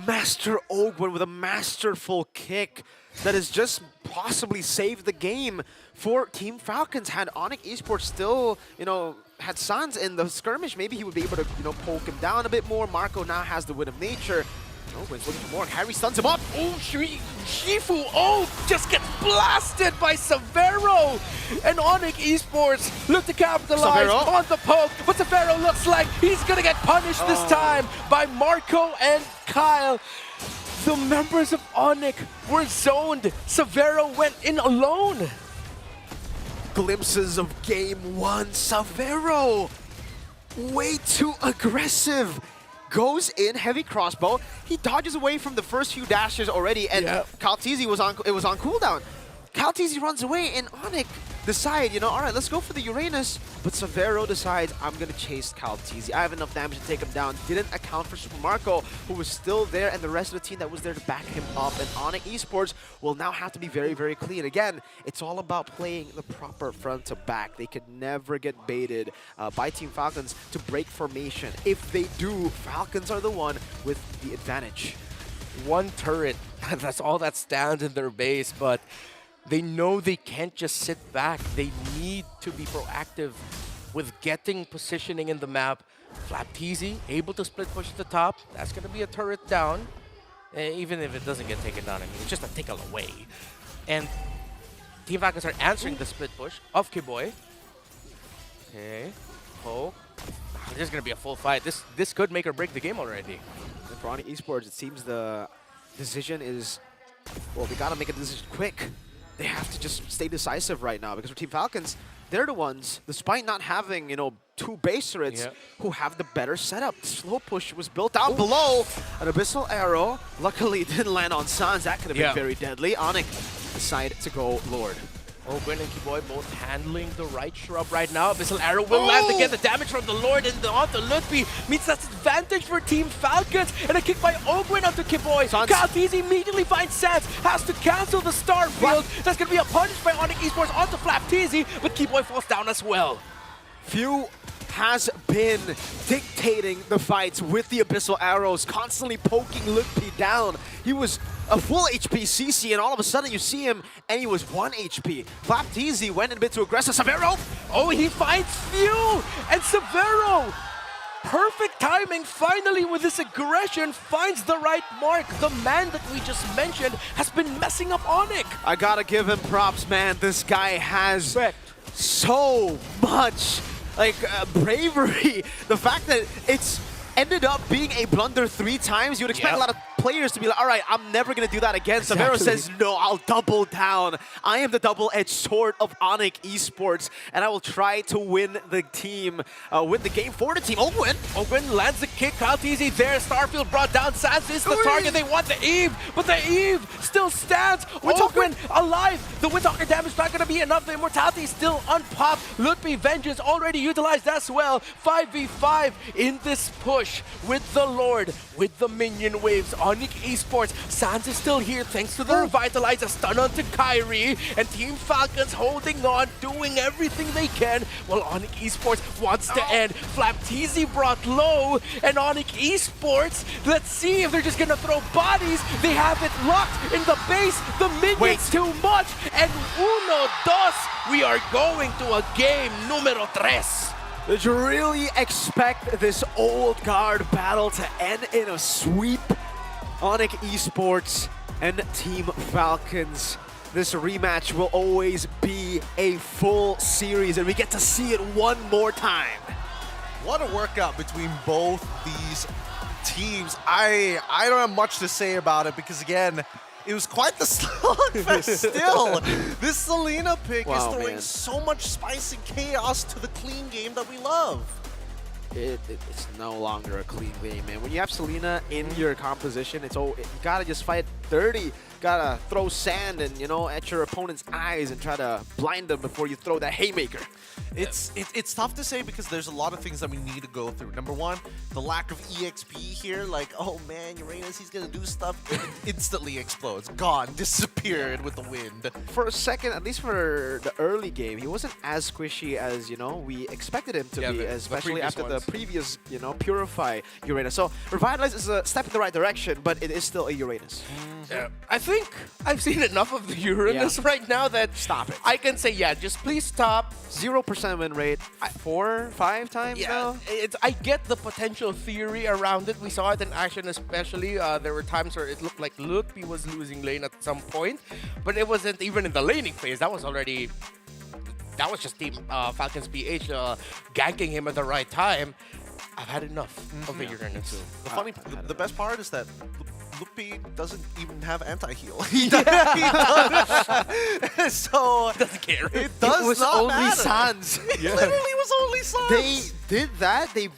Master Ogwin with a masterful kick that has just possibly saved the game for Team Falcons. Had Onyx Esports still, had Sans in the skirmish, maybe he would be able to, poke him down a bit more. Marco now has the win of nature. Ogwin's looking for more. Harry stuns him up. Shifu, just gets blasted by Severo. And Onyx Esports look to capitalize on the poke. But Severo looks like he's going to get punished this time by Marco and Kyle. The members of Onyx were zoned. Severo went in alone. glimpses of game one. Savero, way too aggressive. Goes in, heavy crossbow. He dodges away from the first few dashes already, and Kaltizi was on cooldown. Kaltizi runs away, and Onyx decide, you know, all right, let's go for the Uranus. But Savero decides, I'm going to chase Kaltizi. I have enough damage to take him down. Didn't account for Super Marco, who was still there, and the rest of the team that was there to back him up. And Onyx Esports will now have to be very, very clean. Again, it's all about playing the proper front to back. They could never get baited by Team Falcons to break formation. If they do, Falcons are the one with the advantage. One turret, that's all that stands in their base, but they know they can't just sit back. They need to be proactive with getting positioning in the map. Flapteasy able to split push at the top. That's going to be a turret down. Even if it doesn't get taken down, I mean, it's just a tickle away. And Team Falcons are answering the split push of Kiboy. Okay, poke. There's going to be a full fight. This could make or break the game already. And for Onyx Esports, it seems the decision is, well, we got to make a decision quick. They have to just stay decisive right now, because for Team Falcons, they're the ones, despite not having, you know, 2 base turrets, who have the better setup. Slow push was built down below. An Abyssal Arrow. Luckily, it didn't land on Sans. That could have been very deadly. Onyx decided to go Lord. Gwen and Kiboy both handling the right shrub right now. Abyssal Arrow will land to get the damage from the Lord, and onto Lutfi means that's advantage for Team Falcons. And a kick by Ogwen onto Kiboy. Kaltizi immediately finds Sans, has to cancel the star field. That's going to be a punish by Onyx Esports onto Flapteasy, but Kiboy falls down as well. Few has been dictating the fights with the Abyssal Arrows, constantly poking Lutfi down. He was a full HP CC, and all of a sudden you see him, and he was 1 HP. Flapteasy went a bit too aggressive. Savero! Oh, he finds Few! And Savero! Perfect timing, finally, with this aggression, finds the right mark. The man that we just mentioned has been messing up Onyx. I gotta give him props, man. This guy has so much bravery. The fact that it's ended up being a blunder 3 times, you would expect a lot of players to be like, all right, I'm never going to do that again. Savero says, no, I'll double down. I am the double-edged sword of Onyx Esports, and I will try to win the game for the team. Ogwen lands the kick. Kaltizi there. Starfield brought down. Sans is the target. They want the Eve, but the Eve still stands. Ogwen alive. The Windtalker damage not going to be enough. The Immortality is still unpopped. Lutfi Vengeance already utilized as well. 5v5 in this push with the Lord, with the minion waves. Onyx Esports, Sans is still here thanks to the Revitalize, a stun onto Kyrie, and Team Falcons holding on, doing everything they can, while Onyx Esports wants to end. Flapteasy brought low, and Onyx Esports, let's see if they're just gonna throw bodies. They have it locked in the base, the minions too much, and 1-2, we are going to a game numero 3. Did you really expect this old guard battle to end in a sweep? Onyx Esports and Team Falcons. This rematch will always be a full series, and we get to see it one more time. What a workout between both these teams. I don't have much to say about it because, again, it was quite the slugfest still. This Selena pick is throwing so much spice and chaos to the clean game that we love. It's no longer a clean game, man. When you have Selena in your composition, you gotta just fight dirty. Gotta throw sand and, you know, at your opponent's eyes and try to blind them before you throw that haymaker. It's tough to say because there's a lot of things that we need to go through. Number one, the lack of EXP here. Like, oh man, Uranus, he's gonna do stuff. It instantly explodes. Gone, disappeared with the wind. For a second, at least for the early game, he wasn't as squishy as, you know, we expected him to be, especially after the previous, you know, Purify Uranus. So Revitalize is a step in the right direction, but it is still a Uranus. I think I've seen enough of the Uranus right now that I can say, just please stop. 0% win rate, 4-5 times now? I get the potential theory around it. We saw it in action especially. There were times where it looked like Lutfi was losing lane at some point, but it wasn't even in the laning phase. That was just Team Falcons PH ganking him at the right time. I've had enough of the Uranus. The best part is that Loopy doesn't even have anti-heal. He doesn't. So doesn't care. It does was not only matter. Sans. It literally was only Sans. They did that. They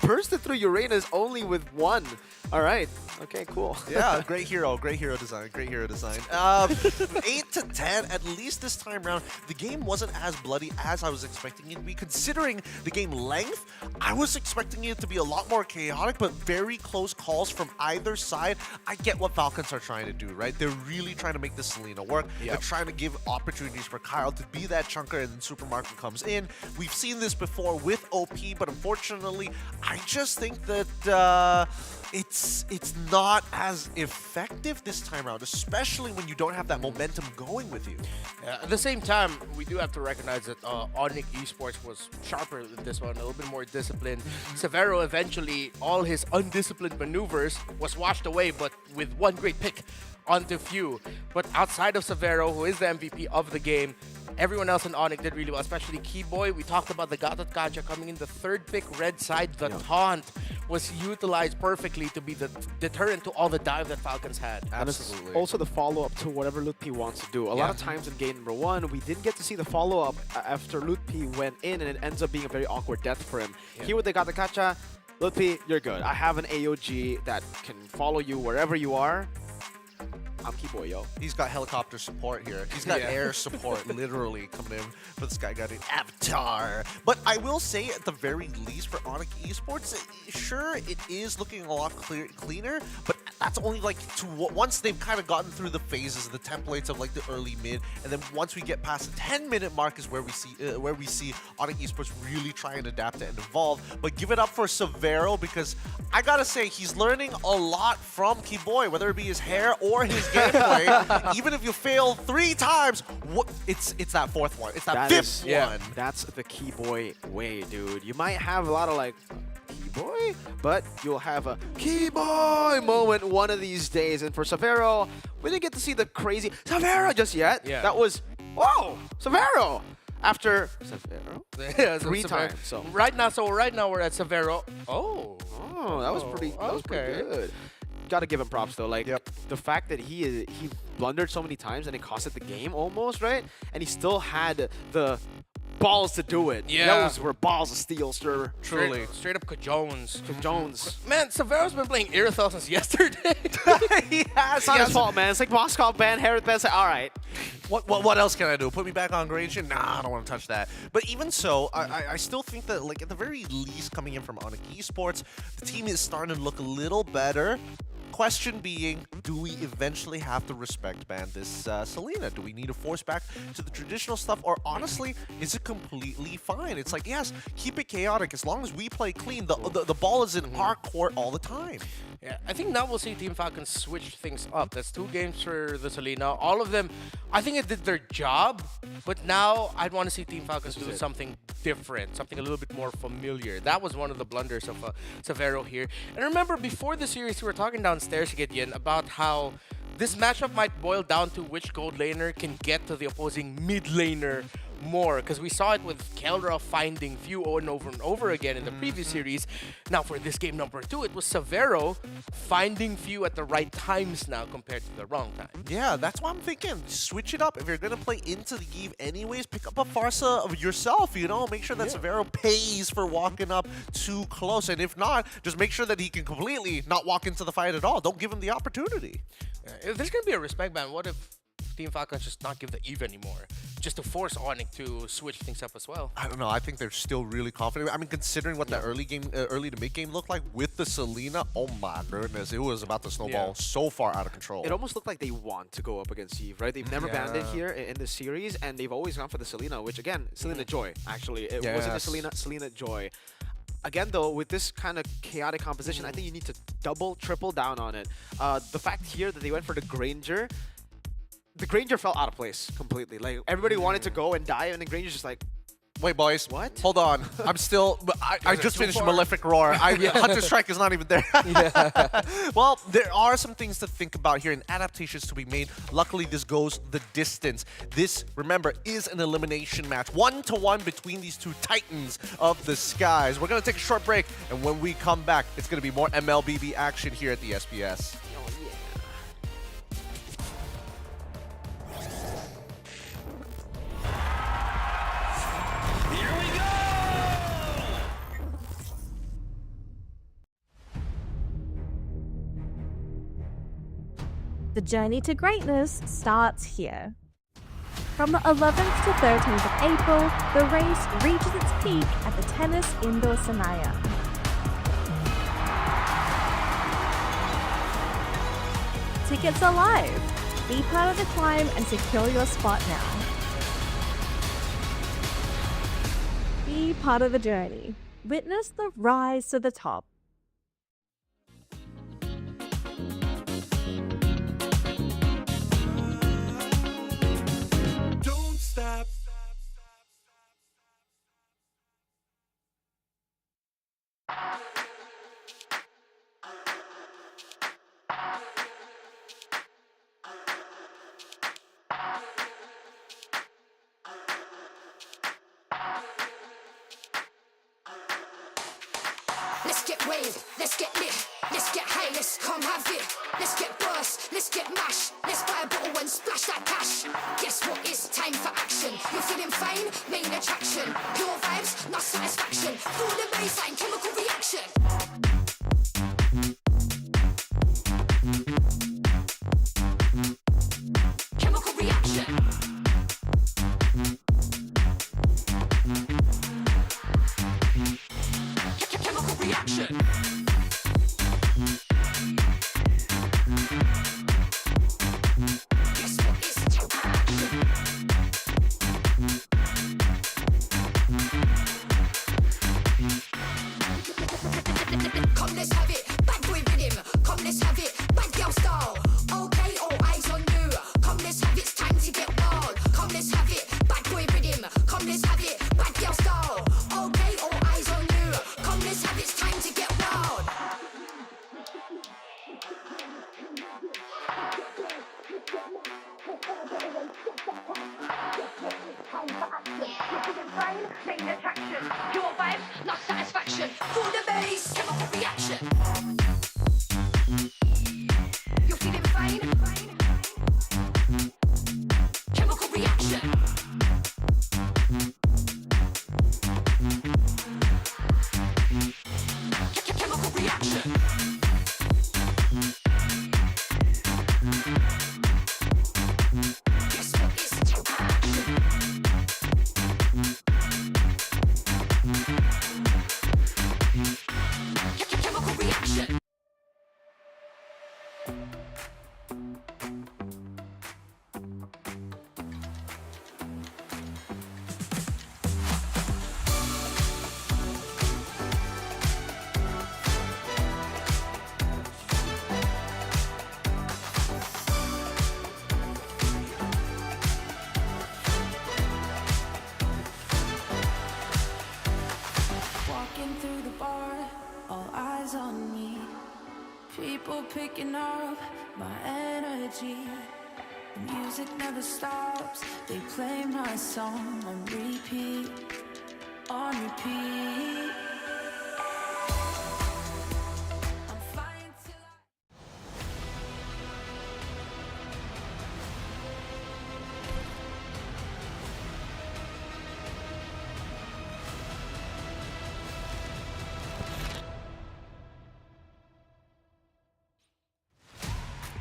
bursted through Uranus only with one. All right. Okay, cool. Yeah, great hero design, great hero design. 8 to 10, at least this time around. The game wasn't as bloody as I was expecting it to be. Considering the game length, I was expecting it to be a lot more chaotic, but very close calls from either side. I get what Falcons are trying to do, right? They're really trying to make the Selena work. They're trying to give opportunities for Kyle to be that chunker, and then Supermarket comes in. We've seen this before with OP, but unfortunately, I just think that it's not as effective this time around, especially when you don't have that momentum going with you. At the same time, we do have to recognize that Onyx Esports was sharper than this one, a little bit more disciplined. Severo eventually, all his undisciplined maneuvers was washed away, but with one great pick onto Few. But outside of Severo, who is the MVP of the game, everyone else in Onyx did really well, especially Keyboy. We talked about the Gatot Kacha coming in the third pick, red side. The taunt was utilized perfectly to be the deterrent to all the dive that Falcons had. And it's also the follow-up to whatever Lutpi wants to do. A lot of times in game number 1, we didn't get to see the follow-up after Lutpi went in, and it ends up being a very awkward death for him. Here with the Gatot Kacha, Lutpi, you're good. I have an AOG that can follow you wherever you are. I'm Keyboy, yo. He's got helicopter support here. He's got air support literally coming in for this guy got an avatar. But I will say, at the very least, for Onyx Esports, sure, it is looking a lot cleaner, but that's only like once they've kind of gotten through the phases, the templates of like the early mid, and then once we get past the 10-minute mark is where we see Onyx Esports really try and adapt and evolve. But give it up for Severo, because I gotta say, he's learning a lot from Keyboy, whether it be his hair or his gameplay. Even if you fail 3 times, it's that 4th one. It's that 5th one. That's the Keyboy way, dude. You might have a lot of like, Keyboy? But you'll have a Keyboy moment one of these days. And for Severo, we didn't get to see the crazy Severo just yet. That was, whoa, Severo! After Severo? 3 times. So right now we're at Severo. Oh, that was pretty good. Gotta give him props though. Like the fact that he blundered so many times and it costed the game almost, right? And he still had the balls to do it. Those were balls of steel, sir. Truly. Straight up Jones. Jones. Man, Severo's been playing Irithyll since yesterday. He has. It's not his fault, man. It's like Moscow ban, Herod ban. All right. What else can I do? Put me back on grade shit? Nah, I don't want to touch that. But even so, I still think that, like, at the very least, coming in from Onyx Esports, the team is starting to look a little better. Question being, do we eventually have to respect ban this Selena? Do we need to force back to the traditional stuff? Or honestly, is it completely fine? It's like, yes, keep it chaotic. As long as we play clean, the ball is in our court all the time. Yeah, I think now we'll see Team Falcons switch things up. That's 2 games for the Selena. All of them, I think it did their job, but now I'd want to see Team Falcons do something different, something a little bit more familiar. That was one of the blunders of Severo here. And remember, before the series, we were talking downstairs, Gideon, about how this matchup might boil down to which gold laner can get to the opposing mid laner more, because we saw it with Keldra finding Few over and over again in the previous series. Now for this game number 2, it was Severo finding Few at the right times now compared to the wrong time. Yeah, that's what I'm thinking. Switch it up. If you're going to play into the Eve anyways, pick up a Farsa of yourself, you know? Make sure that Severo pays for walking up too close. And if not, just make sure that he can completely not walk into the fight at all. Don't give him the opportunity. If there's going to be a respect ban, what if Team Falcons just not give the Eve anymore, just to force Onyx to switch things up as well? I don't know. I think they're still really confident. I mean, considering what that early to mid game looked like with the Selena, oh my goodness, it was about to snowball so far out of control. It almost looked like they want to go up against Eve, right? They've never banned it here in the series, and they've always gone for the Selena, which again, Selena Joy, actually. It wasn't a Selena Joy. Again, though, with this kind of chaotic composition, I think you need to triple down on it. The fact here that they went for the Granger fell out of place completely. Like, everybody wanted to go and die, and then Granger's just like, wait, boys. What? Hold on. I'm still... I just finished Malefic Roar. Hunter Strike is not even there. Well, there are some things to think about here and adaptations to be made. Luckily, this goes the distance. This, remember, is an elimination match. 1-to-1 between these 2 titans of the skies. We're going to take a short break, and when we come back, it's going to be more MLBB action here at the SBS. The journey to greatness starts here. From the 11th to 13th of April, the race reaches its peak at the Tennis Indoor Sanaya. Tickets are live. Be part of the climb and secure your spot now. Be part of the journey. Witness the rise to the top. Don't stop. Let's get waved, let's get lit, let's get high, let's come have it. Let's get burst, let's get mash, let's buy a bottle and splash that cash. Guess what? It's time for action. You're feeling fine, main attraction. Pure vibes, not satisfaction. Feel the baseline, chemical reaction. Chemical reaction. Chemical reaction. Guess what? It's come, let's have it. Bad boy rhythm. Come, let's have it. Bad girl style. Okay, all eyes on you. Come, let's have it. It's time to get wild. Come, let's have it. Bad boy rhythm. Come, let's have it. Bad girl style. Okay, all eyes on you. Come, let's have it. It's time to get wild. Main attraction. Pure vibes, not satisfaction. Feel the bass, chemical reaction. You're feeling fine. Chemical reaction. Chemical reaction. Guess what? It's chemical reaction. Walking through the bar, all eyes on me. People picking up my energy. The music never stops. They play my song on repeat, on repeat. I'm flying till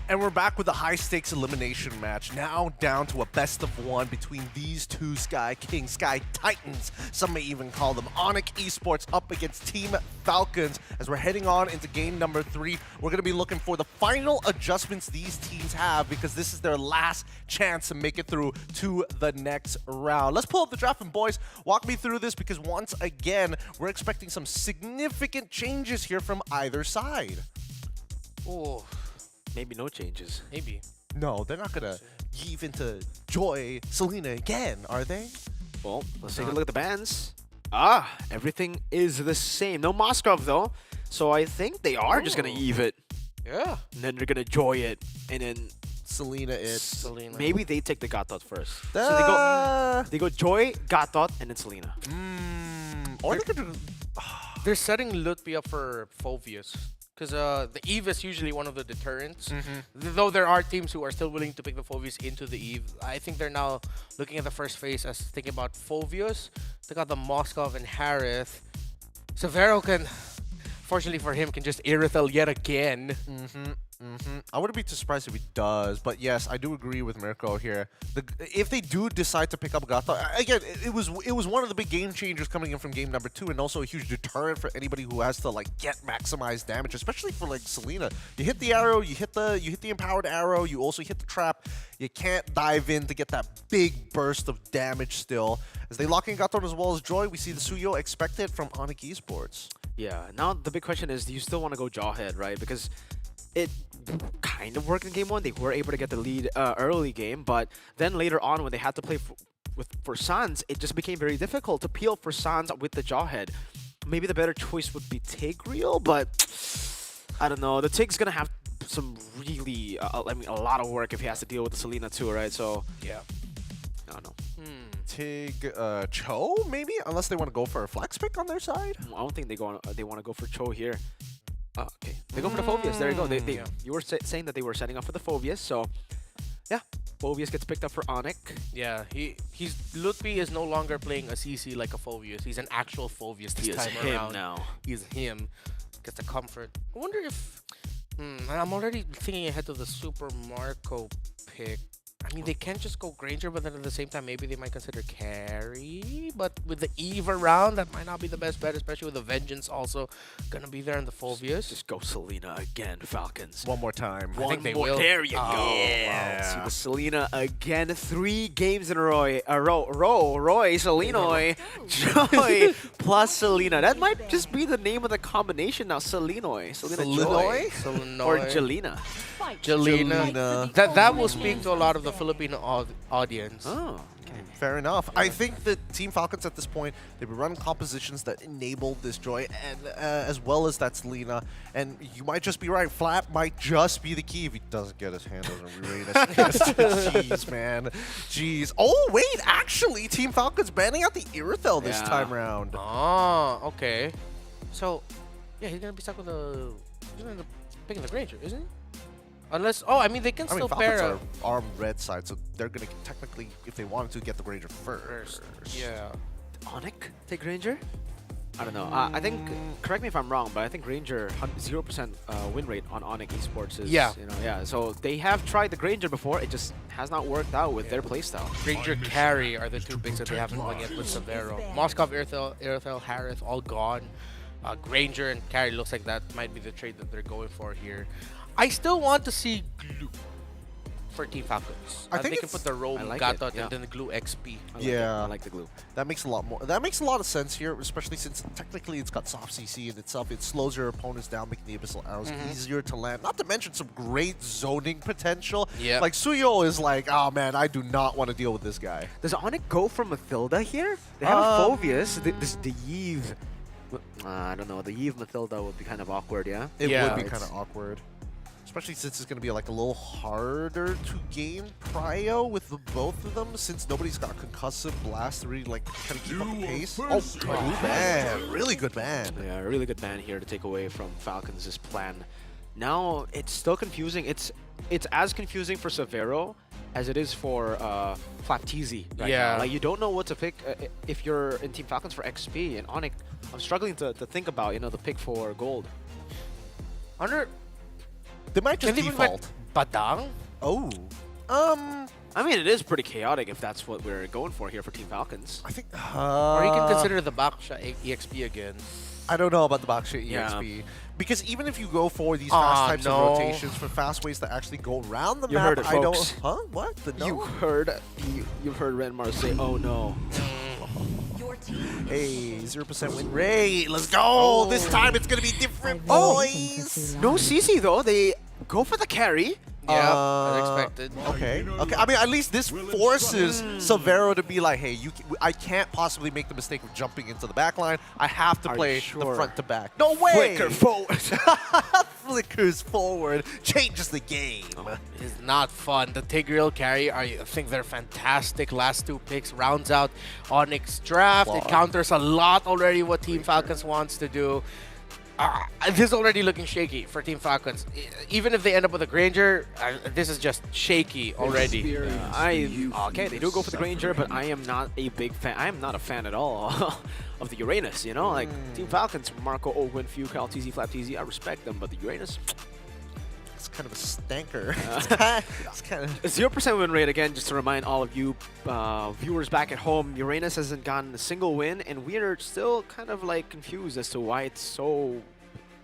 And we're back with a high-stakes elimination match. Now down to a best-of-1 between these two Sky Kings, Sky Titans. Some may even call them Onyx Esports up against Team Falcons. As we're heading on into game number 3, we're going to be looking for the final adjustments these teams have because this is their last chance to make it through to the next round. Let's pull up the draft, and boys, walk me through this because once again, we're expecting some significant changes here from either side. Oh. Maybe no changes. Maybe. No, they're not gonna heave into Joy Selena again, are they? Well, let's take a look at the bans. Everything is the same. No Moskov though. So I think they are just gonna Eve it. Yeah. And then they're gonna Joy it. And then Selena it. Selena. Maybe they take the Gatot first. So they go Joy, Gatot, and then Selena. Or they could They're setting Lutpi up for Phoveus. Because the Eve is usually one of the deterrents. Though there are teams who are still willing to pick the Phoveus into the Eve. I think they're now looking at the first phase as thinking about Phoveus. They got the Moskov and Harith. Severo can, fortunately for him, can just Irithel yet again. I wouldn't be too surprised if he does, but yes, I do agree with Mirko here. If they do decide to pick up Gato, again, it was one of the big game changers coming in from game number 2, and also a huge deterrent for anybody who has to like get maximized damage, especially for like Selena. You hit the arrow, you hit the empowered arrow, you also hit the trap. You can't dive in to get that big burst of damage still. As they lock in Gato as well as Joy, we see the Suyo expected from Onyx Esports. Yeah, now the big question is, do you still want to go Jawhead, right? Because it kind of worked in game 1. They were able to get the lead early game, but then later on when they had to play for Sans, it just became very difficult to peel for Sans with the Jawhead. Maybe the better choice would be Tigreal, but I don't know. The Tig's going to have some really, a lot of work if he has to deal with the Selena too, right? So, yeah. I don't know. Tig, Cho, maybe? Unless they want to go for a flex pick on their side? I don't think they want to go for Cho here. Okay. They go for the Phobius. There you go. You were saying that they were setting up for the Phobius, so yeah. Phobius gets picked up for Onyx. Yeah, Lutfi is no longer playing a CC like a Phobius. He's an actual Phobius this time around. Now. He's him. Gets the comfort. I wonder if... I'm already thinking ahead to the Super Marco pick. I mean, they can't just go Granger, but then at the same time, maybe they might consider Carry. But with the Eve around, that might not be the best bet, especially with the Vengeance also gonna be there in the Phobius. Just go Selena again, Falcons. One more time. I think they will. There you go. Yeah. See the Selena again. 3 games in a row. Roy, Selenoy, Joy, plus Selena. That might just be the name of the combination now. Selenoy. Joy. Or Jelena. Jelena. That will speak to a lot of the Filipino audience. Oh, okay. Fair enough. I think that Team Falcons at this point, they've been running compositions that enabled this Joy, and as well as that Selena. And you might just be right. Flap might just be the key if he doesn't get his handles on Uranus. Jeez, man. Jeez. Oh, wait. Actually, Team Falcons banning out the Irithel this time around. Oh, okay. So, yeah, he's going to be stuck with the... He's going to end up picking the Granger, isn't he? Unless, I mean, they can still pair. Falcons are armed red side, so they're going to technically, if they wanted to, get the Granger first. Yeah. Onyx take Granger? I don't know. I think, correct me if I'm wrong, but I think Granger 0% win rate on Onyx Esports is, yeah. So they have tried the Granger before. It just has not worked out with their playstyle. Granger Carry are the 2 picks that they haven't won yet with Severo. Moskov, Irithel, Harith, all gone. Granger and Carry looks like that might be the trade that they're going for here. I still want to see Glue for Team Falcons. I think they can put the Roam, Gatot, and then the Glue XP. I like the Glue. That makes a lot more. That makes a lot of sense here, especially since technically it's got soft CC in itself. It slows your opponents down, making the abyssal arrows easier to land. Not to mention some great zoning potential. Yeah. Like Suyo is like, oh man, I do not want to deal with this guy. Does Onyx go for Mathilda here? They have a Phobius. The Yves. I don't know. The Yves Mathilda would be kind of awkward, yeah? It would be kind of awkward. Especially since it's going to be like a little harder to game prio with both of them, since nobody's got concussive blast to really like kind of keep up the pace. Oh, good ban. Really good ban. Yeah, really good ban here to take away from Falcons' plan. Now it's still confusing. It's as confusing for Severo as it is for Flapteezy right now. Like you don't know what to pick if you're in Team Falcons for XP, and Onyx, I'm struggling to think about the pick for gold. They might just default. Badang? Oh. I mean, it is pretty chaotic if that's what we're going for here for Team Falcons. I think... or you can consider the Baksha EXP again. I don't know about the Baksha EXP. Because even if you go for these fast types of rotations for fast ways to actually go around the map, heard it, folks. Huh? What? You heard Renmar say, oh no. Hey, 0% win rate. Let's go. This time it's going to be different, boys. No CC though. They go for the carry. Yeah, unexpected. Okay. I mean, at least this forces Severo to be like, hey, I can't possibly make the mistake of jumping into the back line. I have to play the front to back. No way! Flicker forward. Flickers forward. Changes the game. It's not fun. The Tigreal carry, I think they're fantastic. Last 2 picks rounds out Onyx draft. It counters a lot already what Team Falcons wants to do. This is already looking shaky for Team Falcons. Even if they end up with a Granger, this is just shaky already. Okay, they do go for the Granger, but I am not a big fan. I am not a fan at all of the Uranus, Like, Team Falcons, Marco, Owen, Few, Cal, TZ, Flap, TZ, I respect them, but the Uranus... It's kind of a stanker. It's kind of 0% win rate again. Just to remind all of you viewers back at home, Uranus hasn't gotten a single win, and we are still kind of like confused as to why it's so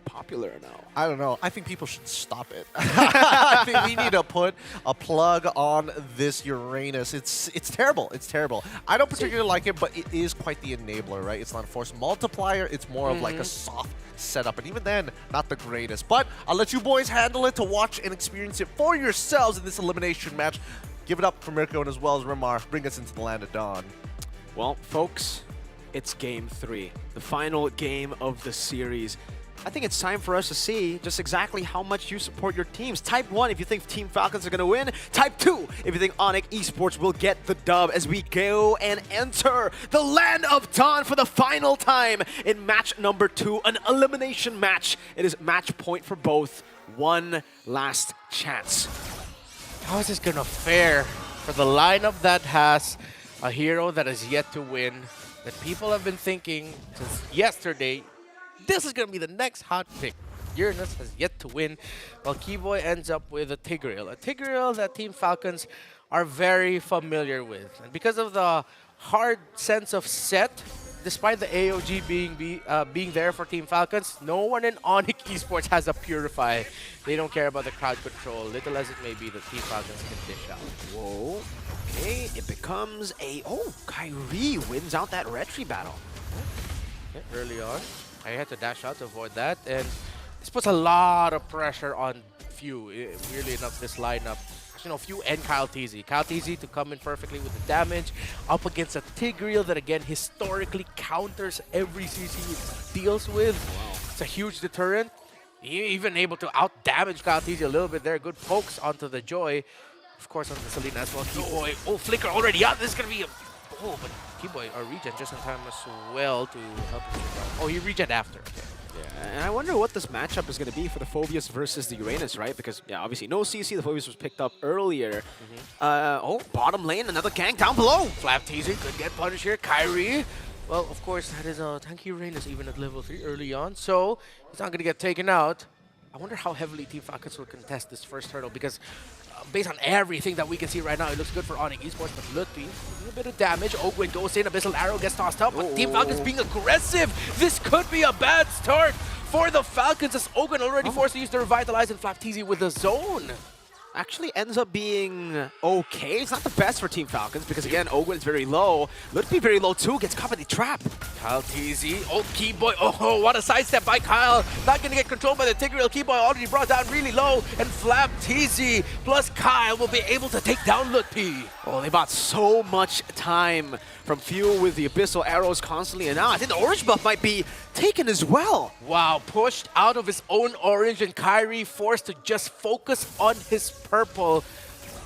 popular now. I don't know. I think people should stop it. I think we need to put a plug on this Uranus. It's terrible. It's terrible. I don't particularly like it, but it is quite the enabler, right? It's not a force multiplier. It's more of like a soft setup, and even then, not the greatest. But I'll let you boys handle it to watch and experience it for yourselves in this elimination match. Give it up for Mirko and as well as Rimar. Bring us into the land of dawn. Well, folks, it's Game 3, the final game of the series. I think it's time for us to see just exactly how much you support your teams. Type 1 if you think Team Falcons are going to win. Type 2 if you think Onyx Esports will get the dub as we go and enter the land of dawn for the final time in match number 2, an elimination match. It is match point for both. One last chance. How is this going to fare for the lineup that has a hero that is yet to win, that people have been thinking since yesterday, this is going to be the next hot pick. Uranus has yet to win, while Keyboy ends up with a Tigreal that Team Falcons are very familiar with. And because of the hard sense of set, despite the AOG being there for Team Falcons, no one in Onyx Esports has a Purify. They don't care about the crowd control, little as it may be, that Team Falcons can dish out. Whoa. Okay, it becomes a... Oh, Kyrie wins out that Retri battle. Okay, early on, I had to dash out to avoid that, and this puts a lot of pressure on Few. Weirdly enough, this lineup, you know, Few and Kyle TZ. Kyle TZ to come in perfectly with the damage up against a Tigreal that again historically counters every CC it deals with. Wow. It's a huge deterrent. Even able to out-damage Kyle TZ a little bit there. Good pokes onto the Joy. Of course, on the Selena as well. Keyboy, oh, Flicker already out. This is going to be a... Oh, but Keyboy regen just in time as well to help him. Oh, he regen after. Okay. Yeah, and I wonder what this matchup is going to be for the Phobius versus the Uranus, right? Because, yeah, obviously no CC. The Phobius was picked up earlier. Oh, bottom lane, another gank down below. Flap teasing, could get punished here. Kyrie. Well, of course, that is a tanky Uranus even at level 3 early on, so he's not going to get taken out. I wonder how heavily Team Falcons will contest this first hurdle, because based on everything that we can see right now, it looks good for Onyx Esports, but Lutfi, a bit of damage. Ogwin goes in, Abyssal Arrow gets tossed up, but Team Falcons being aggressive. This could be a bad start for the Falcons, as Ogwin already forced to use the Revitalize and Flapteezy with the zone. Actually ends up being okay. It's not the best for Team Falcons because, again, Ogwin is very low. Lutfi very low too, gets caught by the trap. Kyle TZ, oh, Keyboy, oh, what a sidestep by Kyle. Not going to get controlled by the Tigreal. Keyboy already brought down really low, and Flap TZ plus Kyle will be able to take down Lutfi. Oh, they bought so much time from Few with the Abyssal Arrows constantly, and now I think the orange buff might be taken as well. Wow, pushed out of his own orange, and Kyrie forced to just focus on his purple.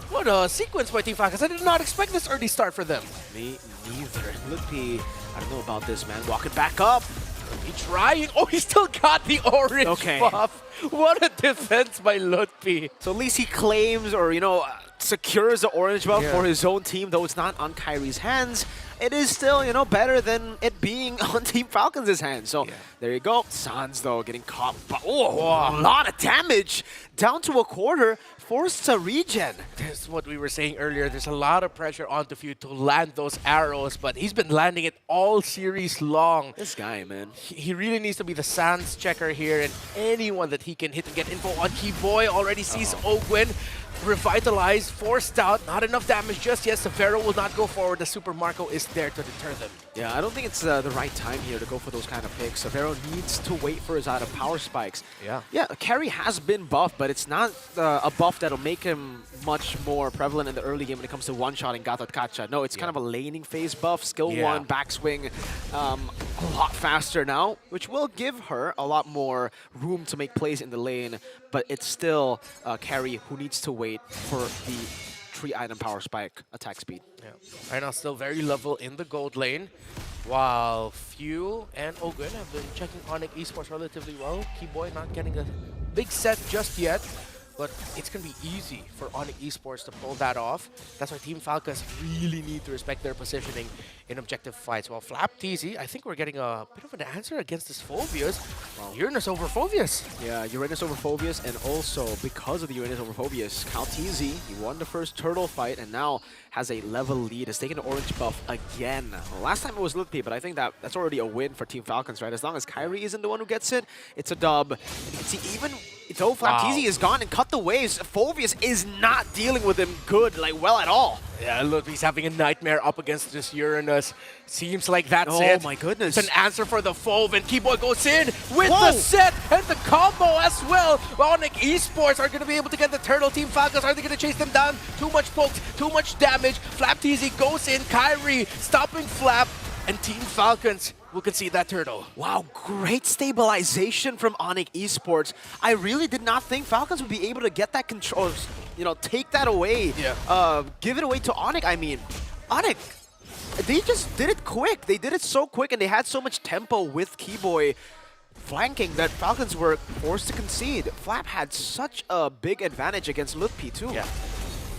What a sequence by Team Falcons. I did not expect this early start for them. Me neither. Lutfi, I don't know about this, man. Walking back up. He trying. Oh, he still got the orange buff. What a defense by Lutfi. So at least he claims or, you know, secures the orange buff for his own team, though it's not on Kyrie's hands. It is still, you know, better than it being on Team Falcons' hands. So there you go. Sans, though, getting caught. Oh, a lot of damage. Down to a quarter. Forced to regen. This is what we were saying earlier. There's a lot of pressure onto Few to land those arrows, but he's been landing it all series long. This guy, man. He really needs to be the Sans checker here, and anyone that he can hit and get info on. Keyboy already sees Ogwin. Revitalized, forced out, not enough damage just yet. Severo will not go forward. The Super Marco is there to deter them. Yeah, I don't think it's the right time here to go for those kind of picks. Severo needs to wait for his item power spikes. Yeah, carry has been buffed, but it's not a buff that'll make him much more prevalent in the early game when it comes to one-shotting Gatot Kacha. No, it's kind of a laning phase buff, skill 1, backswing, a lot faster now, which will give her a lot more room to make plays in the lane, but it's still carry who needs to wait for the 3-item power spike attack speed. Right now still very level in the gold lane, while Few and Ogwin have been checking Onyx Esports relatively well. Keyboy not getting a big set just yet. but it's going to be easy for Onyx Esports to pull that off. That's why Team Falcons really need to respect their positioning in objective fights. Well, Flap TZ, I think we're getting a bit of an answer against this Phobias. Uranus over Phobias. Yeah, Uranus over Phobias, and also because of the Uranus over Phobias, Calteezy, he won the first turtle fight and now has a level lead, has taken an orange buff again. Well, last time it was Lutpi, but I think that's already a win for Team Falcons, right? As long as Kyrie isn't the one who gets it, it's a dub. And you can see even though Flapteezy is gone and cut the waves, Phobias is not dealing with him good, like well at all. Yeah, look, he's having a nightmare up against this Uranus. Seems like that's it. Oh my goodness. It's an answer for the Fove, and Keyboy goes in with the set and the combo as well. Onyx Esports are going to be able to get the turtle. Team Falcons, are they going to chase them down? Too much pokes, too much damage. Flap TZ goes in, Kyrie stopping Flap, and Team Falcons will concede that turtle. Wow, great stabilization from Onyx Esports. I really did not think Falcons would be able to get that control, you know, take that away. Yeah. Give it away to Onyx. I mean, Onyx, they just did it quick. They did it so quick, and they had so much tempo with Keyboy flanking that Falcons were forced to concede. Flap had such a big advantage against Lutpi too. Yeah.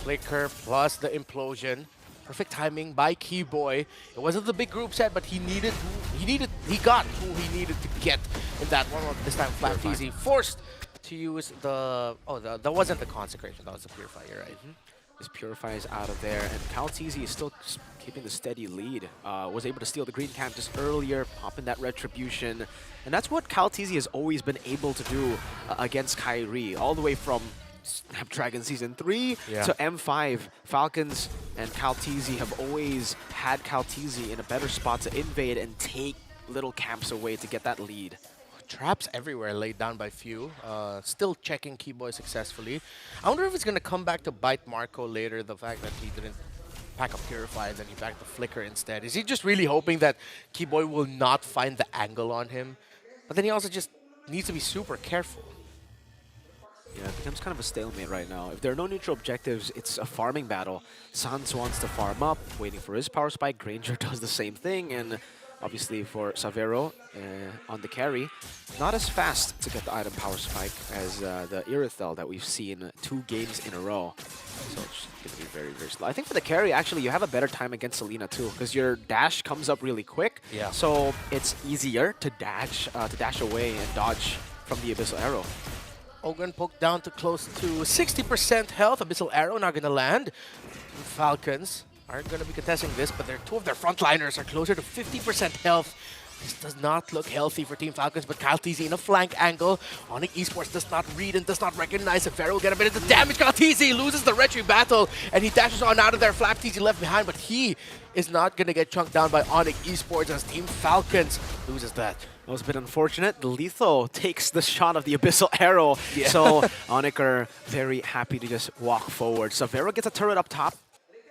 Flicker plus the implosion. Perfect timing by Keyboy. It wasn't the big group set, but he got who he needed to get in that one. This time, Flap TZ forced to use that wasn't the consecration, that was the purifier, right? His Purify is out of there, and Calteezy is still keeping the steady lead. Was able to steal the green camp just earlier, pop in that retribution. And that's what Calteezy has always been able to do against Kyrie, all the way from Snapdragon Season 3 to M5. Falcons and Calteezy have always had Calteezy in a better spot to invade and take little camps away to get that lead. Traps everywhere laid down by few. Still checking Keyboy successfully. I wonder if it's going to come back to bite Marco later, the fact that he didn't pack up Purify and then he backed the Flicker instead. Is he just really hoping that Keyboy will not find the angle on him? But then he also just needs to be super careful. Yeah, it becomes kind of a stalemate right now. If there are no neutral objectives, it's a farming battle. Sans wants to farm up, waiting for his power spike. Granger does the same thing, and obviously for Savero on the carry, not as fast to get the item power spike as the Irithel that we've seen 2 games in a row. So it's going to be very, very slow. I think for the carry, actually, you have a better time against Selena too, because your dash comes up really quick. Yeah. So it's easier to dash away and dodge from the Abyssal Arrow. Ogren poked down to close to 60% health. Abyssal Arrow not going to land. Falcons aren't going to be contesting this, but 2 of their frontliners are closer to 50% health. This does not look healthy for Team Falcons, but Calteezy in a flank angle. Onyx Esports does not read and does not recognize if Vero will get a bit of the damage. Calteezy loses the retry battle, and he dashes on out of there. Flap TZ left behind, but he is not going to get chunked down by Onyx Esports as Team Falcons loses that. That was a bit unfortunate. The Letho takes the shot of the Abyssal Arrow, so Onyx are very happy to just walk forward. Savero gets a turret up top.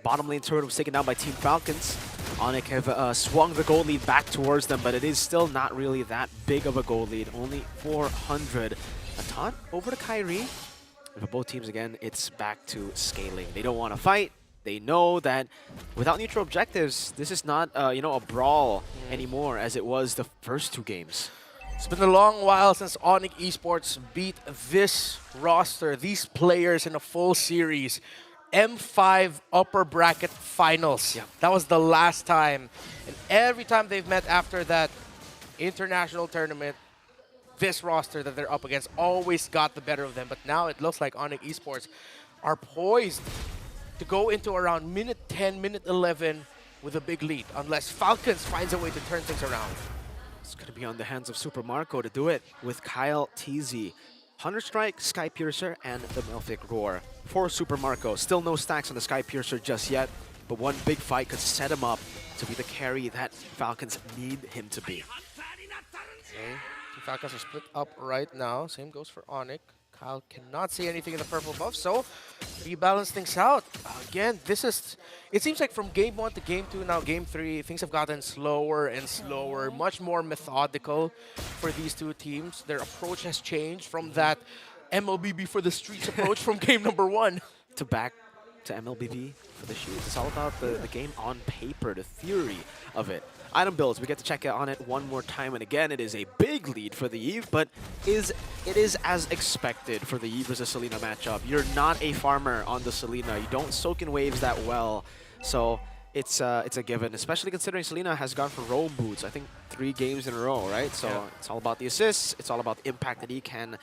Bottom lane turret was taken down by Team Falcons. Onyx have swung the gold lead back towards them, but it is still not really that big of a gold lead. Only 400. A taunt over to Kyrie. And for both teams, again, it's back to scaling. They don't want to fight. They know that without neutral objectives, this is not a brawl anymore as it was the first 2 games. It's been a long while since Onyx Esports beat this roster, these players in a full series. M5 upper bracket finals. Yeah. That was the last time. And every time they've met after that international tournament, this roster that they're up against always got the better of them. But now it looks like Onyx Esports are poised to go into around minute 10, minute 11 with a big lead, unless Falcons finds a way to turn things around. It's going to be on the hands of Super Marco to do it with Kyle TZ. Hunter Strike, Sky Piercer, and the Melphic Roar. For Super Marco, still no stacks on the Sky Piercer just yet, but one big fight could set him up to be the carry that Falcons need him to be. Okay. The Falcons are split up right now. Same goes for Onyx. Kyle cannot see anything in the purple buff, so rebalance things out. Again, it seems like from game 1 to game 2, now game 3, things have gotten slower and slower, much more methodical for these 2 teams. Their approach has changed from that MLBB for the streets approach from game number 1. To back to MLBB for the shoes. It's all about the game on paper, the theory of it. Item builds, we get to check out on it one more time, and again, it is a big lead for the Eve, but it is as expected for the Eve versus Selena matchup. You're not a farmer on the Selena. You don't soak in waves that well, so it's a given, especially considering Selena has gone for roam boots, I think 3 games in a row, right? So it's all about the assists, it's all about the impact that he can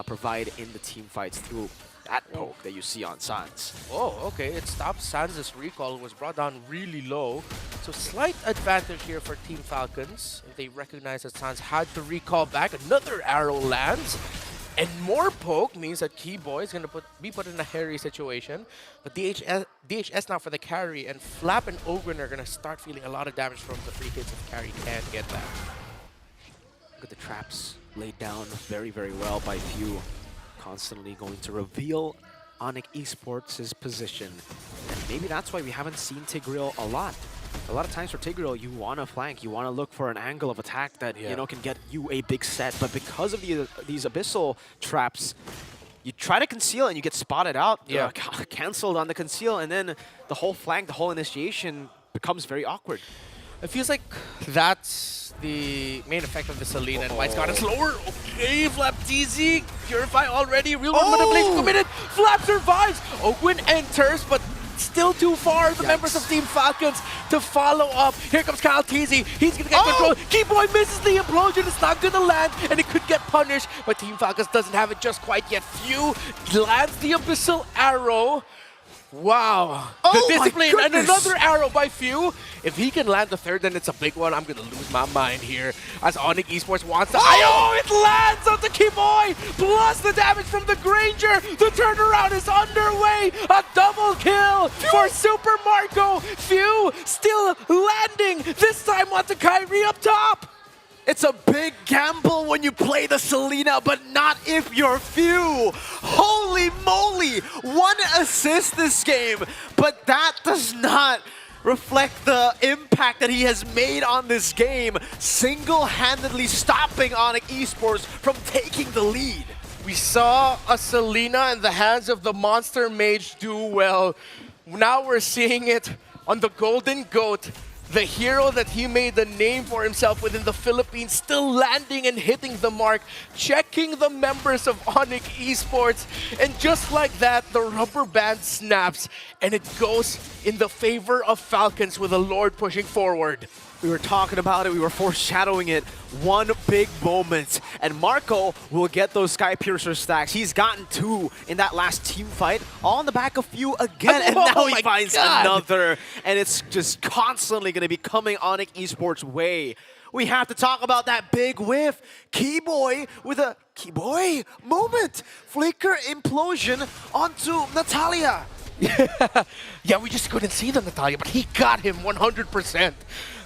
provide in the team fights through that poke that you see on Sans. Oh, okay. It stopped Sans' recall, was brought down really low. So slight advantage here for Team Falcons. They recognize that Sans had to recall back. Another arrow lands. And more poke means that Keyboy is going to be put in a hairy situation. But DHS now for the carry, and Flap and Ogren are going to start feeling a lot of damage from the free hits if carry can get that. Look at the traps laid down very, very well by Few. Constantly going to reveal Onyx Esports' position. And maybe that's why we haven't seen Tigreal a lot. A lot of times for Tigreal, you want to flank, you want to look for an angle of attack that you know can get you a big set. But because of these abyssal traps, you try to conceal and you get spotted out, cancelled on the conceal, and then the whole flank, the whole initiation becomes very awkward. It feels like that's the main effect of the Selena, and White's got it slower. Okay, Flap TZ, Purify already, real manipulation committed. Flap survives. Ogwin enters, but still too far. The members of Team Falcons to follow up. Here comes Kyle TZ. He's gonna get control. Keyboy misses the implosion. It's not gonna land, and it could get punished, but Team Falcons doesn't have it just quite yet. Few lands the abyssal arrow. Wow. The discipline and another arrow by Few. If he can land the third, then it's a big one. I'm going to lose my mind here as Onyx Esports wants to. Oh, it lands on the Keyboy! Plus the damage from the Granger. The turnaround is underway. A double kill for Super Marco. Few still landing. This time on to Kyrie up top. It's a big gamble when you play the Selena, but not if you're Few. Holy moly! 1 assist this game, but that does not reflect the impact that he has made on this game, single-handedly stopping Onyx Esports from taking the lead. We saw a Selena in the hands of the Monster Mage do well. Now we're seeing it on the Golden Goat. The hero that he made a name for himself within the Philippines, still landing and hitting the mark, checking the members of Onyx Esports. And just like that, the rubber band snaps, and it goes in the favor of Falcons with the Lord pushing forward. We were talking about it, we were foreshadowing it. One big moment, and Marco will get those Sky Piercer stacks. He's gotten 2 in that last team fight, all on the back of Few again, and now he finds another. And it's just constantly going to be coming Onyx Esports' way. We have to talk about that big whiff. Keyboy with a Keyboy moment. Flicker implosion onto Natalia. Yeah, we just couldn't see the Natalia, but he got him 100%.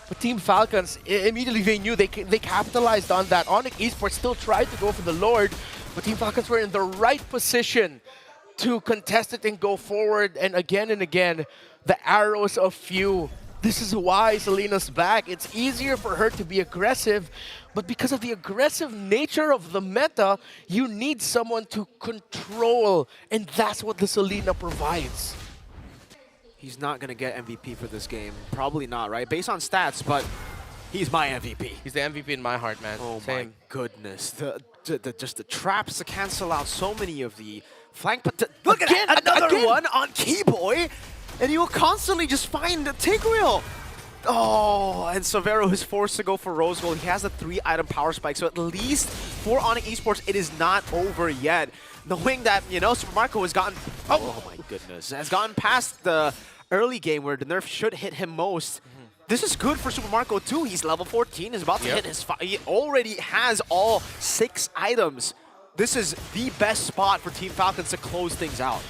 But Team Falcons, immediately they knew they capitalized on that. Onyx Esports still tried to go for the Lord, but Team Falcons were in the right position to contest it and go forward. And again, the arrows of Few. This is why Selena's back. It's easier for her to be aggressive, but because of the aggressive nature of the meta, you need someone to control, and that's what the Selena provides. He's not going to get MVP for this game. Probably not, right? Based on stats, but he's my MVP. He's the MVP in my heart, man. Oh Same. my goodness. Just the traps to cancel out so many of the flank. But look at another one on Keyboy, and you will constantly just find Tigreal. Oh, and Severo is forced to go for Rose Gold. He has a 3-item power spike, so at least for Onyx Esports, it is not over yet. Knowing that, you know, Super Marco has gotten, oh my goodness, has gotten past the early game where the nerf should hit him most. This is good for Super Marco too. He's level 14, is about to hit his 5. He already has all 6 items. This is the best spot for Team Falcons to close things out.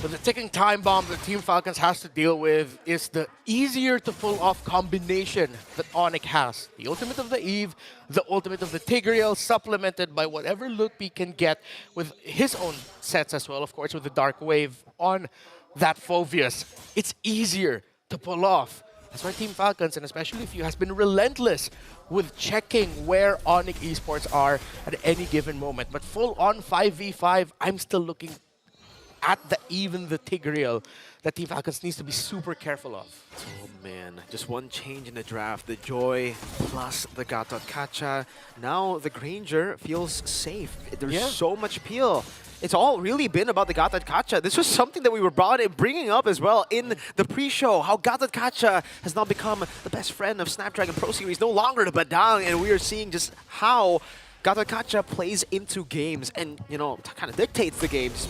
But the ticking time bomb that Team Falcons has to deal with is the easier to pull off combination that Onyx has. The ultimate of the Eve, the ultimate of the Tigreal, supplemented by whatever loot he can get with his own sets as well, of course, with the Dark Wave on that Phoveus. It's easier to pull off. That's why Team Falcons, and especially Few, has been relentless with checking where Onyx Esports are at any given moment. But full on 5v5, I'm still looking at even the Tigreal that Team Falcons needs to be super careful of. Oh man, just one change in the draft. The Joy plus the Gatot Kacha. Now the Granger feels safe. There's so much peel. It's all really been about the Gatot Kacha. This was something that we were bringing up as well in the pre-show, how Gatot Kacha has now become the best friend of Snapdragon Pro Series, no longer the Badang, and we are seeing just how Gatot Kacha plays into games and, you know, kind of dictates the games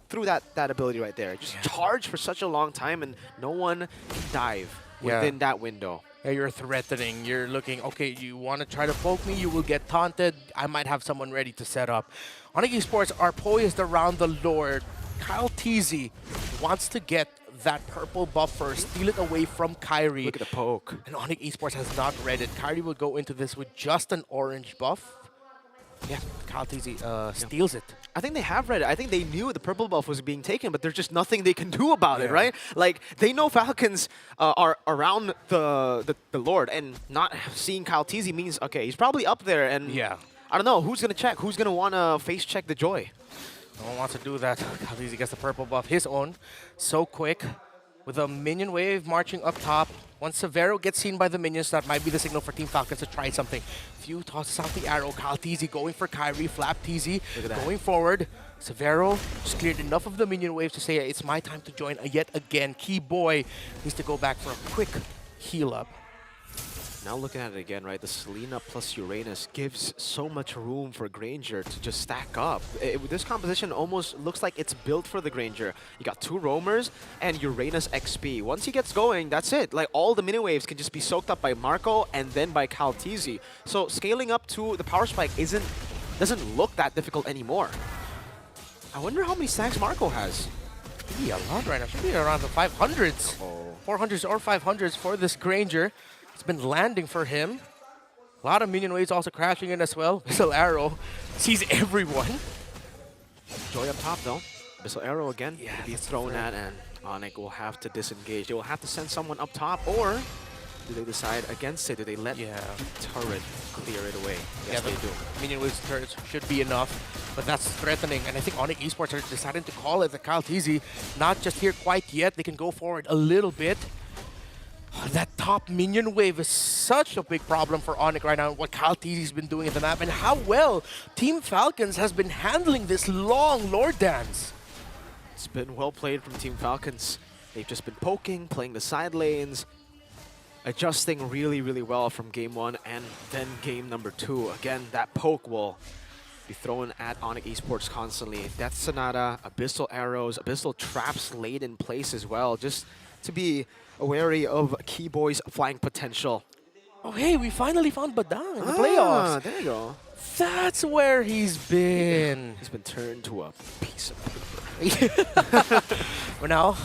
through that ability right there. Just charge for such a long time and no one can dive within that window. Yeah, you're threatening. You're looking, okay, you want to try to poke me, you will get taunted. I might have someone ready to set up. Onyx Esports are poised around the Lord. Kyle Teasy wants to get that purple buff first, steal it away from Kyrie. Look at the poke. And Onyx Esports has not read it. Kyrie will go into this with just an orange buff. Yeah, Kyle Teasy steals it. I think they have read it. I think they knew the purple buff was being taken, but there's just nothing they can do about it, right? Like, they know Falcons are around the Lord, and not seeing Kyle Teasy means, okay, he's probably up there, and I don't know, who's going to check? Who's going to want to face check the Joy? No one wants to do that. Kyle Teasy gets the purple buff, his own, so quick, with a minion wave marching up top. Once Severo gets seen by the minions, that might be the signal for Team Falcons to try something. Few tosses out the arrow. Kyle Teasy going for Kyrie. Flap Teasy going forward. Severo just cleared enough of the minion waves to say it's my time to join yet again. Key Boy needs to go back for a quick heal up. Now looking at it again, right, the Selena plus Uranus gives so much room for Granger to just stack up. This composition almost looks like it's built for the Granger. You got 2 roamers and Uranus XP. Once he gets going, that's it. Like, all the mini waves can just be soaked up by Marco and then by Kyle Teasy. So scaling up to the power spike doesn't look that difficult anymore. I wonder how many stacks Marco has. Should be a lot right now. Should be around the 500s. 400s or 500s for this Granger. It's been landing for him. A lot of minion waves also crashing in as well. Missile Arrow sees everyone. Joy up top though. Missile Arrow again will be thrown at, and Onyx will have to disengage. They will have to send someone up top, or do they decide against it? Do they let the turret clear it away? Yes, they do. Minion waves turrets should be enough, but that's threatening. And I think Onyx Esports are deciding to call it the Kyle Teasy. Not just here quite yet. They can go forward a little bit. That top minion wave is such a big problem for Onyx right now, what Kyle Teasy's been doing in the map, and how well Team Falcons has been handling this long Lord Dance. It's been well played from Team Falcons. They've just been poking, playing the side lanes, adjusting really, really well from game 1 and then game number 2. Again, that poke will be thrown at Onyx Esports constantly. Death Sonata, Abyssal Arrows, Abyssal Traps laid in place as well, just to be wary of Key Boy's flying potential. Oh, hey, we finally found Badang in the playoffs. There you go. That's where he's been. He's been turned to a piece of paper. But now,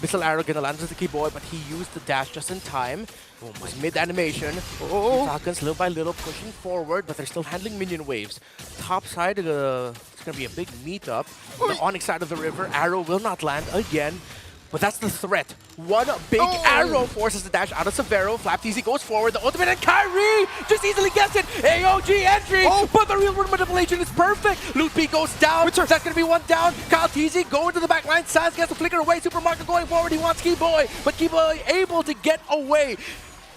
Missile Arrow gonna land with the Key Boy, but he used the dash just in time. Oh my! Mid-animation. Falcons little by little pushing forward, but they're still handling minion waves. Top side, it's gonna be a big meetup. On the Onyx side of the river, Arrow will not land again. But that's the threat. One big arrow forces the dash out of Severo. Flap Teasy goes forward. The ultimate, and Kyrie just easily gets it. AOG entry. But the real world manipulation is perfect. Loot P goes down. That's going to be one down. Kyle Teasy going to the back line. Sans gets the flicker away. Supermarket going forward. He wants Key Boy. But Key Boy able to get away.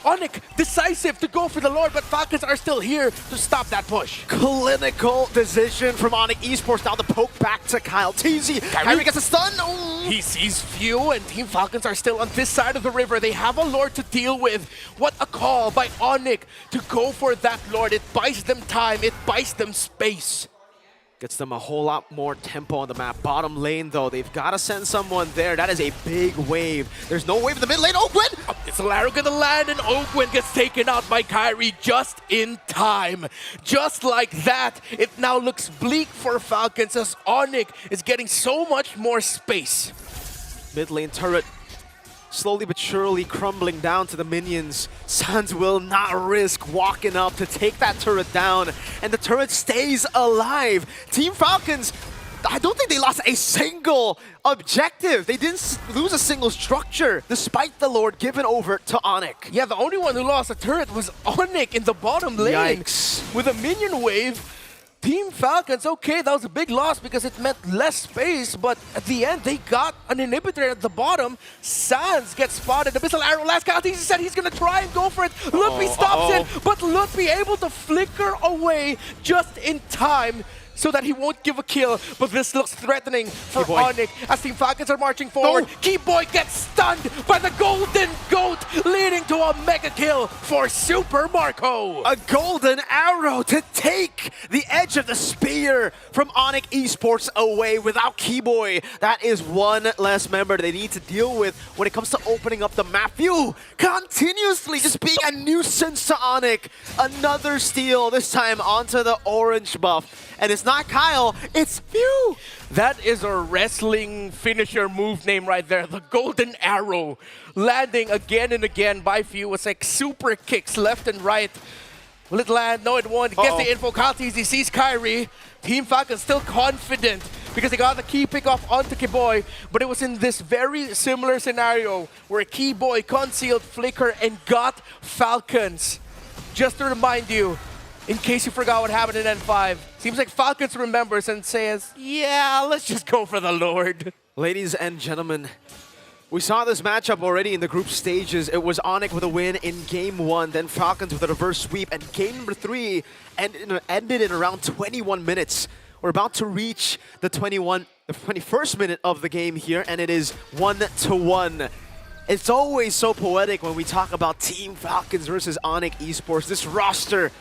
Onyx decisive to go for the Lord, but Falcons are still here to stop that push. Clinical decision from Onyx Esports. Now the poke back to Kyle Teasy. Kyrie gets a stun. He sees few, and Team Falcons are still on this side of the river. They have a Lord to deal with. What a call by Onyx to go for that Lord. It buys them time. It buys them space. Gets them a whole lot more tempo on the map. Bottom lane, though, they've got to send someone there. That is a big wave. There's no wave in the mid lane. Oakwen! It's Laro gonna land, and Oakwen gets taken out by Kyrie just in time. Just like that, it now looks bleak for Falcons as Onyx is getting so much more space. Mid lane turret slowly but surely crumbling down to the minions. Sans will not risk walking up to take that turret down, and the turret stays alive. Team Falcons, I don't think they lost a single objective. They didn't lose a single structure, despite the Lord given over to Onyx. Yeah, the only one who lost a turret was Onyx in the bottom lane. Yikes. With a minion wave, Team Falcons, okay, that was a big loss because it meant less space, but at the end, they got an inhibitor at the bottom. Sans gets spotted. Abyssal Arrow, last count, he said he's going to try and go for it. Lutpi stops it, but Lutpi able to flicker away just in time so that he won't give a kill, but this looks threatening for Onyx as Team Falcons are marching forward. Keyboy gets stunned by the Golden Goat, leading to a mega kill for Super Marco. A golden arrow to take the edge of the spear from Onyx Esports away without Keyboy. That is one less member they need to deal with when it comes to opening up the map. Few continuously just being a nuisance to Onyx. Another steal, this time onto the orange buff. And it's not Kyle, it's Few. That is a wrestling finisher move name right there. The Golden Arrow landing again and again by Few. It's like super kicks left and right. Will it land? No, it won't. Gets the info. Kaltis, he sees Kyrie. Team Falcon still confident because they got the key pick off onto Keyboy. But it was in this very similar scenario where Keyboy concealed Flicker and got Falcons. Just to remind you, in case you forgot what happened in N5, seems like Falcons remembers and says, yeah, let's just go for the Lord. Ladies and gentlemen, we saw this matchup already in the group stages. It was Onyx with a win in Game 1, then Falcons with a reverse sweep, and Game number 3 ended in around 21 minutes. We're about to reach the 21st minute of the game here, and it is 1-1. It's always so poetic when we talk about Team Falcons versus Onyx Esports. This roster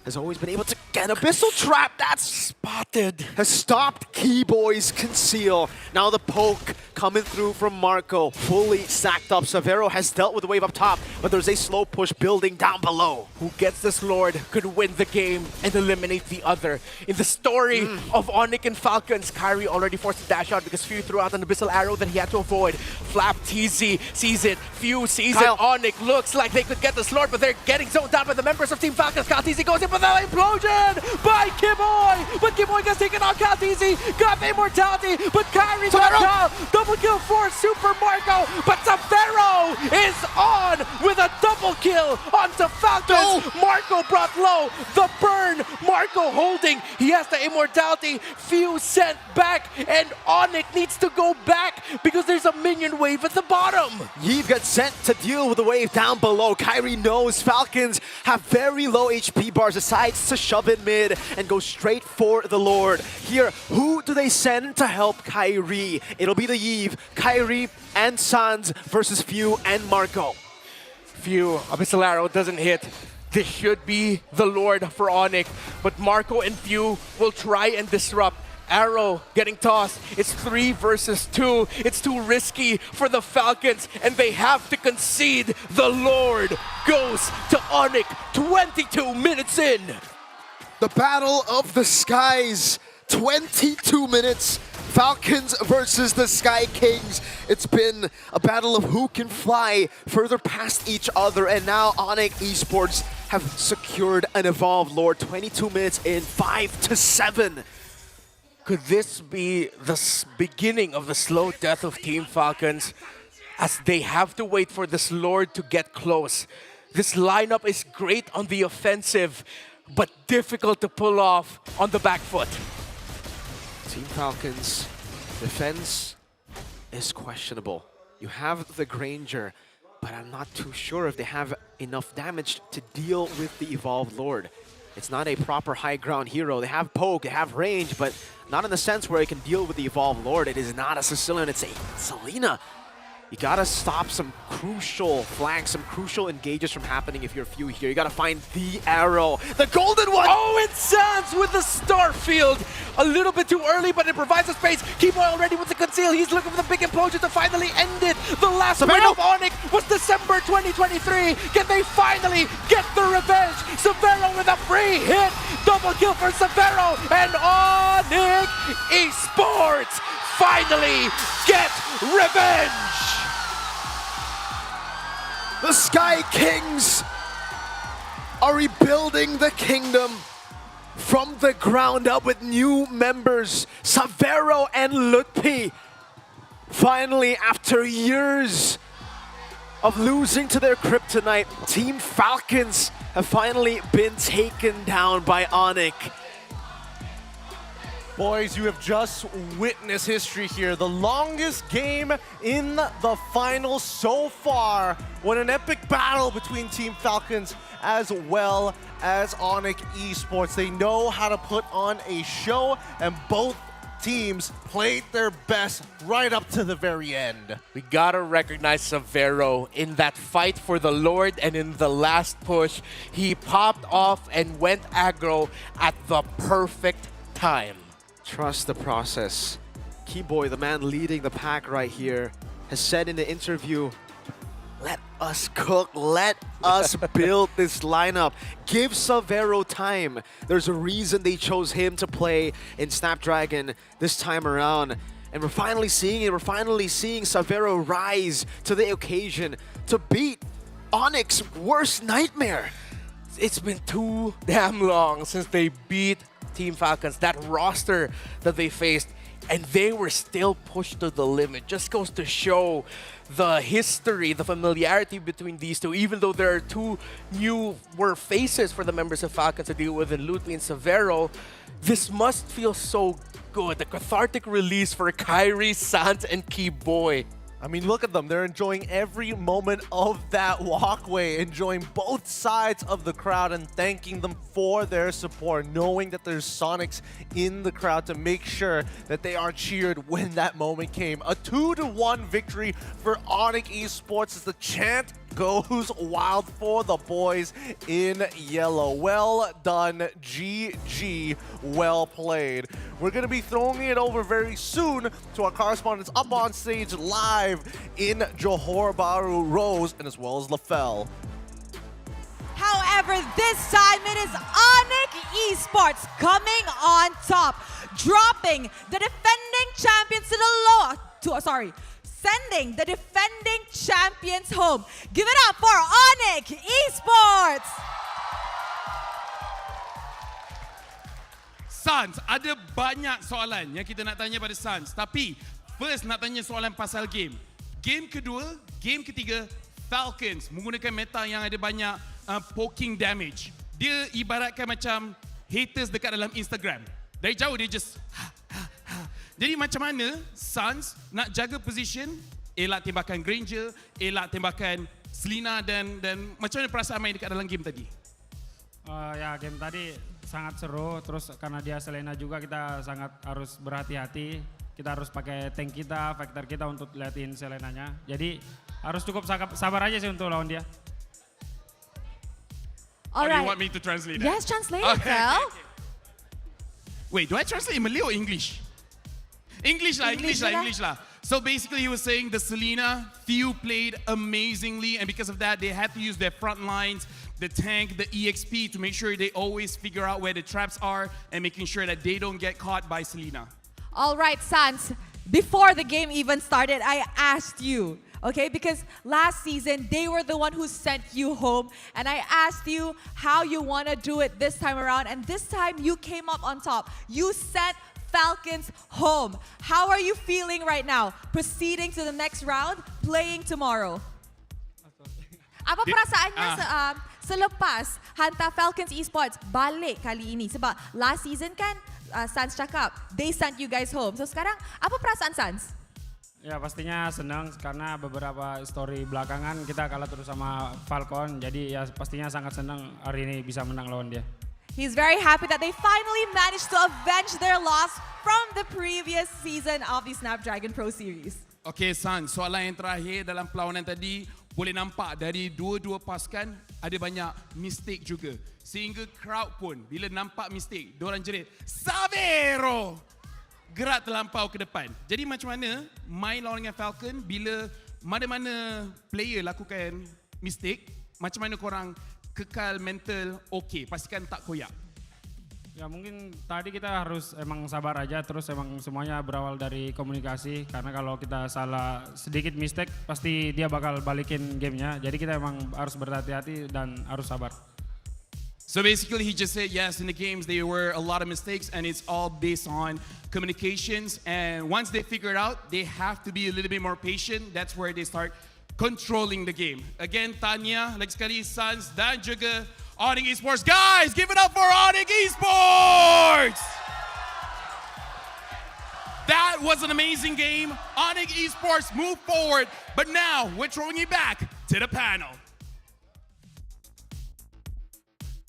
has always been able to get Abyssal Trap that's spotted, has stopped Keyboy's conceal. Now the poke coming through from Marco, fully stacked up. Severo has dealt with the wave up top, but there's a slow push building down below. Who gets this Lord could win the game and eliminate the other. In the story of Onyx and Falcons, Kyrie already forced to dash out because Few threw out an Abyssal Arrow that he had to avoid. Flap TZ sees it, Few sees it. Onyx looks like they could get this Lord, but they're getting zoned down by the members of Team Falcons. Kyle TZ goes in for the implosion by Keyboy, but Keyboy gets taken on. Kyle TZ got the immortality, but Kyrie got Kyle. Double kill for Super Marco, but Severo is on with a double kill onto Falcons. Marco brought low, the burn, Marco holding, he has the immortality. Few sent back, and Onyx needs to go back because there's a minion wave at the bottom. Yves got sent to deal with the wave down below. Kyrie knows Falcons have very low HP bars, decides to shove in mid and go straight for the Lord. Here, who do they send to help Kyrie? It'll be the Yves, Kyrie, and Sans versus Few and Marco. Few, Abyssal Arrow doesn't hit. This should be the Lord for Onyx, but Marco and Few will try and disrupt. Arrow getting tossed. It's 3 versus 2. It's too risky for the Falcons, and they have to concede. The Lord goes to Onyx 22 minutes in. The battle of the skies. 22 minutes. Falcons versus the Sky Kings. It's been a battle of who can fly further past each other, and now Onyx Esports have secured an Evolved Lord. 22 minutes in, 5-7. Could this be the beginning of the slow death of Team Falcons as they have to wait for this Lord to get close? This lineup is great on the offensive, but difficult to pull off on the back foot. Team Falcons defense is questionable. You have the Granger, but I'm not too sure if they have enough damage to deal with the Evolved Lord. It's not a proper high ground hero. They have poke, they have range, but not in the sense where it can deal with the Evolved Lord. It is not a Sicilian, it's a Selena. You gotta stop some crucial flanks, some crucial engages from happening if you're Few here. You gotta find the arrow, the golden one! Oh, and Sans with the Starfield. A little bit too early, but it provides a space. Keyboy already with the conceal. He's looking for the big implosion to finally end it. The last win of Onyx was December 2023. Can they finally get the revenge? Severo with a free hit. Double kill for Severo, and Onyx Esports finally get revenge. The Sky Kings are rebuilding the kingdom from the ground up with new members, Severo and Lutpi. Finally, after years of losing to their kryptonite, Team Falcons have finally been taken down by Onyx. Boys, you have just witnessed history here. The longest game in the finals so far. What an epic battle between Team Falcons as well as Onyx Esports. They know how to put on a show, and both teams played their best right up to the very end. We gotta recognize Severo in that fight for the Lord, and in the last push, he popped off and went aggro at the perfect time. Trust the process. Keyboy, the man leading the pack right here, has said in the interview, let us cook, let us build this lineup. Give Severo time. There's a reason they chose him to play in Snapdragon this time around. And we're finally seeing it. We're finally seeing Severo rise to the occasion to beat Onyx's worst nightmare. It's been too damn long since they beat Team Falcons, that roster that they faced, and they were still pushed to the limit. Just goes to show the history, the familiarity between these two, even though there are two newer faces for the members of Falcons to deal with in Lutely and Severo. This must feel so good. The cathartic release for Kyrie, Sans, and Keyboy. I mean, look at them. They're enjoying every moment of that walkway, enjoying both sides of the crowd and thanking them for their support, knowing that there's Sonics in the crowd to make sure that they are cheered when that moment came. A 2-1 victory for Onyx Esports as the chant goes wild for the boys in yellow. Well done, GG. Well played. We're going to be throwing it over very soon to our correspondents up on stage live in Johor Bahru, Rose, and as well as LaFell. However, this time it is Onyx Esports coming on top, dropping the defending champions to the sending the defending champions home. Give it up for Onyx Esports! Sans, ada banyak soalan yang kita nak tanya pada Sans. Tapi first nak tanya soalan pasal game. Game kedua, game ketiga, Falcons menggunakan meta yang ada banyak poking damage. Dia ibaratkan macam haters dekat dalam Instagram. Dari jauh dia just Jadi macam mana Sans nak jaga position, elak tembakan Granger, elak tembakan Selena dan macam mana perasaan main dekat dalam game tadi? Ya, game tadi sangat seru, terus karena dia Selena juga kita sangat harus berhati-hati. Kita harus pakai tank kita, factor kita untuk liatin Selenanya. Jadi harus cukup sabar aja sih untuk lawan dia. Or do you want me to translate that? Yes, translate it, Phil. Wait, do I translate in Malay or English? English lah. So basically he was saying the Selena few played amazingly, and because of that they had to use their front lines, the tank, the EXP to make sure they always figure out where the traps are and making sure that they don't get caught by Selena. All right, Sans, before the game even started, I asked you, okay, because last season they were the one who sent you home, and I asked you how you want to do it this time around, and this time you came up on top. You sent Falcons home. How are you feeling right now? Proceeding to the next round, playing tomorrow. Apa perasaannya selepas hantar Falcons Esports balik kali ini? Sebab last season kan Sans cakap they sent you guys home. So sekarang apa perasaan Sans? Ya pastinya senang karena beberapa story belakangan kita kalah terus sama Falcon. Jadi ya pastinya sangat senang hari ini bisa menang lawan dia. He's very happy that they finally managed to avenge their loss from the previous season of the Snapdragon Pro Series. Okay, Sans, soalan yang terakhir dalam perlawanan tadi, boleh nampak dari dua-dua pasukan ada banyak mistake juga. Sehingga crowd pun bila nampak mistake, diorang jerit, Severo! Gerak terlampau ke depan. Jadi macam mana main lawan dengan Falcon bila mana-mana player lakukan mistake, macam mana korang kekal mental okay, pastikan tak koyak? Ya mungkin tadi kita harus emang sabar aja, terus emang semuanya berawal dari komunikasi. Karena kalau kita salah sedikit mistake, pasti dia bakal balikin gamenya. Jadi kita emang harus berhati-hati dan harus sabar. So basically he just said yes, in the games there were a lot of mistakes and it's all based on communications, and once they figure it out, they have to be a little bit more patient. That's where they start controlling the game. Again, Tanya, lagi sekali, Sans dan juga Onyx Esports. Guys, give it up for Onyx Esports! That was an amazing game. Onyx Esports move forward, but now we're throwing it back to the panel.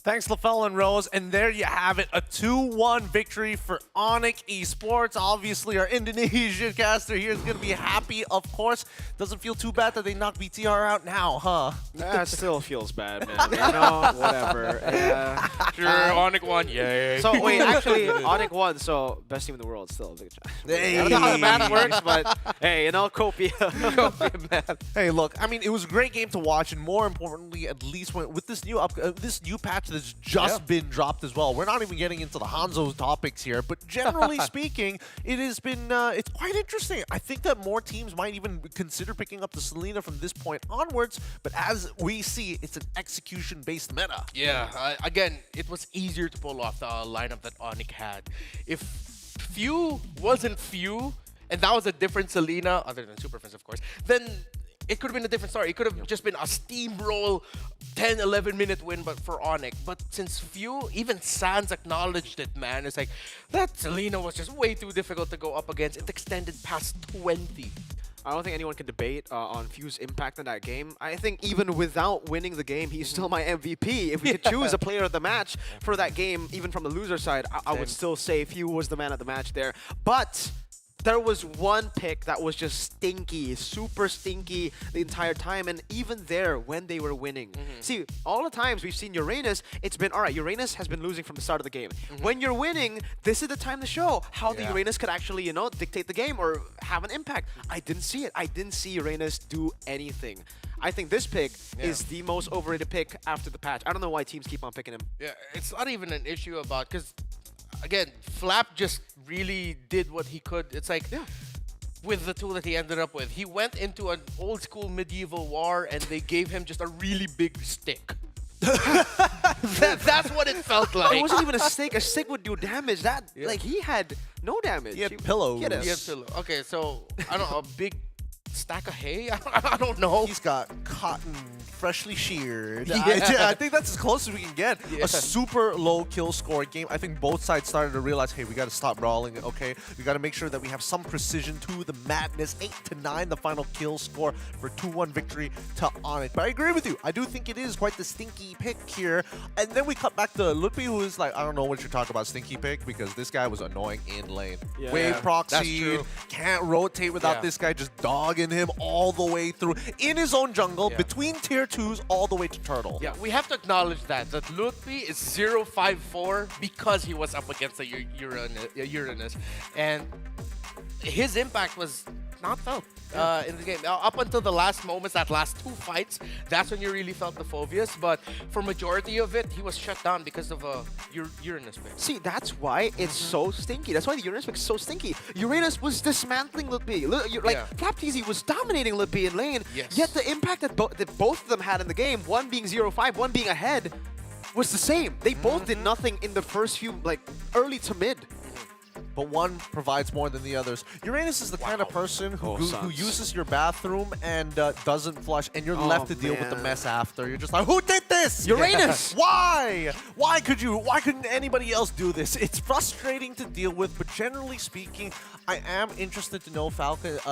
Thanks, LaFell and Rose. And there you have it, a 2-1 victory for Onyx Esports. Obviously, our Indonesian caster here is going to be happy, of course. Doesn't feel too bad that they knocked BTR out now, huh? That still feels bad, man. You know, whatever. Yeah. Sure, Onyx won, yay. So, wait, actually, Onyx won, so best team in the world still. Hey. I don't know how the math works, but hey, you know, Copia. Hey, look, I mean, it was a great game to watch, and more importantly, at least with this new patch that's just been dropped as well. We're not even getting into the Hanzo topics here, but generally speaking, it has been it's quite interesting. I think that more teams might even consider picking up the Selena from this point onwards, but as we see, it's an execution-based meta. Yeah, again, it was easier to pull off the lineup that Onyx had. If Few wasn't Few, and that was a different Selena, other than Super Friends, of course, then it could have been a different story. It could have just been a steamroll 10, 11-minute win but for Onyx. But since Few, even Sans acknowledged it, man. It's like, that Selena was just way too difficult to go up against. It extended past 20. I don't think anyone can debate on Few's impact in that game. I think even without winning the game, he's still my MVP. If we could choose a player of the match for that game, even from the loser side, I would still say Few was the man of the match there. But there was one pick that was just stinky, super stinky the entire time, and even there when they were winning. See, all the times we've seen Uranus, it's been, all right, Uranus has been losing from the start of the game. When you're winning, this is the time to show how the Uranus could actually, you know, dictate the game or have an impact. I didn't see it. I didn't see Uranus do anything. I think this pick is the most overrated pick after the patch. I don't know why teams keep on picking him. Yeah, it's not even an issue about, because again, Flap just really did what he could. It's like, with the tool that he ended up with, he went into an old school medieval war and they gave him just a really big stick. That's what it felt like. It wasn't even a stick. A stick would do damage. That like he had no damage. He had pillows. He had Okay, so I don't know, a big stack of hay? I don't know. He's got cotton freshly sheared. I think that's as close as we can get. A super low kill score game. I think both sides started to realize, hey, we got to stop brawling, okay? We got to make sure that we have some precision to the madness. 8-9, the final kill score for 2-1 victory to Onyx. But I agree with you. I do think it is quite the stinky pick here. And then we cut back to Lutpi, who is like, I don't know what you're talking about, stinky pick, because this guy was annoying in lane. Wave proxy, can't rotate without this guy just dogging him all the way through in his own jungle between tier 2s all the way to Turtle. Yeah, we have to acknowledge that Lutpi is 0-5-4 because he was up against the Uranus, and his impact was not felt in the game. Up until the last moments, that last 2 fights, that's when you really felt the Phobius. But for majority of it, he was shut down because of a Uranus pick. See, that's why it's so stinky. That's why the Uranus pick is so stinky. Uranus was dismantling Lutpi. FlapTZ was dominating Lutpi in lane. Yet the impact that both of them had in the game, one being 0-5, one being ahead, was the same. They both did nothing in the first few, like, early to mid. But one provides more than the others. Uranus is the kind of person who uses your bathroom and doesn't flush, and you're left to deal with the mess after. You're just like, who did this? Uranus! Why? Why couldn't anybody else do this? It's frustrating to deal with, but generally speaking, I am interested to know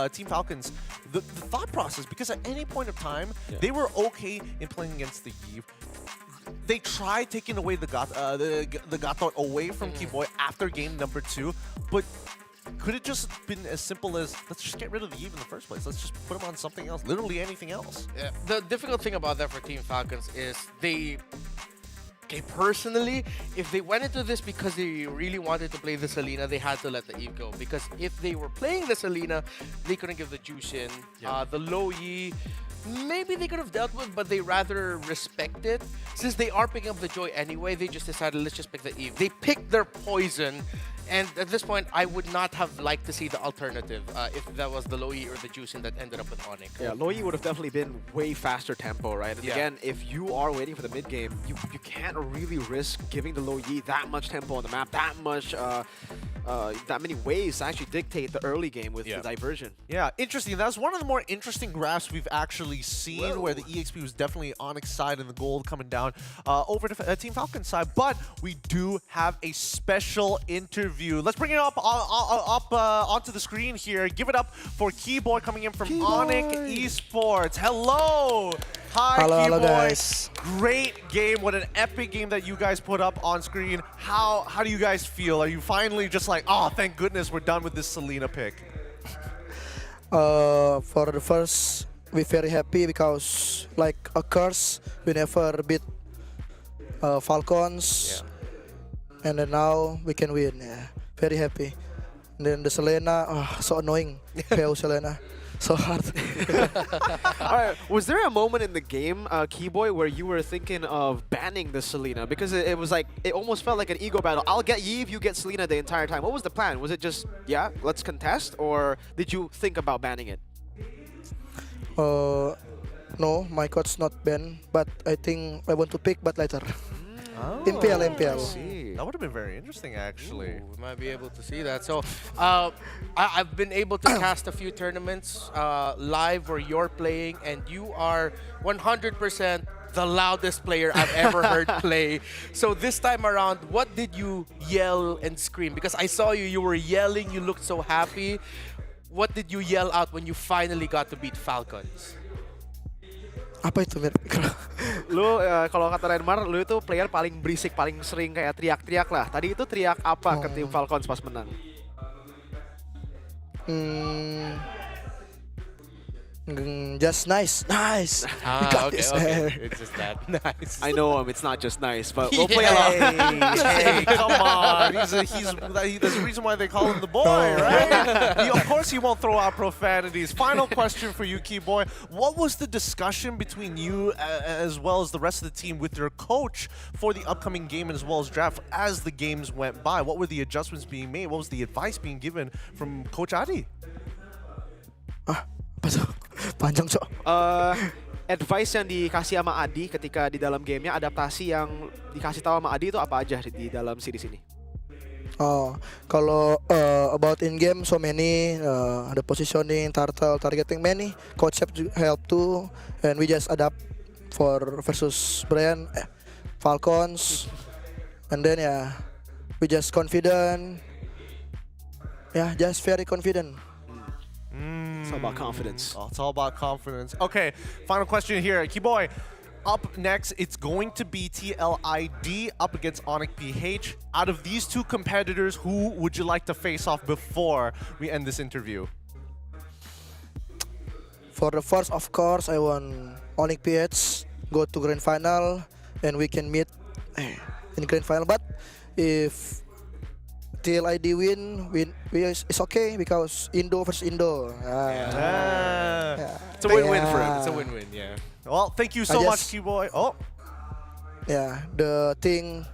Team Falcons, the thought process, because at any point of time, they were okay in playing against the Eve. They tried taking away the Gatot away from Keyboy after game number 2, but could it just been as simple as, let's just get rid of the Eve in the first place? Let's just put him on something else, literally anything else. Yeah. The difficult thing about that for Team Falcons is personally, if they went into this because they really wanted to play the Selena, they had to let the Eve go. Because if they were playing the Selena, they couldn't give the juice in. The low Yi, maybe they could have dealt with, but they rather respect it. Since they are picking up the Joy anyway, they just decided, let's just pick the Eve. They picked their poison. And at this point, I would not have liked to see the alternative if that was the Loi or the Juicing that ended up with Onyx. Yeah, Loi would have definitely been way faster tempo, right? And again, if you are waiting for the mid game, you can't really risk giving the Loi that much tempo on the map, that many ways to actually dictate the early game with the diversion. Yeah, interesting. That's one of the more interesting graphs we've actually seen, where the EXP was definitely Onyx side and the gold coming down over to Team Falcon side. But we do have a special interview interview. Let's bring it up onto the screen here. Give it up for Keyboy coming in from Onyx Esports. Hello. Hi, Hello, Keyboy. guys. Great game. What an epic game that you guys put up on screen. How do you guys feel? Are you finally just like, oh, thank goodness we're done with this Selena pick? For the first, we're very happy because, like a curse, we never beat Falcons, and then now we can win. Yeah, very happy. And then the Selena, so annoying. PO Selena, so hard. All right, was there a moment in the game, Keyboy, where you were thinking of banning the Selena? Because it was like, it almost felt like an ego battle. I'll get Yves, you get Selena the entire time. What was the plan? Was it just, yeah, let's contest? Or did you think about banning it? No, my coach not ban, but I think I want to pick, but later. MPL. That would have been very interesting, actually. Ooh, we might be able to see that. So, I've been able to cast a few tournaments live where you're playing, and you are 100% the loudest player I've ever heard play. So this time around, what did you yell and scream? Because I saw you were yelling, you looked so happy. What did you yell out when you finally got to beat Falcons? Apa itu, Mir? Lu kalau kata Renmar, lu itu player paling berisik, paling sering kayak teriak-teriak lah. Tadi itu teriak apa ke tim Falcons pas menang? Just nice. We got this. It's just that nice. I know him. It's not just nice, but we'll play along. Hey, come on. There's a reason why they call him the boy, right? Of course he won't throw out profanities. Final question for you, Keyboy. What was the discussion between you as well as the rest of the team with your coach for the upcoming game as well as draft as the games went by? What were the adjustments being made? What was the advice being given from Coach Adi? Panjang, Cok. Advice yang dikasih sama Adi ketika di dalam gamenya, adaptasi yang dikasih tahu sama Adi itu apa aja di dalam series ini? Kalau about in game, so many the positioning, turtle, targeting, many coach help too, and we just adapt for versus Brian Falcons, and then we just confident, just very confident. It's all about confidence. It's all about confidence. Okay, final question here. Keyboy, up next, it's going to be TLID up against Onyx PH. Out of these two competitors, who would you like to face off before we end this interview? For the first, of course, I want Onyx PH go to grand final, and we can meet in grand final. But if TLID win, it's okay because Indo versus Indo. It's a win-win for him. It's a win-win, yeah. Well, thank you so much, Keyboy. The thing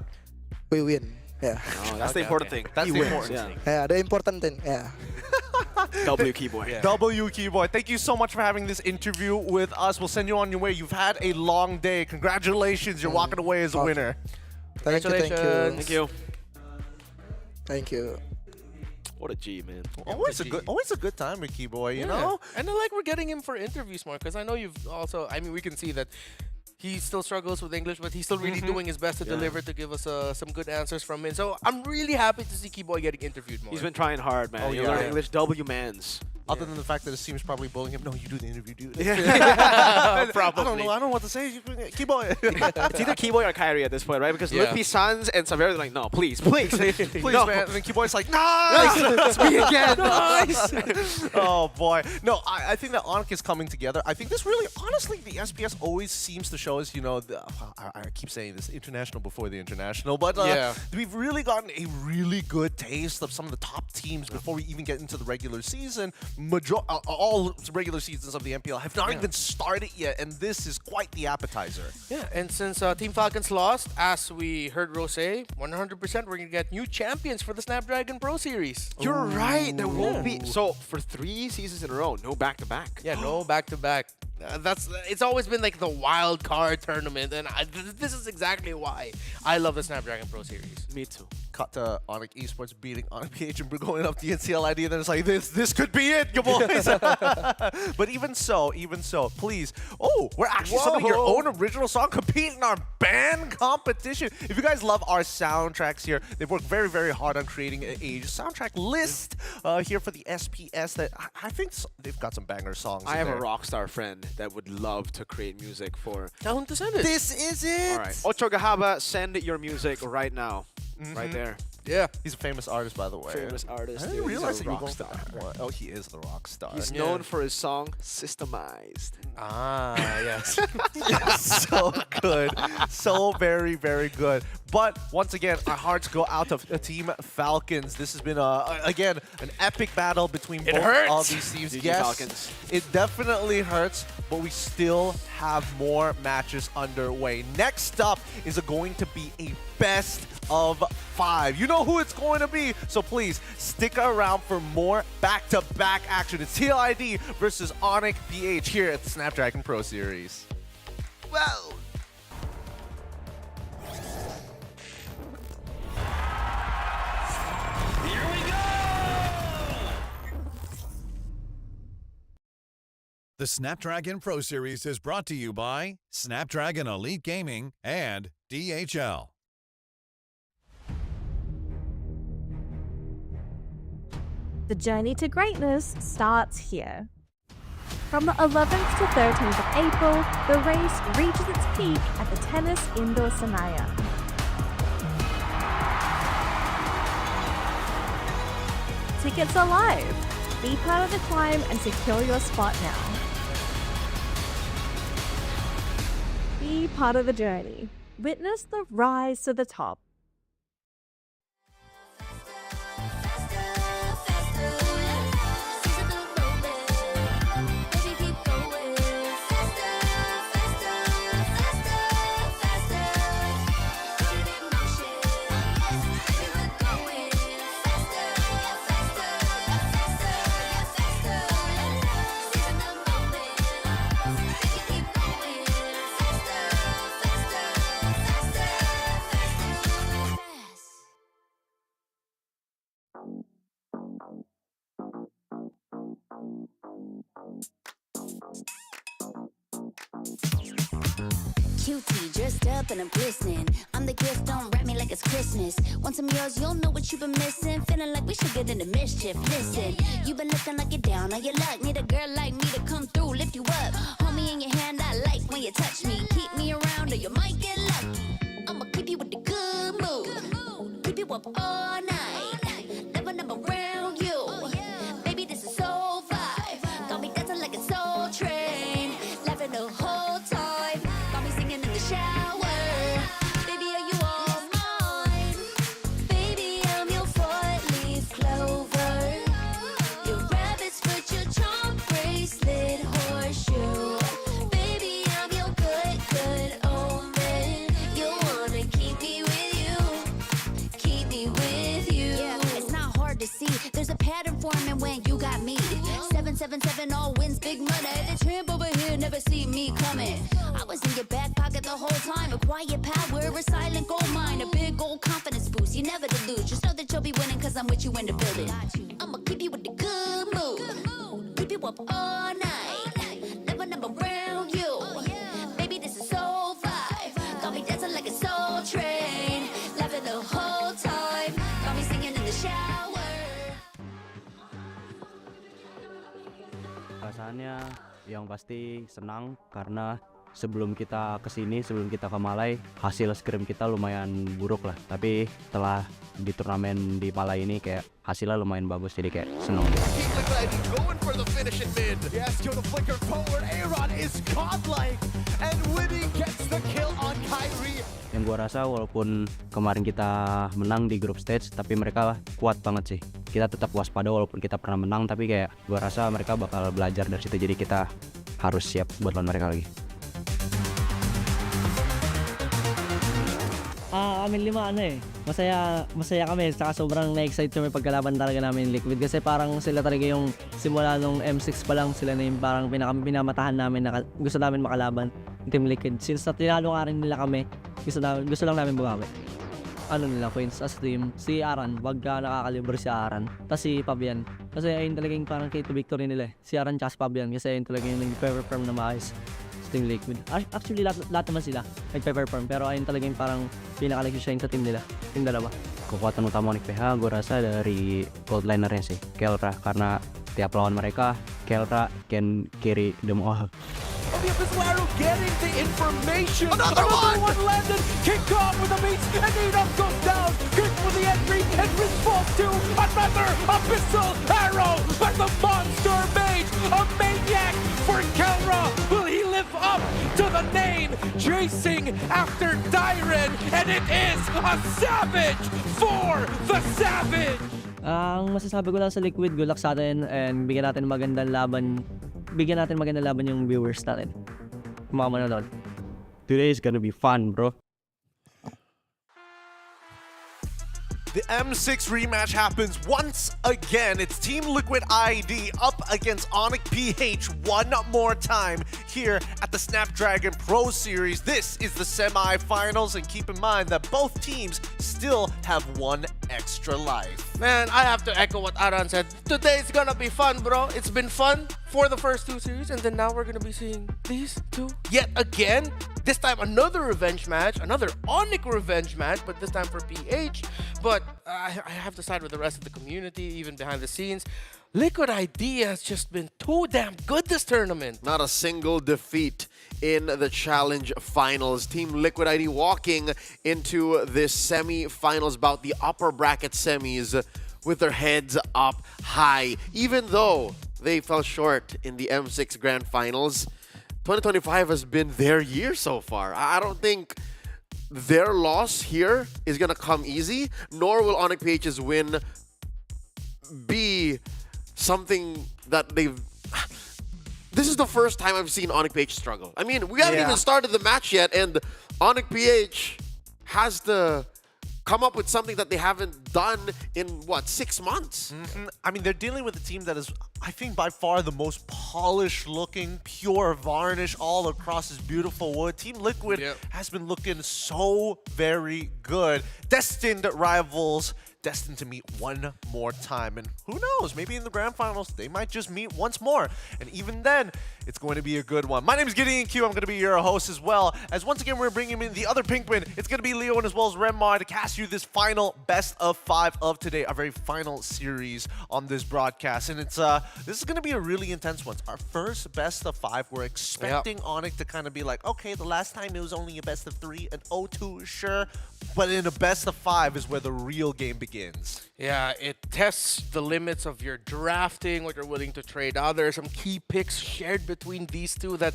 we win. That's the important thing. That's the important thing. The important thing. W Keyboy. W Keyboy. Thank you so much for having this interview with us. We'll send you on your way. You've had a long day. Congratulations. You're walking away as a winner. Thank you. Thank you. What a G, man. Always a good time with Keyboy, you know? And I like we're getting him for interviews more, because I know you've also, I mean, we can see that he still struggles with English, but he's still really doing his best to deliver, to give us some good answers from him. So I'm really happy to see Keyboy getting interviewed more. He's been trying hard, man. You learn English, W-mans. Other than the fact that his team's probably bullying him. No, you do the interview, dude. Probably. I don't know. I don't know what to say. Keyboy. It's either Keyboy or Kyrie at this point, right? Because Lippy, Sans, and Saverio are like, no, please. Please, no. man. And then Keyboy's like, nice! It's me again. Nice! Oh, boy. No, I think that Onyx is coming together. I think this really, honestly, the SPS always seems to show us, you know, I keep saying this, international before the international, but we've really gotten a really good taste of some of the top teams before we even get into the regular season. All regular seasons of the MPL have not even started yet, and this is quite the appetizer. Yeah, and since Team Falcons lost, as we heard Rose say, 100% we're going to get new champions for the Snapdragon Pro Series. You're right. There won't be. So for 3 seasons in a row, no back-to-back. Yeah, no back-to-back. It's always been like the wild card tournament, and this is exactly why I love the Snapdragon Pro Series. Me too. cut to Onyx Esports beating Onyx PH and going up the TLID, and then it's like, this could be it, you boys. But even so, please. Oh, we're actually submitting your own original song, competing in our band competition. If you guys love our soundtracks here, they've worked very, very hard on creating a soundtrack list here for the SPS that I think they've got some banger songs. I have a rock star friend that would love to create music for. Tell him to send it. This is it. All right, Ocho Gahaba, send your music right now, right there. Yeah, he's a famous artist, by the way. Famous artist. I dude. didn't realize He's a that you were rock going star. for that one. Oh, he is the rock star. He's known for his song "Systemized." Ah, yes. Yes, so good. So very, very good. But once again, our hearts go out to Team Falcons. This has been, again, an epic battle between both of these teams. GG Yes, Falcons. it definitely hurts, but we still have more matches underway. Next up is going to be a best of 5. You know who it's going to be, so please stick around for more back-to-back action. It's TLID versus Onyx PH here at the Snapdragon Pro Series. Well, The Snapdragon Pro Series is brought to you by Snapdragon Elite Gaming and DHL. The journey to greatness starts here. From the 11th to 13th of April, the race reaches its peak at the Tennis Indoor Sanaya. Tickets are live. Be part of the climb and secure your spot now. Be part of the journey. Witness the rise to the top. Cutie, dressed up and I'm glistening. I'm the gift, don't wrap me like it's Christmas. Want some yours, you'll know what you've been missing. Feeling like we should get into mischief. Listen, you've been looking like you're down on your luck. Need a girl like me to come through, lift you up. Hold me in your hand, I like when you touch me. Keep me around or you might get lucky. I'ma keep you with the good mood. Keep you up all night. Never, never around you. Baby, this is so vibe. Got me dancing like a soul train. Laughing the whole time. Got me singing in the shower. Baby, are you all mine? Baby, I'm your four-leaf clover. Your rabbit's foot, your charm bracelet, horseshoe. Baby, I'm your good, good omen. You wanna keep me with you. Keep me with you. Yeah, it's not hard to see. There's a pattern forming when you got me. 777 all wins, big money. The tramp over here never see me coming. I was in your back pocket the whole time. A quiet power, a silent gold mine, a big old confidence boost. You never delude. Just know that you'll be winning cause I'm with you in the building. I'ma keep you with the good mood. Keep you up all night. Never, never around you. Baby, this is so vibe. Got me dancing like a soul train. Laughing the whole time. Got me singing in the shower. Perasaannya yang pasti senang karena sebelum kita kesini, sebelum kita ke Malai, hasil scrim kita lumayan buruk lah. Tapi setelah di turnamen di Malai ini kayak hasilnya lumayan bagus, jadi kayak senang. going for the finish in mid. Yes, go to flicker forward. Aaron is godlike, and Winnie gets the kill on Kyrie. Yang gua rasa walaupun kemarin kita menang di group stage, tapi mereka kuat banget sih. Kita tetap waspada walaupun kita pernah menang, tapi kayak gua rasa mereka bakal belajar dari situ. Jadi kita harus siap buat lawan mereka lagi. Kami 5 masaya kami, saka sobrang na-excite kami pagkalaban talaga namin Liquid kasi parang sila talaga yung simula nung M6 pa lang sila na yung parang pinamatahan namin na gusto namin makalaban Team Liquid. Since tinalo nga rin nila kami, gusto lang namin bumawi. ano nila, points as team. Si Aran, wag ka nakakalibre si Aran. Tapos si Fabian. Kasi ayun talaga yung parang key to victory nila eh. Si Aran tsaka si Fabian kasi ayun talaga yung nag-perform na maayos sa Team Liquid. Actually, lahat naman sila nag-perform. Pero ayun talaga yung parang pinaka-nag-shine sa team nila. Yung dalawa. Kekuatan utama Onyx PH gue rasa dari gold linernya sih, Kelra. Karena tiap lawan mereka, Kelra can carry them all. Pizarro getting the information. Another one landed. Kick off with a beat, and Enoch goes down. Good for the entry, and response to another abyssal arrow. But the monster mage, a maniac for Kelra. Will he live up to the name? Chasing after Dyren, and it is a savage for the savage. Ang masasabi ko lang sa Liquid, good luck sa atin and bigyan natin magandang laban yung viewers natin. Mga manonood. Today is gonna be fun, bro. The M6 rematch happens once again. It's Team Liquid ID up against Onyx PH one more time here at the Snapdragon Pro Series. This is the semi-finals, and keep in mind that both teams still have one extra life. Man, I have to echo what Aran said. Today's gonna be fun, bro. It's been fun for the first two series, and then now we're gonna be seeing these two yet again. This time another revenge match, another Onyx revenge match, but this time for PH. But I have to side with the rest of the community, even behind the scenes. Liquid ID has just been too damn good this tournament. Not a single defeat in the challenge finals. Team Liquid ID walking into this semi-finals bout, the upper bracket semis, with their heads up high. Even though they fell short in the M6 Grand Finals, 2025 has been their year so far. I don't think their loss here is going to come easy, nor will Onyx PH's win be something that they've... This is the first time I've seen Onyx PH struggle. I mean, we haven't even started the match yet, and Onyx PH has to come up with something that they haven't done in, what, 6 months? I mean, they're dealing with a team that is, I think, by far the most polished looking, pure varnish all across this beautiful wood. Team Liquid has been looking so very good. Destined rivals, destined to meet one more time. And who knows, maybe in the grand finals, they might just meet once more. And even then, it's going to be a good one. My name is Gideon Q. I'm going to be your host as well. As once again, we're bringing in the other Pinkman. It's going to be Leon as well as Renmar to cast you this final best of 5 of today, our very final series on this broadcast. And it's this is going to be a really intense one. It's our first best of 5. We're expecting Onyx to kind of be like, okay, the last time it was only a best of 3 and 0-2, sure. But in a best of 5 is where the real game begins. Yeah, it tests the limits of your drafting, what you're willing to trade out. There are some key picks shared between these two that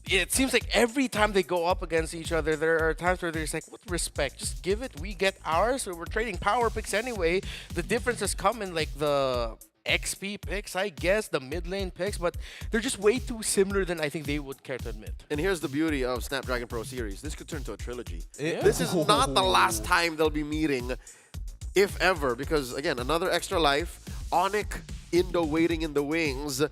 it seems like every time they go up against each other, there are times where they're just like, what respect? Just give it, we get ours. So we're trading power picks anyway. The difference has come in like the XP picks, I guess, the mid lane picks, but they're just way too similar than I think they would care to admit. And here's the beauty of Snapdragon Pro Series. This could turn to a trilogy. This is not the last time they'll be meeting, if ever, because again, another extra life, Onyx, Indo waiting in the wings.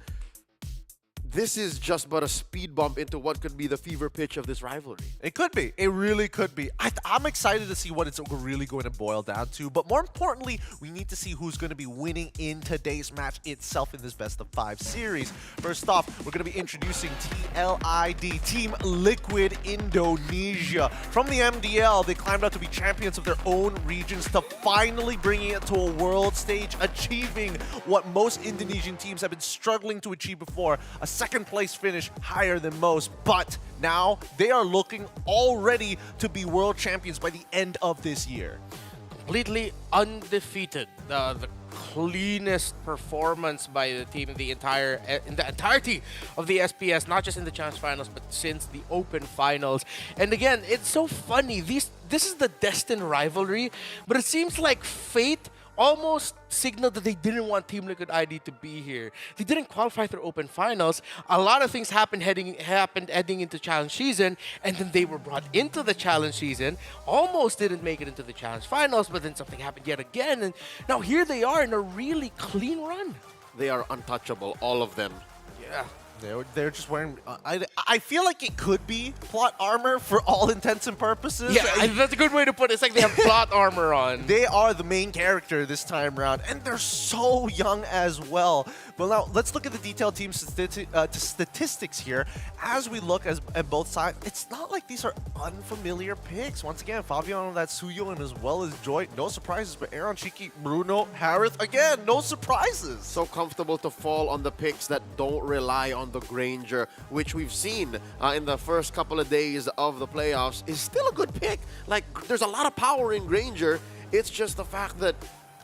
This is just but a speed bump into what could be the fever pitch of this rivalry. It could be. It really could be. I'm excited to see what it's really going to boil down to. But more importantly, we need to see who's going to be winning in today's match itself in this best of 5 series. First off, we're going to be introducing TLID, Team Liquid Indonesia. From the MDL, they climbed out to be champions of their own regions to finally bringing it to a world stage, achieving what most Indonesian teams have been struggling to achieve before, a second place finish higher than most, but now they are looking already to be world champions by the end of this year. Completely undefeated. The cleanest performance by the team in the entirety of the SPS, not just in the Challenge Finals, but since the Open Finals. And again, it's so funny. This is the destined rivalry, but it seems like fate almost signaled that they didn't want Team Liquid ID to be here. They didn't qualify for Open Finals. A lot of things happened heading into Challenge season, and then they were brought into the Challenge season, almost didn't make it into the Challenge Finals, but then something happened yet again, and now here they are in a really clean run. They are untouchable, all of them. Yeah. They're just wearing. I feel like it could be plot armor for all intents and purposes. Yeah, that's a good way to put it. It's like they have plot armor on. They are the main character this time around, and they're so young as well. But now let's look at the detailed team statistics here. As we look at both sides, it's not like these are unfamiliar picks. Once again, Fabian on that Suyo and as well as Joy, no surprises. But Aaron, Shiki, Bruno, Harith, again, no surprises. So comfortable to fall on the picks that don't rely on the Granger, which we've seen in the first couple of days of the playoffs, is still a good pick. Like, there's a lot of power in Granger. It's just the fact that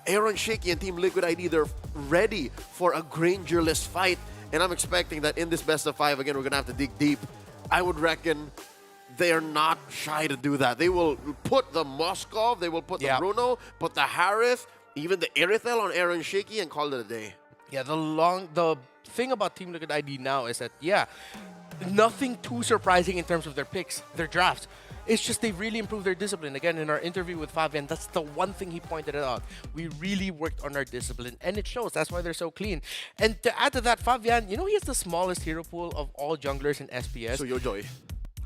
Aaron Shaky and Team Liquid ID, they're ready for a Granger-less fight. And I'm expecting that in this best of 5, again, we're going to have to dig deep. I would reckon they are not shy to do that. They will put the Moskov, they will put the Bruno, put the Harith, even the Irithel on Aaron Shaky and call it a day. Yeah, the thing about Team Liquid ID now is that, nothing too surprising in terms of their picks, their drafts. It's just they've really improved their discipline. Again, in our interview with Fabian, that's the one thing he pointed out. We really worked on our discipline, and it shows. That's why they're so clean. And to add to that, Fabian, he has the smallest hero pool of all junglers in SPS. So Joy.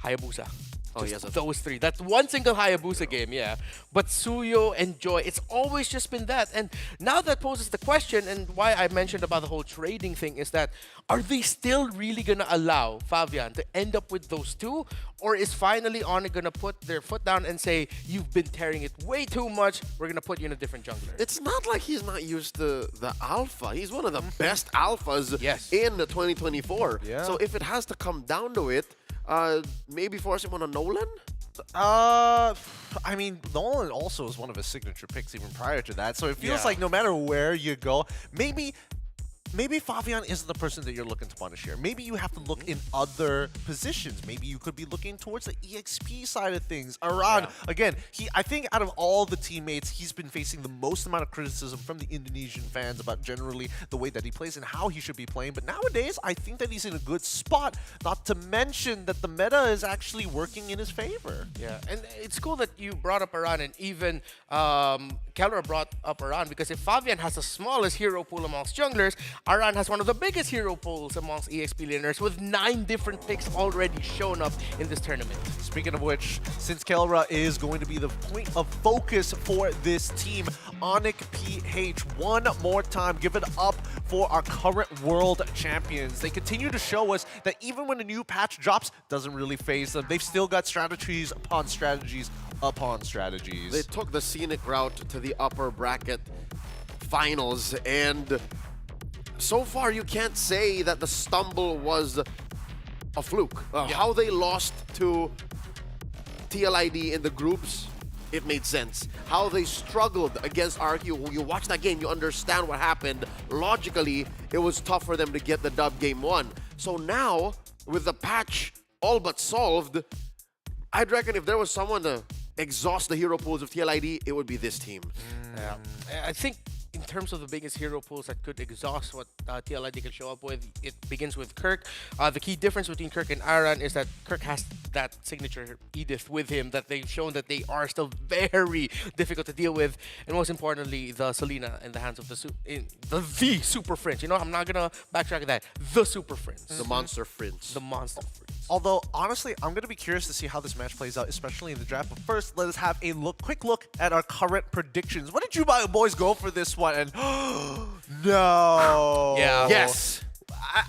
Hayabusa. Oh, Just yes, those three. That's one single Hayabusa game, yeah. But Suyo and Joy, it's always just been that. And now that poses the question, and why I mentioned about the whole trading thing, is that are they still really going to allow Fabian to end up with those two? Or is finally Onyx going to put their foot down and say, you've been tearing it way too much, we're going to put you in a different jungler? It's not like he's not used to the alpha. He's one of the best alphas in 2024. Yeah. So if it has to come down to it, maybe force him on a Nolan? I mean, Nolan also is one of his signature picks even prior to that. So it feels like no matter where you go, maybe Fabian isn't the person that you're looking to punish here. Maybe you have to look in other positions. Maybe you could be looking towards the EXP side of things. Aran, again, I think out of all the teammates, he's been facing the most amount of criticism from the Indonesian fans about generally the way that he plays and how he should be playing. But nowadays, I think that he's in a good spot, not to mention that the meta is actually working in his favor. Yeah, and it's cool that you brought up Aran, and even Keller brought up Aran, because if Fabian has the smallest hero pool amongst junglers, Aran has one of the biggest hero pools amongst EXP laners, with 9 different picks already shown up in this tournament. Speaking of which, since Kelra is going to be the point of focus for this team, Onyx PH, one more time, give it up for our current world champions. They continue to show us that even when a new patch drops, doesn't really phase them. They've still got strategies upon strategies upon strategies. They took the scenic route to the upper bracket finals, and so far you can't say that the stumble was a fluke. How they lost to TLID in the groups, it made sense. How they struggled against RQ, you watch that game, you understand what happened. Logically, it was tough for them to get the dub game 1. So now, with the patch all but solved, I'd reckon if there was someone to exhaust the hero pools of TLID, it would be this team. Yeah. I think in terms of the biggest hero pools that could exhaust what TLID can show up with, it begins with Kirk. The key difference between Kirk and Aran is that Kirk has that signature Edith with him that they've shown that they are still very difficult to deal with. And most importantly, the Selena in the hands of the Super Fringe. I'm not going to backtrack at that. The Super Fringe. The Monster Fringe. The Monster Fringe. Although, honestly, I'm going to be curious to see how this match plays out, especially in the draft. But first, let us have a quick look at our current predictions. What did you boys go for this one? And no. Yeah. Yes.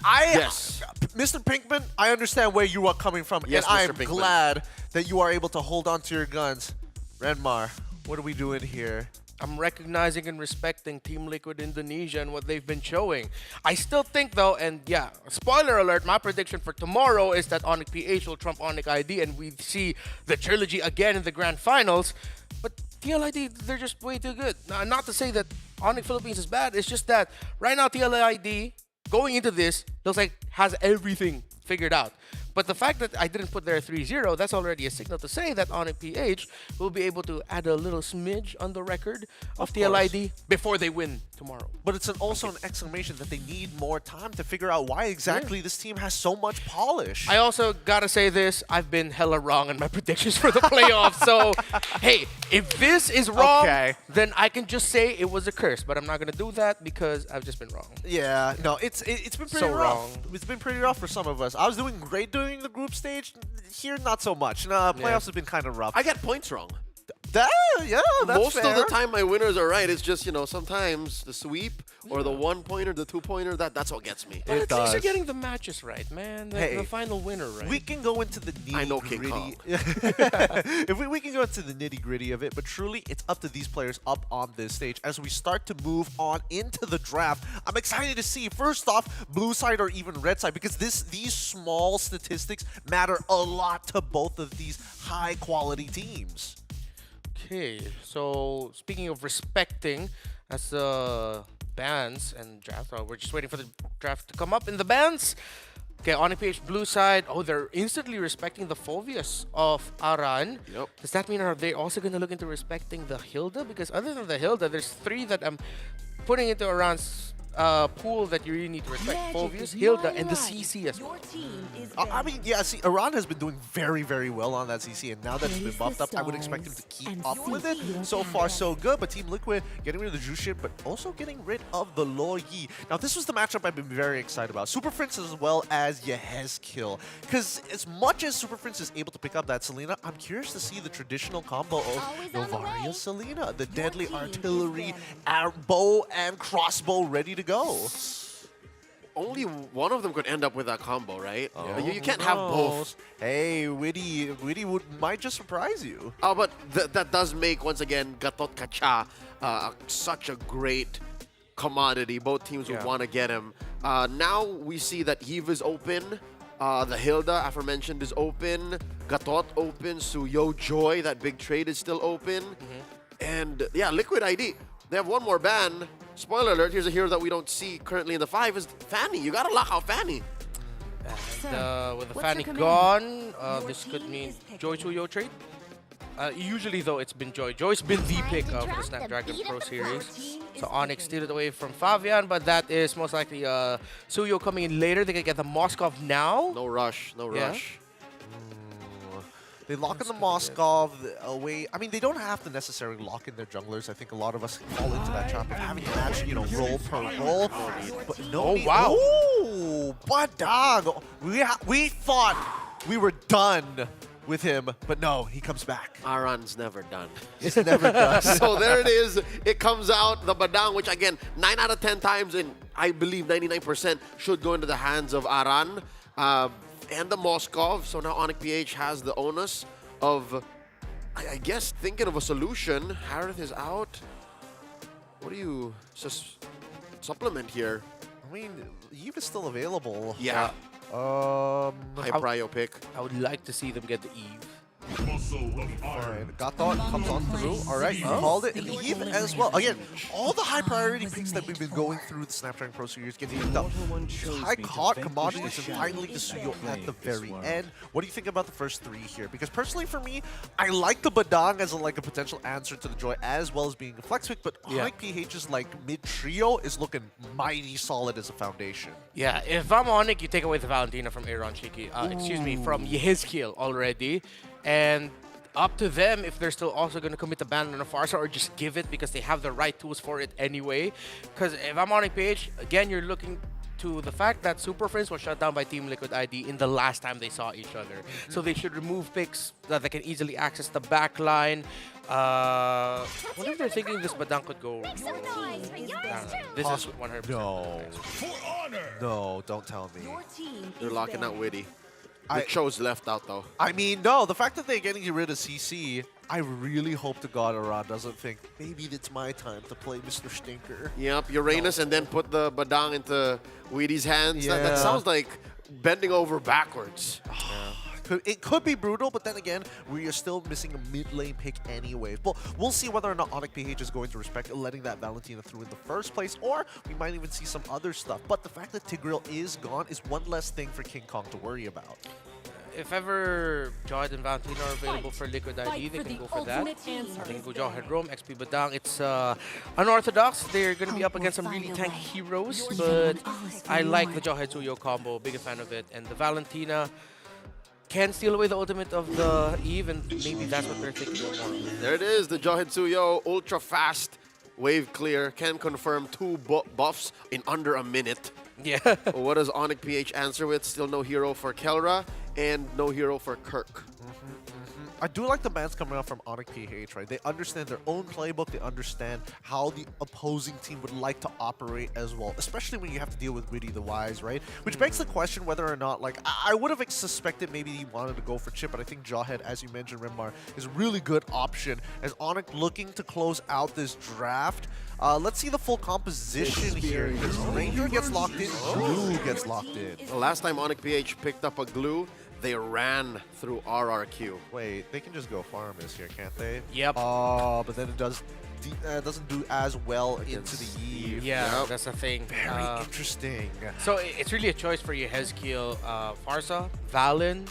Yes. Mr. Pinkman, I understand where you are coming from. Yes, and I Mr. am Pinkman. glad that you are able to hold on to your guns. Renmar, what are we doing here? I'm recognizing and respecting Team Liquid Indonesia and what they've been showing. I still think, though, and yeah, spoiler alert, my prediction for tomorrow is that Onyx PH will trump Onyx ID and we see the trilogy again in the grand finals. But TLID, they're just way too good. Now, not to say that Onyx Philippines is bad, it's just that right now TLID, going into this, looks like has everything figured out. But the fact that I didn't put there 3-0, that's already a signal to say that Onyx PH will be able to add a little smidge on the record of TLID before they win tomorrow. But it's also an exclamation that they need more time to figure out why exactly this team has so much polish. I also gotta say this, I've been hella wrong in my predictions for the playoffs. So, hey, if this is wrong, then I can just say it was a curse. But I'm not gonna do that because I've just been wrong. Yeah, no, it's been pretty So rough. wrong. It's been pretty rough for some of us. I was doing great during the group stage. Here, not so much. No, playoffs have been kind of rough. I get points wrong. Yeah, that's Most fair. of the time my winners are right. It's just, you know, sometimes the sweep or the 1-pointer, the 2-pointer, that's what gets me. But at least you're getting the matches right, man. The final winner, right? We can go into the I know King nitty-gritty. Kong. If we can go into the nitty-gritty of it, but truly, it's up to these players up on this stage as we start to move on into the draft. I'm excited to see, first off, blue side or even red side, because these small statistics matter a lot to both of these high-quality teams. Okay, so speaking of respecting, as bans and draft, we're just waiting for the draft to come up in the bans. Okay, on a PH blue side, they're instantly respecting the Phobius of Aran. Yep. Does that mean are they also going to look into respecting the Hilda? Because other than the Hilda, there's 3 that I'm putting into Aran's pool that you really need to respect. Phobius, Hilda, and the CC as well. I mean, yeah, see, Iran has been doing very, very well on that CC, and now that it's been buffed up, I would expect him to keep up with it. So far, so good, but Team Liquid getting rid of the juice ship, but also getting rid of the Lo Yi. Now, this was the matchup I've been very excited about. Super Prince as well as Yehezkill. Because as much as Super Prince is able to pick up that Selena, I'm curious to see the traditional combo of Novaria Selena, the deadly artillery, bow and crossbow ready to go. Only one of them could end up with that combo, right? Oh, You can't have both. Hey, Witty might just surprise you. Oh, but that does make, once again, Gatot Kacha such a great commodity. Both teams would want to get him. Now we see that Eve is open. The Hilda, aforementioned, is open. Gatot open. Suyo Joy, that big trade, is still open. And yeah, Liquid ID. They have one more ban. Spoiler alert, here's a hero that we don't see currently in the 5 is Fanny. You gotta lock out Fanny. And with the Fanny gone, this could mean Joy Suyo trade. Usually, though, it's been Joy. Joy's been the pick of the Snapdragon Pro Series. So Onyx steal it away from Fabian, but that is most likely Suyo coming in later. They can get the Moskov now. No rush, no rush. They lock in the Moskov away. I mean, they don't have to necessarily lock in their junglers. I think a lot of us fall into that trap of having to match, roll per roll. But no need. Wow. Oh, Badang. We thought we were done with him, but no, he comes back. Aran's never done. He's never done. So there it is. It comes out, the Badang, which again, 9 out of 10 times, and I believe 99% should go into the hands of Aran. And the Moskov. So now Onyx PH has the onus of, I guess, thinking of a solution. Harith is out. What do you supplement here? I mean, Eve is still available. Yeah. High prio pick. I would like to see them get the Eve. Alright, Gatot comes on through. Alright, you called it. And Eve as well. Again, all the high priority picks that we've been going through the Snapdragon Pro Series getting picked up. High hot commodities and finally the Suyo at the very end. What do you think about the first 3 here? Because personally for me, I like the Badang as a potential answer to the Joy as well as being a flex pick, but Onyx PH's mid trio is looking mighty solid as a foundation. Yeah, if I'm Onyx, you take away the Valentina from Aaron Shiki. From Yehezkill already. And up to them if they're still also going to commit the ban on a Farsa or just give it because they have the right tools for it anyway. Because if I'm Onyx PH, again, you're looking to the fact that Super Friends was shut down by Team Liquid ID in the last time they saw each other. So they should remove picks that they can easily access the back line. What if they're thinking this Badang could go? This is 100%. No. No, don't tell me. They're locking out Witty. The show's left out though. I mean, no, the fact that they're getting rid of CC, I really hope to God Aran doesn't think, maybe it's my time to play Mr. Stinker. Yep, Uranus and then put the Badang into Wheaty's hands. Yeah. That sounds like bending over backwards. It could be brutal, but then again, we are still missing a mid-lane pick anyway. But we'll see whether or not Onyx PH is going to respect letting that Valentina through in the first place, or we might even see some other stuff. But the fact that Tigreal is gone is one less thing for King Kong to worry about. if ever Jawhead and Valentina are available for Liquid ID, they can go for that. They can go Jawhead Roam, XP Badang. It's unorthodox. They're going to be up against some really tanky heroes, but I like the Jawhead Suyo combo. Big a fan of it. And the Valentina can steal away the ultimate of the Eve, and maybe that's what they're thinking more of. There it is, the Jawhead Suyo, ultra fast, wave clear, can confirm 2 buffs in under a minute. Yeah. What does Onyx PH answer with? Still no hero for Kelra and no hero for Kirk. I do like the bans coming out from Onyx PH, right? They understand their own playbook. They understand how the opposing team would like to operate as well, especially when you have to deal with Witty the Wise, right? Which begs the question whether or not, like, I would have suspected maybe he wanted to go for Chip, but I think Jawhead, as you mentioned, Renmar, is a really good option as Onyx looking to close out this draft. Let's see the full composition here. Ranger gets locked in, Glue gets locked in. The last time Onyx PH picked up a Glue, they ran through RRQ. Wait, they can just go farm this here, can't they? Yep. But then it doesn't do as well into the Eve. Yeah, that's the thing. Very interesting. So it's really a choice for you, Hezkiel, Farsa, Valen,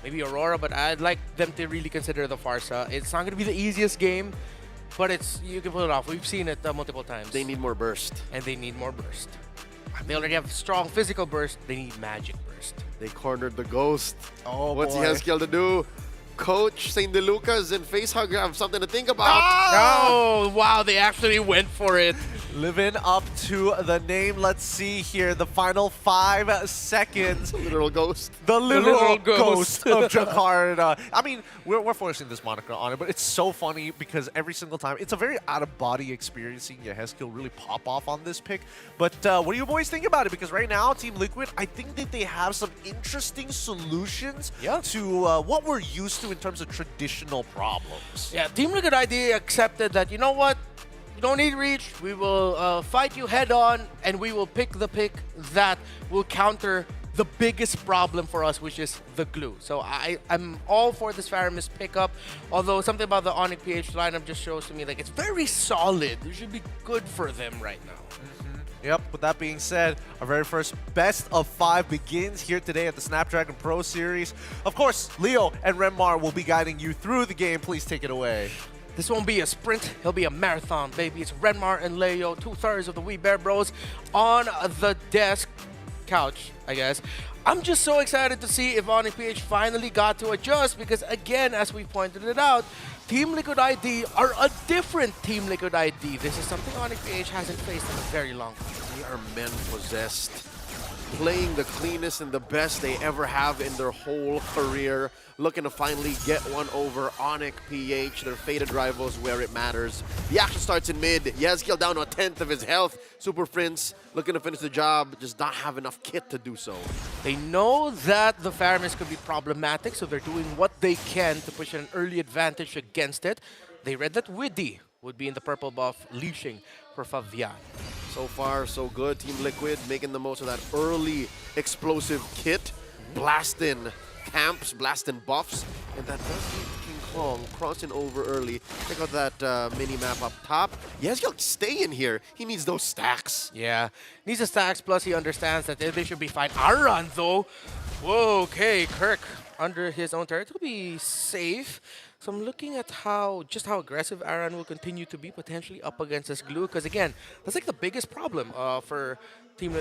maybe Aurora, but I'd like them to really consider the Farsa. It's not going to be the easiest game, but you can pull it off. We've seen it multiple times. They need more burst. And they need more burst. They already have strong physical burst. They need magic burst. They cornered the Ghost. Oh, what's boy. he has skill to do? Coach St. DeLucas and Facehugger have something to think about. Oh, wow, they actually went for it. Living up to the name. Let's see here. The final 5 seconds. Literal ghost. The literal ghost of Jakarta. I mean, we're forcing this moniker on it, but it's so funny because every single time, it's a very out-of-body experience seeing Yehezkiel really pop off on this pick. But what do you boys think about it? Because right now, Team Liquid, I think that they have some interesting solutions to what we're used to in terms of traditional problems. Yeah, Team Liquid ID accepted that, you know what? You don't need reach. We will fight you head on, and we will pick the pick that will counter the biggest problem for us, which is the glue. So I'm all for this Faramis pickup, although something about the Onyx PH lineup just shows to me like it's very solid. It should be good for them right now. Yep, with that being said, our very first best of 5 begins here today at the Snapdragon Pro Series. Of course, Leo and Renmar will be guiding you through the game. Please take it away. This won't be a sprint, it'll be a marathon, baby. It's Renmar and Leo, 2/3 of the We Bear Bros on the desk couch, I guess. I'm just so excited to see if Onyx PH finally got to adjust because, again, as we pointed it out, Team Liquid ID are a different Team Liquid ID. This is something Onyx PH hasn't faced in a very long time. They are men possessed, playing the cleanest and the best they ever have in their whole career, looking to finally get one over Onyx PH, their faded rivals where it matters. The action starts in mid. Yezkiel down to 1/10 of his health. Super Prince looking to finish the job, just not have enough kit to do so. They know that the Faramis could be problematic, so they're doing what they can to push an early advantage against it. They read that Widdy would be in the purple buff, leashing for Fabian. So far, so good. Team Liquid making the most of that early explosive kit, blasting camps, blasting buffs, and that does lead King Kong crossing over early. Check out that mini-map up top. Yezkiel, stay in here. He needs those stacks. Yeah, needs the stacks, plus he understands that they should be fine. Aran, though, whoa, okay, Kirk under his own turret will be safe. So I'm looking at just how aggressive Aran will continue to be potentially up against this glue, because again, that's like the biggest problem for Team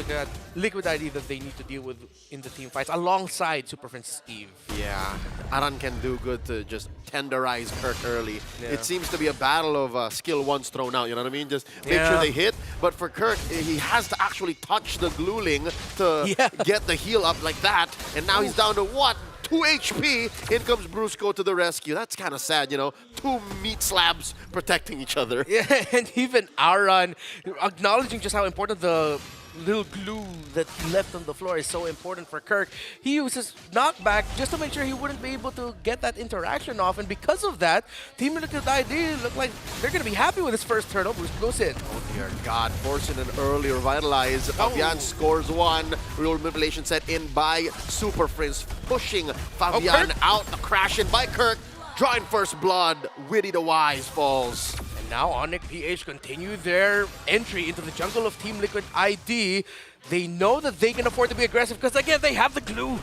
Liquid ID that they need to deal with in the team fights alongside Super Prince Eve. Yeah, Aran can do good to just tenderize Kirk early. Yeah. It seems to be a battle of skill once thrown out, you know what I mean? Just make sure they hit. But for Kirk, he has to actually touch the glueling to get the heal up like that. And now he's down to what? 2 HP. In comes Brusco to the rescue. That's kind of sad, you know. 2 meat slabs protecting each other. Yeah, and even Aran acknowledging just how important the little glue that he left on the floor is so important for Kirk. He uses knockback just to make sure he wouldn't be able to get that interaction off, and because of that, Team Liquid ID look like they're going to be happy with his first turtle. Bruce goes in. Oh dear God, forcing an early revitalize. Fabian scores 1. Real manipulation set in by Super Prince, pushing Fabian out, crashing by Kirk, drawing first blood. Widdy the Wise falls. And now Onyx PH continue their entry into the jungle of Team Liquid ID. They know that they can afford to be aggressive because, again, they have the glue.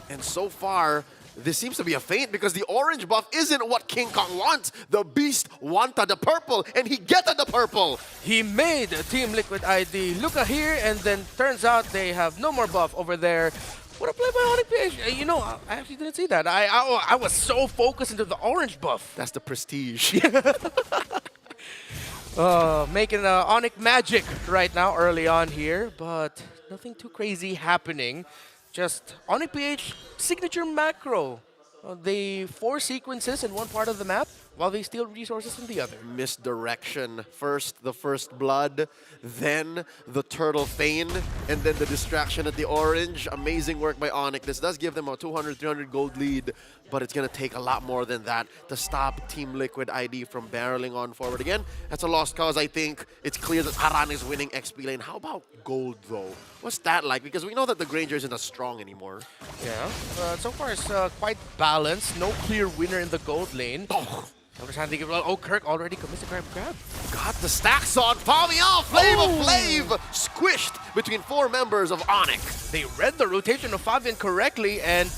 And so far, this seems to be a feint because the orange buff isn't what King Kong wants. The beast wanted the purple, and he getted the purple. He made Team Liquid ID look here, and then turns out they have no more buff over there. What a play by Onyx PH. You know, I actually didn't see that. I was so focused into the orange buff. That's the prestige. Making Onyx magic right now early on here, but nothing too crazy happening. Just Onyx PH signature macro. They 4 sequences in one part of the map, while they steal resources in the other. Misdirection. First, the first blood, then the turtle feign, and then the distraction at the orange. Amazing work by Onyx. This does give them a 200, 300 gold lead, but it's going to take a lot more than that to stop Team Liquid ID from barreling on forward again. That's a lost cause, I think. It's clear that Aran is winning XP lane. How about gold, though? What's that like? Because we know that the Granger isn't as strong anymore. Yeah, so far it's quite balanced. No clear winner in the gold lane. Oh, Kirk already commits a grab. Got the stacks on Fabian. Flav squished between 4 members of Onyx. They read the rotation of Fabian correctly, and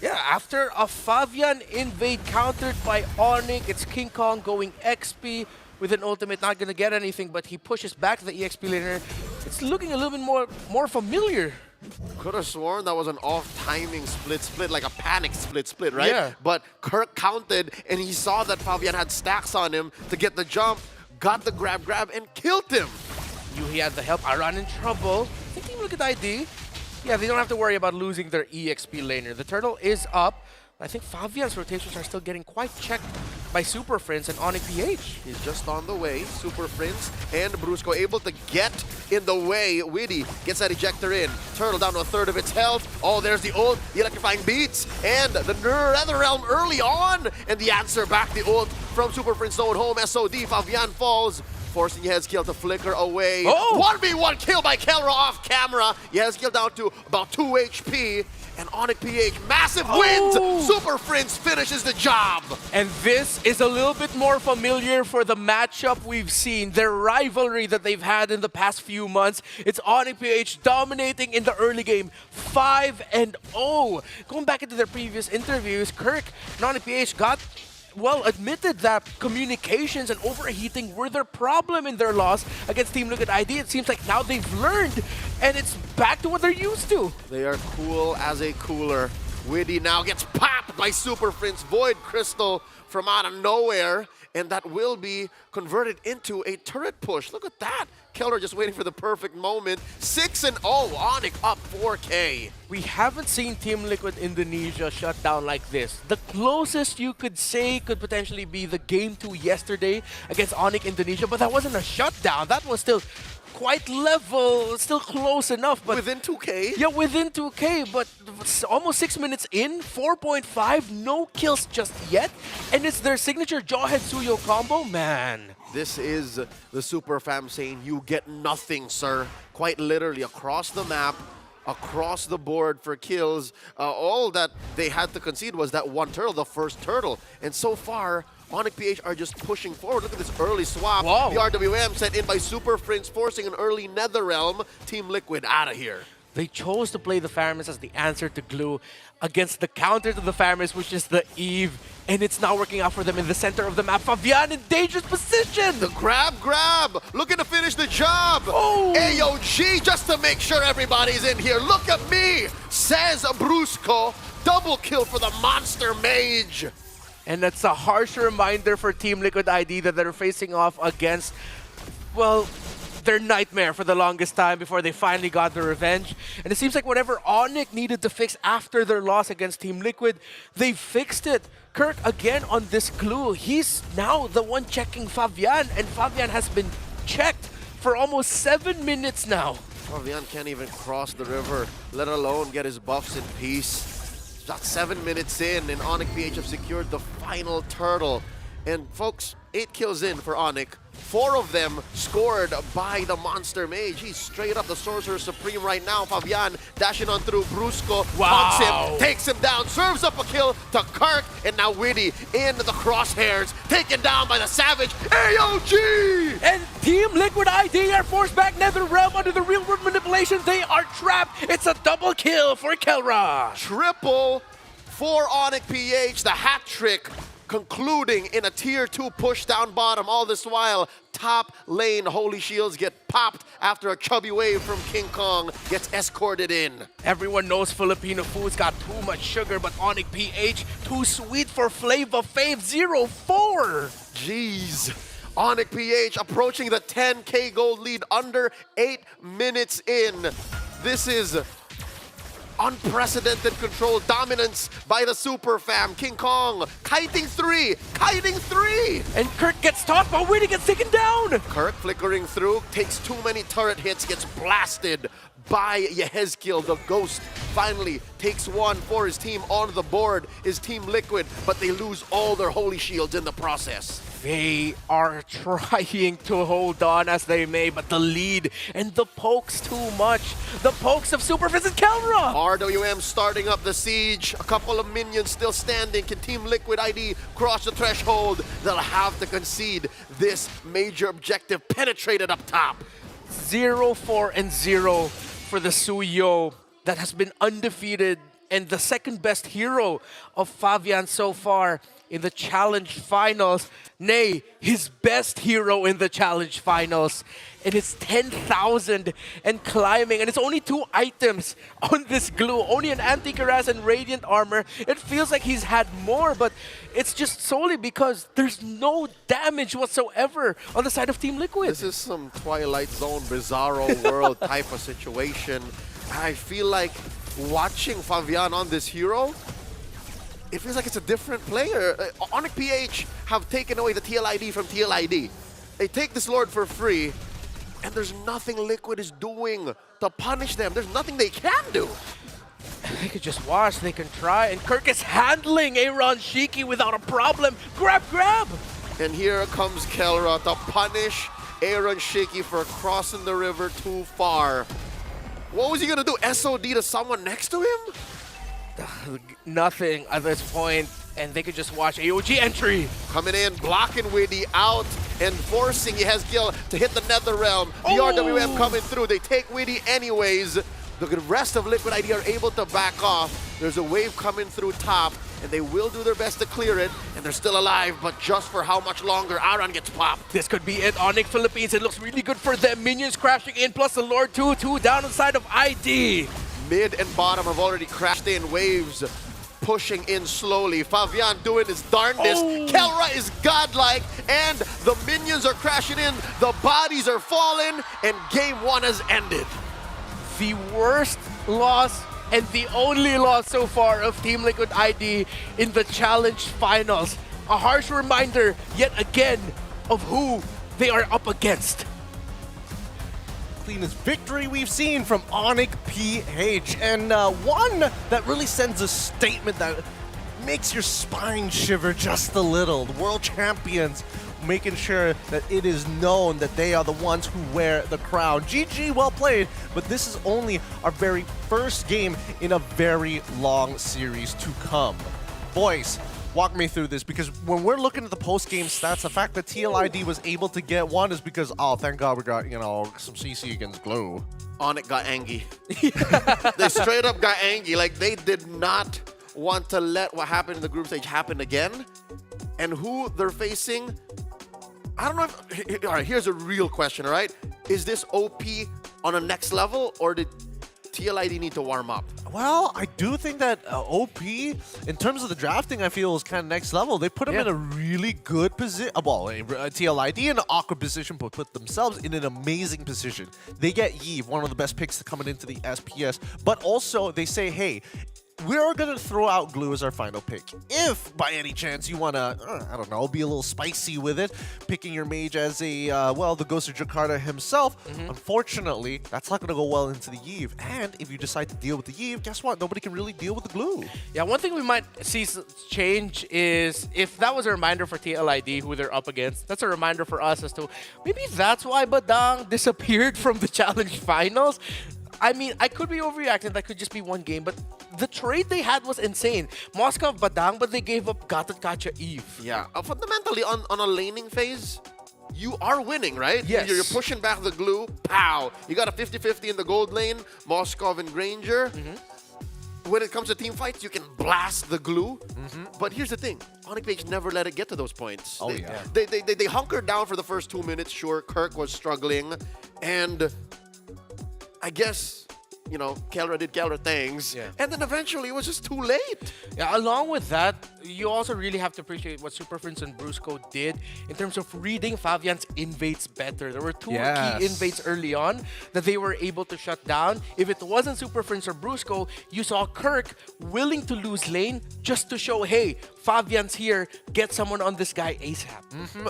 yeah, after a Fabian invade countered by Onyx, it's King Kong going XP with an ultimate, not gonna get anything, but he pushes back the EXP laner. It's looking a little bit more familiar. Could have sworn that was an off-timing split, like a panic split, right? Yeah. But Kirk counted, and he saw that Fabian had stacks on him to get the jump, got the grab, and killed him. Knew he had the help. Aran in trouble. I think look at ID. Yeah, they don't have to worry about losing their EXP laner. The turtle is up. I think Fabian's rotations are still getting quite checked by Super Friends and Onyx PH. He's just on the way. Super Friends and Brusco able to get in the way. Widdy gets that ejector in. Turtle down to a third of its health. Oh, there's the ult, the electrifying beats, and the Nether Realm early on. And the answer back, the ult from Super Friends going home. SOD, Fabian falls, forcing Yehezkiel to flicker away. Oh! 1v1 kill by Kelra off camera. Yehezkiel down to about 2 HP. And Onyx PH, massive wins! Super Friends finishes the job! And this is a little bit more familiar for the matchup we've seen, their rivalry that they've had in the past few months. It's Onyx PH dominating in the early game, 5-0. Going back into their previous interviews, Kirk and Onyx PH admitted that communications and overheating were their problem in their loss against Team Liquid ID. It seems like now they've learned, and it's back to what they're used to. They are cool as a cooler. Widdy now gets popped by Super Friends Void Crystal from out of nowhere, and that will be converted into a turret push. Look at that. Keller just waiting for the perfect moment. 6-0, Onyx up 4K. We haven't seen Team Liquid Indonesia shut down like this. The closest you could say could potentially be the Game 2 yesterday against Onyx Indonesia, but that wasn't a shutdown. That was still quite level, still close enough. But within 2K? Yeah, within 2K, but almost 6 minutes in, 4.5, no kills just yet. And it's their signature Jawhead Suyo combo, man. This is the Super Fam saying, you get nothing, sir. Quite literally, across the map, across the board for kills. All that they had to concede was that one turtle, the first turtle. And so far, Onyx PH are just pushing forward. Look at this early swap. Whoa. The RWM sent in by Super Friends, forcing an early Nether Realm. Team Liquid out of here. They chose to play the Faramis as the answer to glue against the counter to the Faramis, which is the Eve. And it's not working out for them in the center of the map. Fabian in dangerous position. The grab, looking to finish the job. Oh. AOG just to make sure everybody's in here. Look at me, says Brusco. Double kill for the Monster Mage. And that's a harsh reminder for Team Liquid ID that they're facing off against, well, their nightmare for the longest time before they finally got the revenge. And it seems like whatever Onyx needed to fix after their loss against Team Liquid, they fixed it. Kirk again on this glue. He's now the one checking Fabian, and Fabian has been checked for almost 7 minutes now. Fabian can't even cross the river, let alone get his buffs in peace. About 7 minutes in, and Onyx PH have secured the final turtle. And folks, 8 kills in for Onyx. 4 of them scored by the Monster Mage. He's straight up the Sorcerer Supreme right now. Fabian dashing on through Brusco, taunts him, takes him down, serves up a kill to Kirk, and now Widdy in the crosshairs, taken down by the Savage AOG! And Team Liquid ID are forced back NetherRealm under the real world manipulation. They are trapped. It's a double kill for Kelra. Triple for Onyx PH, the hat trick concluding in a tier 2 push down bottom. All this while, top lane Holy Shields get popped after a chubby wave from King Kong gets escorted in. Everyone knows Filipino food's got too much sugar, but Onyx PH, too sweet for Flava Fave 04. Jeez. Onyx PH approaching the 10k gold lead under 8 minutes in. This is unprecedented control, dominance by the super fam. King Kong kiting 3. And Kirk gets tossed, but Widdy gets taken down. Kirk flickering through, takes too many turret hits, gets blasted by Yehezkiel. The Ghost finally takes one for his team on the board, his Team Liquid, but they lose all their holy shields in the process. They are trying to hold on as they may, but the lead and the pokes too much. The pokes of Super Fizz and Kelra. RWM starting up the siege. A couple of minions still standing. Can Team Liquid ID cross the threshold? They'll have to concede this major objective. Penetrated up top. 0-4-0 for the Suyo that has been undefeated and the second best hero of Fabian so far in the Challenge Finals. Nay, his best hero in the Challenge Finals. And it's 10,000 and climbing. And it's only 2 items on this glue. Only an Anti-Cuirass and Radiant Armor. It feels like he's had more, but it's just solely because there's no damage whatsoever on the side of Team Liquid. This is some Twilight Zone Bizarro world type of situation. I feel like watching Fabian on this hero, it feels like it's a different player. Onyx PH have taken away the TLID from TLID. They take this Lord for free, and there's nothing Liquid is doing to punish them. There's nothing they can do. They could just watch, they can try, and Kirk is handling Aaron Shiki without a problem. Grab! And here comes Kelra to punish Aaron Shiki for crossing the river too far. What was he gonna do? SOD to someone next to him? Nothing at this point, and they could just watch AOG entry. Coming in, blocking Widdy out, and forcing Yehezkiel to hit the NetherRealm. The RWM coming through. They take Widdy anyways. The rest of Liquid ID are able to back off. There's a wave coming through top, and they will do their best to clear it, and they're still alive, but just for how much longer? Aran gets popped. This could be it. Onyx Philippines, it looks really good for them. Minions crashing in, plus the Lord 2-2 down inside of ID. Mid and bottom have already crashed in. Waves pushing in slowly. Fabian doing his darndest. Kelra is godlike, and the minions are crashing in. The bodies are falling, and game 1 has ended. The worst loss and the only loss so far of Team Liquid ID in the Challenge Finals. A harsh reminder, yet again, of who they are up against. Cleanest victory we've seen from Onyx PH, and one that really sends a statement that makes your spine shiver just a little. The world champions making sure that it is known that they are the ones who wear the crown. GG, well played, but this is only our very first game in a very long series to come. Boys, walk me through this, because when we're looking at the post-game stats, the fact that TLID was able to get one is because, oh, thank God we got, some CC against Glow. Onyx got angry. They straight up got angry. Like, they did not want to let what happened in the group stage happen again. And who they're facing, I don't know if... All right, here's a real question, all right? Is this OP on a next level, or did TLID need to warm up? Well, I do think that OP, in terms of the drafting, I feel is kind of next level. They put him in a really good position. Well, TLID in an awkward position, but put themselves in an amazing position. They get Yve, one of the best picks coming into the SPS. But also, they say, hey, we're going to throw out Glue as our final pick. If, by any chance, you want to, I don't know, be a little spicy with it, picking your mage as a, the Ghost of Jakarta himself, unfortunately, that's not going to go well into the Eve. And if you decide to deal with the Eve, guess what? Nobody can really deal with the Glue. Yeah, one thing we might see change is if that was a reminder for TLID, who they're up against, that's a reminder for us as to maybe that's why Badang disappeared from the Challenge Finals. I mean, I could be overreacting. That could just be one game, but the trade they had was insane. Moscow Badang, but they gave up Gatot Kacha Eve. Yeah, fundamentally on a laning phase, you are winning, right? Yes. You're pushing back the Glue. Pow! You got a 50-50 in the gold lane, Moskov and Granger. When it comes to team fights, you can blast the Glue. But here's the thing. Onyx Page never let it get to those points. Oh, They hunkered down for the first 2 minutes. Sure, Kirk was struggling. And I guess, you know, Kelra did Kelra things. Yeah. And then eventually it was just too late. Yeah, along with that, you also really have to appreciate what Super Prince and Brusco did in terms of reading Fabian's invades better. There were two key invades early on that they were able to shut down. If it wasn't Super Prince or Brusco, you saw Kirk willing to lose lane just to show, hey, Fabian's here, get someone on this guy ASAP.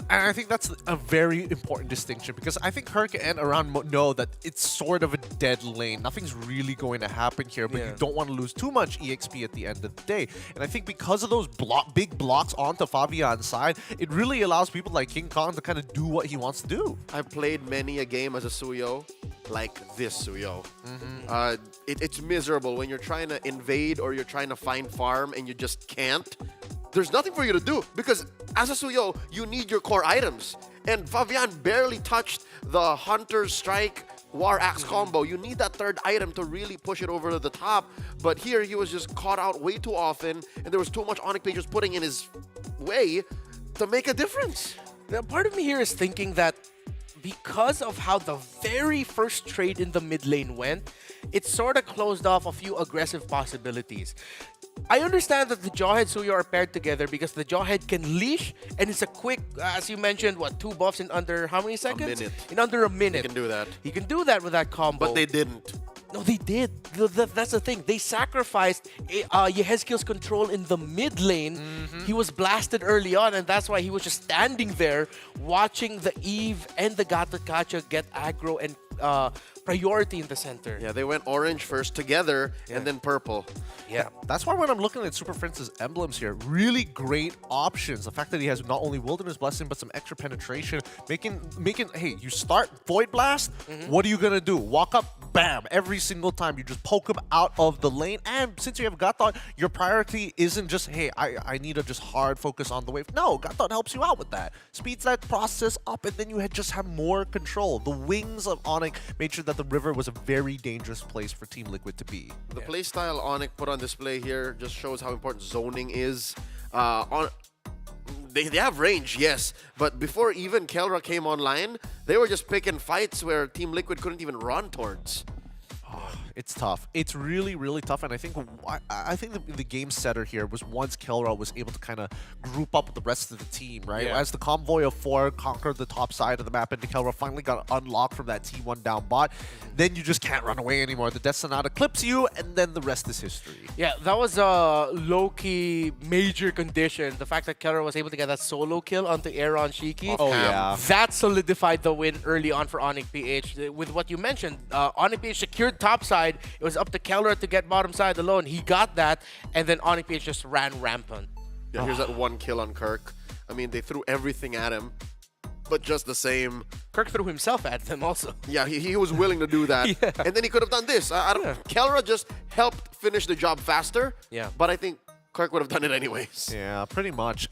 And I think that's a very important distinction because I think Kirk and Aran know that it's sort of a dead lane. Nothing's really going to happen here, but you don't want to lose too much EXP at the end of the day. And I think because of those big blocks onto Fabian's side, it really allows people like King Kong to kind of do what he wants to do. I've played many a game as a Suyo like this Suyo. It's miserable when you're trying to invade or you're trying to find farm and you just can't. There's nothing for you to do because as a Suyo, you need your core items. And Fabian barely touched the Hunter Strike War Axe combo. You need that third item to really push it over to the top. But here he was just caught out way too often and there was too much Onyx Pages putting in his way to make a difference. Now, part of me here is thinking that because of how the very first trade in the mid lane went, it sort of closed off a few aggressive possibilities. I understand that the Jawhead Suyo are paired together because the Jawhead can leash and it's a quick, as you mentioned, what, 2 buffs in under how many seconds? A minute. In under a minute. He can do that. He can do that with that combo. But they didn't. No, they did. That's the thing. They sacrificed Yehezkiel's control in the mid lane. He was blasted early on, and that's why he was just standing there watching the Eve and the Gatot Kacha get aggro and priority in the center. Yeah, they went orange first together and then purple. Yeah. That's why when I'm looking at Super Prince's emblems here, really great options. The fact that he has not only Wilderness Blessing, but some extra penetration, making hey, you start Void Blast, what are you going to do? Walk up, bam, every single time. You just poke him out of the lane. And since you have Gatot, your priority isn't just, hey, I need to just hard focus on the wave. No, Gatot helps you out with that. Speeds that process up, and then you just have more control. The wings of Onyx made sure that the river was a very dangerous place for Team Liquid to be. The playstyle Onyx put on display here just shows how important zoning is. They have range, yes, but before even Kelra came online, they were just picking fights where Team Liquid couldn't even run towards. It's tough. It's really, really tough. And I think the game setter here was once Kelra was able to kind of group up with the rest of the team, right? Yeah. As the convoy of 4 conquered the top side of the map and Kelra finally got unlocked from that T1 down bot, then you just can't run away anymore. The Death Sonata clips you, and then the rest is history. Yeah, that was a low-key major condition. The fact that Kelra was able to get that solo kill onto Aaron Shiki. Oh, yeah. That solidified the win early on for Onyx PH. With what you mentioned, Onyx PH secured top side. It was up to Kelra to get bottom side alone. He got that, and then Onyx PH just ran rampant. Yeah, here's that one kill on Kirk. I mean, they threw everything at him, but just the same. Kirk threw himself at them also. Yeah, he was willing to do that. Yeah. And then he could have done this. I don't. Kelra just helped finish the job faster. Yeah. But I think Kirk would have done it anyways. Yeah, pretty much.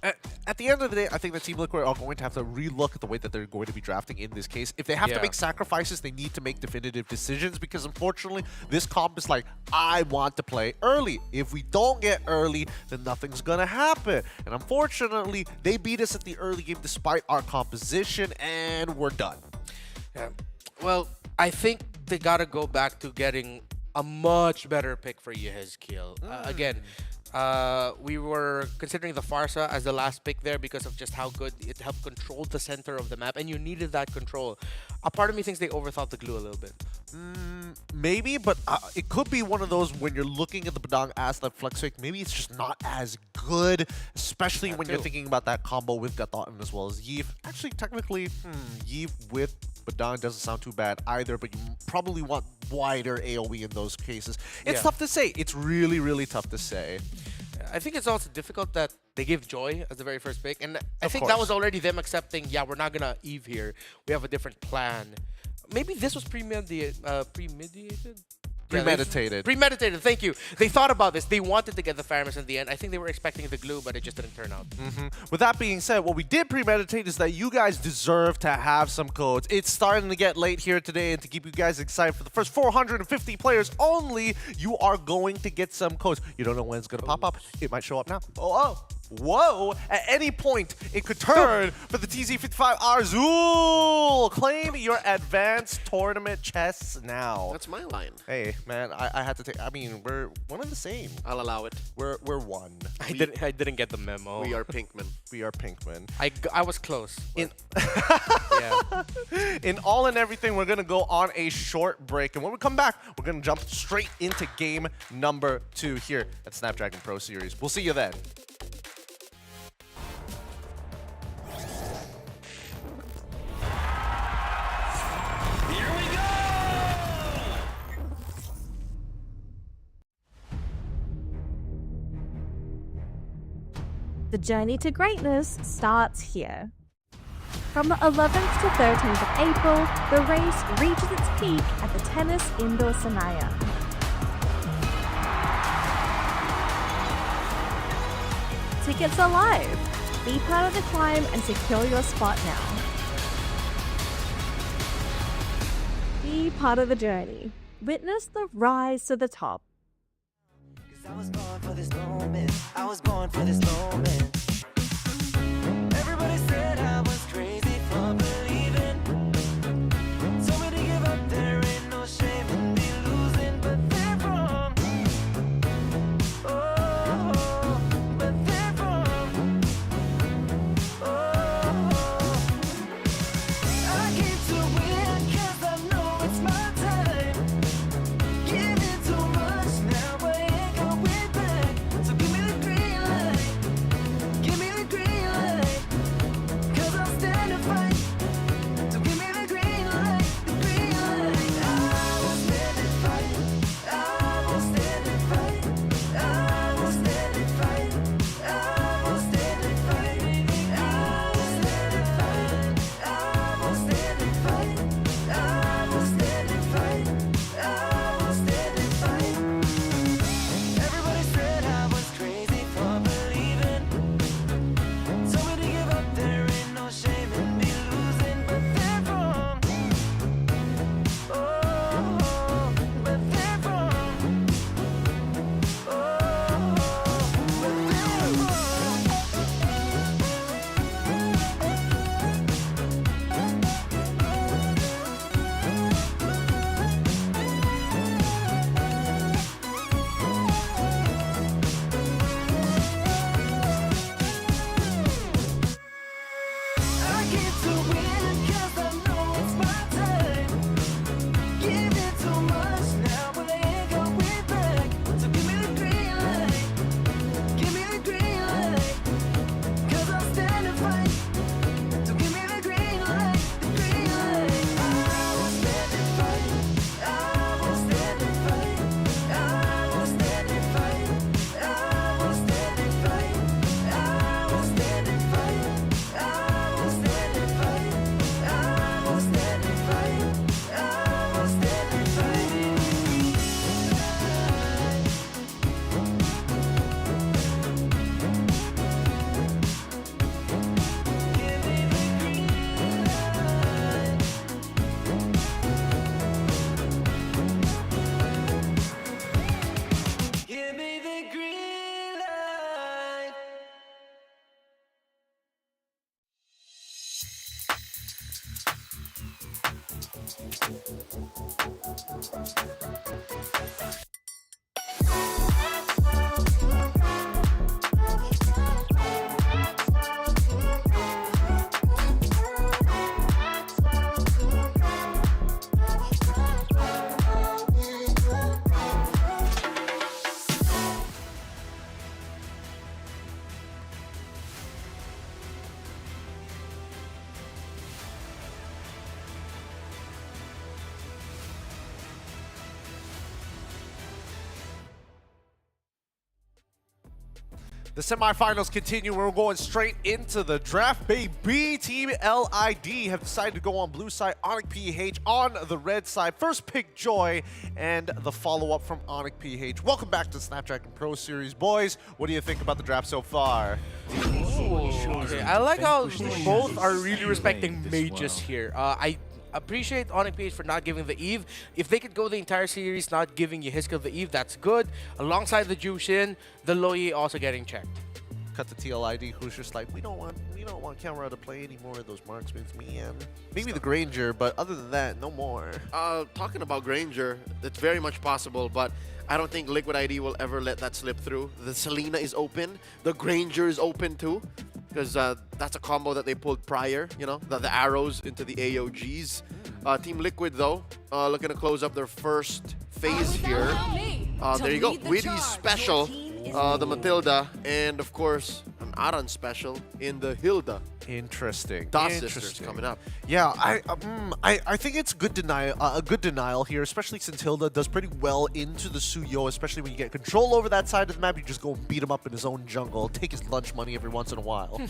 At the end of the day, I think that Team Liquid are going to have to relook at the way that they're going to be drafting in this case. If they have to make sacrifices, they need to make definitive decisions because unfortunately, this comp is like, I want to play early. If we don't get early, then nothing's going to happen. And unfortunately, they beat us at the early game despite our composition, and we're done. Yeah. Well, I think they got to go back to getting a much better pick for Yehezkiel. Again, We were considering the Farsa as the last pick there because of just how good it helped control the center of the map, and you needed that control. A part of me thinks they overthought the glue a little bit. Maybe, but it could be one of those when you're looking at the Badang as that flex pick, maybe it's just not as good, especially when you're thinking about that combo with Gatotten as well as Yeef. Actually, technically, Yeef with Badang doesn't sound too bad either, but you probably want wider AoE in those cases. It's tough to say. It's really, really tough to say. I think it's also difficult that they gave Joy as the very first pick, and I think that was already them accepting, yeah, we're not gonna Eve here. We have a different plan. Maybe this was premeditated? Premeditated. Premeditated, thank you. They thought about this. They wanted to get the Faramis in the end. I think they were expecting the glue, but it just didn't turn out. With that being said, what we did premeditate is that you guys deserve to have some codes. It's starting to get late here today, and to keep you guys excited for the first 450 players only, you are going to get some codes. You don't know when it's going to pop up. It might show up now. Whoa! At any point, it could turn for the TZ55 Arzul. Claim your advanced tournament chests now. That's my line. Hey, man, I had to take. I mean, we're one and the same. I'll allow it. We're one. I didn't get the memo. We are Pinkman. We are Pinkman. I was close. In all and everything, we're gonna go on a short break, and when we come back, we're gonna jump straight into game number 2 here at Snapdragon Pro Series. We'll see you then. The journey to greatness starts here. From the 11th to 13th of April, the race reaches its peak at the Tennis Indoor Senayan. Tickets are live. Be part of the climb and secure your spot now. Be part of the journey. Witness the rise to the top. I was born for this moment. I was born for this moment. Everybody said I was crazy for believing. Told me to give up, there ain't no shame in me losing, but they're wrong. Oh, but they're wrong. Oh, I came to win 'cause I know it's my time. Giving too much now, I ain't going back. So give me the green light. Give me the green light. 'Cause I'll stand and fight. So give me the green light. The green light. I will stand and fight. I will stand and fight. I will stand and fight. I will stand and fight. I will stand and fight. I will stand and fight. I will stand and fight. I will stand and fight. Everybody said I was crazy for believing. Told me to give up, there ain't no shame in me losing, but they're wrong. Oh, but they're wrong. Oh, but they're I get to win 'cause I know it's my time. Giving too much now, but I ain't going back. So give me the green light. Give me the green light. 'Cause I'll stand and fight. So give me the green light. The green light. I will stand and fight. I will stand and fight. I will stand and fight. I will stand and fight. I will stand and fight. I will stand and fight. I will stand and fight. I will stand and fight. Give me the green light. The semifinals continue. We're going straight into the draft. Baby Team LID have decided to go on blue side, Onyx PH on the red side. First pick Joy and the follow-up from Onyx PH. Welcome back to Snapdragon Pro Series. Boys, what do you think about the draft so far? Okay, I like how both are really respecting mages here. I appreciate Onyx PH for not giving the Eve. If they could go the entire series not giving Yihiska the Eve, that's good. Alongside the Jushin, the Loyi also getting checked. Cut the TLID, who's just like, we don't want Camera to play any more of those marksmen, man. Maybe the Granger, but other than that, no more. Talking about Granger, it's very much possible, but I don't think Liquid ID will ever let that slip through. The Selena is open, the Granger is open too, because that's a combo that they pulled prior, you know, the arrows into the AOGs. Team Liquid, though, looking to close up their first phase here. There you go, Widdy's special, the Matilda, and of course, an Aran special in the Hilda. Interesting. DOS Sisters coming up. Yeah, I think it's good denial, a good denial here, especially since Hilda does pretty well into the Suyo, especially when you get control over that side of the map. You just go and beat him up in his own jungle, take his lunch money every once in a while.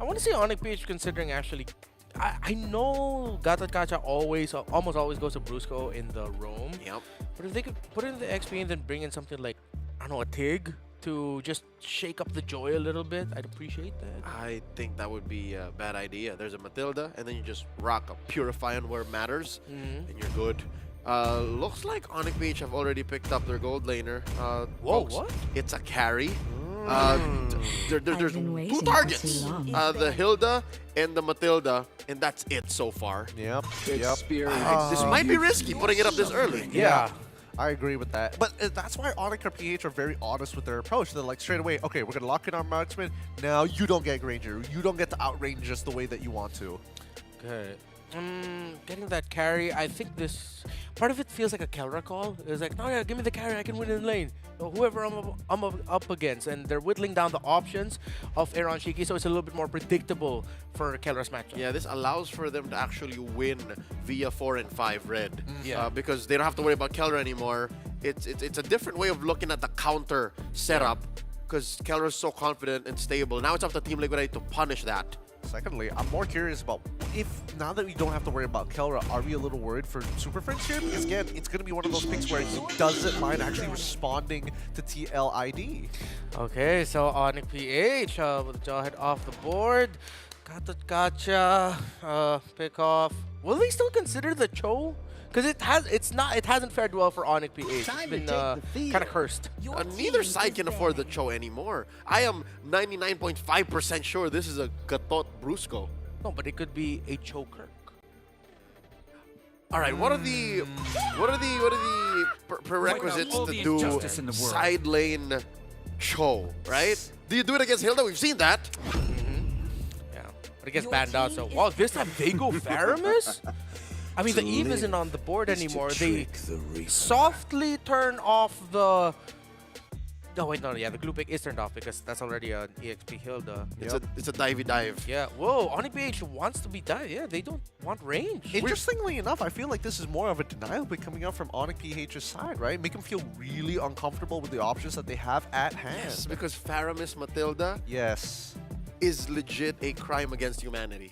I want to see Onyx PH considering actually. I know Gatot Kacha almost always goes to Brusco in the roam. Yep. But if they could put in the XP and then bring in something like, I don't know, a Tig to just shake up the Joy a little bit, I'd appreciate that. I think that would be a bad idea. There's a Matilda, and then you just rock a Purify on where it matters, and you're good. Looks like Onyx Beach have already picked up their gold laner. Whoa, folks, what? It's a carry. There's two targets, the Hilda and the Matilda, and that's it so far. Yep. This might be risky, putting it up this early. Yeah. I agree with that. But that's why Onyx or PH are very honest with their approach. They're like, straight away, okay, we're going to lock in our marksman. Now you don't get Granger. You don't get to outrange us the way that you want to. Okay. Getting that carry, I think this part of it feels like a Kelra call. It's like, no, yeah, give me the carry, I can win in lane. Whoever I'm up against, and they're whittling down the options of Aaron Shiki, so it's a little bit more predictable for Kelra's matchup. Yeah, this allows for them to actually win via 4 and 5 red. Yeah. Because they don't have to worry about Kelra anymore. It's a different way of looking at the counter setup, because Kelra is so confident and stable. Now it's up to Team Liquid to punish that. Secondly, I'm more curious about if, now that we don't have to worry about Kelra, are we a little worried for Super Friends here? Because again, it's going to be one of those picks where he doesn't mind actually responding to TLID. Okay, so Onyx PH with the Jawhead off the board. Gotcha. Pick off. Will they still consider the Cho? Because it hasn't fared well for Onyx PH. It's been kind of cursed. Neither side can afford the Cho anymore. I am 99.5% sure this is a Gatot Brusco. No, but it could be a Cho Kirk. All right, what are the prerequisites to do side lane Cho, right? Do you do it against Hilda? We've seen that. Yeah, but it gets banned out. So, wow, this time they go Faramis? I mean, the Eve isn't on the board anymore. They softly turn off the... No, wait, no, yeah, the glue pick is turned off because that's already an EXP Hilda. It's a divey dive. Yeah, whoa, Onyx PH wants to be dive. Yeah, they don't want range. Interestingly enough, I feel like this is more of a denial pick coming out from Onyx PH's side, right? Make them feel really uncomfortable with the options that they have at hand. Yes, because Faramis Matilda is legit a crime against humanity.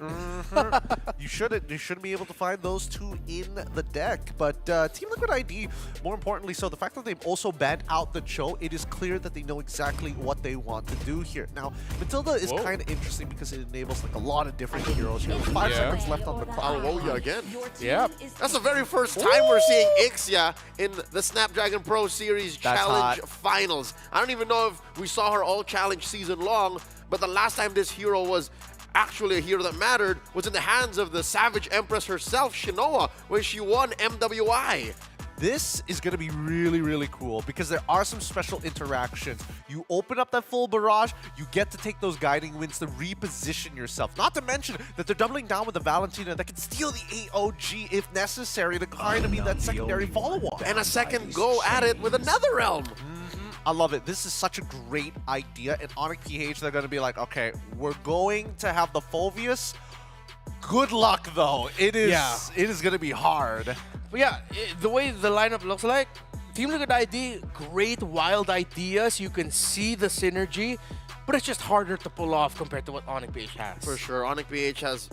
You shouldn't be able to find those two in the deck. But Team Liquid ID, more importantly, so the fact that they've also banned out the Cho, it is clear that they know exactly what they want to do here. Now, Matilda is kind of interesting because it enables like a lot of different heroes here. 5 seconds left on the clock. Alwoya again. Yeah. That's the very first time we're seeing Ixia in the Snapdragon Pro Series Challenge Finals. I don't even know if we saw her all challenge season long, but the last time this hero was actually a hero that mattered was in the hands of the Savage Empress herself, Shinoa, where she won MWI. This is going to be really, really cool because there are some special interactions. You open up that full barrage, you get to take those guiding winds to reposition yourself. Not to mention that they're doubling down with the Valentina that can steal the AOG if necessary to kind of be that secondary follow-on. And a second go at it with another realm. I love it. This is such a great idea. And Onyx PH, they're going to be like, okay, we're going to have the Fulvius. Good luck, though. It is going to be hard. But yeah, the way the lineup looks like, Team Liquid ID, great wild ideas. You can see the synergy, but it's just harder to pull off compared to what Onyx PH has. For sure, Onyx PH has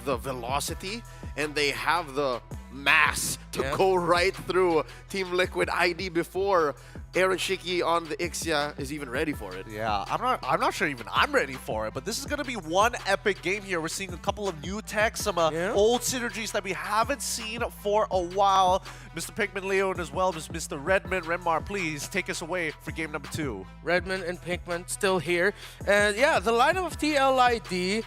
the velocity and they have the mass to go right through Team Liquid ID before Aaron Shiki on the Ixia is even ready for it. Yeah, I'm not sure even I'm ready for it, but this is going to be one epic game here. We're seeing a couple of new techs, some old synergies that we haven't seen for a while. Mr. Pinkman Leon as well as Mr. Redmond. Renmar, please take us away for game number 2. Redmond and Pinkman still here. And yeah, the lineup of TLID,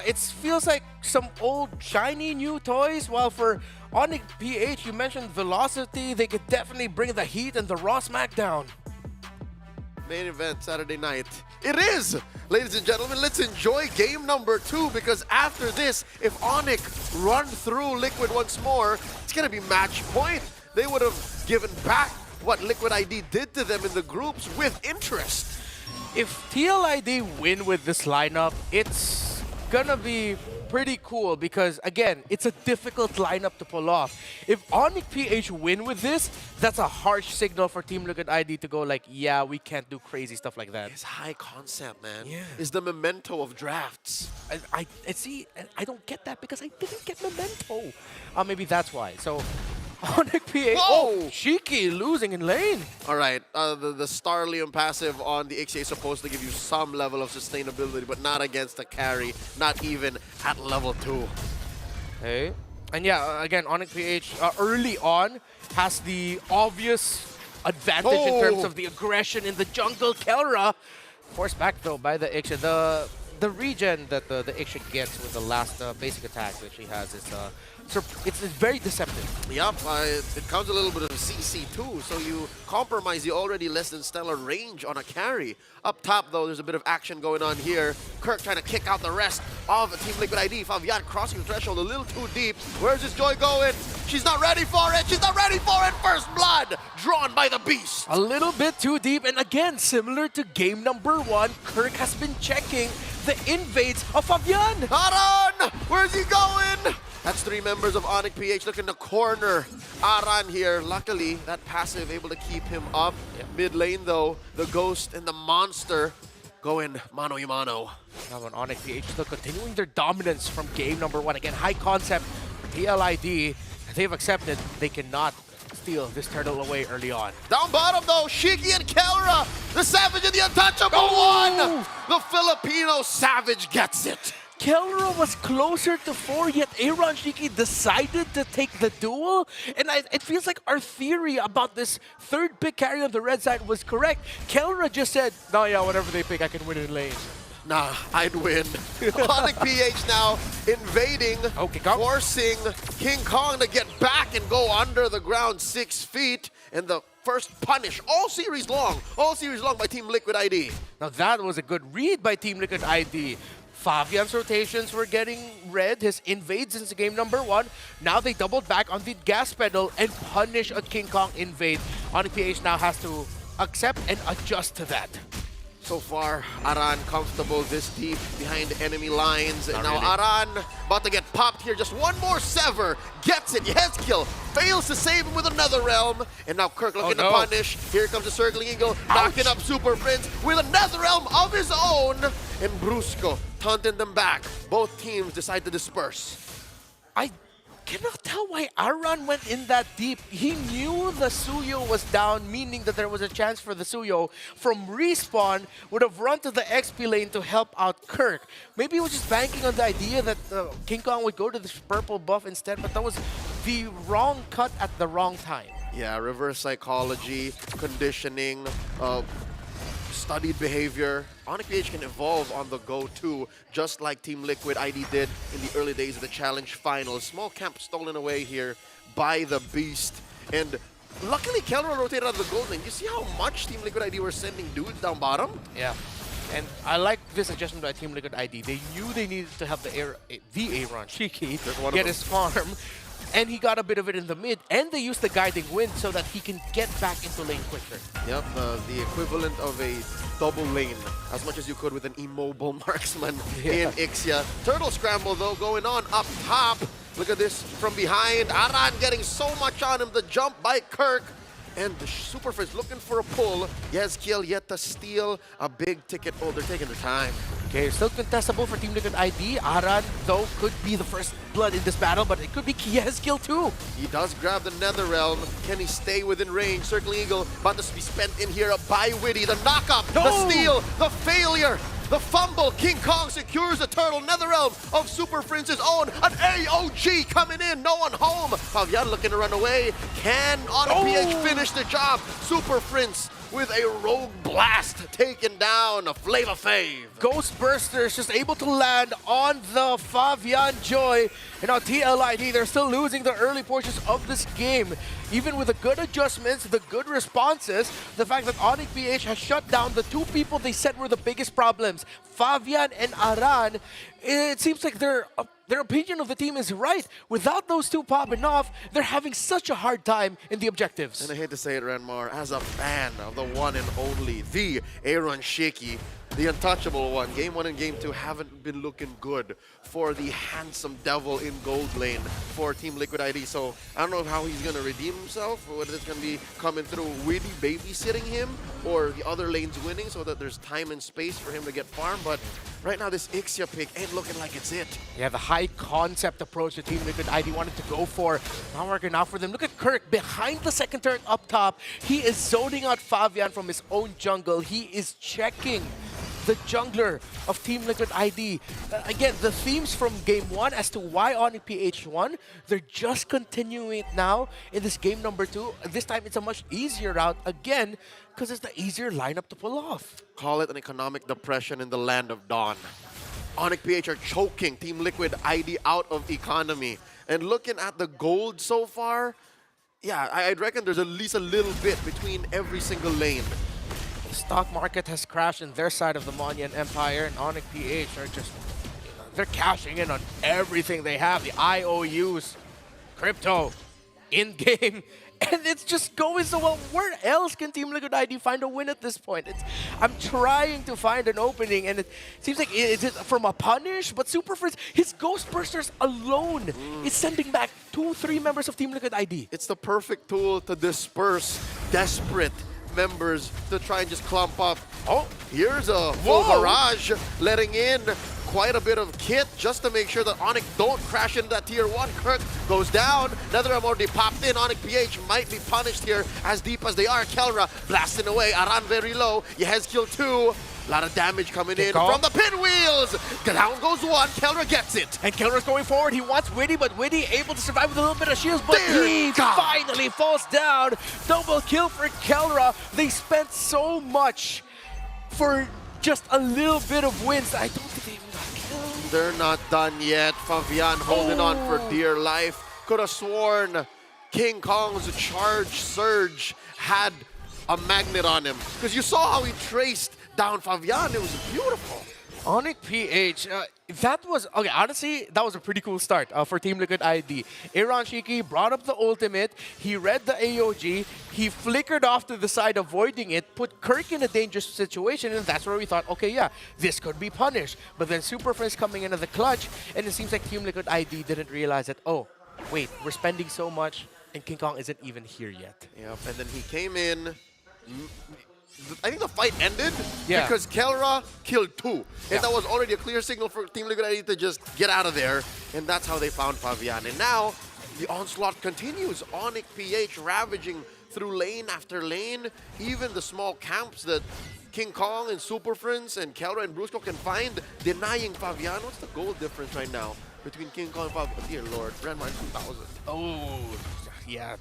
it feels like some old shiny new toys, while for Onyx PH, you mentioned velocity. They could definitely bring the heat and the raw smackdown. Main event Saturday night. It is! Ladies and gentlemen, let's enjoy game number 2, because after this, if Onyx run through Liquid once more, it's gonna be match point. They would have given back what Liquid ID did to them in the groups with interest. If TLID win with this lineup, it's gonna be pretty cool because, again, it's a difficult lineup to pull off. If Onyx PH win with this, that's a harsh signal for Team Liquid ID to go like, yeah, we can't do crazy stuff like that. It's high concept, man. Yeah. It's the memento of drafts. I see, I don't get that because I didn't get memento. Maybe that's why. So, Onyx PH, Shiki losing in lane. All right, the Starlium passive on the XA is supposed to give you some level of sustainability, but not against a carry, not even at level 2. Hey. And yeah, again, Onyx PH early on has the obvious advantage in terms of the aggression in the jungle. Kelra forced back though by the Ixia. The regen that the Ixia gets with the last basic attack that she has is it's very deceptive. Yup, it comes a little bit of CC too, so you compromise the already less than stellar range on a carry. Up top though, there's a bit of action going on here. Kirk trying to kick out the rest of Team Liquid ID. Favian crossing the threshold a little too deep. Where's this Joy going? She's not ready for it! She's not ready for it! First blood drawn by the beast! A little bit too deep, and again, similar to game number 1, Kirk has been checking the invades of Fabian. Aran! Where's he going? That's 3 members of Onyx PH looking to corner Aran here. Luckily, that passive able to keep him up. Mid lane though, the Ghost and the Monster going mano-y-mano. Now on Onyx PH still continuing their dominance from game number 1. Again, high concept TLID. They've accepted they cannot steal this turtle away early on. Down bottom though, Shiki and Kelra, the Savage and the Untouchable one! The Filipino Savage gets it. Kelra was closer to 4, yet Aaron Shiki decided to take the duel. And it feels like our theory about this third pick carry on the red side was correct. Kelra just said, no, yeah, whatever they pick, I can win in lane. Nah, I'd win. Onyx PH now invading, forcing King Kong to get back and go under the ground 6 feet. And the first punish all series long by Team Liquid ID. Now that was a good read by Team Liquid ID. Fabian's rotations were getting red, his invade since game number 1. Now they doubled back on the gas pedal and punish a King Kong invade. Onyx PH now has to accept and adjust to that. So far, Aran comfortable this deep behind enemy lines. And now really. Aran about to get popped here. Just one more sever. Gets it. Yezkiel fails to save him with another realm. And now Kirk looking to punish. Here comes the Circling Eagle. Knocking up Super Prince with another realm of his own. And Brusco taunting them back. Both teams decide to disperse. I cannot tell why Aran went in that deep. He knew the Suyo was down, meaning that there was a chance for the Suyo from respawn would have run to the XP lane to help out Kirk. Maybe he was just banking on the idea that King Kong would go to this purple buff instead, but that was the wrong cut at the wrong time. Yeah, reverse psychology, conditioning, studied behavior. Onyx PH can evolve on the go too, just like Team Liquid ID did in the early days of the Challenge Finals. Small camp stolen away here by the Beast. And luckily, Kelra rotated out of the gold lane. You see how much Team Liquid ID were sending dudes down bottom? Yeah. And I like this adjustment by Team Liquid ID. They knew they needed to have the Aaron Shiki get his farm. And he got a bit of it in the mid, and they used the Guiding Wind so that he can get back into lane quicker. Yep, the equivalent of a double lane, as much as you could with an immobile marksman in Ixia. Turtle scramble though going on up top. Look at this from behind. Aran getting so much on him. The jump by Kirk. And the Super Friends looking for a pull. Yezkiel yet to steal a big ticket. Oh, they're taking their time. Okay, still contestable for Team Liquid ID. Aran, though, could be the first blood in this battle, but it could be Yezkiel too. He does grab the Nether Realm. Can he stay within range? Circling Eagle about to be spent in here by Witty. The knock-up, the steal, the failure, the fumble. King Kong secures the turtle. Nether Realm of Super Prince's own. An AOG coming in. No one home. Favian looking to run away. Can Onyx PH finish the job? Super Prince with a rogue blast taken down a Flava Fave. Ghost Bursters just able to land on the Favian Joy. And on TLID, they're still losing the early portions of this game. Even with the good adjustments, the good responses, the fact that Onyx PH has shut down the two people they said were the biggest problems, Favian and Aran, it seems like their opinion of the team is right. Without those two popping off, they're having such a hard time in the objectives. And I hate to say it, Ranmar, as a fan of the one and only, the Aaron Shiki, the untouchable one, Game 1 and Game 2 haven't been looking good for the handsome devil in gold lane for Team Liquid ID. So I don't know how he's going to redeem himself, or whether it's going to be coming through Witty babysitting him, or the other lanes winning so that there's time and space for him to get farm. But right now, this Ixia pick ain't looking like it's it. Yeah, the high concept approach that Team Liquid ID wanted to go for, not working out for them. Look at Kirk behind the second turret up top. He is zoning out Favian from his own jungle. He is checking the jungler of Team Liquid ID. Again, the themes from Game 1 as to why Onyx PH won, they're just continuing it now in this game number 2. This time, it's a much easier route again because it's the easier lineup to pull off. Call it an economic depression in the land of Dawn. Onyx PH are choking Team Liquid ID out of economy. And looking at the gold so far, yeah, I'd reckon there's at least a little bit between every single lane. The stock market has crashed in their side of the Monyan Empire, and Onyx PH are just, they're cashing in on everything they have. The IOUs, crypto, in-game, and it's just going so well. Where else can Team Liquid ID find a win at this point? I'm trying to find an opening, and it seems like it's from a punish, but Super Friends, his Ghost Bursters alone is sending back 2-3 members of Team Liquid ID. It's the perfect tool to disperse desperate members to try and just clump up. Oh, here's a full barrage letting in quite a bit of kit just to make sure that Onyx don't crash into that tier 1. Kirk goes down. Netherrealm already popped in. Onyx PH might be punished here as deep as they are. Kelra blasting away. Aran very low. Yehezkiel 2. A lot of damage coming in from the pinwheels. Down goes one. Kelra gets it. And Kelra's going forward. He wants Witty, but Witty able to survive with a little bit of shields. But he finally falls down. Double kill for Kelra. They spent so much for just a little bit of wins. I don't think they even got killed. They're not done yet. Favian holding on for dear life. Could have sworn King Kong's charge surge had a magnet on him. Because you saw how he traced down Favian. It was beautiful. Onyx PH, that was, okay, honestly, that was a pretty cool start for Team Liquid ID. Aaron Shiki brought up the ultimate, he read the AOG, he flickered off to the side avoiding it, put Kirk in a dangerous situation, and that's where we thought, okay, yeah, this could be punished. But then Super Friends coming into the clutch, and it seems like Team Liquid ID didn't realize that, oh, wait, we're spending so much, and King Kong isn't even here yet. Yep, and then he came in. I think the fight ended because Kelra killed 2. And that was already a clear signal for Team Liquid ID to just get out of there. And that's how they found Favian. And now the onslaught continues. Onyx PH ravaging through lane after lane. Even the small camps that King Kong and Super Friends and Kelra and Brusco can find, denying Favian. What's the goal difference right now between King Kong and Favian? Dear Lord, Brandmine 2000. Oh, yeah,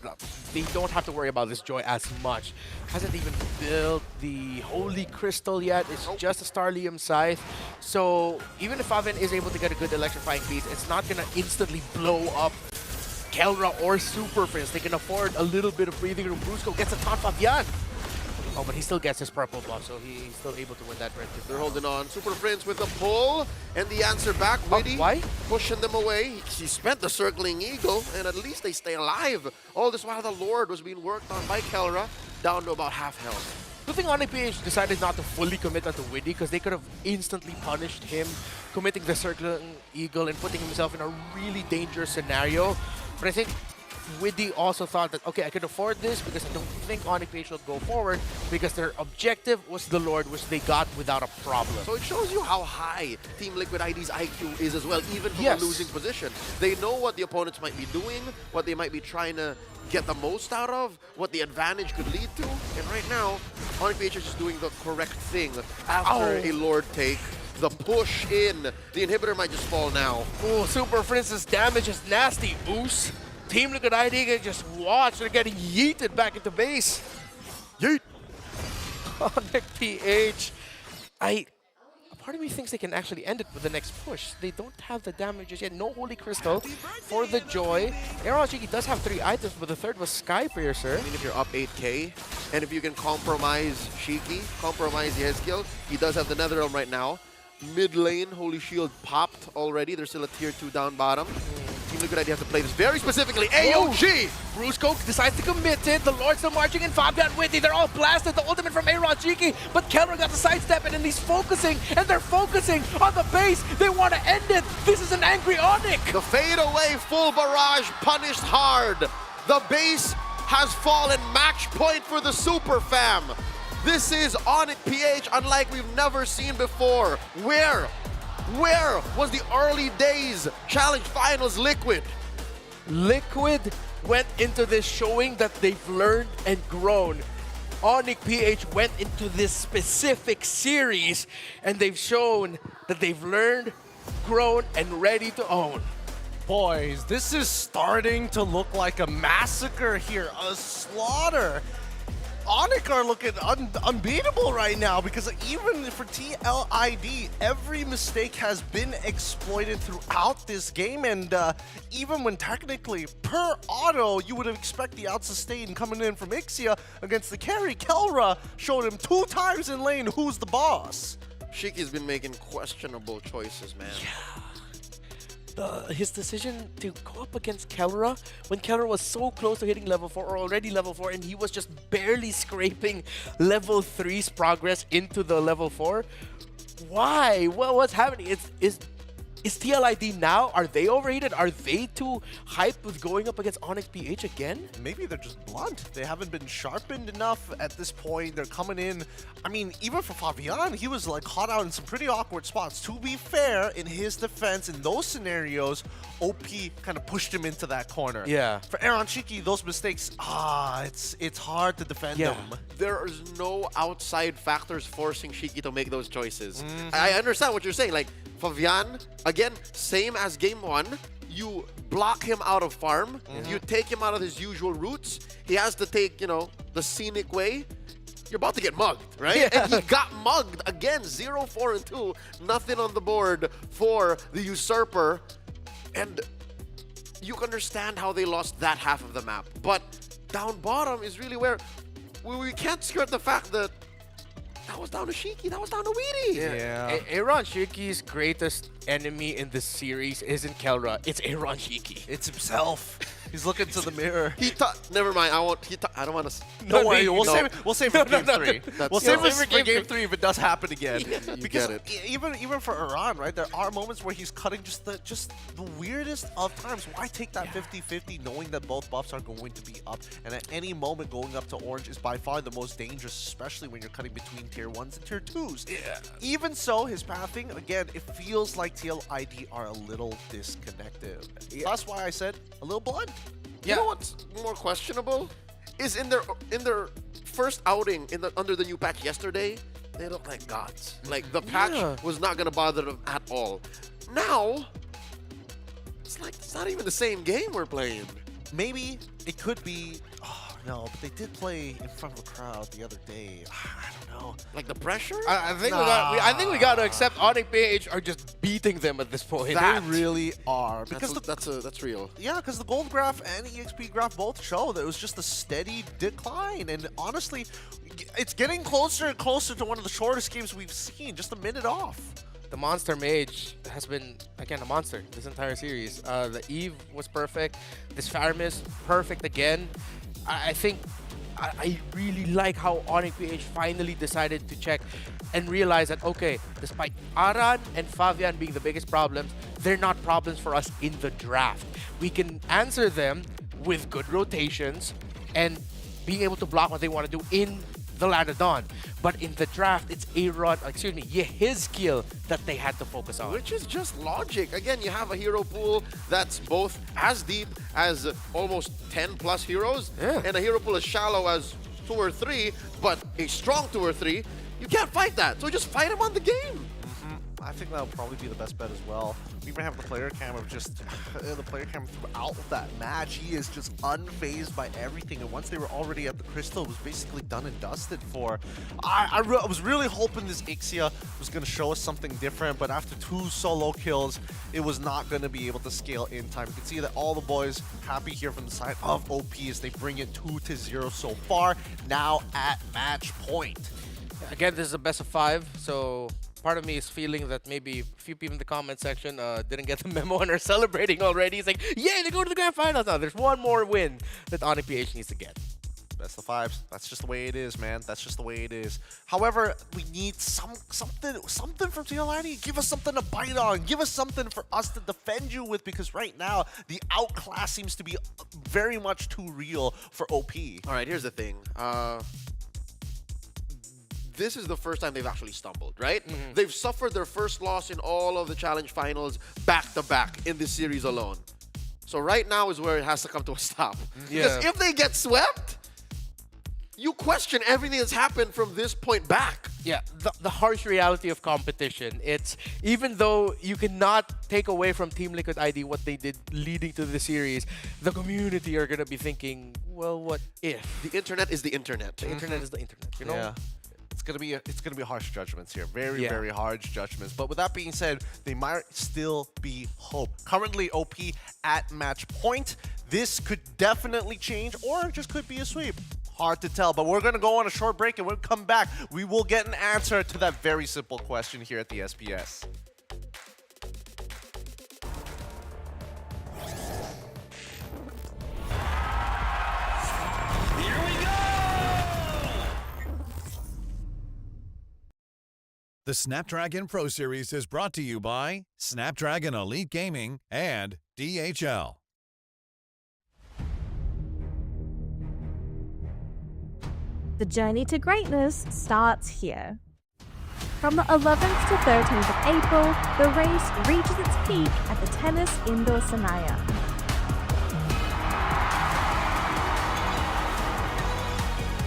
they don't have to worry about this Joy as much. Hasn't even built the Holy Crystal yet. It's just a Starlium Scythe. So even if Favian is able to get a good electrifying beat, it's not going to instantly blow up Kelra or Super Friends. They can afford a little bit of breathing room. Brusco gets a taunt Favian. Oh, but he still gets his purple buff, so he's still able to win that red. They're holding on. Super Friends with a pull, and the answer back, Witty. Why? Pushing them away. He spent the circling eagle, and at least they stay alive. All this while the Lord was being worked on by Kelra, down to about half health. Good thing Onyx PH decided not to fully commit onto Witty, because they could have instantly punished him, committing the circling eagle and putting himself in a really dangerous scenario. But I think Widdy also thought that, okay, I can afford this because I don't think Onyx PH will go forward because their objective was the Lord, which they got without a problem. So it shows you how high Team Liquid ID's IQ is as well, even from Yes. a losing position. They know what the opponents might be doing, what they might be trying to get the most out of, what the advantage could lead to. And right now, Onyx PH is just doing the correct thing after a Lord take. The push in. The inhibitor might just fall now. Oh, Super Princess damage is nasty. Oos. Team Liquid ID can just watch. They're getting yeeted back into base. Yeet. Onyx PH. Part of me thinks they can actually end it with the next push. They don't have the damages yet. No Holy Crystal for the Joy. Aeroshiki does have 3 items, but the third was Sky Piercer. I mean, if you're up 8k, and if you can compromise Shiki, compromise the head skill, he does have the Netherrealm right now. Mid lane, Holy Shield popped already. There's still a tier 2 down bottom. Team Liquid ID has to play this very specifically. AOG! Brusco decides to commit it. The Lord's still marching in. Fabian Witty, they're all blasted. The ultimate from Aeroshiki, but Kelra got to sidestep it, and he's focusing, and they're focusing on the base. They want to end it. This is an angry Onyx. The fade away, full barrage, punished hard. The base has fallen. Match point for the Super Fam. This is Onyx PH unlike we've never seen before. Where was the early days Challenge Finals Liquid? Liquid went into this showing that they've learned and grown. Onyx PH went into this specific series and they've shown that they've learned, grown, and ready to own. Boys, this is starting to look like a massacre here, a slaughter. Onyx are looking unbeatable right now because even for TLID, every mistake has been exploited throughout this game, and even when technically, per auto, you would expect the out-sustain coming in from Ixia against the carry. Kelra showed him 2 times in lane who's the boss. Shiki's been making questionable choices, man. His decision to go up against Kelra when Kelra was so close to hitting level 4 or already level 4 and he was just barely scraping level 3's progress into the level 4. Why? What's happening? Is TLID now? Are they overheated? Are they too hyped with going up against Onyx PH again? Maybe they're just blunt. They haven't been sharpened enough at this point. They're coming in. I mean, even for Fabian, he was like caught out in some pretty awkward spots. To be fair, in his defense, in those scenarios, OP kind of pushed him into that corner. Yeah. For Aeroshiki, those mistakes, it's hard to defend them. There is no outside factors forcing Shiki to make those choices. I understand what you're saying. Like, Fabian, again, same as game 1. You block him out of farm. You take him out of his usual routes. He has to take, the scenic way. You're about to get mugged, right? Yeah. And he got mugged again. 0, 4, and 2. Nothing on the board for the Usurper. And you understand how they lost that half of the map. But down bottom is really where we can't skirt the fact that that was down to Shiki, that was down to Weedy. Yeah. Aeronshiki's greatest enemy in this series isn't Kelra, it's Aeronshiki. It's himself. He's looking to the mirror. He thought, never mind, I don't want to. Don't worry, we'll save it for game 3. We'll save it for game 3 if it does happen again. Because get it. even for Iran, right, there are moments where he's cutting just the weirdest of times. Why take that 50-50 knowing that both buffs are going to be up, and at any moment going up to orange is by far the most dangerous, especially when you're cutting between tier 1s and tier 2s. Yeah. Even so, his pathing, again, it feels like TLID are a little disconnected. That's why I said a little blunt. You know what's more questionable? Is in their first outing under the new patch yesterday, they look like gods. Like the patch was not gonna bother them at all. Now, it's like it's not even the same game we're playing. Maybe it could be. Oh no, but they did play in front of a crowd the other day. I don't know. Like the pressure? I think we got to accept Onyx PH are just beating them at this point. They really are, because that's real. Yeah, because the gold graph and EXP graph both show that it was just a steady decline, and honestly, it's getting closer and closer to one of the shortest games we've seen, just a minute off. The Monster Mage has been, again, a monster this entire series. The Eve was perfect. This Faramis, perfect again. I think I really like how Onyx PH finally decided to check and realize that, okay, despite Aran and Fabian being the biggest problems, they're not problems for us in the draft. We can answer them with good rotations and being able to block what they want to do in the Land of Dawn. But in the draft, it's his skill that they had to focus on. Which is just logic. Again, you have a hero pool that's both as deep as almost 10 plus heroes, and a hero pool as shallow as 2 or 3, but a strong 2 or 3. You can't fight that, so just fight him on the game. I think that'll probably be the best bet as well. We even have the player cam of just the player cam throughout that match. He is just unfazed by everything, and once they were already at the crystal, it was basically done and dusted for. I was really hoping this Ixia was going to show us something different, but after 2 solo kills, it was not going to be able to scale in time. You can see that all the boys happy here from the side of OP as they bring it 2-0 so far, now at match point. Again, this is a best of 5, so part of me is feeling that maybe a few people in the comment section didn't get the memo and are celebrating already. It's like, yay, they go to the grand finals now. There's one more win that Onyx PH needs to get. Best of 5s. That's just the way it is, man. That's just the way it is. However, we need something from TLID. Give us something to bite on. Give us something for us to defend you with, because right now the outclass seems to be very much too real for OP. All right, here's the thing. This is the first time they've actually stumbled, right? They've suffered their first loss in all of the challenge finals back-to-back in this series alone. So right now is where it has to come to a stop. Because if they get swept, you question everything that's happened from this point back. Yeah, the harsh reality of competition. It's even though you cannot take away from Team Liquid ID what they did leading to the series, the community are going to be thinking, well, what if? The internet is the internet. The internet is the internet, you know? Yeah. It's gonna be harsh judgments here. Very harsh judgments. But with that being said, they might still be hope. Currently OP at match point. This could definitely change, or it just could be a sweep. Hard to tell, but we're gonna go on a short break, and when we come back, we will get an answer to that very simple question here at the SPS. The Snapdragon Pro Series is brought to you by Snapdragon Elite Gaming and DHL. The journey to greatness starts here. From the 11th to 13th of April, the race reaches its peak at the Tennis Indoor Senayan.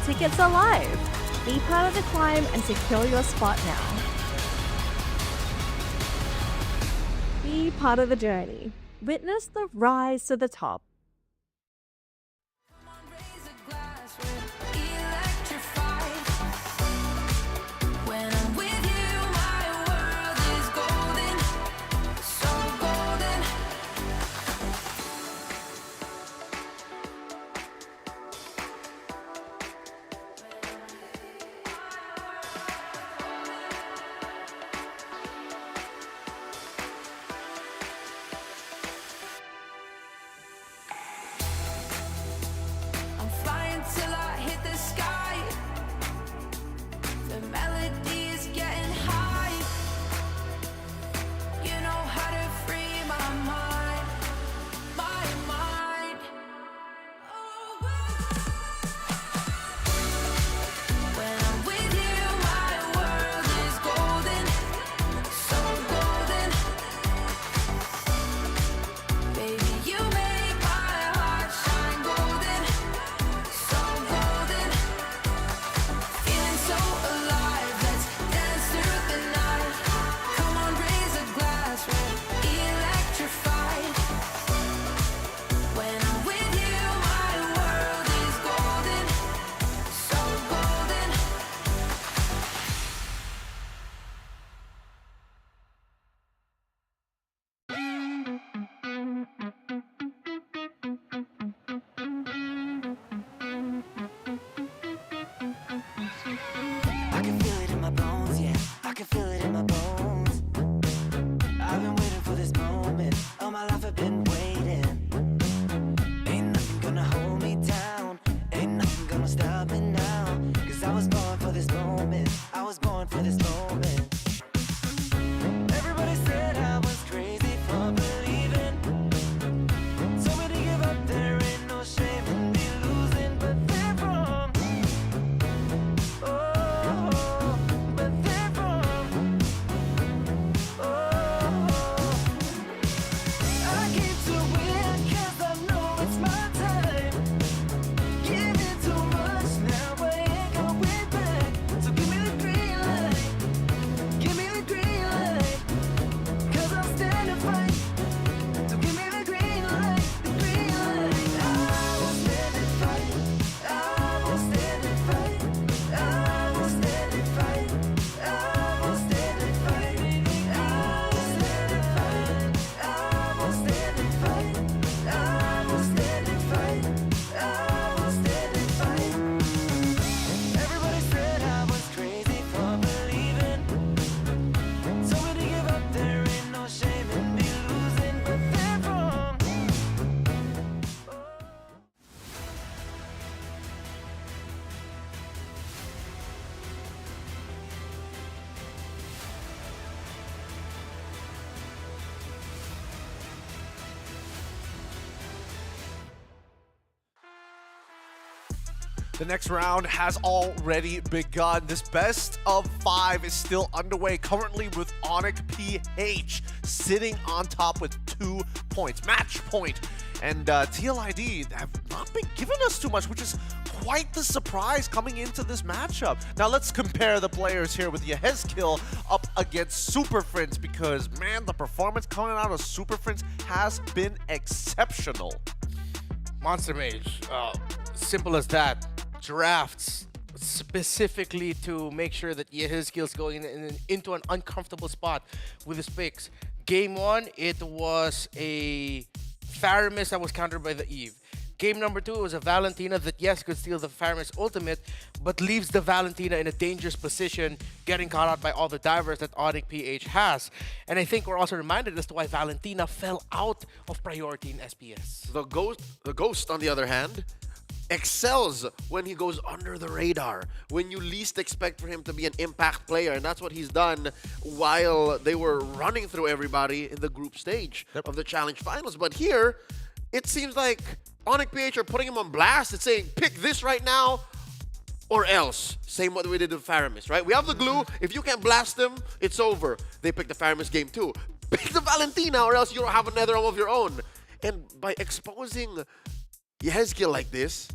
Tickets are live. Be part of the climb and secure your spot now. Be part of the journey. Witness the rise to the top. When I'm with you, my world is golden, so golden. I'm flying till I hit the sky. The melody is getting high. You know how to free my mind, my mind. When I'm with you, my world is golden, so golden. Baby, you make my heart shine golden, so golden. Feeling so alive, let's dance through the night. Come on, raise a glass, we're electrified. When I'm with you, my world is golden, so golden. I can feel it in my bones, yeah. I can feel it in my bones. I've been waiting for this moment. All my life I've been waiting. Ain't nothing gonna hold me down. Ain't nothing gonna stop me now. 'Cause I was born for this moment. I was born for this moment. Everybody said I was crazy for believing. Told me to give up, there ain't no The next round has already begun. This best of 5 is still underway, currently with Onyx PH sitting on top with 2 points, match point. And TLID have not been giving us too much, which is quite the surprise coming into this matchup. Now let's compare the players here with Yehezkill up against Super Friends, because man, the performance coming out of Super Friends has been exceptional. Monster Mage, simple as that. Drafts specifically to make sure that Yehezkill's going into an uncomfortable spot with his picks. Game 1, it was a Faramis that was countered by the Eve. Game number 2, it was a Valentina that, yes, could steal the Faramis ultimate, but leaves the Valentina in a dangerous position, getting caught out by all the divers that Onyx PH has. And I think we're also reminded as to why Valentina fell out of priority in SPS. The Ghost, on the other hand, excels when he goes under the radar, when you least expect for him to be an impact player, and that's what he's done while they were running through everybody in the group stage of the Challenge Finals. But here, it seems like Onyx PH are putting him on blast. It's saying, pick this right now or else. Same what we did with Faramis, right? We have the glue. If you can't blast them, it's over. They picked the Faramis game too. Pick the Valentina or else you don't have a NetherRealm of your own. And by exposing Yehezkill like this,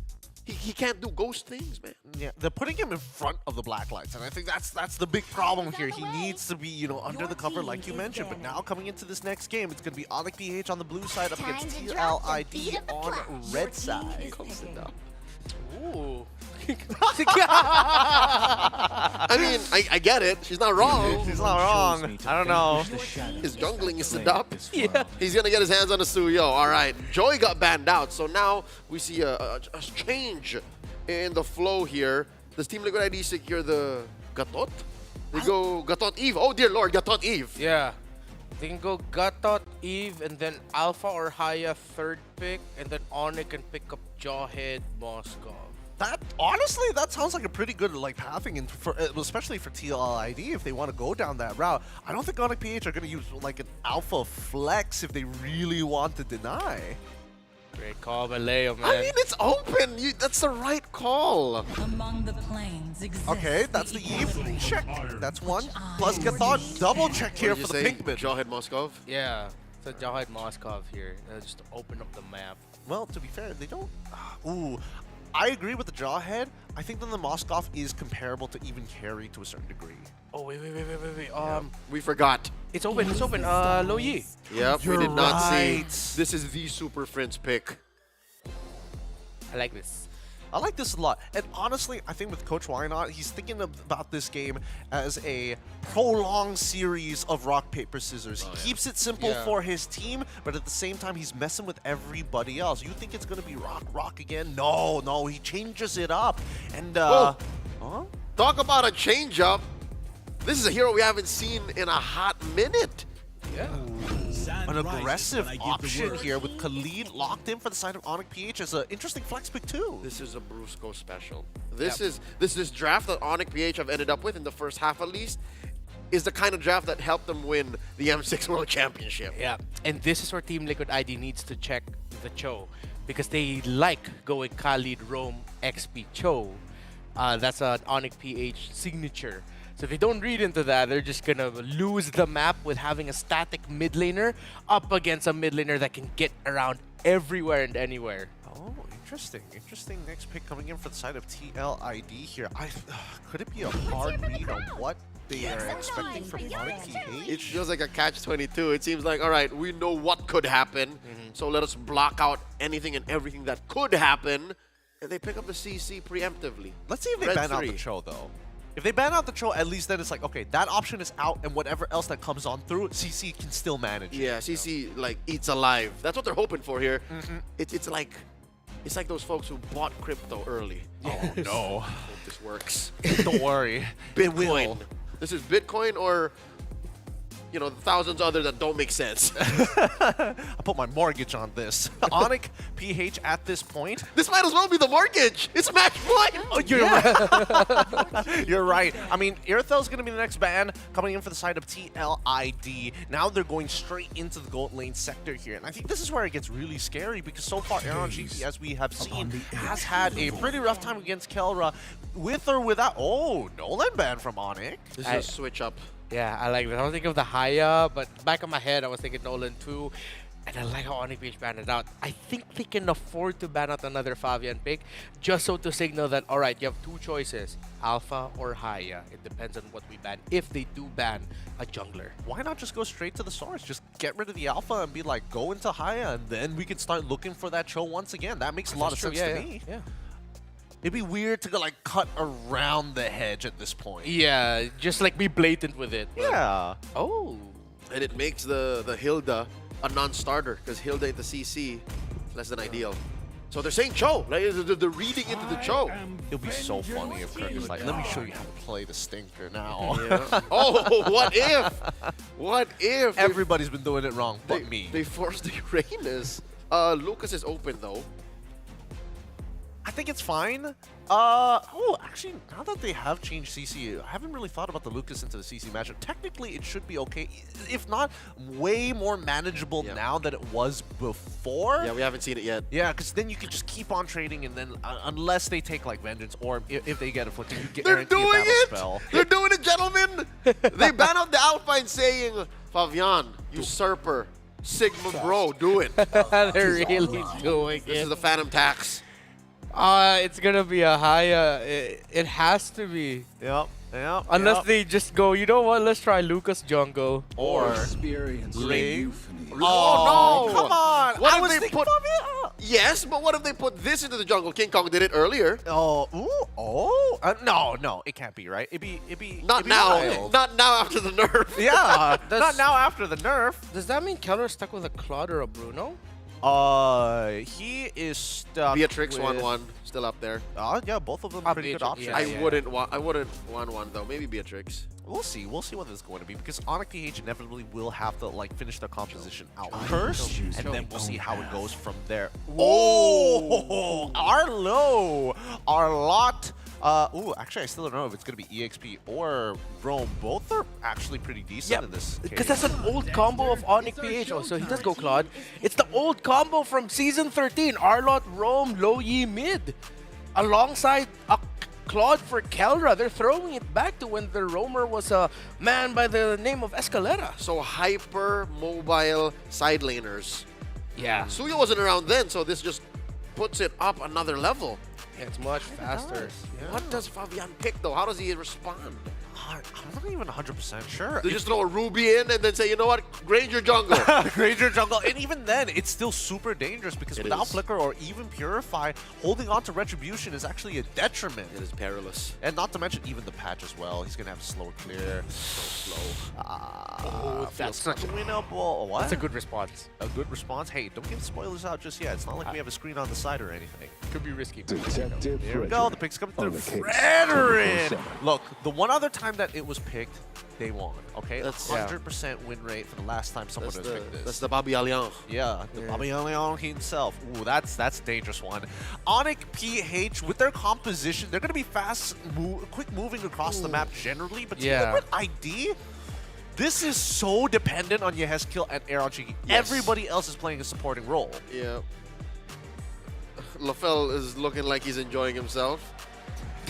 he can't do ghost things, man. Yeah, they're putting him in front of the black lights, and I think that's the big problem here. He needs to be, you know, under the cover like you mentioned. But now coming into this next game, it's going to be Onyx PH on the blue side up against TLID on red side. Ooh. I mean, I get it. She's not wrong. She's not wrong. I don't know. His jungling is set up. Yeah. He's going to get his hands on a Suyo. All right. Joy got banned out. So now we see a change in the flow here. Does Team Liquid ID secure the Gatot? They go Gatot Eve. Oh, dear Lord, Gatot Eve. Yeah. They can go Gatot, Eve, and then Alpha or Haya third pick, and then Onyx can pick up Jawhead, Moskov. That honestly, that sounds like a pretty good like pathing, and for especially for TLID if they want to go down that route. I don't think Onyx PH are going to use like an alpha flex if they really want to deny. Great call by Leo, man. I mean, it's open. That's the right call. Among the planes exists Okay, that's the Eve. Check. That's one. Plus Gathon, double check here for the Pinkman. Jawhead Moskov? Yeah, so Jawhead Moskov here. Just to open up the map. Well, to be fair, they don't... Ooh, I agree with the Jawhead. I think that the Moskov is comparable to even carry to a certain degree. Oh, wait. We forgot. It's open, Lo Yi. Yep, we did not see. This is the Super Friends pick. I like this. I like this a lot. And honestly, I think with Coach Wynot, he's thinking about this game as a prolonged series of rock, paper, scissors. He keeps it simple for his team, but at the same time, he's messing with everybody else. You think it's going to be rock again? No, he changes it up. And, Talk about a change up. This is a hero we haven't seen in a hot minute. Yeah. An aggressive option here with Khalid locked in for the side of Onyx PH as an interesting flex pick too. This is a Brusco special. This draft that Onyx PH have ended up with in the first half at least is the kind of draft that helped them win the M6 World Championship. Yeah, and this is where Team Liquid ID needs to check the Cho, because they like going Khalid, Rome, XP, Cho. That's an Onyx PH signature. So if they don't read into that, they're just going to lose the map with having a static mid laner up against a mid laner that can get around everywhere and anywhere. Oh, interesting. Interesting next pick coming in for the side of TLID here. Could it be a hard read on what they are expecting from Onyx PH? It feels like a catch-22. It seems like, all right, we know what could happen, so let us block out anything and everything that could happen, and they pick up the CC preemptively. Let's see if they ban out the Cho, though. If they ban out the Cho, at least then it's like, okay, that option is out, and whatever else that comes on through, CC can still manage it. Yeah, CC like eats alive. That's what they're hoping for here. It's like those folks who bought crypto early. Oh no, hope this works. Don't worry, Bitcoin. This is Bitcoin or you know, thousands other that don't make sense. I put my mortgage on this. Onyx PH at this point. This might as well be the mortgage. It's match point. Oh, you're right. You're right. I mean, Irithel's going to be the next ban coming in for the side of TLID. Now they're going straight into the gold lane sector here. And I think this is where it gets really scary because so far Aaron GP, as we have seen, has had a pretty rough time against Kelra with or without. Oh, Nolan ban from Onyx. This is a switch up. Yeah, I like this. I was thinking of the Haya, but back of my head, I was thinking Nolan too. And I like how Onyx PH banned it out. I think they can afford to ban out another Fabian pick just so to signal that, all right, you have two choices, Alpha or Haya. It depends on what we ban, if they do ban a jungler. Why not just go straight to the source? Just get rid of the Alpha and be like, go into Haya, and then we can start looking for that Cho once again. That makes a lot of sense to me. Yeah. It'd be weird to go, like, cut around the hedge at this point. Yeah, just like be blatant with it. Yeah. Oh. And it makes the Hilda a non-starter because Hilda in the CC is less than ideal. So they're saying Cho. Like, they're reading into the Cho. It'll be so funny if Kirk is like, let me show you how to play the stinker now. Yeah. Oh, what if? What if? Everybody's been doing it wrong but me. They forced the Uranus. Lucas is open though. I think it's fine. Oh, actually, now that they have changed CC, I haven't really thought about the Lucas into the CC matchup. Technically, it should be okay. If not, way more manageable now than it was before. Yeah, we haven't seen it yet. Yeah, because then you can just keep on trading, and then unless they take like Vengeance, or if they get Afflicted, you get They're guarantee a doing battle it! spell. They're doing it, gentlemen! They ban out the Alpha and saying, Fabian, usurper, Sigma bro, do it. They're really doing This it. is the Phantom Tax. It's gonna be a Haya. It has to be. Yep. Unless they just go, you know what? Let's try Lucas jungle. Or experience. Oh, no! Come on! What I if was they thinking put? Fabian. Yes, but what if they put this into the jungle? King Kong did it earlier. No, it can't be, right? It'd be Not it'd be now. wild. Not now after the nerf. Yeah, not now after the nerf. Does that mean Keller stuck with a Claude or a Bruno? He is stuck Beatrix with... 1-1, still up there. Yeah, both of them pretty good Beatrix, options. yeah. I wouldn't want 1-1 though. Maybe Beatrix. We'll see what this is going to be because Onyx PH inevitably will have to like finish their composition out first, and then we'll see how it goes from there. Oh, Arlo, Arlot. Actually, I still don't know if it's going to be EXP or Rome. Both are actually pretty decent in this case. Because that's an old combo of Onyx PH. Oh, so he does go Claude. It's the old combo from Season 13. Arlot, Rome, Low Yi, mid. Alongside a Claude for Kelra. They're throwing it back to when the roamer was a man by the name of Escalera. So hyper mobile side laners. Yeah. Suyo wasn't around then, so this just puts it up another level. Yeah, it's much faster. What does Fabian pick though? How does he respond? I'm not even 100% sure. They just throw a Ruby in and then say, you know what, Granger jungle. Granger jungle, and even then, it's still super dangerous because without Flicker or even Purify, holding on to Retribution is actually a detriment. It is perilous. And not to mention even the patch as well. He's gonna have slow clear. So slow. That's feels winnable. What? That's a good response. A good response. Hey, don't give spoilers out just yet. It's not like we have a screen on the side or anything. Could be risky. Here we go. The picks come through. Frederick. Look, the one other time that it was picked, they won. Okay, that's 100% win rate for the last time someone has picked this. That's the Bobby Allianz. Yeah, the Bobby Allianz himself. Ooh, that's a dangerous one. Onyx PH with their composition, they're gonna be fast, quick moving across the map generally, but with ID. This is so dependent on Yehezkiel and Erog. Everybody else is playing a supporting role. Yeah. LaFell is looking like he's enjoying himself.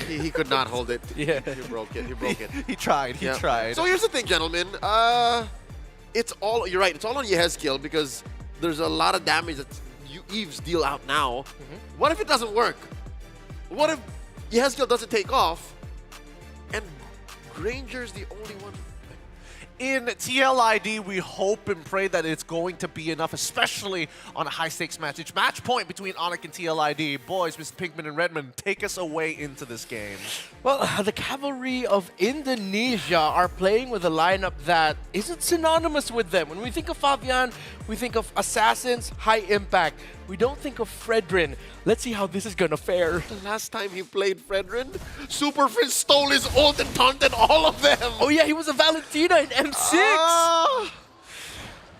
He could not hold it. Yeah. He broke it. He broke it. He tried. He tried. So here's the thing, gentlemen. It's all, you're right, it's all on Yehezkiel because there's a lot of damage that Eves deal out now. What if it doesn't work? What if Yehezkiel doesn't take off and Granger's the only one? In TLID, we hope and pray that it's going to be enough, especially on a high-stakes match. It's match point between Onyx and TLID. Boys, Mr. Pinkman and Redmond, take us away into this game. Well, the Cavalry of Indonesia are playing with a lineup that isn't synonymous with them. When we think of Fabian, we think of Assassins, high impact. We don't think of Fredrin. Let's see how this is gonna fare. The last time he played Fredrin, Super Frizz stole his ult and taunted all of them. Oh yeah, he was a Valentina in M6!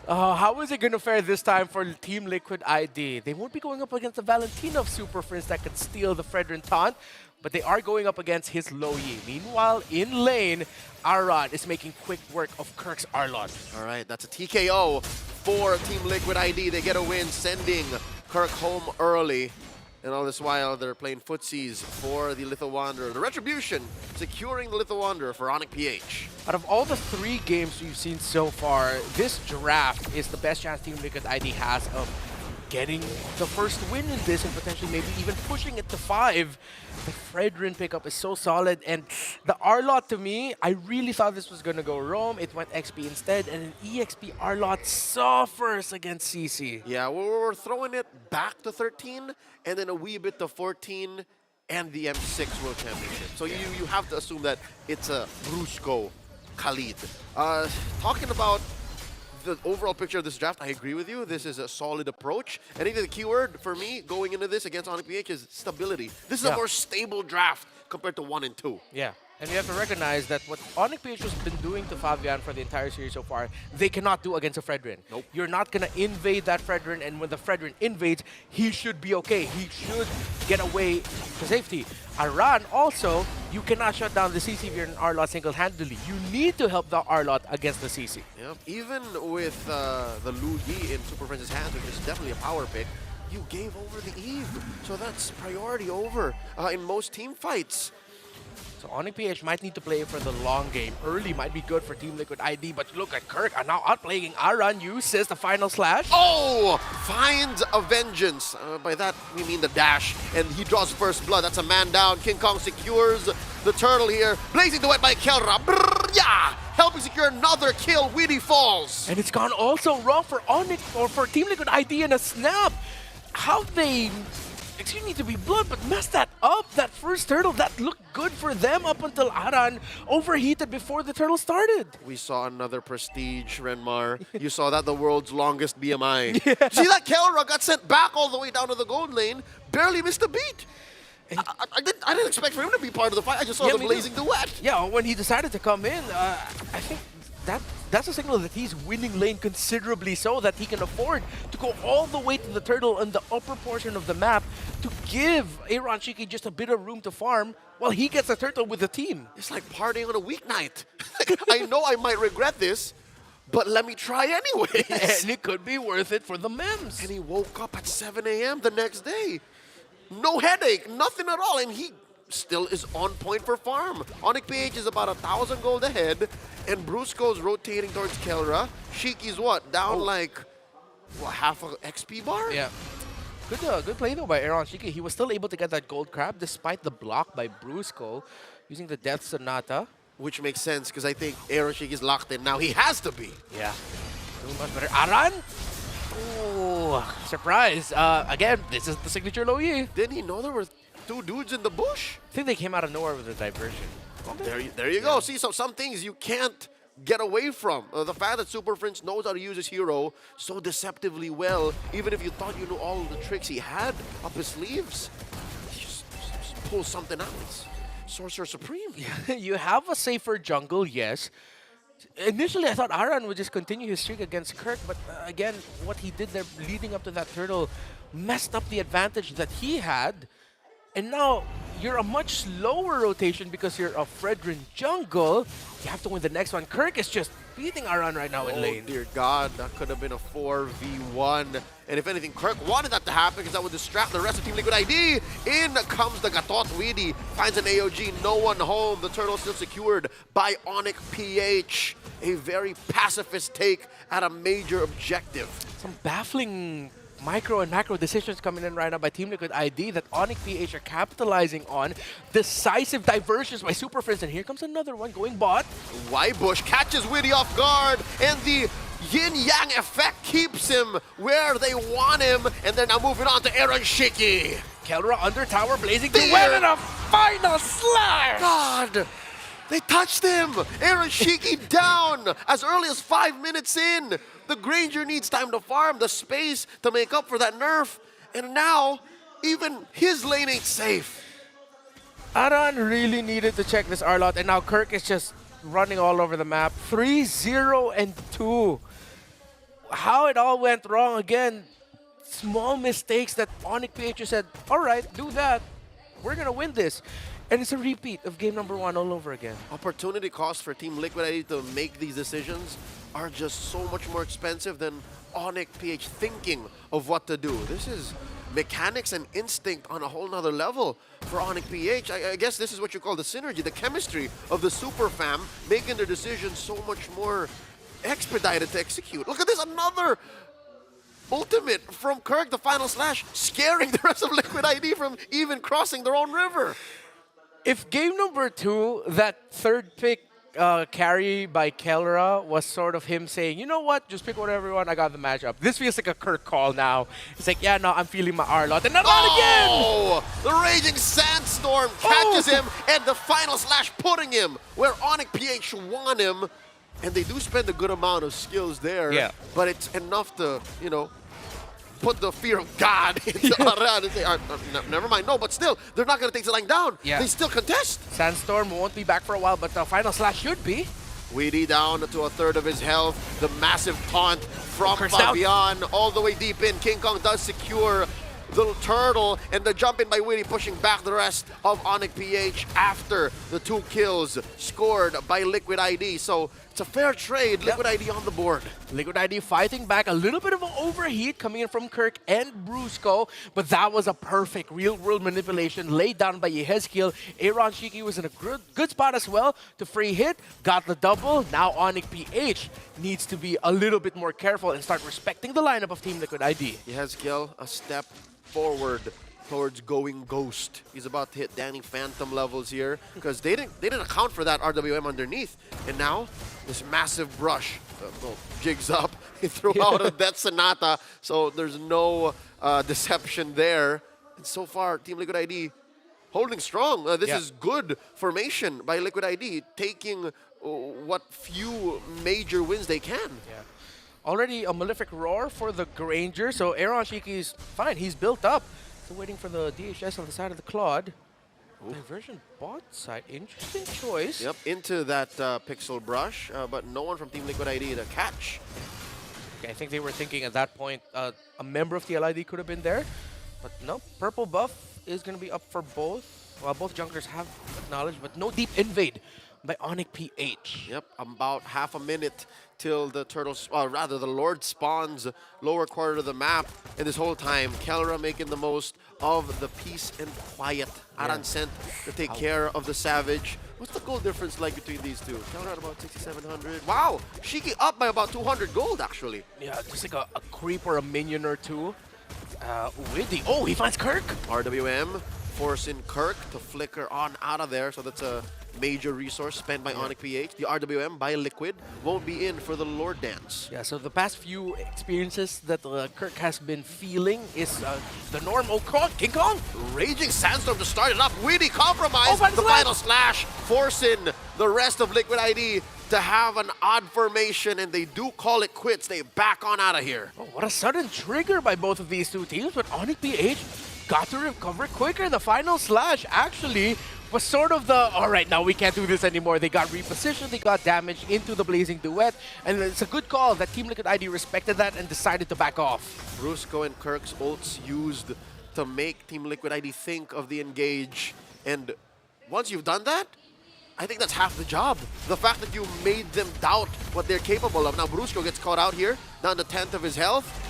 How is it going to fare this time for Team Liquid ID? They won't be going up against the Valentina of Super Friends that could steal the Fredrin taunt, but they are going up against his Low Yi. Meanwhile, in lane, Aran is making quick work of Kirk's Arlot. All right, that's a TKO for Team Liquid ID. They get a win, sending Kirk home early. And all this while, they're playing footsies for the Little Wanderer. The Retribution securing the Little Wanderer for Onyx PH. Out of all the 3 games we've seen so far, this draft is the best chance Team Liquid ID has of getting the first win in this and potentially maybe even pushing it to 5. The Fredrin pickup is so solid, and the Arlot, to me, I really thought this was going to go Roam. It went XP instead, and an EXP Arlot suffers against CC. Yeah, we're throwing it back to 13 and then a wee bit to 14 and the M6 World Championship. So you have to assume that it's a Brusco Khalid. Talking about the overall picture of this draft, I agree with you. This is a solid approach. I think the keyword for me going into this against Onyx PH is stability. This is a more stable draft compared to 1 and 2. Yeah, and you have to recognize that what Onyx PH has been doing to Fabian for the entire series so far, they cannot do against a Fredrin. Nope. You're not going to invade that Fredrin, and when the Fredrin invades, he should be okay. He should get away to safety. Aran also, you cannot shut down the CC if you're an Arlot single-handedly. You need to help the Arlot against the CC. Yep. Even with the Lu Yi in Super Friends' hands, which is definitely a power pick, you gave over the Eve. So that's priority over in most team fights. So Onyx PH might need to play for the long game. Early might be good for Team Liquid ID, but look at Kirk now outplaying Aran. Uses the final slash. Oh! Finds a vengeance. By that, we mean the dash. And he draws first blood. That's a man down. King Kong secures the turtle here. Blazing the wet by Kelra. Brrr, yeah! Helping secure another kill. Weedy falls. And it's gone also wrong for Onyx or for Team Liquid ID in a snap. How they... Excuse me to be blunt, but messed that up. That first turtle, that looked good for them up until Aran overheated before the turtle started. We saw another prestige, Renmar. You saw that, the world's longest BMI. Yeah. See that Kelra got sent back all the way down to the gold lane, barely missed a beat. I didn't expect for him to be part of the fight. I just saw the blazing duet. Yeah, when he decided to come in, I think that's a signal that he's winning lane considerably so that he can afford to go all the way to the turtle on the upper portion of the map to give Aaron Shiki just a bit of room to farm while he gets the turtle with the team. It's like partying on a weeknight. I know I might regret this, but let me try anyways. And it could be worth it for the mems. And he woke up at 7 a.m. the next day. No headache, nothing at all, and he still is on point for farm. Onyx PH is about 1,000 gold ahead, and Brusco's rotating towards Kelra. Shiki's what? Down like, what, half a XP bar? Yeah. Good play though by Aaron Shiki. He was still able to get that gold crab despite the block by Brusco using the Death Sonata. Which makes sense because I think Aaron Shiki's locked in now. He has to be. Yeah. Doing much better. Aran? Ooh, surprise. Again, this is the signature Low Yi. Didn't he know there were 2 dudes in the bush? I think they came out of nowhere with a diversion. There you go. See, so some things you can't get away from. The fact that Super Prince knows how to use his hero so deceptively well, even if you thought you knew all of the tricks he had up his sleeves, he just pulls something out. It's Sorcerer Supreme. You have a safer jungle, yes. Initially, I thought Aran would just continue his streak against Kirk, but again, what he did there leading up to that turtle messed up the advantage that he had. And now, you're a much slower rotation because you're a Fredrin jungle. You have to win the next one. Kirk is just beating Aran right now in lane. Oh, dear God. That could have been a 4v1. And if anything, Kirk wanted that to happen because that would distract the rest of Team Liquid ID. In comes the Gatot Weedy. Finds an AOG. No one home. The turtle still secured by Onyx PH. A very pacifist take at a major objective. Some baffling micro and macro decisions coming in right now by Team Liquid ID that Onyx PH are capitalizing on. Decisive diversions by Super Friends, and here comes another one going bot. Bush catches Witty off guard, and the yin-yang effect keeps him where they want him, and they're now moving on to Aaron Shiki. Kelra under tower, blazing the well, and a final slash! God! They touched him! Aaron Shiki down as early as 5 minutes in. The Granger needs time to farm, the space to make up for that nerf. And now, even his lane ain't safe. Aran really needed to check this Arlot, and now Kirk is just running all over the map. 3-0 and 2. How it all went wrong again. Small mistakes that Onyx PH said, all right, do that. We're going to win this. And it's a repeat of game number 1 all over again. Opportunity costs for Team Liquid ID to make these decisions are just so much more expensive than Onyx PH thinking of what to do. This is mechanics and instinct on a whole nother level for Onyx PH. I guess this is what you call the synergy, the chemistry of the super fam, making their decisions so much more expedited to execute. Look at this, another ultimate from Kirk, the final slash, scaring the rest of Liquid ID from even crossing their own river. If game number 2, that third pick carry by Kelra was sort of him saying, you know what, just pick whatever you want, I got the matchup. This feels like a Kirk call now. It's like, yeah, no, I'm feeling my R-Lot. And not again! Oh! The Raging Sandstorm catches him, and the final slash putting him where Onyx PH want him. And they do spend a good amount of skills there. Yeah. But it's enough to, you know, put the fear of God into Aran and say, never mind. No, but still, they're not going to take the line down. Yeah. They still contest. Sandstorm won't be back for a while, but the final slash should be. Weedy down to a third of his health. The massive taunt from Cursed out. Fabian all the way deep in. King Kong does secure the turtle, and the jump in by Weedy pushing back the rest of Onyx PH after the 2 kills scored by Liquid ID. So it's a fair trade. Liquid ID on the board. Liquid ID fighting back. A little bit of an overheat coming in from Kirk and Brusco, but that was a perfect real-world manipulation laid down by Yehezkiel. Aaron Shiki was in a good spot as well to free hit. Got the double. Now Onyx PH needs to be a little bit more careful and start respecting the lineup of Team Liquid ID. Yehezkiel a step forward towards going ghost. He's about to hit Danny Phantom levels here because they didn't account for that RWM underneath. And now this massive brush jigs up. He threw out a Death Sonata, so there's no deception there. And so far, Team Liquid ID holding strong. This is good formation by Liquid ID, taking what few major wins they can. Yeah. Already a Malefic Roar for the Granger, so Aaron Shiki's fine. He's built up. Still waiting for the DHS on the side of the Claude. Diversion bot side. Interesting choice. Yep, into that Pixel Brush, but no one from Team Liquid ID to catch. Okay, I think they were thinking at that point a member of TLID could have been there. But no, purple buff is going to be up for both. Well, both junglers have acknowledged, but no deep invade by Onyx PH. Yep, about half a minute till the turtles, rather the Lord spawns lower quarter of the map. And this whole time, Kelra making the most of the peace and quiet. Aran sent to take care of the Savage. What's the gold difference like between these two? Kelra at about 6,700. Wow, Shiki up by about 200 gold actually. Yeah, just like a creep or a minion or two. Widdy. Oh, he finds Kirk. RWM forcing Kirk to flicker on out of there. So that's a major resource spent by Onyx PH. The RWM by Liquid won't be in for the Lord Dance. Yeah, so the past few experiences that Kirk has been feeling is the norm. Oh, King Kong! Raging Sandstorm to start it up. Witty compromise. The final slash forcing the rest of Liquid ID to have an odd formation, and they do call it quits. They back on out of here. Oh, what a sudden trigger by both of these two teams, but Onyx PH got to recover quicker. The final slash actually was sort of the, all right, now we can't do this anymore. They got repositioned, they got damaged into the Blazing Duet, and it's a good call that Team Liquid ID respected that and decided to back off. Brusco and Kirk's ults used to make Team Liquid ID think of the engage, and once you've done that, I think that's half the job. The fact that you made them doubt what they're capable of. Now Brusco gets caught out here, down to 10th of his health.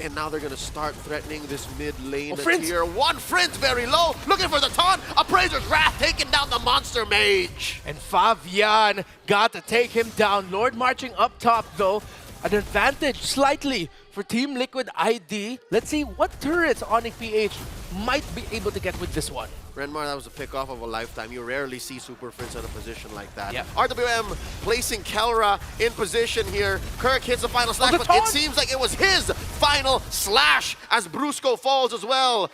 And now they're going to start threatening this mid lane tier 1. Friends very low, looking for the taunt. Appraiser's Wrath taking down the Monster Mage. And Fabian got to take him down. Lord marching up top though. An advantage slightly for Team Liquid ID. Let's see what turrets Onyx PH might be able to get with this one. Renmar, that was a pick-off of a lifetime. You rarely see Super Prince in a position like that. Yep. RWM placing Kelra in position here. Kirk hits the final slash, but it seems like it was his final slash as Brusco falls as well.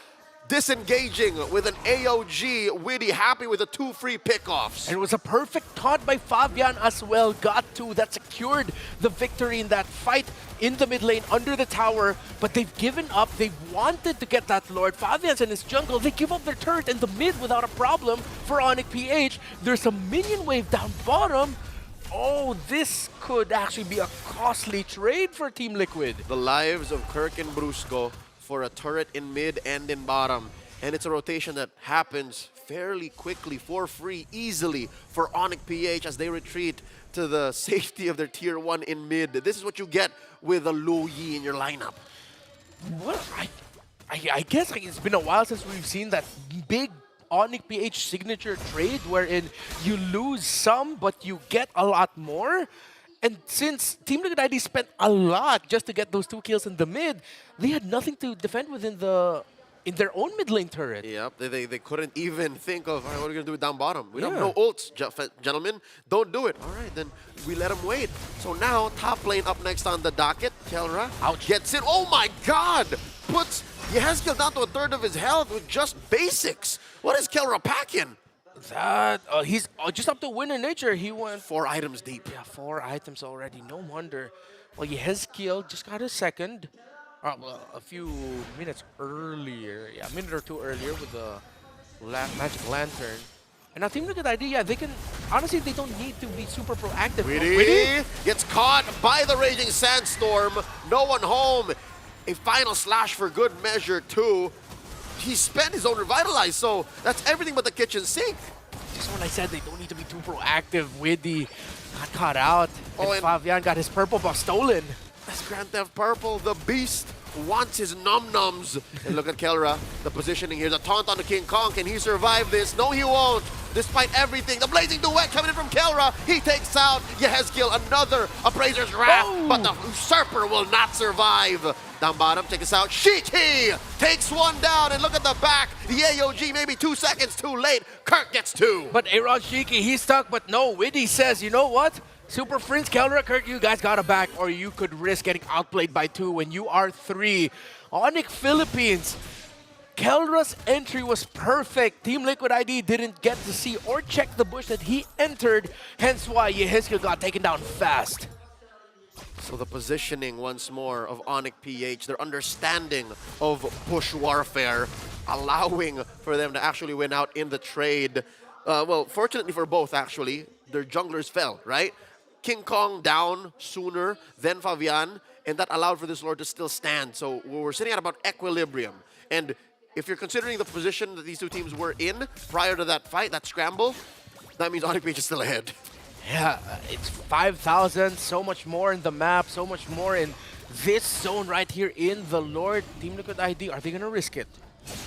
Disengaging with an AOG. Widdy happy with the 2 free pickoffs. And it was a perfect taunt by Fabian as well. Got 2. That secured the victory in that fight in the mid lane under the tower. But they've given up. They wanted to get that Lord. Fabian's in his jungle. They give up their turret in the mid without a problem for Onyx PH. There's a minion wave down bottom. Oh, this could actually be a costly trade for Team Liquid. The lives of Kirk and Brusco for a turret in mid and in bottom. And it's a rotation that happens fairly quickly, for free, easily for Onyx PH as they retreat to the safety of their tier 1 in mid. This is what you get with a Lu Yi in your lineup. What? I guess it's been a while since we've seen that big Onyx PH signature trade wherein you lose some but you get a lot more. And since Team Liquid ID spent a lot just to get those 2 kills in the mid, they had nothing to defend within in their own mid lane turret. Yep, they couldn't even think of, all right, what are we going to do down bottom? We have no ults, gentlemen. Don't do it. All right, then we let him wait. So now, top lane up next on the docket. Kelra gets it. Oh my god! Puts Yehezkiel down to a third of his health with just basics. What is Kelra packing? That, he's just up to Winner Nature. He went 4 items deep. Yeah, 4 items already. No wonder. Well, Yehezkiel just got a second. Well, a few minutes earlier. Yeah, a minute or 2 earlier with the Magic Lantern. And now Team Liquid ID, yeah, they can... Honestly, they don't need to be super proactive. Witty gets caught by the Raging Sandstorm. No one home. A final slash for good measure, too. He spent his own Revitalize, so that's everything but the kitchen sink. Just when I said they don't need to be too proactive, Witty got caught out. Oh, and Fabian got his purple buff stolen. That's Grand Theft Purple. The beast wants his num-nums. And look at Kelra, the positioning here. The taunt on the King Kong. Can he survive this? No, he won't. Despite everything, the Blazing Duet coming in from Kelra. He takes out Yehezkiel, another Appraiser's Wrath. But the Usurper will not survive. Down bottom, take us out. Shiki takes one down, and look at the back. The AOG maybe 2 seconds too late. Kirk gets 2. But Aaron Shiki, he's stuck, but no, Witty says, you know what? Super Prince, Kelra, Kirk, you guys got a back, or you could risk getting outplayed by 2 when you are 3. Onyx Philippines, Kelra's entry was perfect. Team Liquid ID didn't get to see or check the bush that he entered, hence why Yehezkiel got taken down fast. So the positioning once more of Onyx PH, their understanding of bush warfare, allowing for them to actually win out in the trade. Well, fortunately for both, actually, their junglers fell, right? King Kong down sooner than Fabian, and that allowed for this Lord to still stand. So we're sitting at about equilibrium. And if you're considering the position that these 2 teams were in prior to that fight, that scramble, that means Onyx PH is still ahead. Yeah, it's 5,000, so much more in the map, so much more in this zone right here in the Lord. Team Liquid ID, are they going to risk it?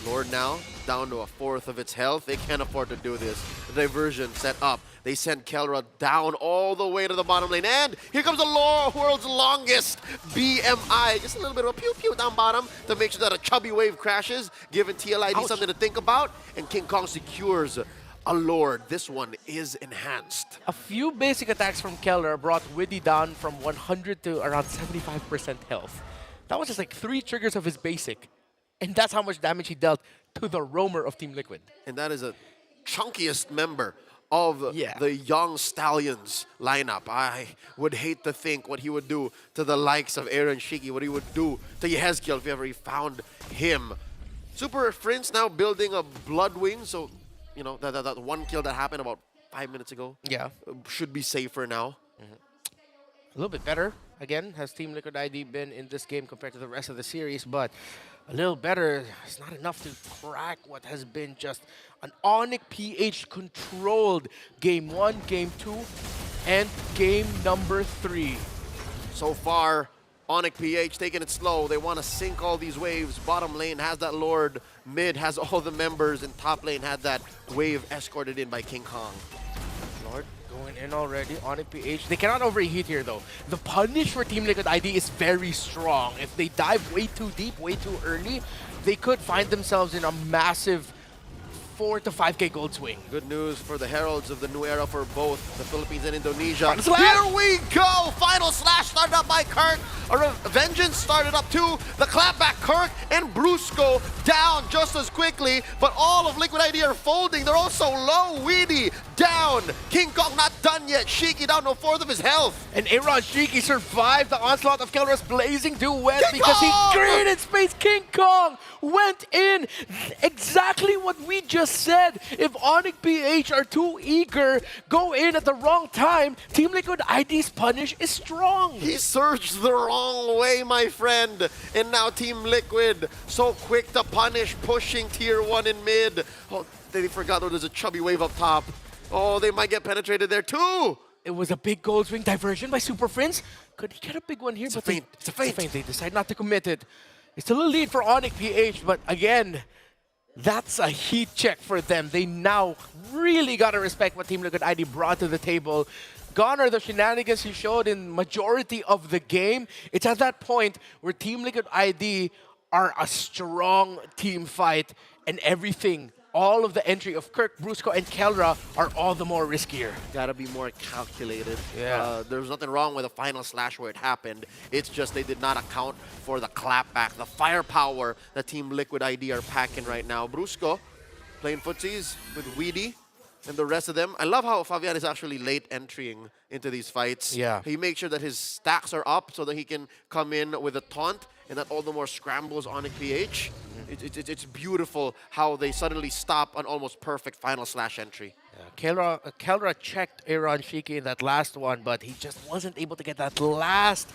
Lord now down to a 1/4 of its health. They can't afford to do this. The diversion set up. They send Kelra down all the way to the bottom lane. And here comes the world's longest BMI. Just a little bit of a pew-pew down bottom to make sure that a chubby wave crashes, giving TLID something to think about. And King Kong secures a Lord. This one is enhanced. A few basic attacks from Kelra brought Witty down from 100 to around 75% health. That was just like 3 triggers of his basic. And that's how much damage he dealt to the roamer of Team Liquid. And that is a chunkiest member of the Young Stallions lineup. I would hate to think what he would do to the likes of Aaron Shiki, what he would do to Yehezkiel if ever he found him. Super Prince now building a Bloodwing, so, you know, that 1 kill that happened about 5 minutes ago should be safer now. A little bit better, again, has Team Liquid ID been in this game compared to the rest of the series, but a little better is not enough to crack what has been just an Onyx PH controlled Game 1, Game 2, and Game number 3. So far, Onyx PH taking it slow. They want to sink all these waves. Bottom lane has that Lord. Mid has all the members. And top lane had that wave escorted in by King Kong. Lord going in already. Onyx PH. They cannot overheat here though. The punish for Team Liquid ID is very strong. If they dive way too deep, way too early, they could find themselves in a massive 4 to 5K gold swing. Good news for the heralds of the new era for both the Philippines and Indonesia. Here we go! Final slash started up by Kirk. A vengeance started up too. The clapback, Kirk and Brusco down just as quickly, but all of Liquid ID are folding. They're all so low. Weedy down. King Kong not done yet. Shiki down to a 1/4 of his health. And Aaron Shiki survived the onslaught of Kelra's Blazing Duet because he created space. King Kong went in. Exactly what we just just said, if Onyx PH are too eager, go in at the wrong time, Team Liquid ID's punish is strong. He surged the wrong way, my friend. And now Team Liquid so quick to punish, pushing tier 1 in mid. Oh, they forgot there's a chubby wave up top. Oh, they might get penetrated there too. It was a big gold swing diversion by Super Prince. Could he get a big one here? It's a feint. It's a feint. They decide not to commit it. It's a little lead for Onyx PH, but again, that's a heat check for them. They now really got to respect what Team Liquid ID brought to the table. Gone are the shenanigans he showed in majority of the game. It's at that point where Team Liquid ID are a strong team fight, and everything, all of the entry of Kirk, Brusco, and Kelra are all the more riskier. Gotta be more calculated. Yeah. There's nothing wrong with the final slash where it happened. It's just they did not account for the clapback, the firepower that Team Liquid ID are packing right now. Brusco playing footsies with Weedy and the rest of them. I love how Fabian is actually late entering into these fights. Yeah. He makes sure that his stacks are up so that he can come in with a taunt, and that all the more scrambles on PH. It's beautiful how they suddenly stop an almost perfect final slash entry. Kelra checked Aaron Shiki in that last one, but he just wasn't able to get that last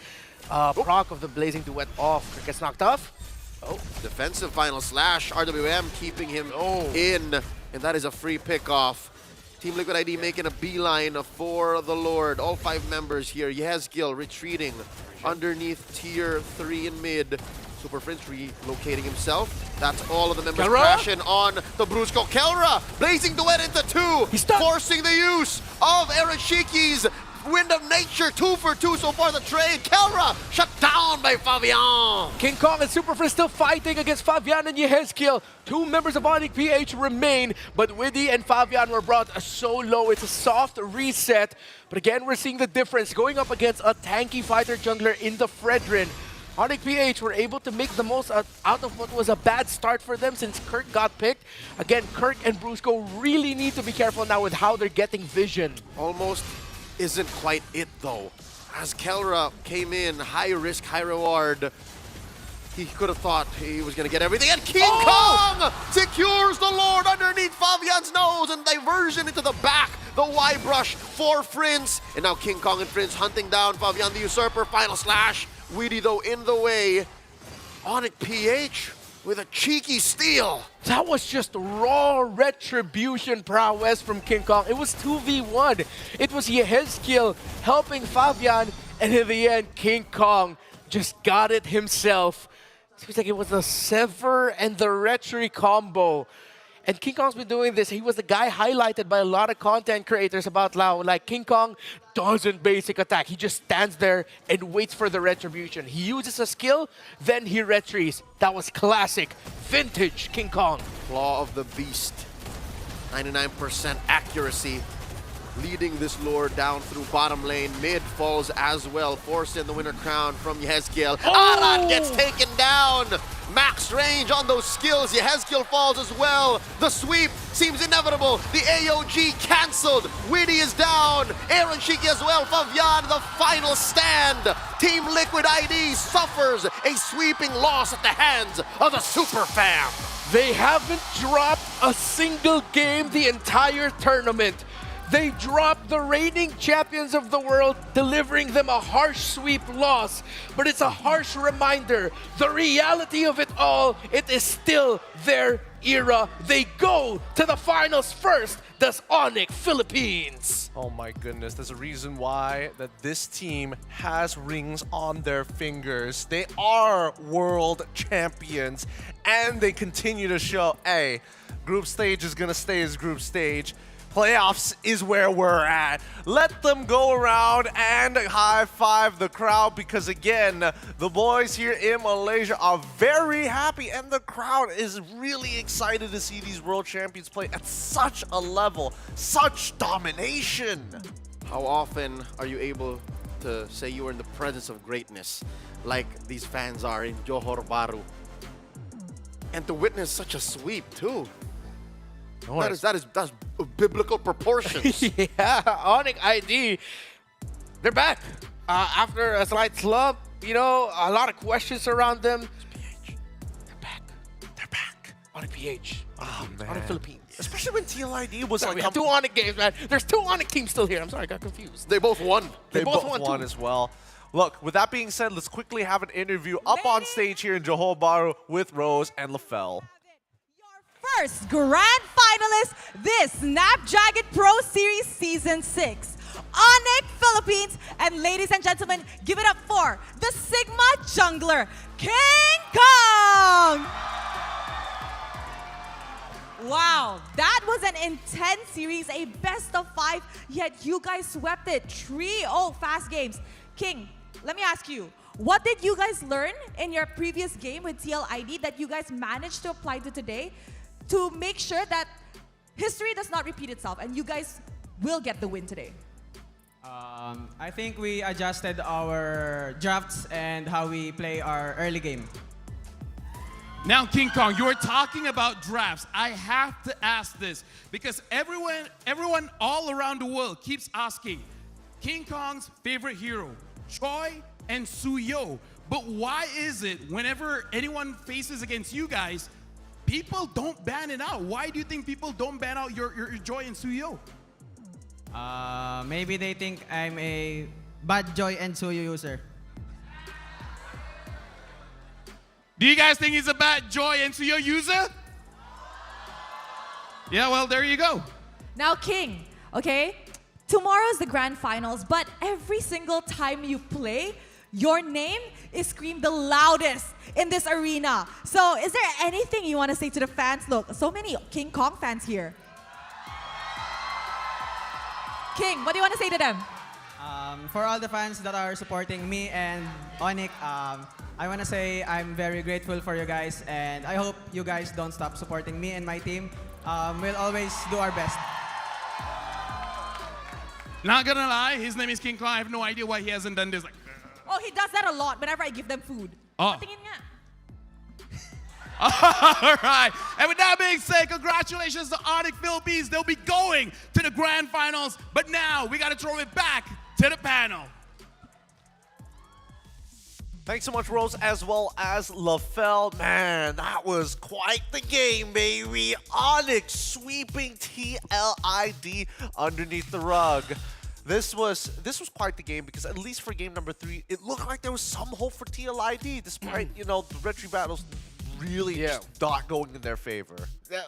proc of the Blazing Duet off. Kirk gets knocked off. Oh, defensive final slash. RWM keeping him in, and that is a free pickoff. Team Liquid ID making a beeline for the Lord. All 5 members here. Yezgil retreating underneath tier 3 in mid. Super Prince relocating himself. That's all of the members crashing on the Brusco. Kelra blazing duet into 2. He's forcing the use of Erashiki's Wind of Nature. 2 for 2 so far the trade. Kelra shut down by Fabian. King Kong and Super Prince still fighting against Fabian and Yehezkiel. 2 members of Onyx PH remain, but Widdy and Fabian were brought so low. It's a soft reset. But again, we're seeing the difference going up against a tanky fighter jungler in the Fredrin. Onyx PH were able to make the most out of what was a bad start for them since Kirk got picked. Again, Kirk and Brusco really need to be careful now with how they're getting vision. Almost isn't quite it though. As Kelra came in, high risk, high reward. He could have thought he was going to get everything. And King Kong secures the Lord underneath Fabian's nose and diversion into the back. The Y brush for Prince. And now King Kong and Prince hunting down Fabian the Usurper. Final slash. Weedy though in the way. Onyx PH with a cheeky steal. That was just raw retribution prowess from King Kong. It was 2v1. It was Yehezkiel helping Fabian, and in the end, King Kong just got it himself. Seems like it was the Sever and the Retry combo. And King Kong's been doing this. He was the guy highlighted by a lot of content creators about Lao. Like, King Kong doesn't basic attack. He just stands there and waits for the retribution. He uses a skill, then he retries. That was classic, vintage King Kong. Claw of the Beast. 99% accuracy. Leading this Lord down through bottom lane. Mid falls as well. Forcing the winner crown from Yehezkiel. Aran gets taken down. Max range on those skills. Yehezkiel falls as well. The sweep seems inevitable. The AOG cancelled. Widdy is down. Aaron Shiki as well. Fabian, the final stand. Team Liquid ID suffers a sweeping loss at the hands of the Super Fam. They haven't dropped a single game the entire tournament. They dropped the reigning champions of the world, delivering them a harsh sweep loss. But it's a harsh reminder, the reality of it all, it is still their era. They go to the finals first, does Onyx Philippines. Oh my goodness, there's a reason why that this team has rings on their fingers. They are world champions, and they continue to show, hey, group stage is gonna stay as group stage. Playoffs is where we're at. Let them go around and high-five the crowd, because again, the boys here in Malaysia are very happy, and the crowd is really excited to see these world champions play at such a level, such domination. How often are you able to say you are in the presence of greatness like these fans are in Johor Bahru? And to witness such a sweep too. That's biblical proportions. Yeah, Onyx ID, they're back. After a slight slump, you know, a lot of questions around them. They're back. Onyx PH. Oh, man. Onyx Philippines. Especially when TLID was Sorry, like... we have two Onyx games, man. There's two Onyx teams still here. I'm sorry, I got confused. They both won. They both won too. as well. Look, with that being said, let's quickly have an interview up on stage here in Johor Bahru with Rose and LaFell. First grand finalist this Snapdragon Pro Series Season 6. Onyx Philippines, and ladies and gentlemen, give it up for the Sigma Jungler, King Kong! Wow, that was an intense series, a best of 5, yet you guys swept it. 3-0 fast games. King, let me ask you, what did you guys learn in your previous game with TLID that you guys managed to apply to today to make sure that history does not repeat itself and you guys will get the win today? I think we adjusted our drafts and how we play our early game. Now, King Kong, you were talking about drafts. I have to ask this because everyone all around the world keeps asking King Kong's favorite hero, Choi and Suyo. But why is it whenever anyone faces against you guys, people don't ban it out? Why do you think people don't ban out your Choi and Suyo? Maybe they think I'm a bad Joy and Suyu user. Do you guys think he's a bad Joy and Suyo user? Yeah, well, there you go. Now, King, okay? Tomorrow's the grand finals, but every single time you play, your name is screamed the loudest in this arena. So, is there anything you want to say to the fans? Look, so many King Kong fans here. King, what do you want to say to them? For all the fans that are supporting me and Onyx, I want to say I'm very grateful for you guys, and I hope you guys don't stop supporting me and my team. We'll always do our best. Not gonna lie, his name is King Kong. I have no idea why he hasn't done this. Like, Oh, he does that a lot whenever I give them food. Oh. Patingin nga. all right. And with that being said, congratulations to Onyx Philippines. They'll be going to the grand finals. But now we got to throw it back to the panel. Thanks so much, Rose, as well as LaFell. Man, that was quite the game, baby. Onyx sweeping TLID underneath the rug. This was quite the game because at least for game number 3, it looked like there was some hope for TLID, despite the retry battles really just not going in their favor.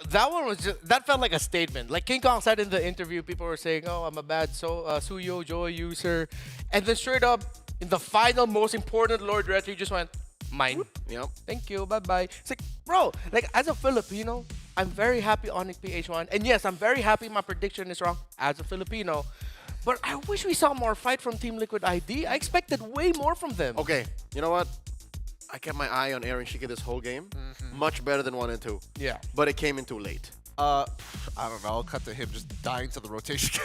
That one was that felt like a statement. Like King Kong said in the interview, people were saying, "Oh, I'm a bad Suyo Joy user," and then straight up in the final, most important Lord Retry just went, "Mine." Yep. Thank you. Bye bye. It's like, bro, like as a Filipino, I'm very happy Onyx PH1, and yes, I'm very happy my prediction is wrong as a Filipino. But I wish we saw more fight from Team Liquid ID. I expected way more from them. Okay, you know what? I kept my eye on Aaron Shika this whole game. Much better than 1 and 2. Yeah. But it came in too late. I don't know. I'll cut to him just dying to the rotation.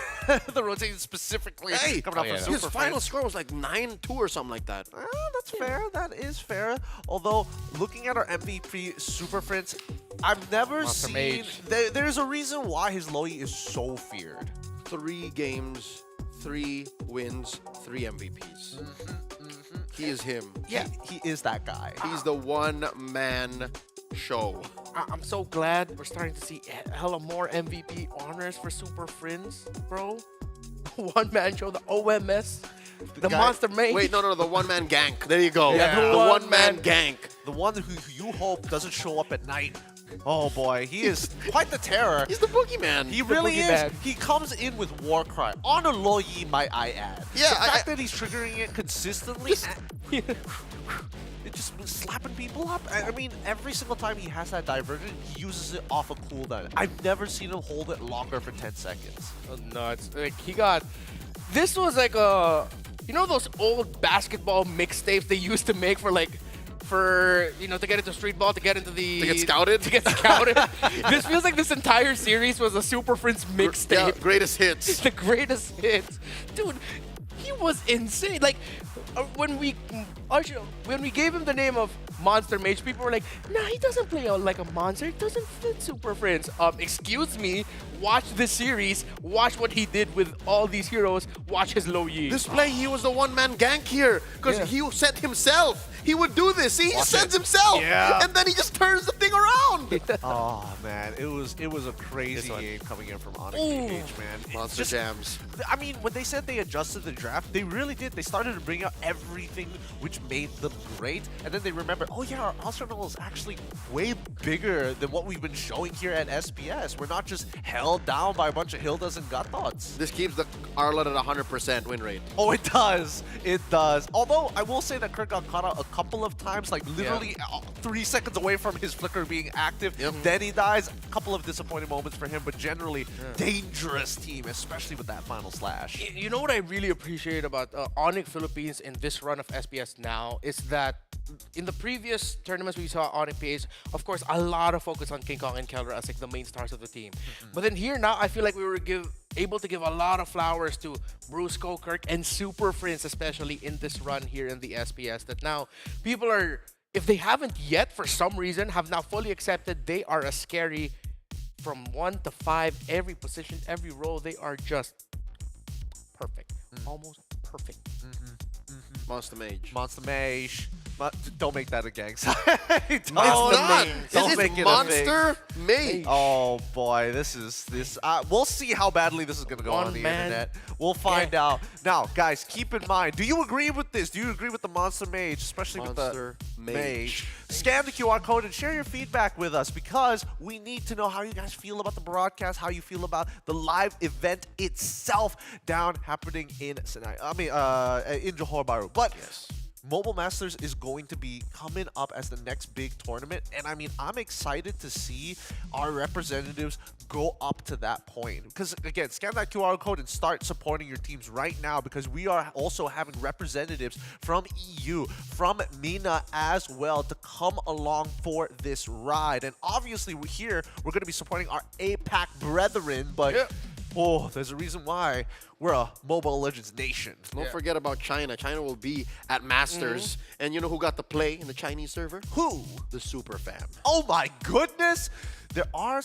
The rotation specifically coming up from his Super final Friends. score was like 9-2 or something like that. That's fair. That is fair. Although, looking at our MVP Super Friends, I've never Monster seen... Mage. There's a reason why his Loyi is so feared. 3 games, 3 wins, 3 MVPs. He is him. Yeah, he is that guy. He's the one-man show. I'm so glad we're starting to see hella more MVP honors for Super Friends, bro. One man show, the OMS, the guy- Monster Mage. Wait, no, the one-man gank. There you go. Yeah, The one-man gank. The one who you hope doesn't show up at night. Oh boy, he is quite the terror. He's the boogeyman. He really is. He comes in with Warcry on a Loyi, might I add. Yeah, the fact that he's triggering it consistently, it just slapping people up. I mean, every single time he has that diversion, he uses it off a cooldown. I've never seen him hold it longer for 10 seconds. Oh, nuts. Like, he got... This was like a... You know those old basketball mixtapes they used to make for like... to get into street ball, to get into the... To get scouted? To get scouted. This feels like this entire series was a Super Friends mixtape. Yeah, greatest hits. The greatest hits. Dude, he was insane. Like, when we gave him the name of Monster Mage, people were like, nah, he doesn't play like a monster. He doesn't fit Super Friends. Excuse me, watch this series. Watch what he did with all these heroes. Watch his low yi. This play, he was the one-man gank here because he sent himself. He would do this. See, he just sends himself. Yeah. And then he just turns the thing around. Oh man, it was a crazy game coming in from Onyx PH, man. Monster jams. I mean, when they said they adjusted the draft, they really did. They started to bring out everything which made them great, and then they remembered, oh yeah, our Arsenal is actually way bigger than what we've been showing here at SPS. We're not just held down by a bunch of Hildas and Gutthoughts. This keeps the Arlet at 100% win rate. Oh, it does. It does. Although, I will say that Kirk got caught out a couple of times, like literally 3 seconds away from his flicker being active. Then he dies. A couple of disappointing moments for him, but generally, dangerous team, especially with that final slash. You know what I really appreciate about Onyx Philippines in this run of SPS now is that in the previous tournaments we saw Onyx PH, of course, a lot of focus on King Kong and Keller as like the main stars of the team. But then here now, I feel like we were able to give a lot of flowers to Brusco, Kirk, and Super Prince, especially in this run here in the SPS. That now people are, if they haven't yet, for some reason, have now fully accepted they are a scary from 1 to 5, every position, every role. They are just perfect, almost perfect. Monster Mage. Monster Mage. Don't make that a gang sign. Don't make it Monster Mage. Oh boy, this. We'll see how badly this is gonna go on the internet. We'll find out. Now, guys, keep in mind. Do you agree with this? Do you agree with the Monster Mage, especially with the Mage? Scan the QR code and share your feedback with us because we need to know how you guys feel about the broadcast, how you feel about the live event itself happening in Johor Bahru. But Mobile Masters is going to be coming up as the next big tournament, and I mean, I'm excited to see our representatives go up to that point. Because again, scan that QR code and start supporting your teams right now, because we are also having representatives from EU, from MENA as well, to come along for this ride. And obviously, we're going to be supporting our APAC brethren, but there's a reason why we're a Mobile Legends nation. Don't forget about China. China will be at Masters. And you know who got to play in the Chinese server? Who? The Super Fam. Oh my goodness! There are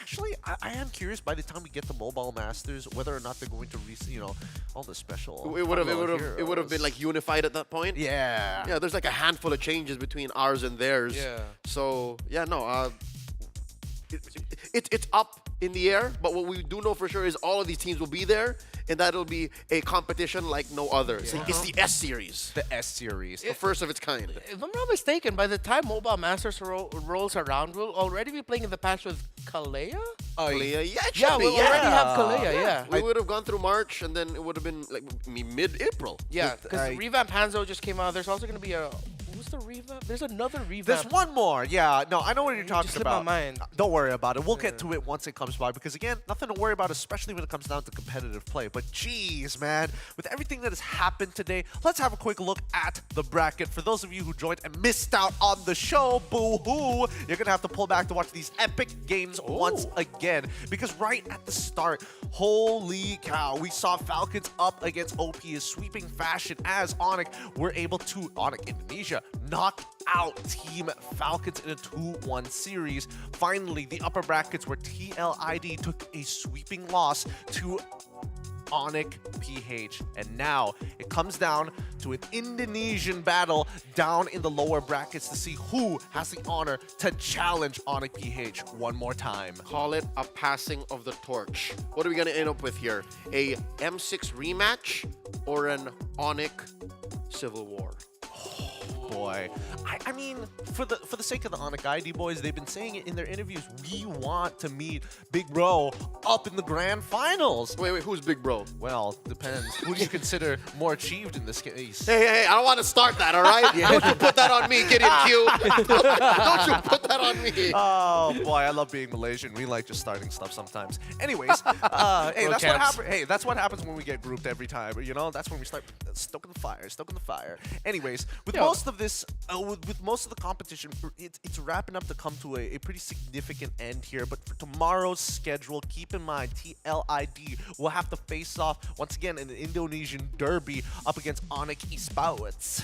actually, I am curious by the time we get the Mobile Masters whether or not they're going to all the special. It would have been like unified at that point. Yeah. Yeah, there's like a handful of changes between ours and theirs. Yeah. So yeah, no. It's up in the air, but what we do know for sure is all of these teams will be there, and that'll be a competition like no other. It's the S Series. The S Series. The first of its kind. If I'm not mistaken, by the time Mobile Masters rolls around, we'll already be playing in the patch with Kalea? Kalea, we'll already have Kalea, yeah. We would have gone through March, and then it would have been like mid-April. Yeah, because Revamp Hanzo just came out. There's also going to be who's the revamp? There's another revamp. There's one more. Yeah, no, I know what you're talking about. My mind. Don't worry about it. We'll get to it once it comes by, because again, nothing to worry about, especially when it comes down to competitive play. But geez, man, with everything that has happened today, let's have a quick look at the bracket. For those of you who joined and missed out on the show, boo-hoo, you're gonna have to pull back to watch these epic games once again, because right at the start, holy cow, we saw Falcons up against OP in sweeping fashion as Onyx were able to, Onyx Indonesia, knock out Team Falcons in a 2-1 series. Finally, the upper brackets where TLID took a sweeping loss to Onyx PH. And now it comes down to an Indonesian battle down in the lower brackets to see who has the honor to challenge Onyx PH one more time. Call it a passing of the torch. What are we going to end up with here? A M6 rematch or an Onyx Civil War? Boy, I mean, for the sake of the Onyx ID boys, they've been saying it in their interviews. We want to meet Big Bro up in the grand finals. Wait, who's Big Bro? Well, depends. Who do you consider more achieved in this case? Hey, I don't want to start that, all right? Don't you put that on me, Gideon Q. Don't you put that on me. Oh, boy, I love being Malaysian. We like just starting stuff sometimes. Anyways, hey, that's what happens. Hey, that's what happens when we get grouped every time. You know, that's when we start stoking the fire. Anyways, with most of this, with most of the competition, it's wrapping up to come to a pretty significant end here. But for tomorrow's schedule, keep in mind, TLID will have to face off once again in an Indonesian derby up against Onyx Esports.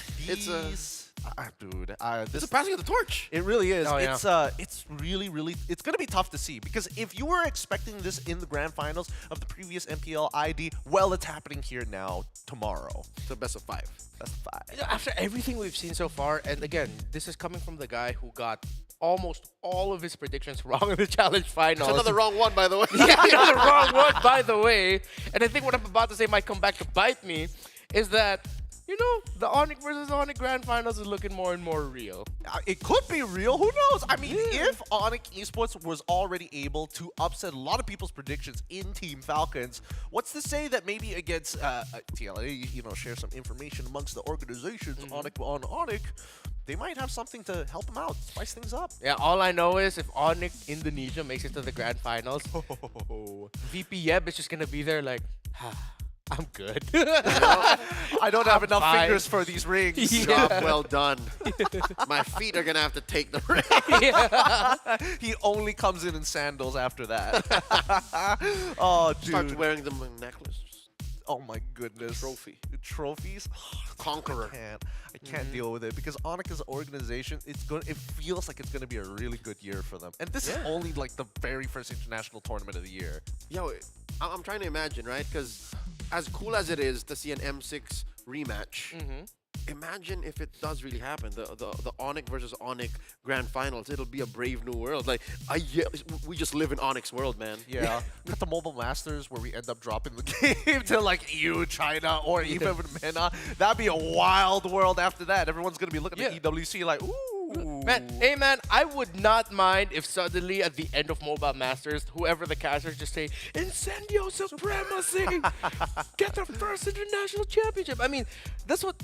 Dude, This is passing of the torch. It really is. Oh, yeah. It's really, really. It's gonna be tough to see because if you were expecting this in the grand finals of the previous MPL ID, well, it's happening here now tomorrow. It's a best of 5. Best of 5. You know, after everything we've seen so far, and again, this is coming from the guy who got almost all of his predictions wrong in the challenge finals. It's another wrong one, by the way. Yeah, another wrong one, by the way. And I think what I'm about to say might come back to bite me is that, you know, the Onyx versus Onyx grand finals is looking more and more real. It could be real. Who knows? I mean, if Onyx Esports was already able to upset a lot of people's predictions in Team Falcons, what's to say that maybe against TLA, you know, share some information amongst the organizations on Onyx, they might have something to help them out, spice things up. Yeah, all I know is if Onyx Indonesia makes it to the grand finals, VP Yeb is just gonna be there like, I'm good. I don't have enough fine. fingers for these rings. Job well done. My feet are gonna have to take the ring. He only comes in sandals after that. Oh, dude. Start wearing them in necklace. Oh my goodness. Trophy. Trophies? Conqueror. I can't deal with it because Onyx's organization, it feels like it's going to be a really good year for them. And this is only like the very first international tournament of the year. Yo, I'm trying to imagine, right? Because as cool as it is to see an M6 rematch, imagine if it does really happen. The Onyx versus Onyx grand finals. It'll be a brave new world. Like, we just live in Onyx world, man. Yeah. Got the Mobile Masters where we end up dropping the game to like EU, China, or even MENA. That'd be a wild world after that. Everyone's going to be looking at EWC like, ooh. Man, hey man, I would not mind if suddenly at the end of Mobile Masters, whoever the casters just say, Incendio Supremacy! Get the first international championship! I mean, that's what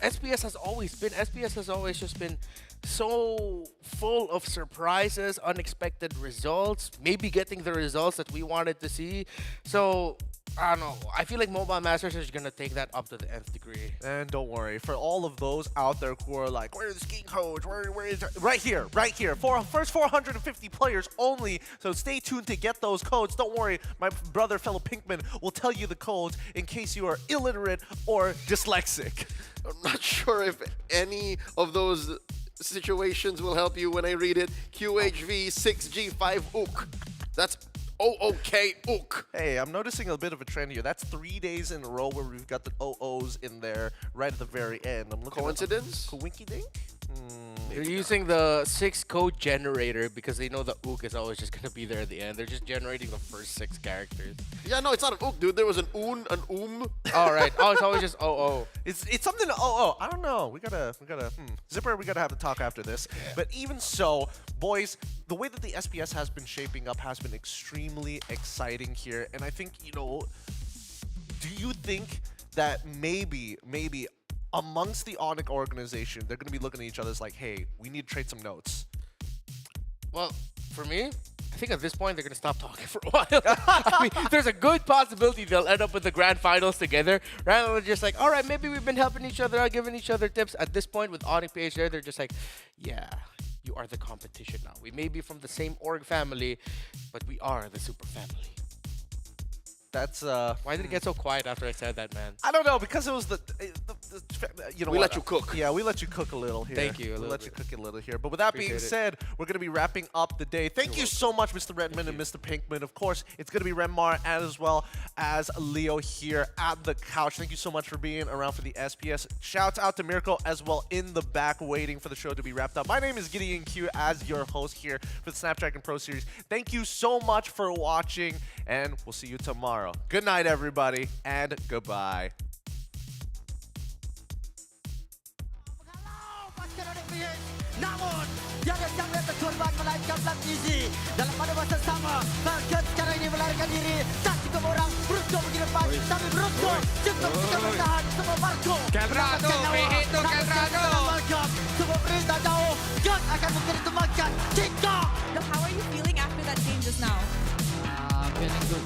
SPS has always been. SPS has always just been so full of surprises, unexpected results, maybe getting the results that we wanted to see. So, I don't know. I feel like Mobile Masters is going to take that up to the nth degree. And don't worry, for all of those out there who are like, where's the skiing coach? Where is it? Right here. For first 450 players only. So stay tuned to get those codes. Don't worry, my brother, fellow Pinkman, will tell you the codes in case you are illiterate or dyslexic. I'm not sure if any of those situations will help you when I read it. QHV 6G5 ook. That's OOK ook. Hey, I'm noticing a bit of a trend here. That's 3 days in a row where we've got the OOs in there right at the very end. I'm looking Coincidence? Coinky dink? They're using the 6 code generator because they know the ook is always just going to be there at the end. They're just generating the first 6 characters. Yeah, no, it's not an ook, dude. There was an un, an All right. Oh, it's always just OO. It's something to I don't know. We gotta Zipper, we gotta have a talk after this. But even so, boys, the way that the SPS has been shaping up has been extremely exciting here. And I think, you know, do you think that maybe amongst the Onyx organization, they're gonna be looking at each other as like, hey, we need to trade some notes? Well, for me, I think at this point they're going to stop talking for a while. I mean, there's a good possibility they'll end up with the grand finals together, rather than just like, all right, maybe we've been helping each other out, giving each other tips. At this point with Onyx PH there, they're just like, yeah, you are the competition now. We may be from the same org family, but we are the super family. That's Why did it get so quiet after I said that, man? I don't know, because it was the you know We what? let you cook. Yeah, we let you cook a little here. Thank you, We a let little you bit. cook a little here. But with that being Appreciate it. said, we're going to be wrapping up the day. Thank you so much, Mr. Redmond and Mr. Pinkman. Of course, it's going to be Renmar as well as Leo here at the couch. Thank you so much for being around for the SPS. Shouts out to Miracle as well in the back waiting for the show to be wrapped up. My name is Gideon Q as your host here for the Snapdragon Pro Series. Thank you so much for watching, and we'll see you tomorrow. Good night, everybody, and goodbye. Namun, jangan sampai terkorban melainkan belat gizi. Dalam pada masa sama, Falcon sekarang ini melarikan diri. Tak cukup orang beruntung di depan, tapi beruntung cukup kita bertahan semua Marco. Calrado, Mejito, Calrado. Semua perintah jauh, God akan mungkin ditemukan. Jika. Now, how are you feeling after that game just now? Feeling good.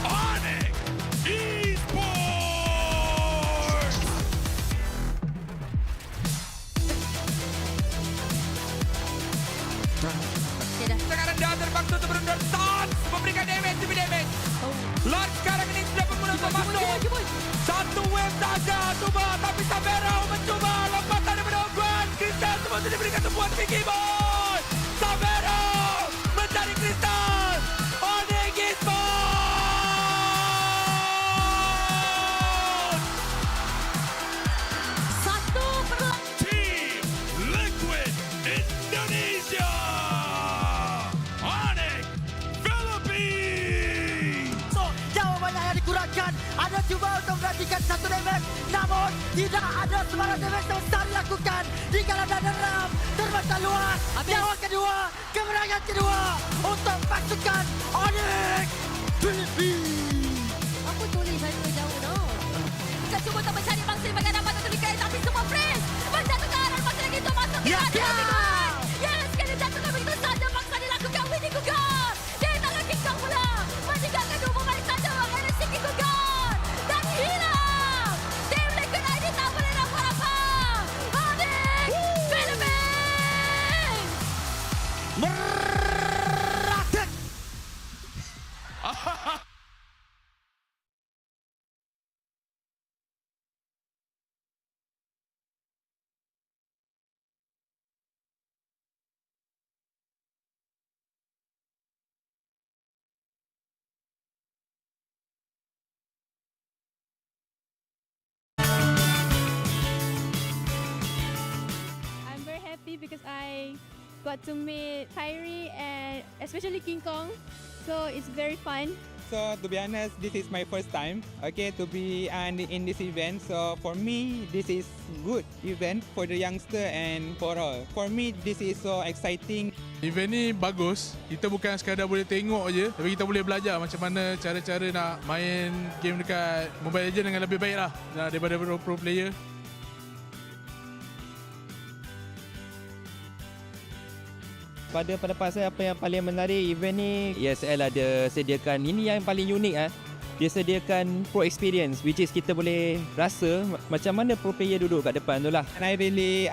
Onyx Esports! Sekarang dia terbang tutup berundar Sons memberikan damage demi damage. Lord sekarang ini sudah bermula untuk masuk. Satu wave saja cuba, tapi Savero mencuba lompatan daripada Oguan. Kristal semua diberikan tumpuan Vicky Boy. Savero mencari Kristal. Onyx Esports. Satu perlawanan. Team Liquid Indonesia. Onyx Philippines. So, jauh banyak yang dikurangkan. Ada cuba untuk menggantikan satu damage. Namun, tidak ada sebarang damage yang besar dilakukan. Di kalah dan deram, terbentang luas. Nyawa kedua, kemenangan kedua untuk pasukan Onyx Philippines. Apa tulisan tu jauh tu? Kita cuba untuk mencari mangsa yang bagaimana dapat terlikai, tapi semua freeze. Menjatuhkan arah mangsa lagi itu masuk ke hadapan. Yes, sekali jatuhkan begitu saja mangsa dilakukan. Winnie gugur. Dari tangan King Kong pula. Meninggalkan dua balik saja. Energi King gugur. Dan hilang. Tim Liquid ID tak boleh nak buat apa. Onyx Philippines. Meratek. I'm very happy because I got to meet Kyrie and especially King Kong. So it's very fun. So to be honest, this is my first time, okay, to be in this event. So for me, this is good event for the youngster and for all. For me, this is so exciting. Event ni bagus. Kita bukan sekadar boleh tengok je, tapi kita boleh belajar macam mana cara-cara nak main game dekat Mobile Legends dengan lebih baik lah daripada pro player. Pada pendapat saya, apa yang paling menarik event ni, ESL ada sediakan, ini yang paling unik dia sediakan pro experience, which is kita boleh rasa macam mana pro player duduk kat depan tu lah. And I really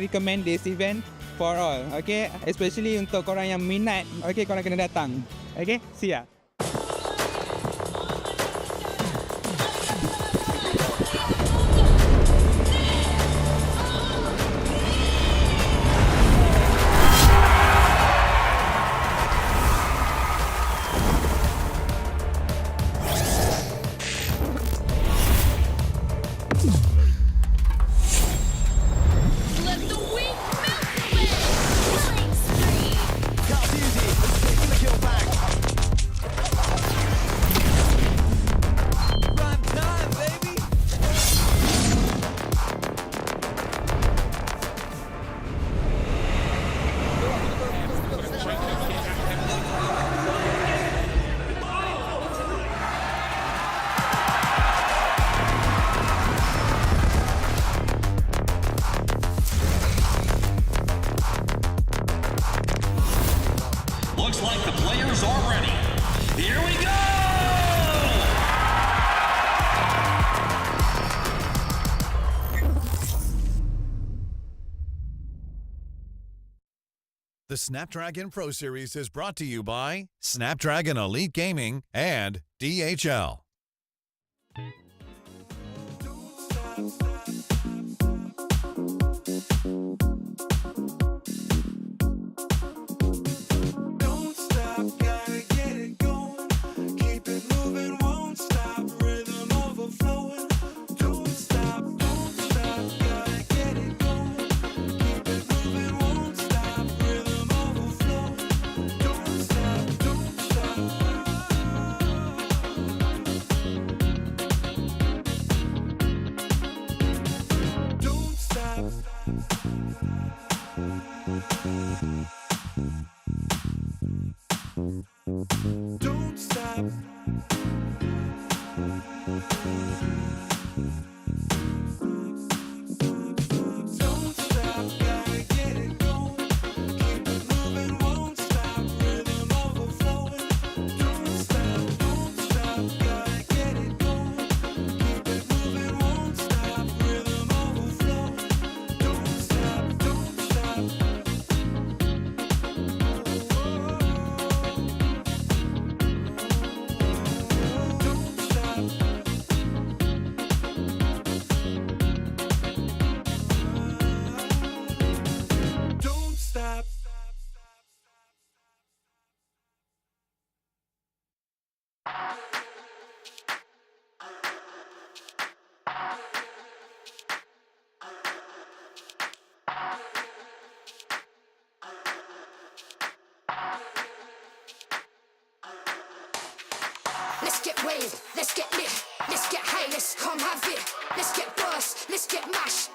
recommend this event for all, okay, especially untuk korang yang minat, okay, korang kena datang, okay, see ya. Let the weak melt away. Killing spree. Call Easy is taking the kill back. Prime time, baby. Looks like the players are ready. Here we go! The Snapdragon Pro Series is brought to you by Snapdragon Elite Gaming and DHL. Don't stop, gotta get it going. Keep it moving, won't stop. Rhythm overflowing. Don't stop, gotta get it going. Keep it moving, won't stop. Rhythm overflowing. Don't stop, don't stop. Don't stop. Don't stop, gotta get it going. Keep it moving, won't stop. Rhythm overflowing. Don't stop, gotta get it going. Keep it moving, won't stop. Rhythm overflowing. Don't stop, let's get waved, let's get lit, let's get high, let's come have it. Let's get burst, let's get mashed.